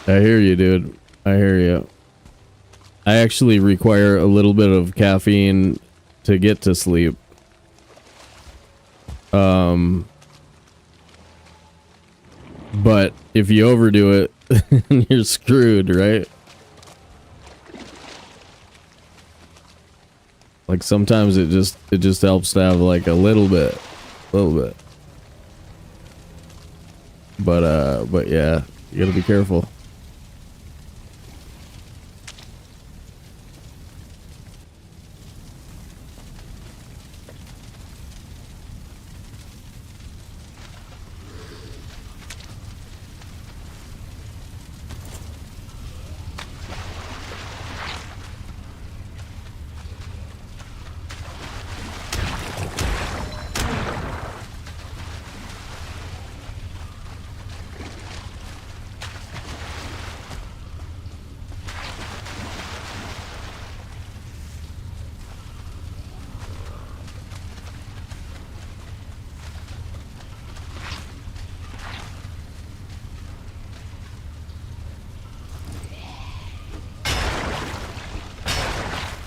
I hear you, dude. I hear you. I actually require a little bit of caffeine to get to sleep. But if you overdo it, you're screwed, right? Like sometimes it just helps to have like a little bit. But yeah, you gotta be careful.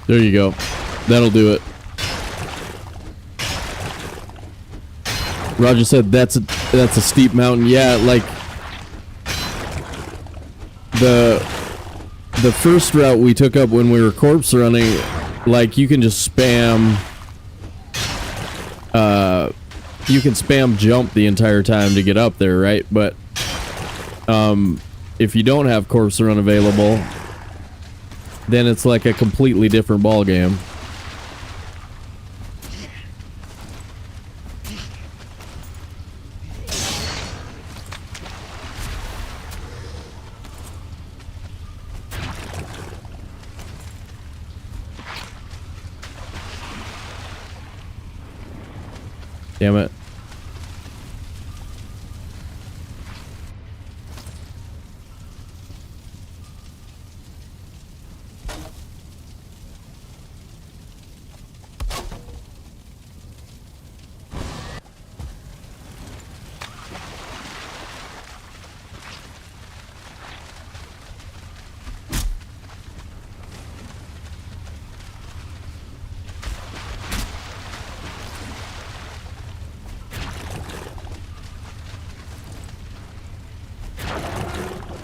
There you go. That'll do it. Roger said that's a steep mountain. Yeah, like the first route we took up when we were corpse running, like you can just spam you can spam jump the entire time to get up there, right? But if you don't have corpse run available, then it's like a completely different ball game. Damn it.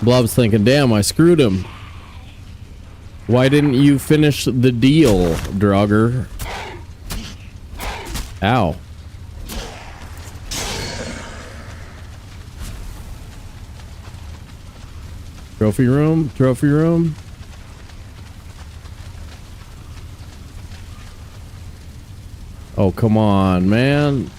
Blob's thinking, damn, I screwed him. Why didn't you finish the deal, Draugr? Ow. Trophy room, trophy room. Oh, come on, man.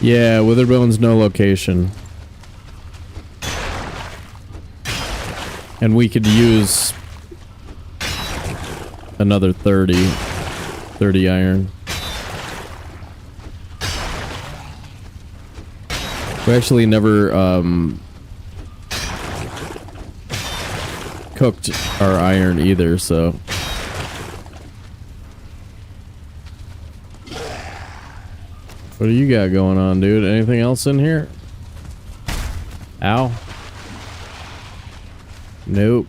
Yeah, Witherbone's no location. And we could use another 30 iron. We actually never cooked our iron either, so what do you got going on, dude? Anything else in here? Ow. Nope.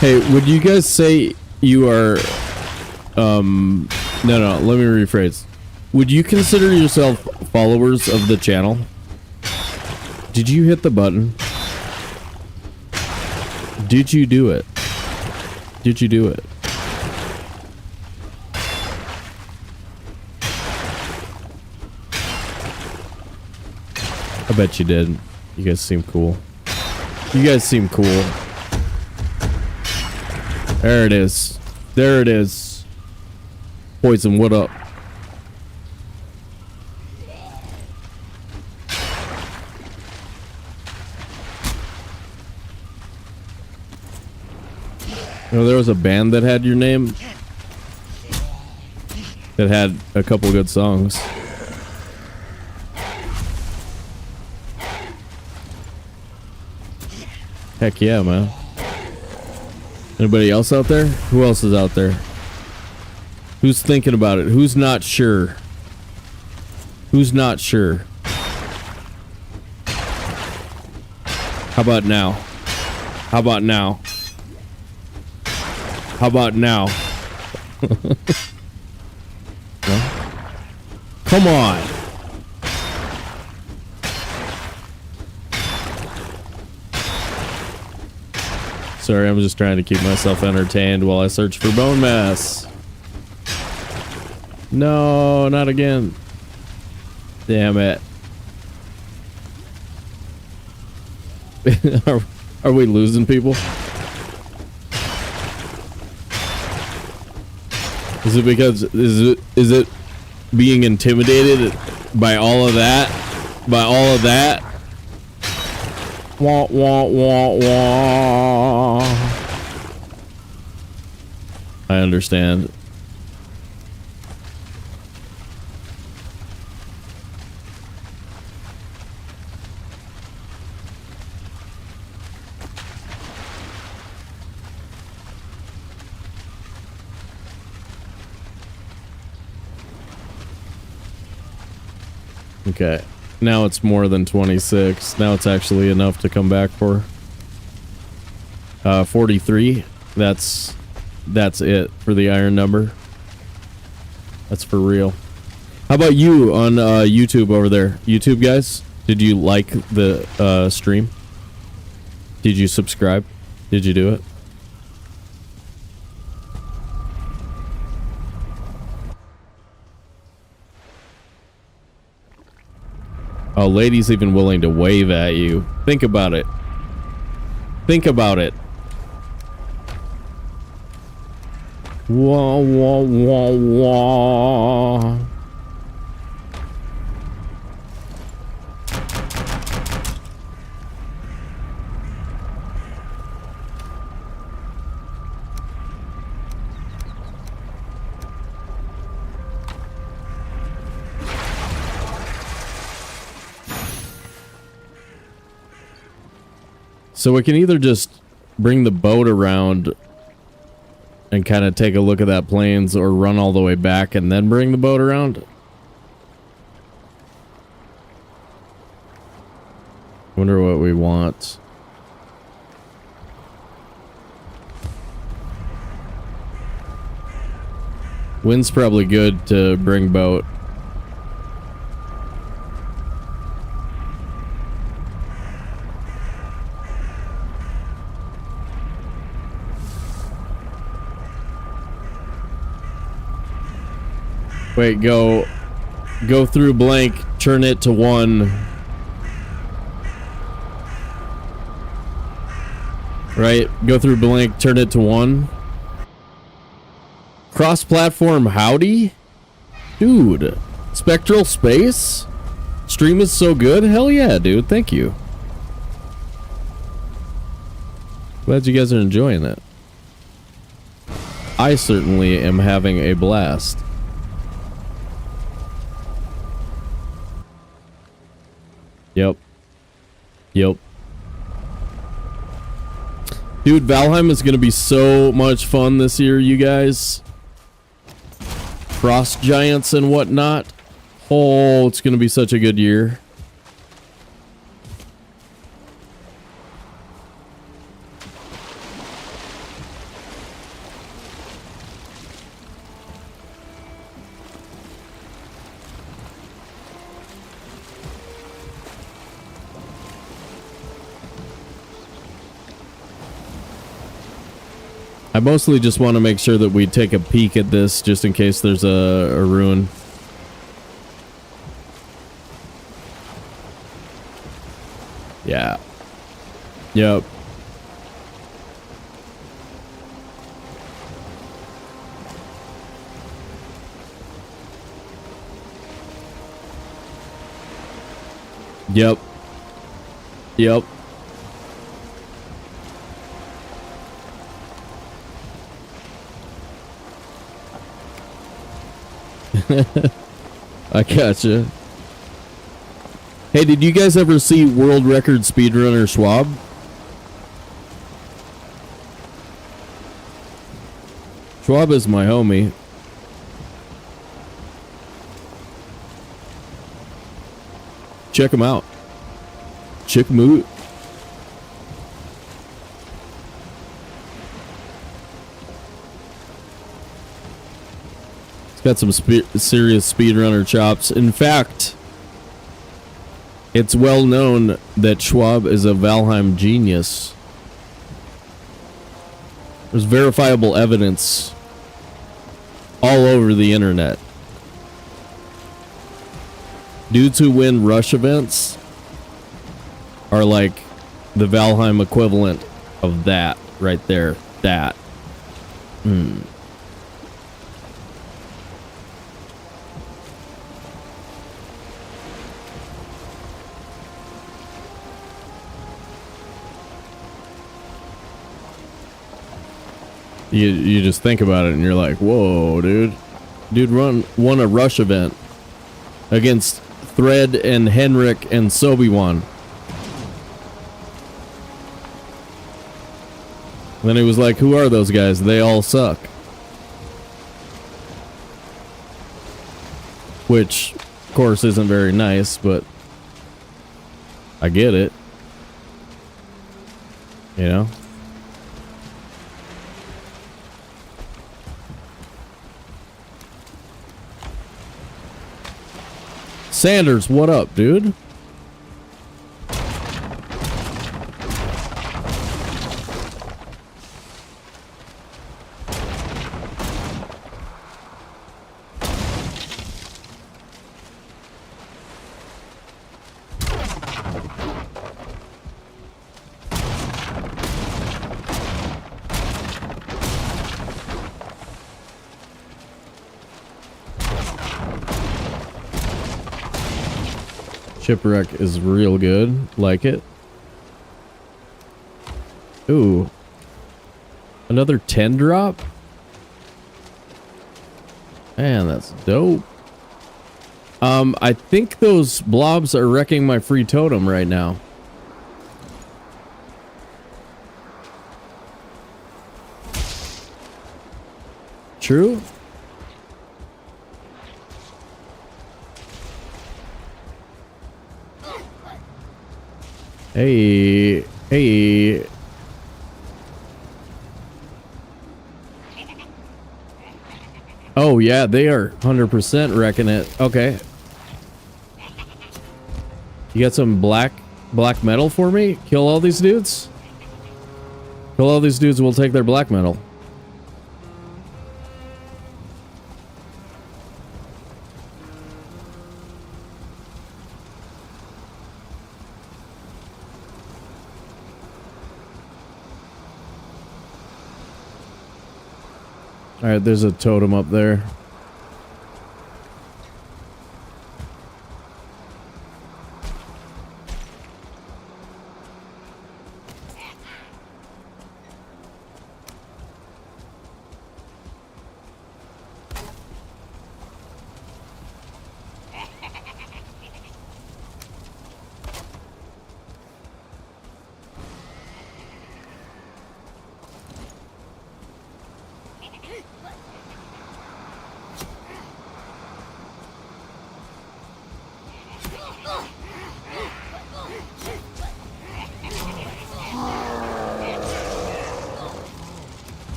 Hey, would you guys say you are, no, let me rephrase. Would you consider yourself followers of the channel? Did you hit the button? Did you do it? Did you do it? I bet you did. You guys seem cool. You guys seem cool. There it is. There it is. Poison, what up? You know, there was a band that had your name that had a couple good songs. Heck yeah, man. Anybody else out there? Who else is out there? Who's thinking about it? Who's not sure? Who's not sure? How about now? How about now? How about now? No? Come on. Sorry, I'm just trying to keep myself entertained while I search for bone mass. No, not again. Damn it. Are we losing people? Is it because is it being intimidated by all of that? By all of that? Wah wah wah wah. I understand. Okay. Now it's more than 26. Now it's actually enough to come back for. 43. That's it for the iron number. That's for real. How about you on YouTube over there? YouTube guys, did you like the stream? Did you subscribe? Did you do it? Oh, lady's even willing to wave at you. Think about it. Think about it. Wah, wah, wah, wah. So we can either just bring the boat around and kind of take a look at that plains, or run all the way back and then bring the boat around. Wonder what we want. Wind's probably good to bring boat. Wait, go through blank, turn it to 1. Right? Go through blank, turn it to 1. Cross-platform howdy? Dude, Spectral Space? Stream is so good? Hell yeah, dude. Thank you. Glad you guys are enjoying it. I certainly am having a blast. Yep. Yep. Dude, Valheim is going to be so much fun this year, you guys. Frost giants and whatnot. Oh, it's going to be such a good year. I mostly just want to make sure that we take a peek at this just in case there's a ruin. Yeah. Yep. Yep. Yep. I gotcha. Hey, did you guys ever see world record speedrunner Schwab? Schwab is my homie. Check him out. Check him out. Got some serious speedrunner chops. In fact, it's well known that Schwab is a Valheim genius. There's verifiable evidence all over the internet. Dudes who win rush events are like the Valheim equivalent of that right there. That. You just think about it and you're like, whoa, dude. Dude won a rush event against Thread and Henrik and Sobe won. Then he was like, who are those guys? They all suck. Which, course, isn't very nice, but I get it. You know? Sanders, what up, dude? Shipwreck is real good. Like it. Ooh. Another 10 drop? Man, that's dope. I think those blobs are wrecking my free totem right now. True? Hey, hey. Oh yeah, they are 100% wrecking it. Okay. You got some black metal for me? Kill all these dudes? Kill all these dudes, we'll take their black metal. Alright, there's a totem up there.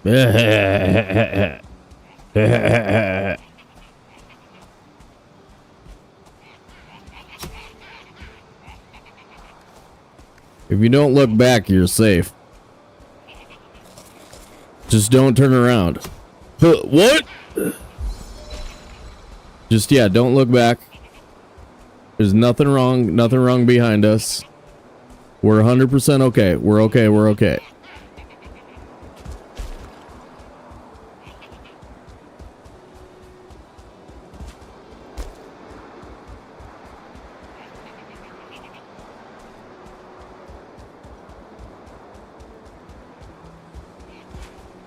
If you don't look back, you're safe. Just don't turn around. What? Just, yeah, don't look back. There's nothing wrong behind us. We're 100% okay. We're okay, we're okay.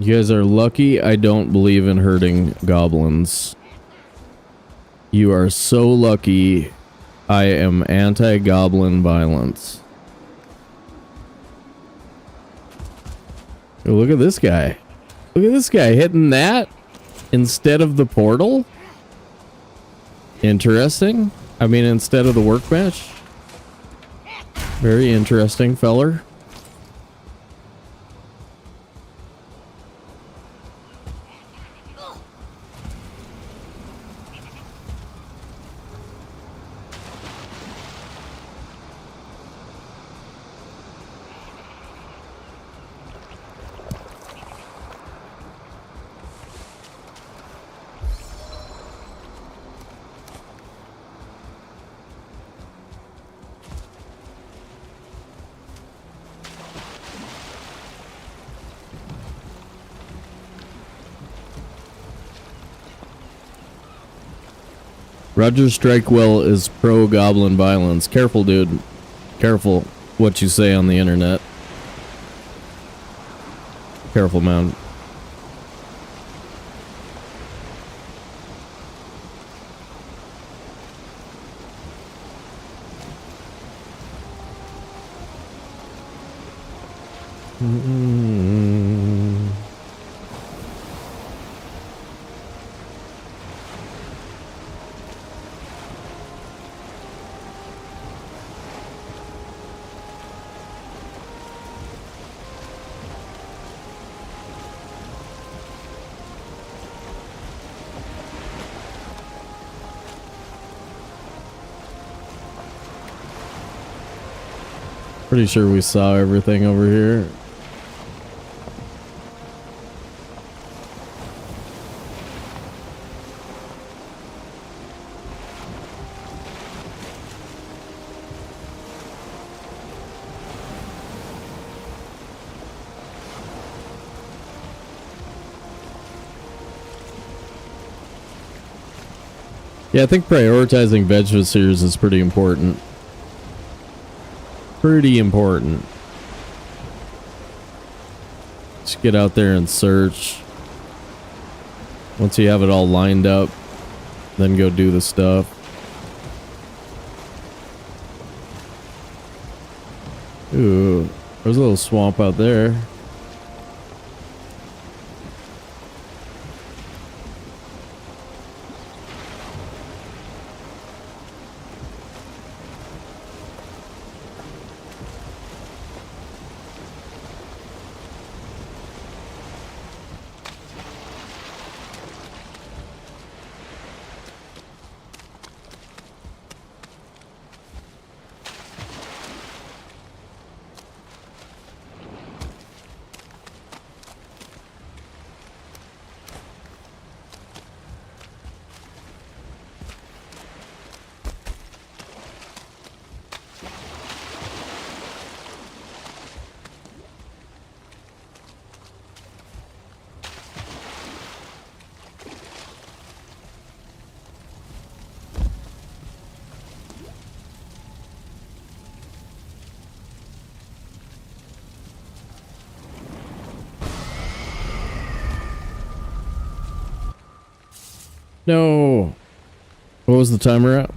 You guys are lucky I don't believe in hurting goblins. You are so lucky I am anti-goblin violence. Oh, look at this guy. Look at this guy hitting that instead of the portal. Interesting. I mean, instead of the workbench. Very interesting, feller. Roger Strikewell is pro-goblin violence. Careful, dude. Careful what you say on the internet. Careful, man. Pretty sure we saw everything over here. Yeah, I think prioritizing Vegiseers is pretty important. Pretty important. Just get out there and search. Once you have it all lined up, then go do the stuff. Ooh, there's a little swamp out there. No. What was the timer at?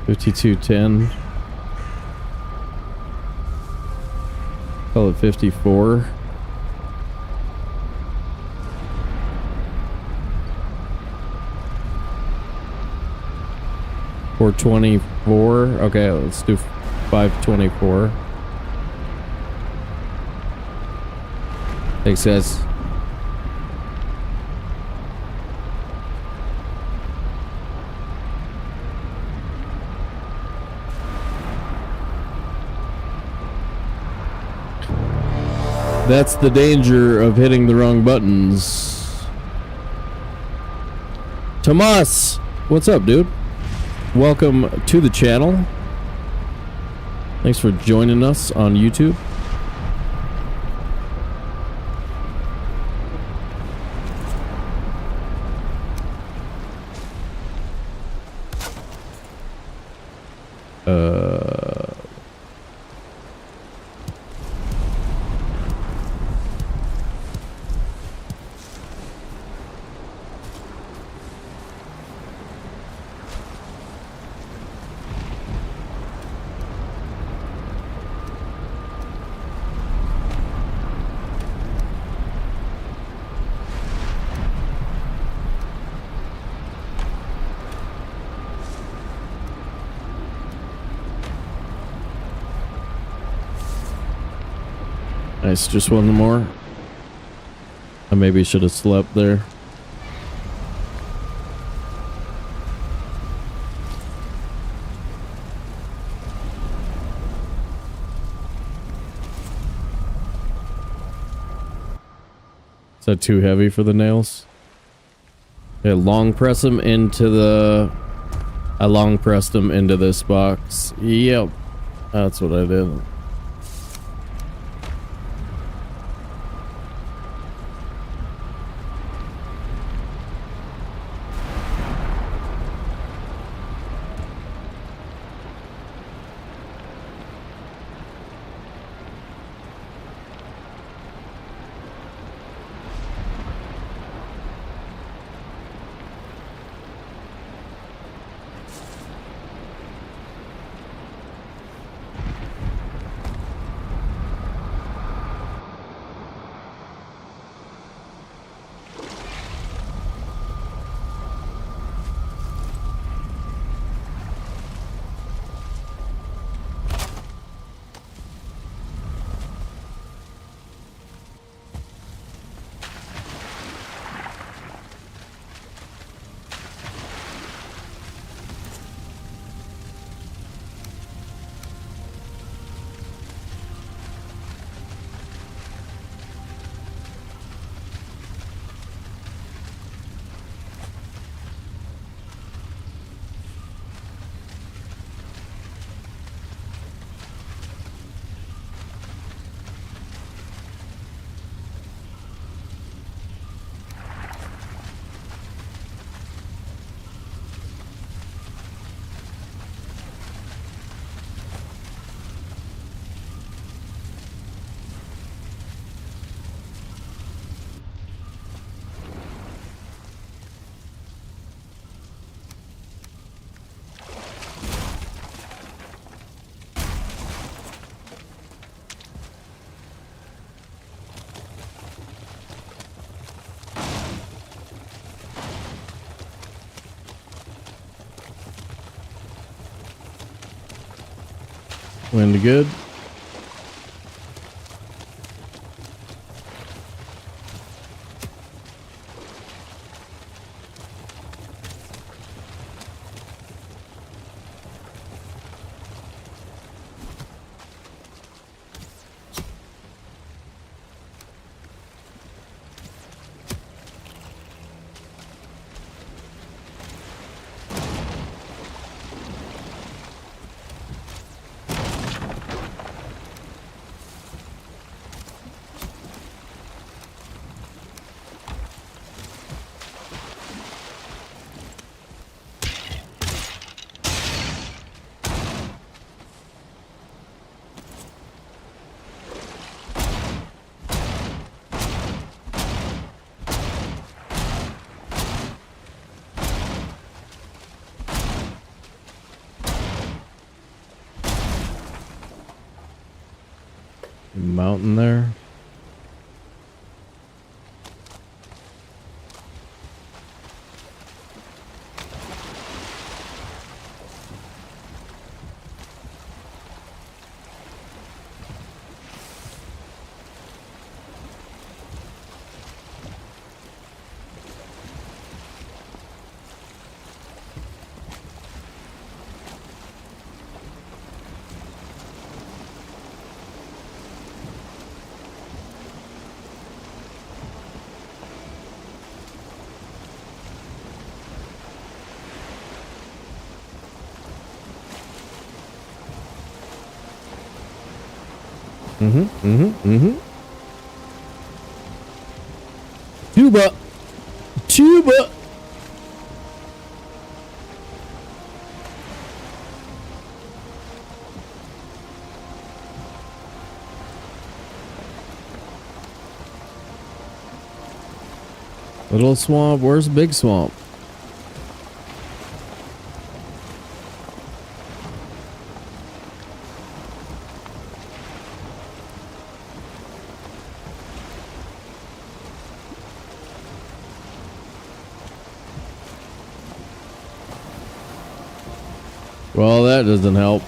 $52.10. Call it 54. $424. Okay, let's do $524. Thanks, guys. That's the danger of hitting the wrong buttons. Tomas, what's up, dude? Welcome to the channel. Thanks for joining us on YouTube. Nice, just one more. I maybe should have slept there. Is that too heavy for the nails? Okay, long press him into the... I long pressed him into this box. Yep. That's what I did. Wind good. Mountain there. Tuba. Tuba. Little swamp. Where's big swamp? Well, that doesn't help.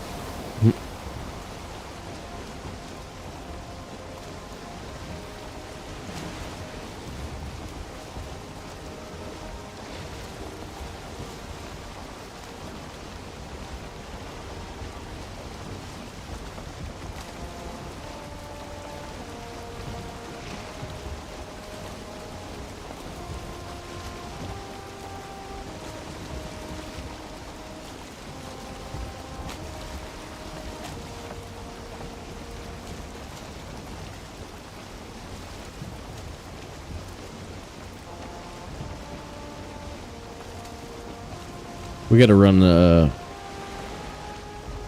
We gotta run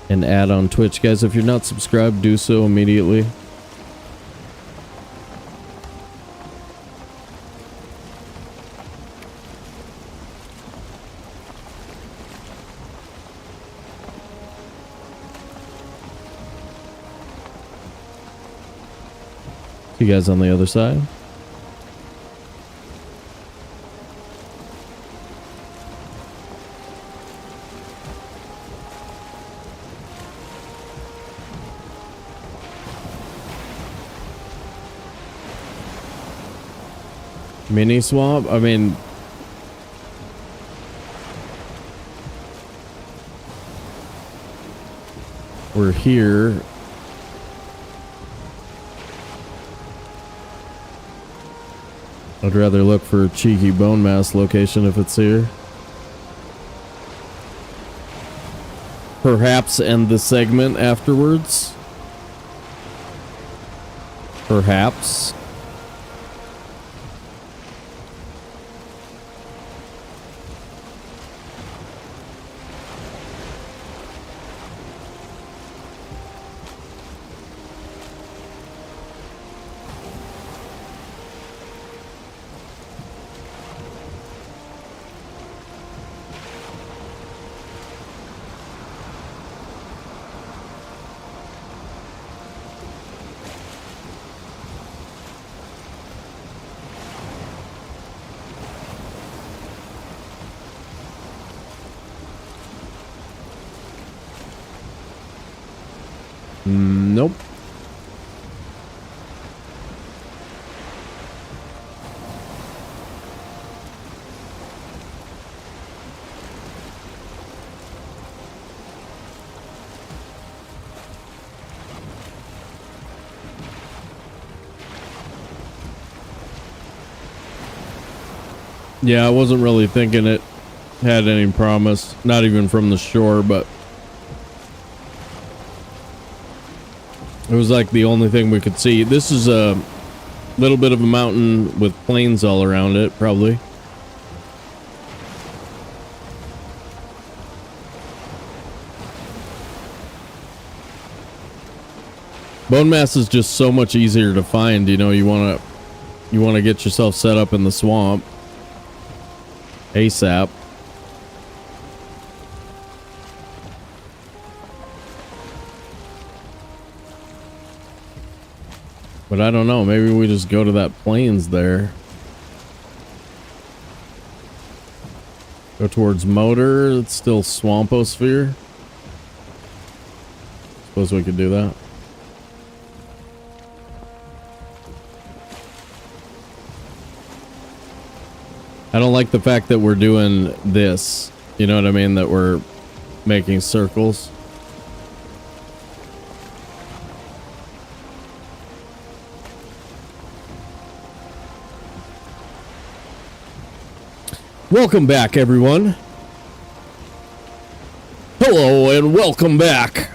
an ad on Twitch, guys. If you're not subscribed, do so immediately. See you guys on the other side. Mini swamp? I mean, we're here. I'd rather look for a cheeky bone mass location if it's here. Perhaps end the segment afterwards. Perhaps. Nope. Yeah, I wasn't really thinking it had any promise, not even from the shore, but it was like the only thing we could see. This is a little bit of a mountain with plains all around it, probably. Bone mass is just so much easier to find. You know, you want to get yourself set up in the swamp ASAP. But I don't know, maybe we just go to that plains there. Go towards Motor, it's still Swamposphere. Suppose we could do that. I don't like the fact that we're doing this. You know what I mean? That we're making circles. Welcome back, everyone. Hello and welcome back,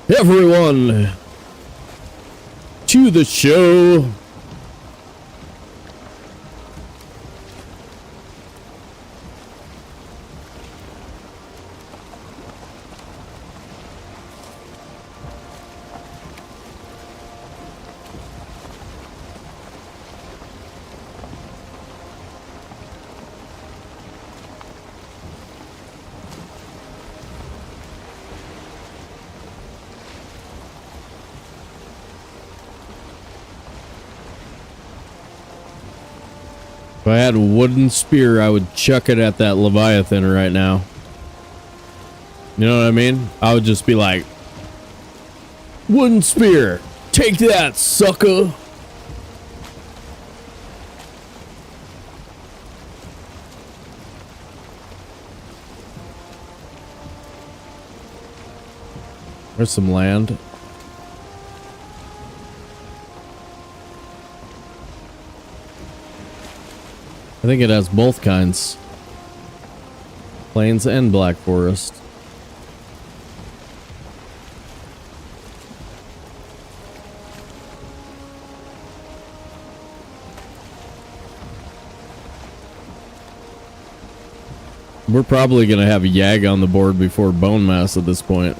everyone, to the show. If I had a wooden spear, I would chuck it at that Leviathan right now. You know what I mean? I would just be like, wooden spear, take that, sucker. There's some land. I think it has both kinds. Plains and Black Forest. We're probably gonna have a Yag on the board before Bone Mass at this point.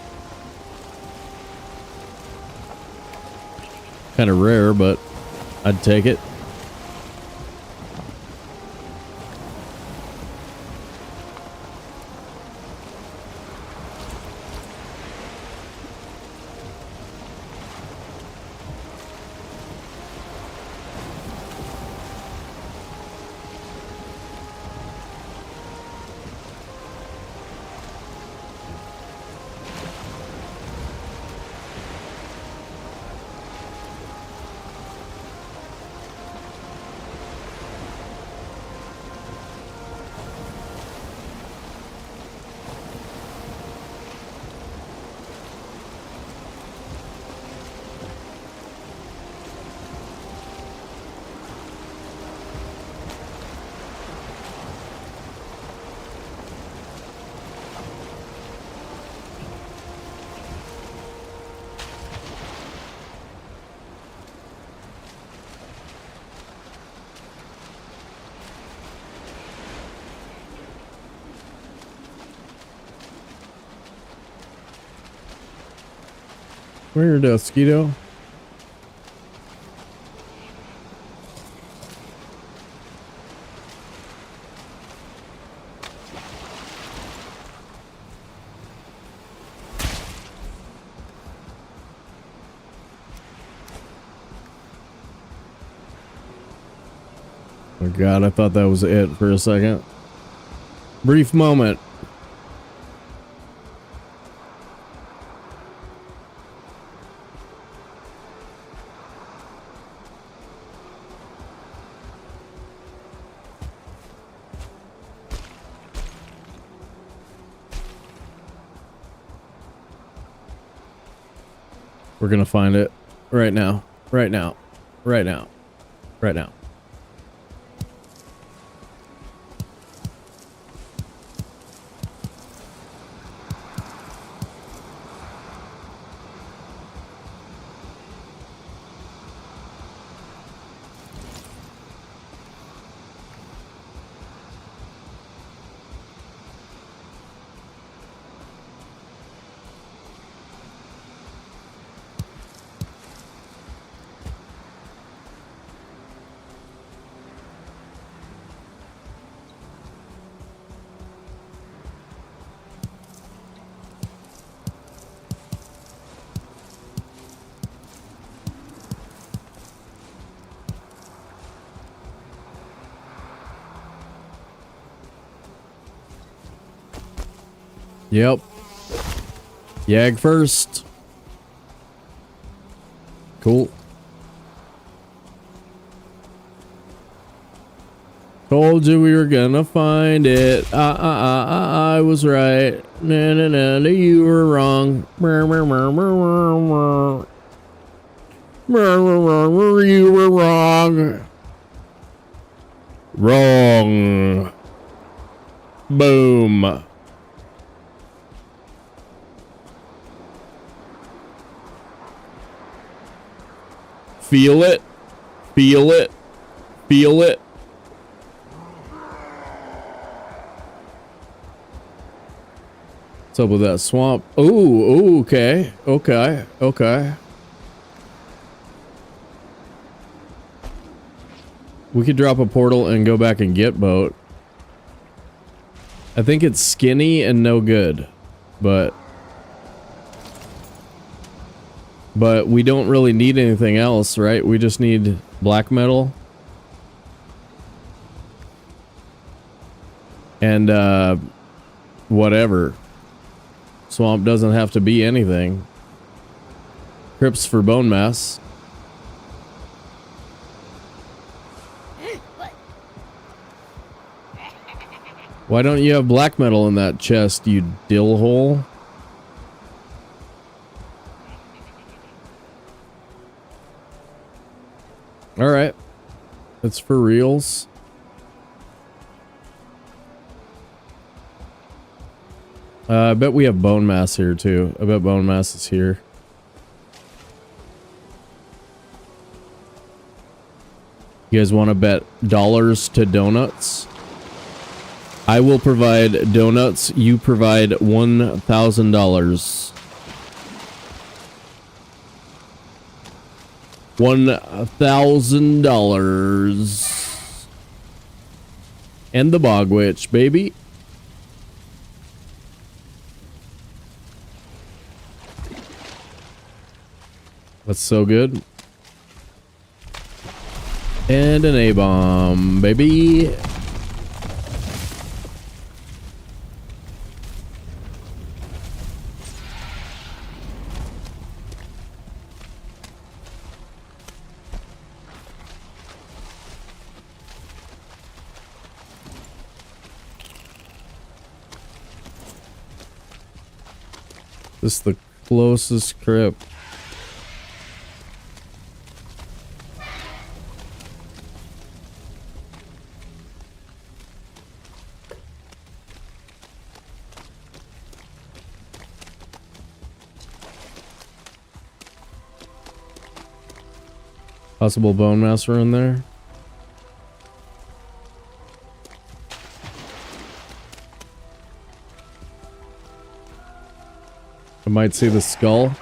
Kind of rare, but I'd take it. Where'd Skeeto? Oh god, I thought that was it for a second. Brief moment. We're gonna find it right now. Right now. Right now. Right now. Yep. Yag first. Cool. Told you we were gonna find it. I was right. No, you were wrong. You were wrong. Wrong. Boom. Feel it. Feel it. Feel it. What's up with that swamp? Oh, okay. Okay. Okay. We could drop a portal and go back and get boat. I think it's skinny and no good, but we don't really need anything else, right? We just need black metal. And, whatever. Swamp doesn't have to be anything. Crypts for bone mass. Why don't you have black metal in that chest, you dill hole? Alright. It's for reals. I bet we have bone mass here too. I bet bone mass is here. You guys want to bet dollars to donuts? I will provide donuts. You provide $1,000. $1,000. And the bog witch, baby. That's so good. And an A-bomb, baby. This is the closest crypt. Possible bone master in there. I might see the skull.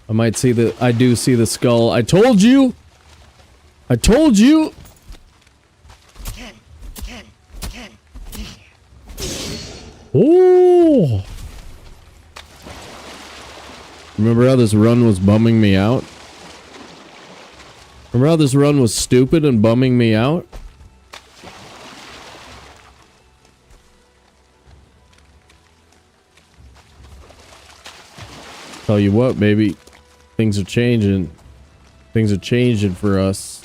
I might see the... I do see the skull. I told you! I told you! Oh! Remember how this run was bumming me out? Remember how this run was stupid and bumming me out? Tell you what, baby. Things are changing. Things are changing for us.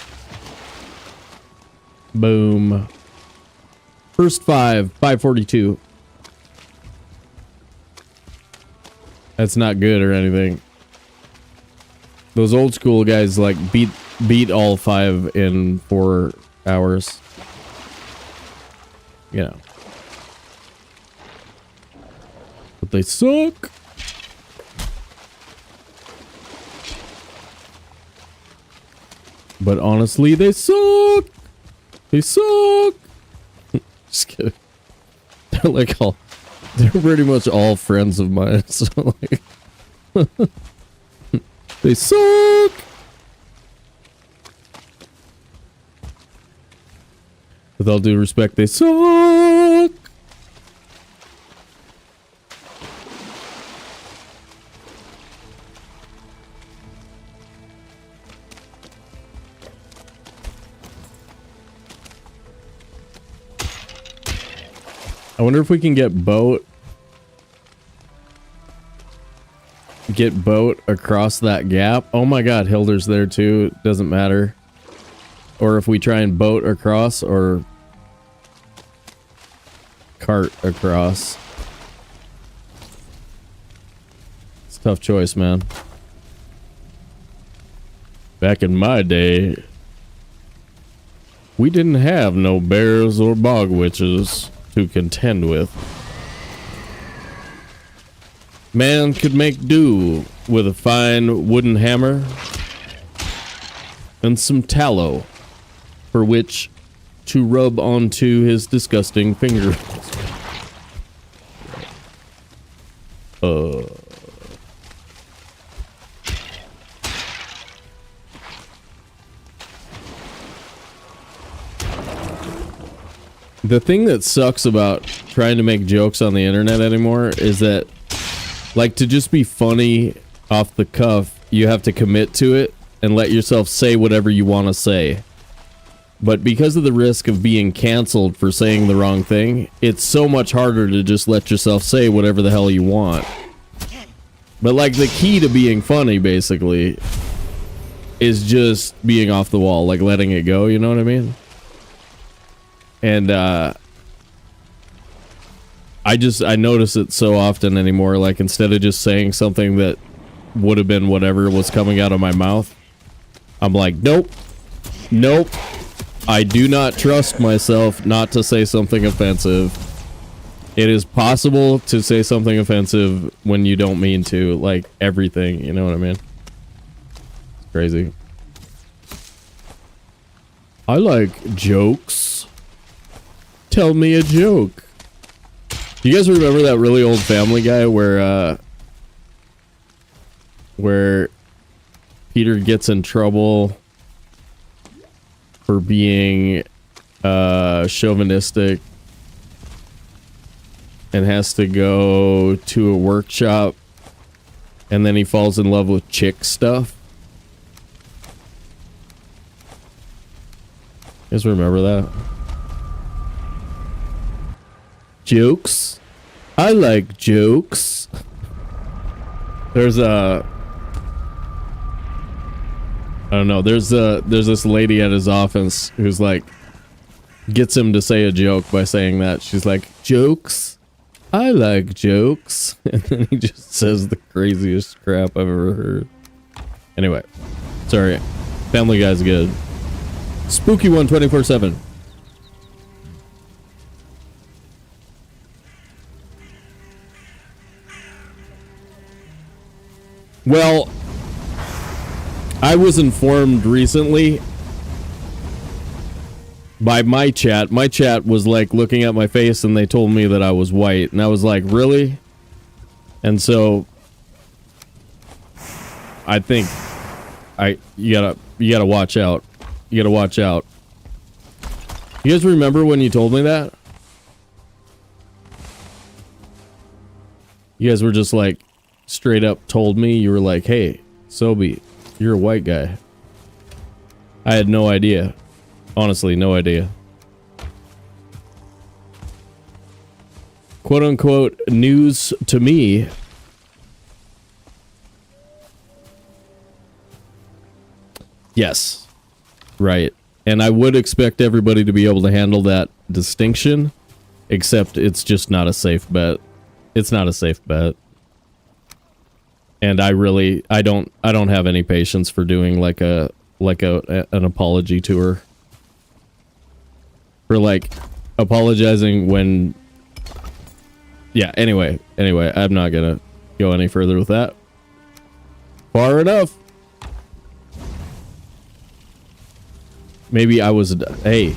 Boom. First 542. That's not good or anything. Those old school guys like beat all 5 in 4 hours. You know. But they suck. But honestly, they suck. They suck. Just kidding. They're like all... They're pretty much all friends of mine. So like... They suck. With all due respect, they suck. I wonder if we can get boat across that gap. Oh my god, Hilder's there too. Doesn't matter. Or if we try and boat across or cart across. It's a tough choice, man. Back in my day, we didn't have no bears or bog witches to contend with. Man could make do with a fine wooden hammer and some tallow for which to rub onto his disgusting fingers. The thing that sucks about trying to make jokes on the internet anymore is that, like, to just be funny off the cuff, you have to commit to it and let yourself say whatever you want to say. But because of the risk of being canceled for saying the wrong thing, it's so much harder to just let yourself say whatever the hell you want. But, like, the key to being funny, basically, is just being off the wall, like, letting it go, you know what I mean? And, I notice it so often anymore, like, instead of just saying something that would have been whatever was coming out of my mouth, I'm like, nope, I do not trust myself not to say something offensive. It is possible to say something offensive when you don't mean to, like, everything, you know what I mean? It's crazy. I like jokes. Tell me a joke. You guys remember that really old Family Guy where Peter gets in trouble for being chauvinistic and has to go to a workshop, and then he falls in love with chick stuff? You guys remember that? Jokes? I like jokes. There's a... I don't know, there's this lady at his office who's like, gets him to say a joke by saying that. She's like, jokes? I like jokes. And then he just says the craziest crap I've ever heard. Anyway, sorry. Family Guy's good. Spooky one 24/7. Well, I was informed recently by my chat. My chat was like looking at my face and they told me that I was white. And I was like, really? And so I think you gotta watch out. You gotta watch out. You guys remember when you told me that? You guys were just like straight up told me, you were like, hey, Sobe, you're a white guy. I had no idea. Honestly, no idea. Quote unquote news to me. Yes. Right. And I would expect everybody to be able to handle that distinction, except it's just not a safe bet. It's not a safe bet. And I don't have any patience for doing like an apology tour. For like apologizing when, yeah, anyway, I'm not gonna go any further with that. Far enough. Maybe I was, hey.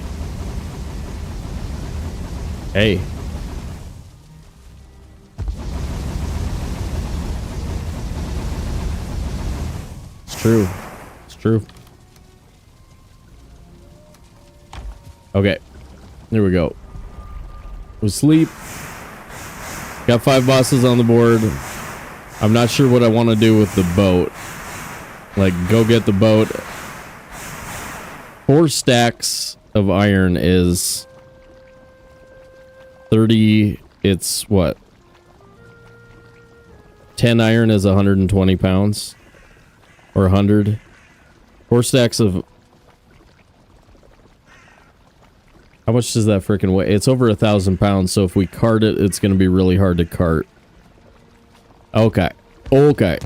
True. It's true. Okay. There we go. We sleep. Got 5 bosses on the board. I'm not sure what I want to do with the boat. Like, go get the boat. 4 stacks of iron is 30. It's what? 10 iron is 120 pounds. Or 100. 4 stacks of... How much does that freaking weigh? It's over 1,000 pounds, so if we cart it, it's going to be really hard to cart. Okay. Okay.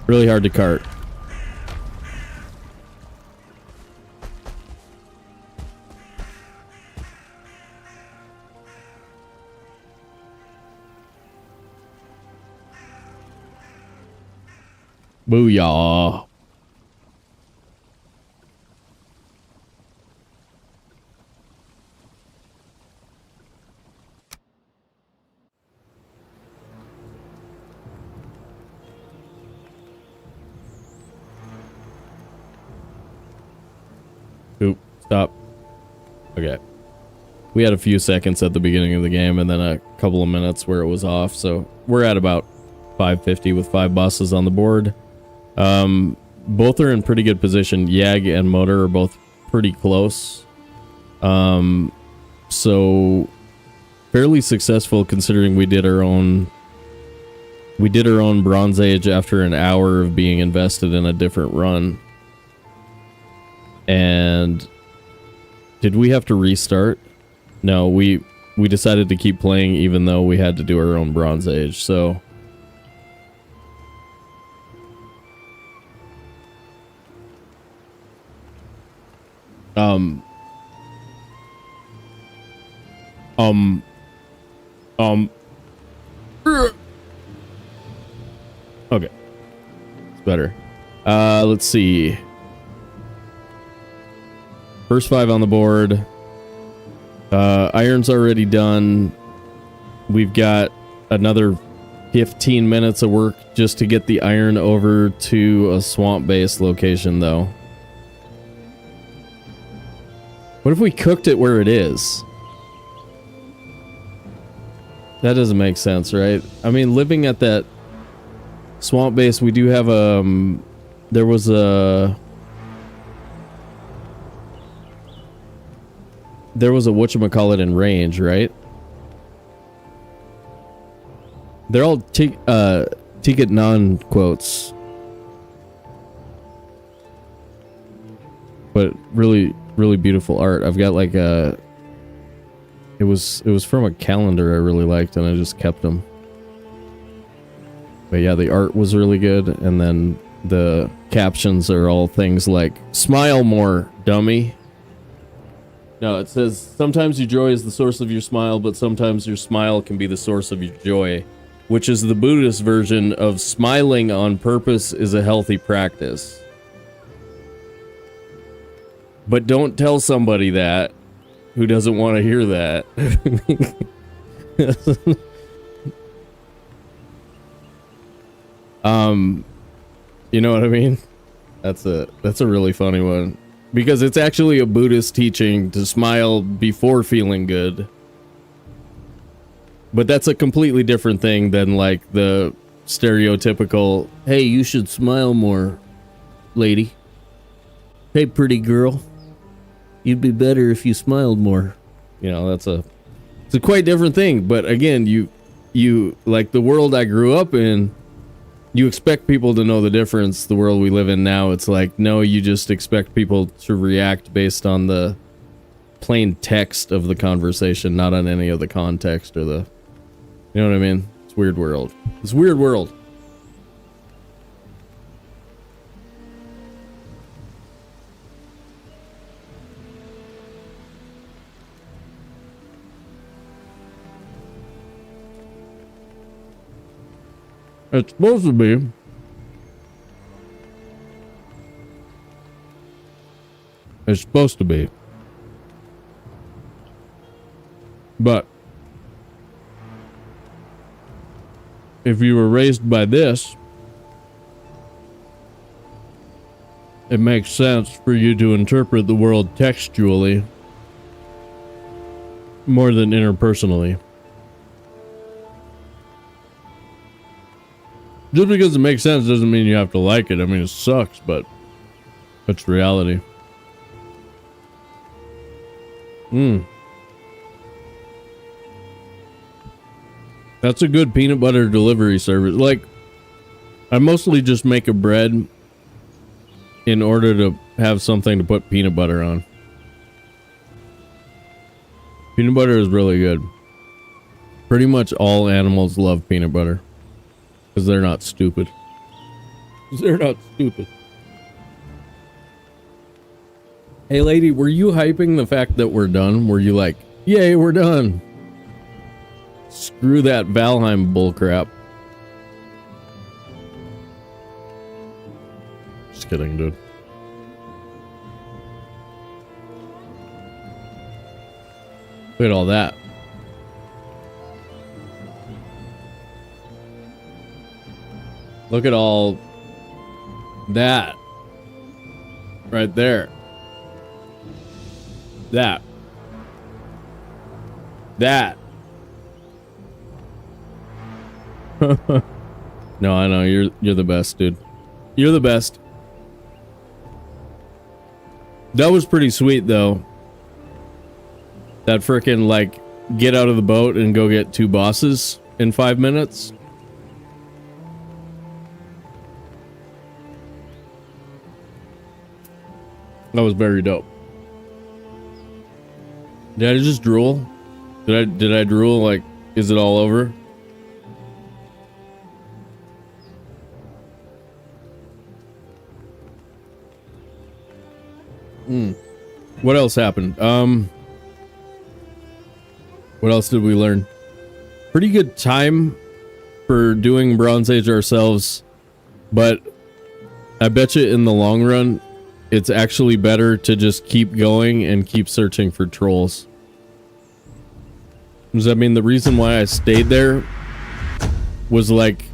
Really hard to cart. Booyah. Oop, stop. Okay. We had a few seconds at the beginning of the game and then a couple of minutes where it was off, so we're at about 550 with 5 bosses on the board. Both are in pretty good position. Yag and Motor are both pretty close. So fairly successful considering we did our own Bronze Age after an hour of being invested in a different run. And did we have to restart? No, we decided to keep playing even though we had to do our own Bronze Age, so okay. It's better. Let's see. First 5 on the board. Iron's already done. We've got another 15 minutes of work just to get the iron over to a swamp base location, though. What if we cooked it where it is? That doesn't make sense, right? I mean, living at that swamp base, we do have there was a whatchamacallit in range, right? They're all ticket non quotes, but really beautiful art. I've got like a. It was from a calendar I really liked, and I just kept them. But yeah, the art was really good, and then the captions are all things like "Smile more, dummy." No, it says sometimes your joy is the source of your smile, but sometimes your smile can be the source of your joy, which is the Buddhist version of smiling on purpose is a healthy practice. But don't tell somebody that who doesn't want to hear that. You know what I mean? That's a really funny one. Because it's actually a Buddhist teaching to smile before feeling good. But that's a completely different thing than like the stereotypical, hey, you should smile more, lady. Hey, pretty girl. You'd be better if you smiled more. You know, it's a quite different thing. But again, you like the world I grew up in, you expect people to know the difference. The world we live in now, it's like, no, you just expect people to react based on the plain text of the conversation, not on any of the context or the, you know what I mean? It's a weird world. It's a weird world. It's supposed to be. It's supposed to be. But if you were raised by this, it makes sense for you to interpret the world textually more than interpersonally. Just because it makes sense doesn't mean you have to like it. I mean, it sucks, but it's reality. That's a good peanut butter delivery service. Like, I mostly just make a bread in order to have something to put peanut butter on. Peanut butter is really good. Pretty much all animals love peanut butter. Because they're not stupid. They're not stupid. Hey lady, were you hyping the fact that we're done? Were you like, yay, we're done? Screw that Valheim bullcrap. Just kidding, dude. Look at all that. Look at all that right there. That. No, I know you're the best, dude. You're the best. That was pretty sweet though. That frickin' like get out of the boat and go get 2 bosses in 5 minutes. That was very dope. Did I just drool? Did I drool? Like, is it all over? What else happened? What else did we learn? Pretty good time for doing Bronze Age ourselves, but I bet you in the long run, it's actually better to just keep going and keep searching for trolls. Does that mean the reason why I stayed there was like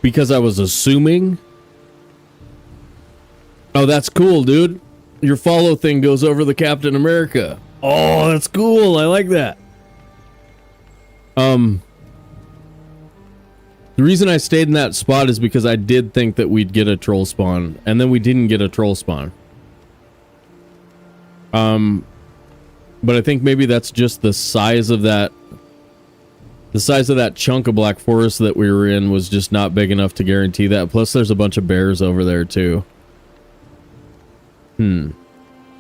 because I was assuming? Oh, that's cool, dude. Your follow thing goes over the Captain America. Oh, that's cool. I like that. The reason I stayed in that spot is because I did think that we'd get a troll spawn, and then we didn't get a troll spawn. But I think maybe that's just the size of that. The size of that chunk of Black Forest that we were in was just not big enough to guarantee that. Plus, there's a bunch of bears over there, too.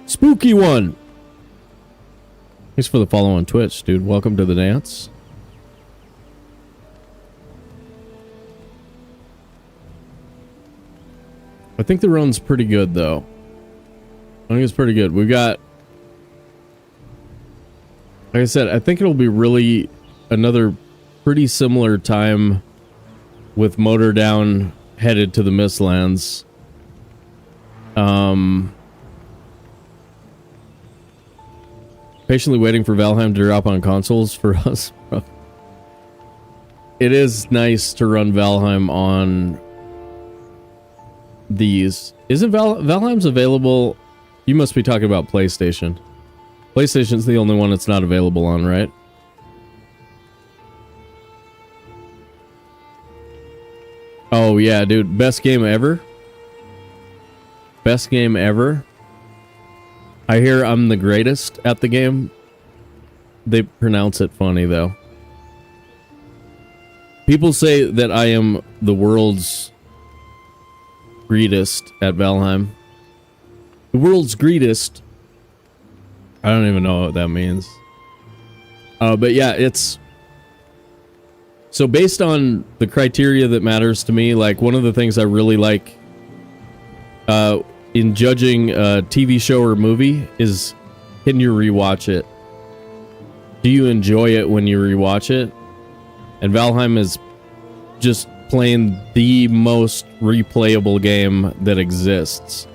Spooky one! Thanks for the follow on Twitch, dude. Welcome to the dance. I think the run's pretty good, though. I think it's pretty good. We've got... Like I said, I think it'll be really another pretty similar time with Motor Down headed to the Mistlands. Patiently waiting for Valheim to drop on consoles for us. It is nice to run Valheim on these. Isn't Valheim's available? You must be talking about PlayStation. PlayStation's the only one it's not available on, right? Oh yeah, dude. Best game ever. Best game ever. I hear I'm the greatest at the game. They pronounce it funny, though. People say that I am the world's greatest at Valheim. The world's greatest. I don't even know what that means. But yeah, it's... So based on the criteria that matters to me, like one of the things I really like in judging a TV show or movie is, can you rewatch it? Do you enjoy it when you rewatch it? And Valheim is just plain the most replayable game that exists.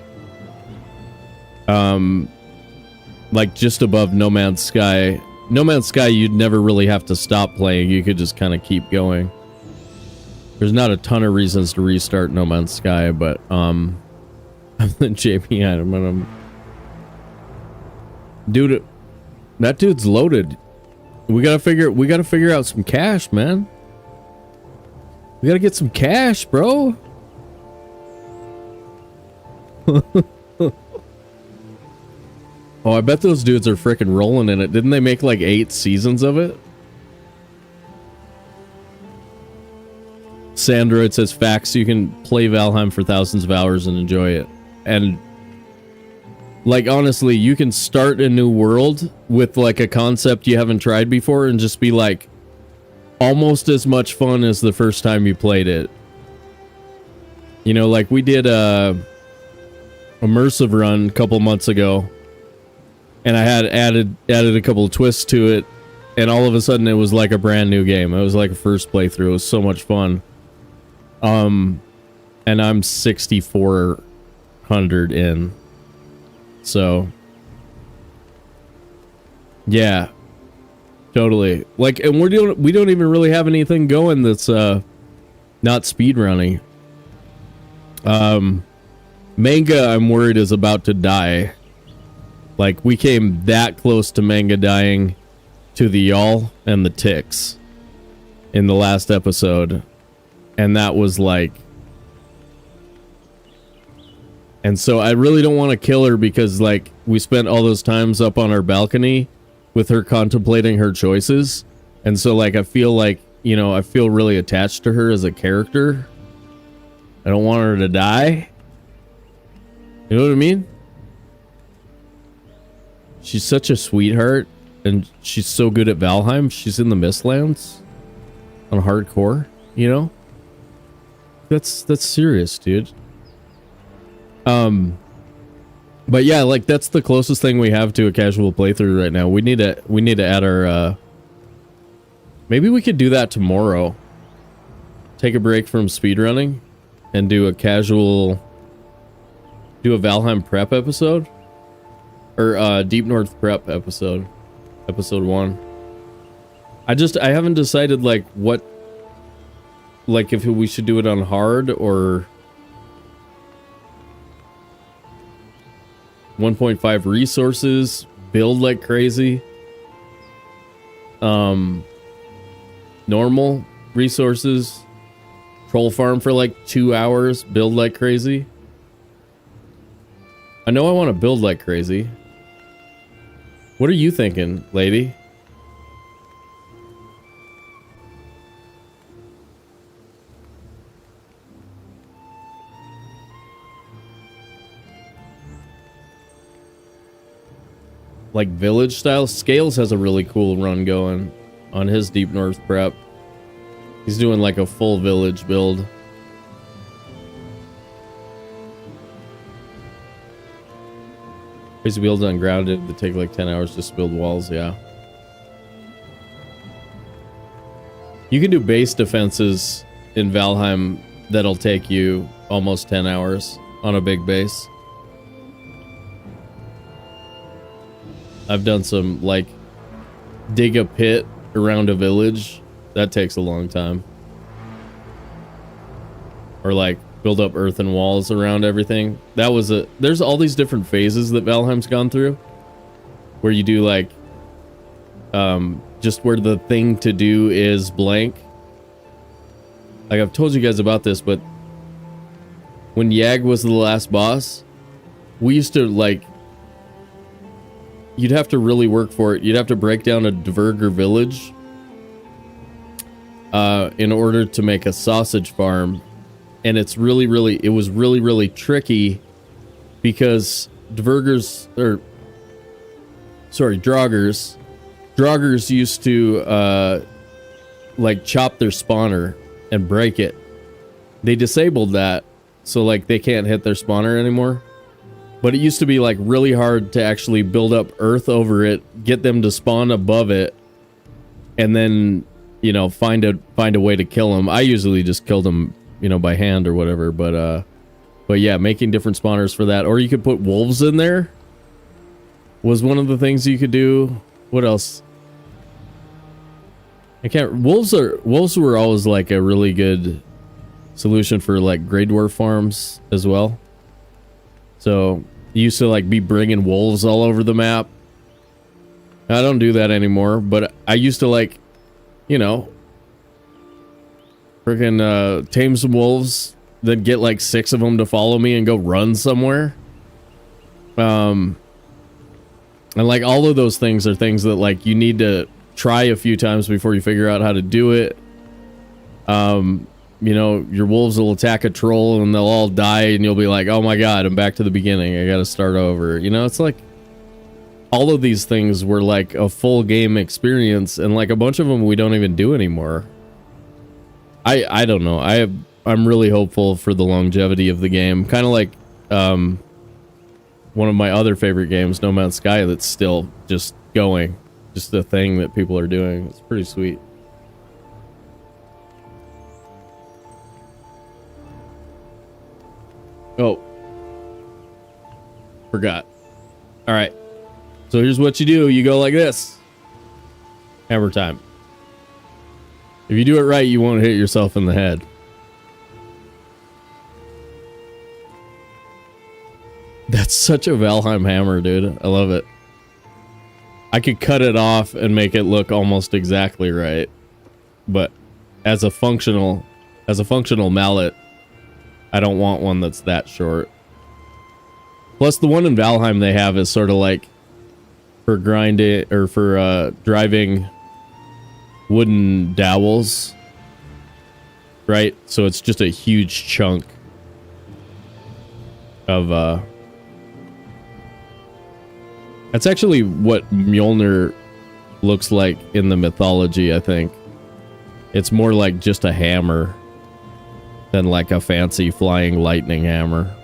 Like just above No Man's Sky. No Man's Sky, you'd never really have to stop playing. You could just kind of keep going. There's not a ton of reasons to restart No Man's Sky, but I'm the JP Adam. Dude, that dude's loaded. We gotta figure out some cash, man. We gotta get some cash, bro. Oh, I bet those dudes are freaking rolling in it. Didn't they make like 8 seasons of it? Sandroid says facts. You can play Valheim for thousands of hours and enjoy it. And like honestly, you can start a new world with like a concept you haven't tried before and just be like almost as much fun as the first time you played it. You know, like we did a immersive run a couple months ago, and I had added a couple of twists to it, and all of a sudden it was like a brand new game. It was like a first playthrough. It was so much fun. And I'm 6,400 in. So yeah, totally. Like, and we don't even really have anything going that's not speedrunning. Manga, I'm worried, is about to die. Like, we came that close to manga dying to the y'all and the ticks in the last episode, and that was like... And so I really don't want to kill her because, like, we spent all those times up on our balcony with her contemplating her choices. And so, like, I feel like, you know, I feel really attached to her as a character. I don't want her to die. You know what I mean? She's such a sweetheart, and she's so good at Valheim. She's in the Mistlands on hardcore, you know? That's serious, dude. But yeah, like that's the closest thing we have to a casual playthrough right now. We need to add our maybe we could do that tomorrow. Take a break from speedrunning and do a Valheim prep episode or Deep North prep episode. Episode 1. I haven't decided like what, like if we should do it on hard or 1.5 resources, build like crazy. Normal resources, troll farm for like 2 hours, build like crazy. I know I want to build like crazy. What are you thinking, lady? Like village style? Scales has a really cool run going on his Deep North prep. He's doing like a full village build. Crazy builds on grounded that take like 10 hours just to build walls, yeah. You can do base defenses in Valheim that'll take you almost 10 hours on a big base. I've done some, like, dig a pit around a village. That takes a long time. Or, like, build up earthen walls around everything. That was a... There's all these different phases that Valheim's gone through. Where you do, like... just where the thing to do is blank. Like, I've told you guys about this, but... When Yag was the last boss... We used to, like... You'd have to really work for it. You'd have to break down a Dvergr village in order to make a sausage farm. And it's really, it was really tricky because Draugrs used to like chop their spawner and break it. They disabled that, so like they can't hit their spawner anymore. But it used to be like really hard to actually build up earth over it, get them to spawn above it, and then, you know, find a way to kill them. I usually just killed them, you know, by hand or whatever. But yeah, making different spawners for that, or you could put wolves in there. Was one of the things you could do. What else? I can't. Wolves were always like a really good solution for like Grey Dwarf farms as well. So. You used to like be bringing wolves all over the map. I don't do that anymore, but I used to like, you know, freaking tame some wolves, then get like 6 of them to follow me and go run somewhere. And like all of those things are things that like you need to try a few times before you figure out how to do it. You know, your wolves will attack a troll and they'll all die and you'll be like, oh my god, I'm back to the beginning. I gotta start over. You know, it's like all of these things were like a full game experience, and like a bunch of them we don't even do anymore. I don't know. I'm really hopeful for the longevity of the game. Kind of like one of my other favorite games, No Man's Sky, that's still just going. Just a thing that people are doing. It's pretty sweet. Oh. Forgot. Alright. So here's what you do. You go like this. Hammer time. If you do it right, you won't hit yourself in the head. That's such a Valheim hammer, dude. I love it. I could cut it off and make it look almost exactly right. But as a functional mallet, I don't want one that's that short. Plus, the one in Valheim they have is sort of like for grinding or for driving wooden dowels, right? So it's just a huge chunk of. That's actually what Mjolnir looks like in the mythology. I think it's more like just a hammer than like a fancy flying lightning hammer.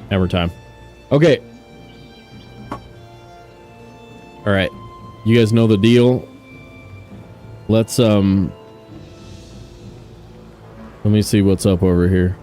Hammer time. Okay. All right. You guys know the deal. Let's let me see what's up over here.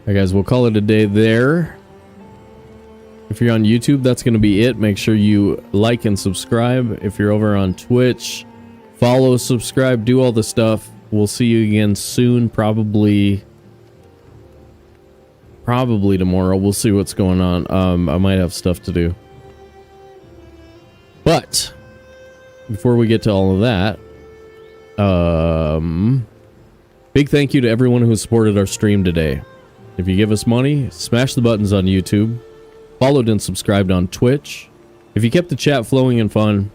right, guys, we'll call it a day there. If you're on YouTube, that's going to be it. Make sure you like and subscribe. If you're over on Twitch, follow, subscribe, do all the stuff. We'll see you again soon, probably tomorrow. We'll see what's going on. I might have stuff to do. But before we get to all of that, big thank you to everyone who supported our stream today. If you give us money, smash the buttons on YouTube, followed and subscribed on Twitch. If you kept the chat flowing and fun,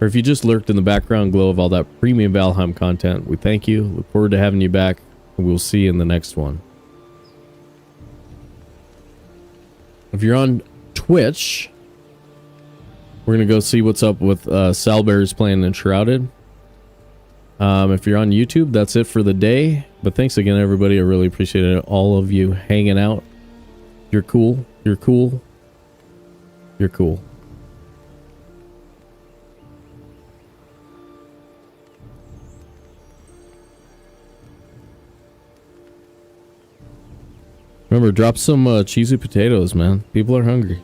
or if you just lurked in the background glow of all that premium Valheim content, we thank you. Look forward to having you back, and we'll see you in the next one. If you're on Twitch, we're going to go see what's up with Salbear's playing Enshrouded. If you're on YouTube, that's it for the day. But thanks again, everybody. I really appreciate it. All of you hanging out. You're cool. You're cool. You're cool. Remember, drop some cheesy potatoes, man. People are hungry.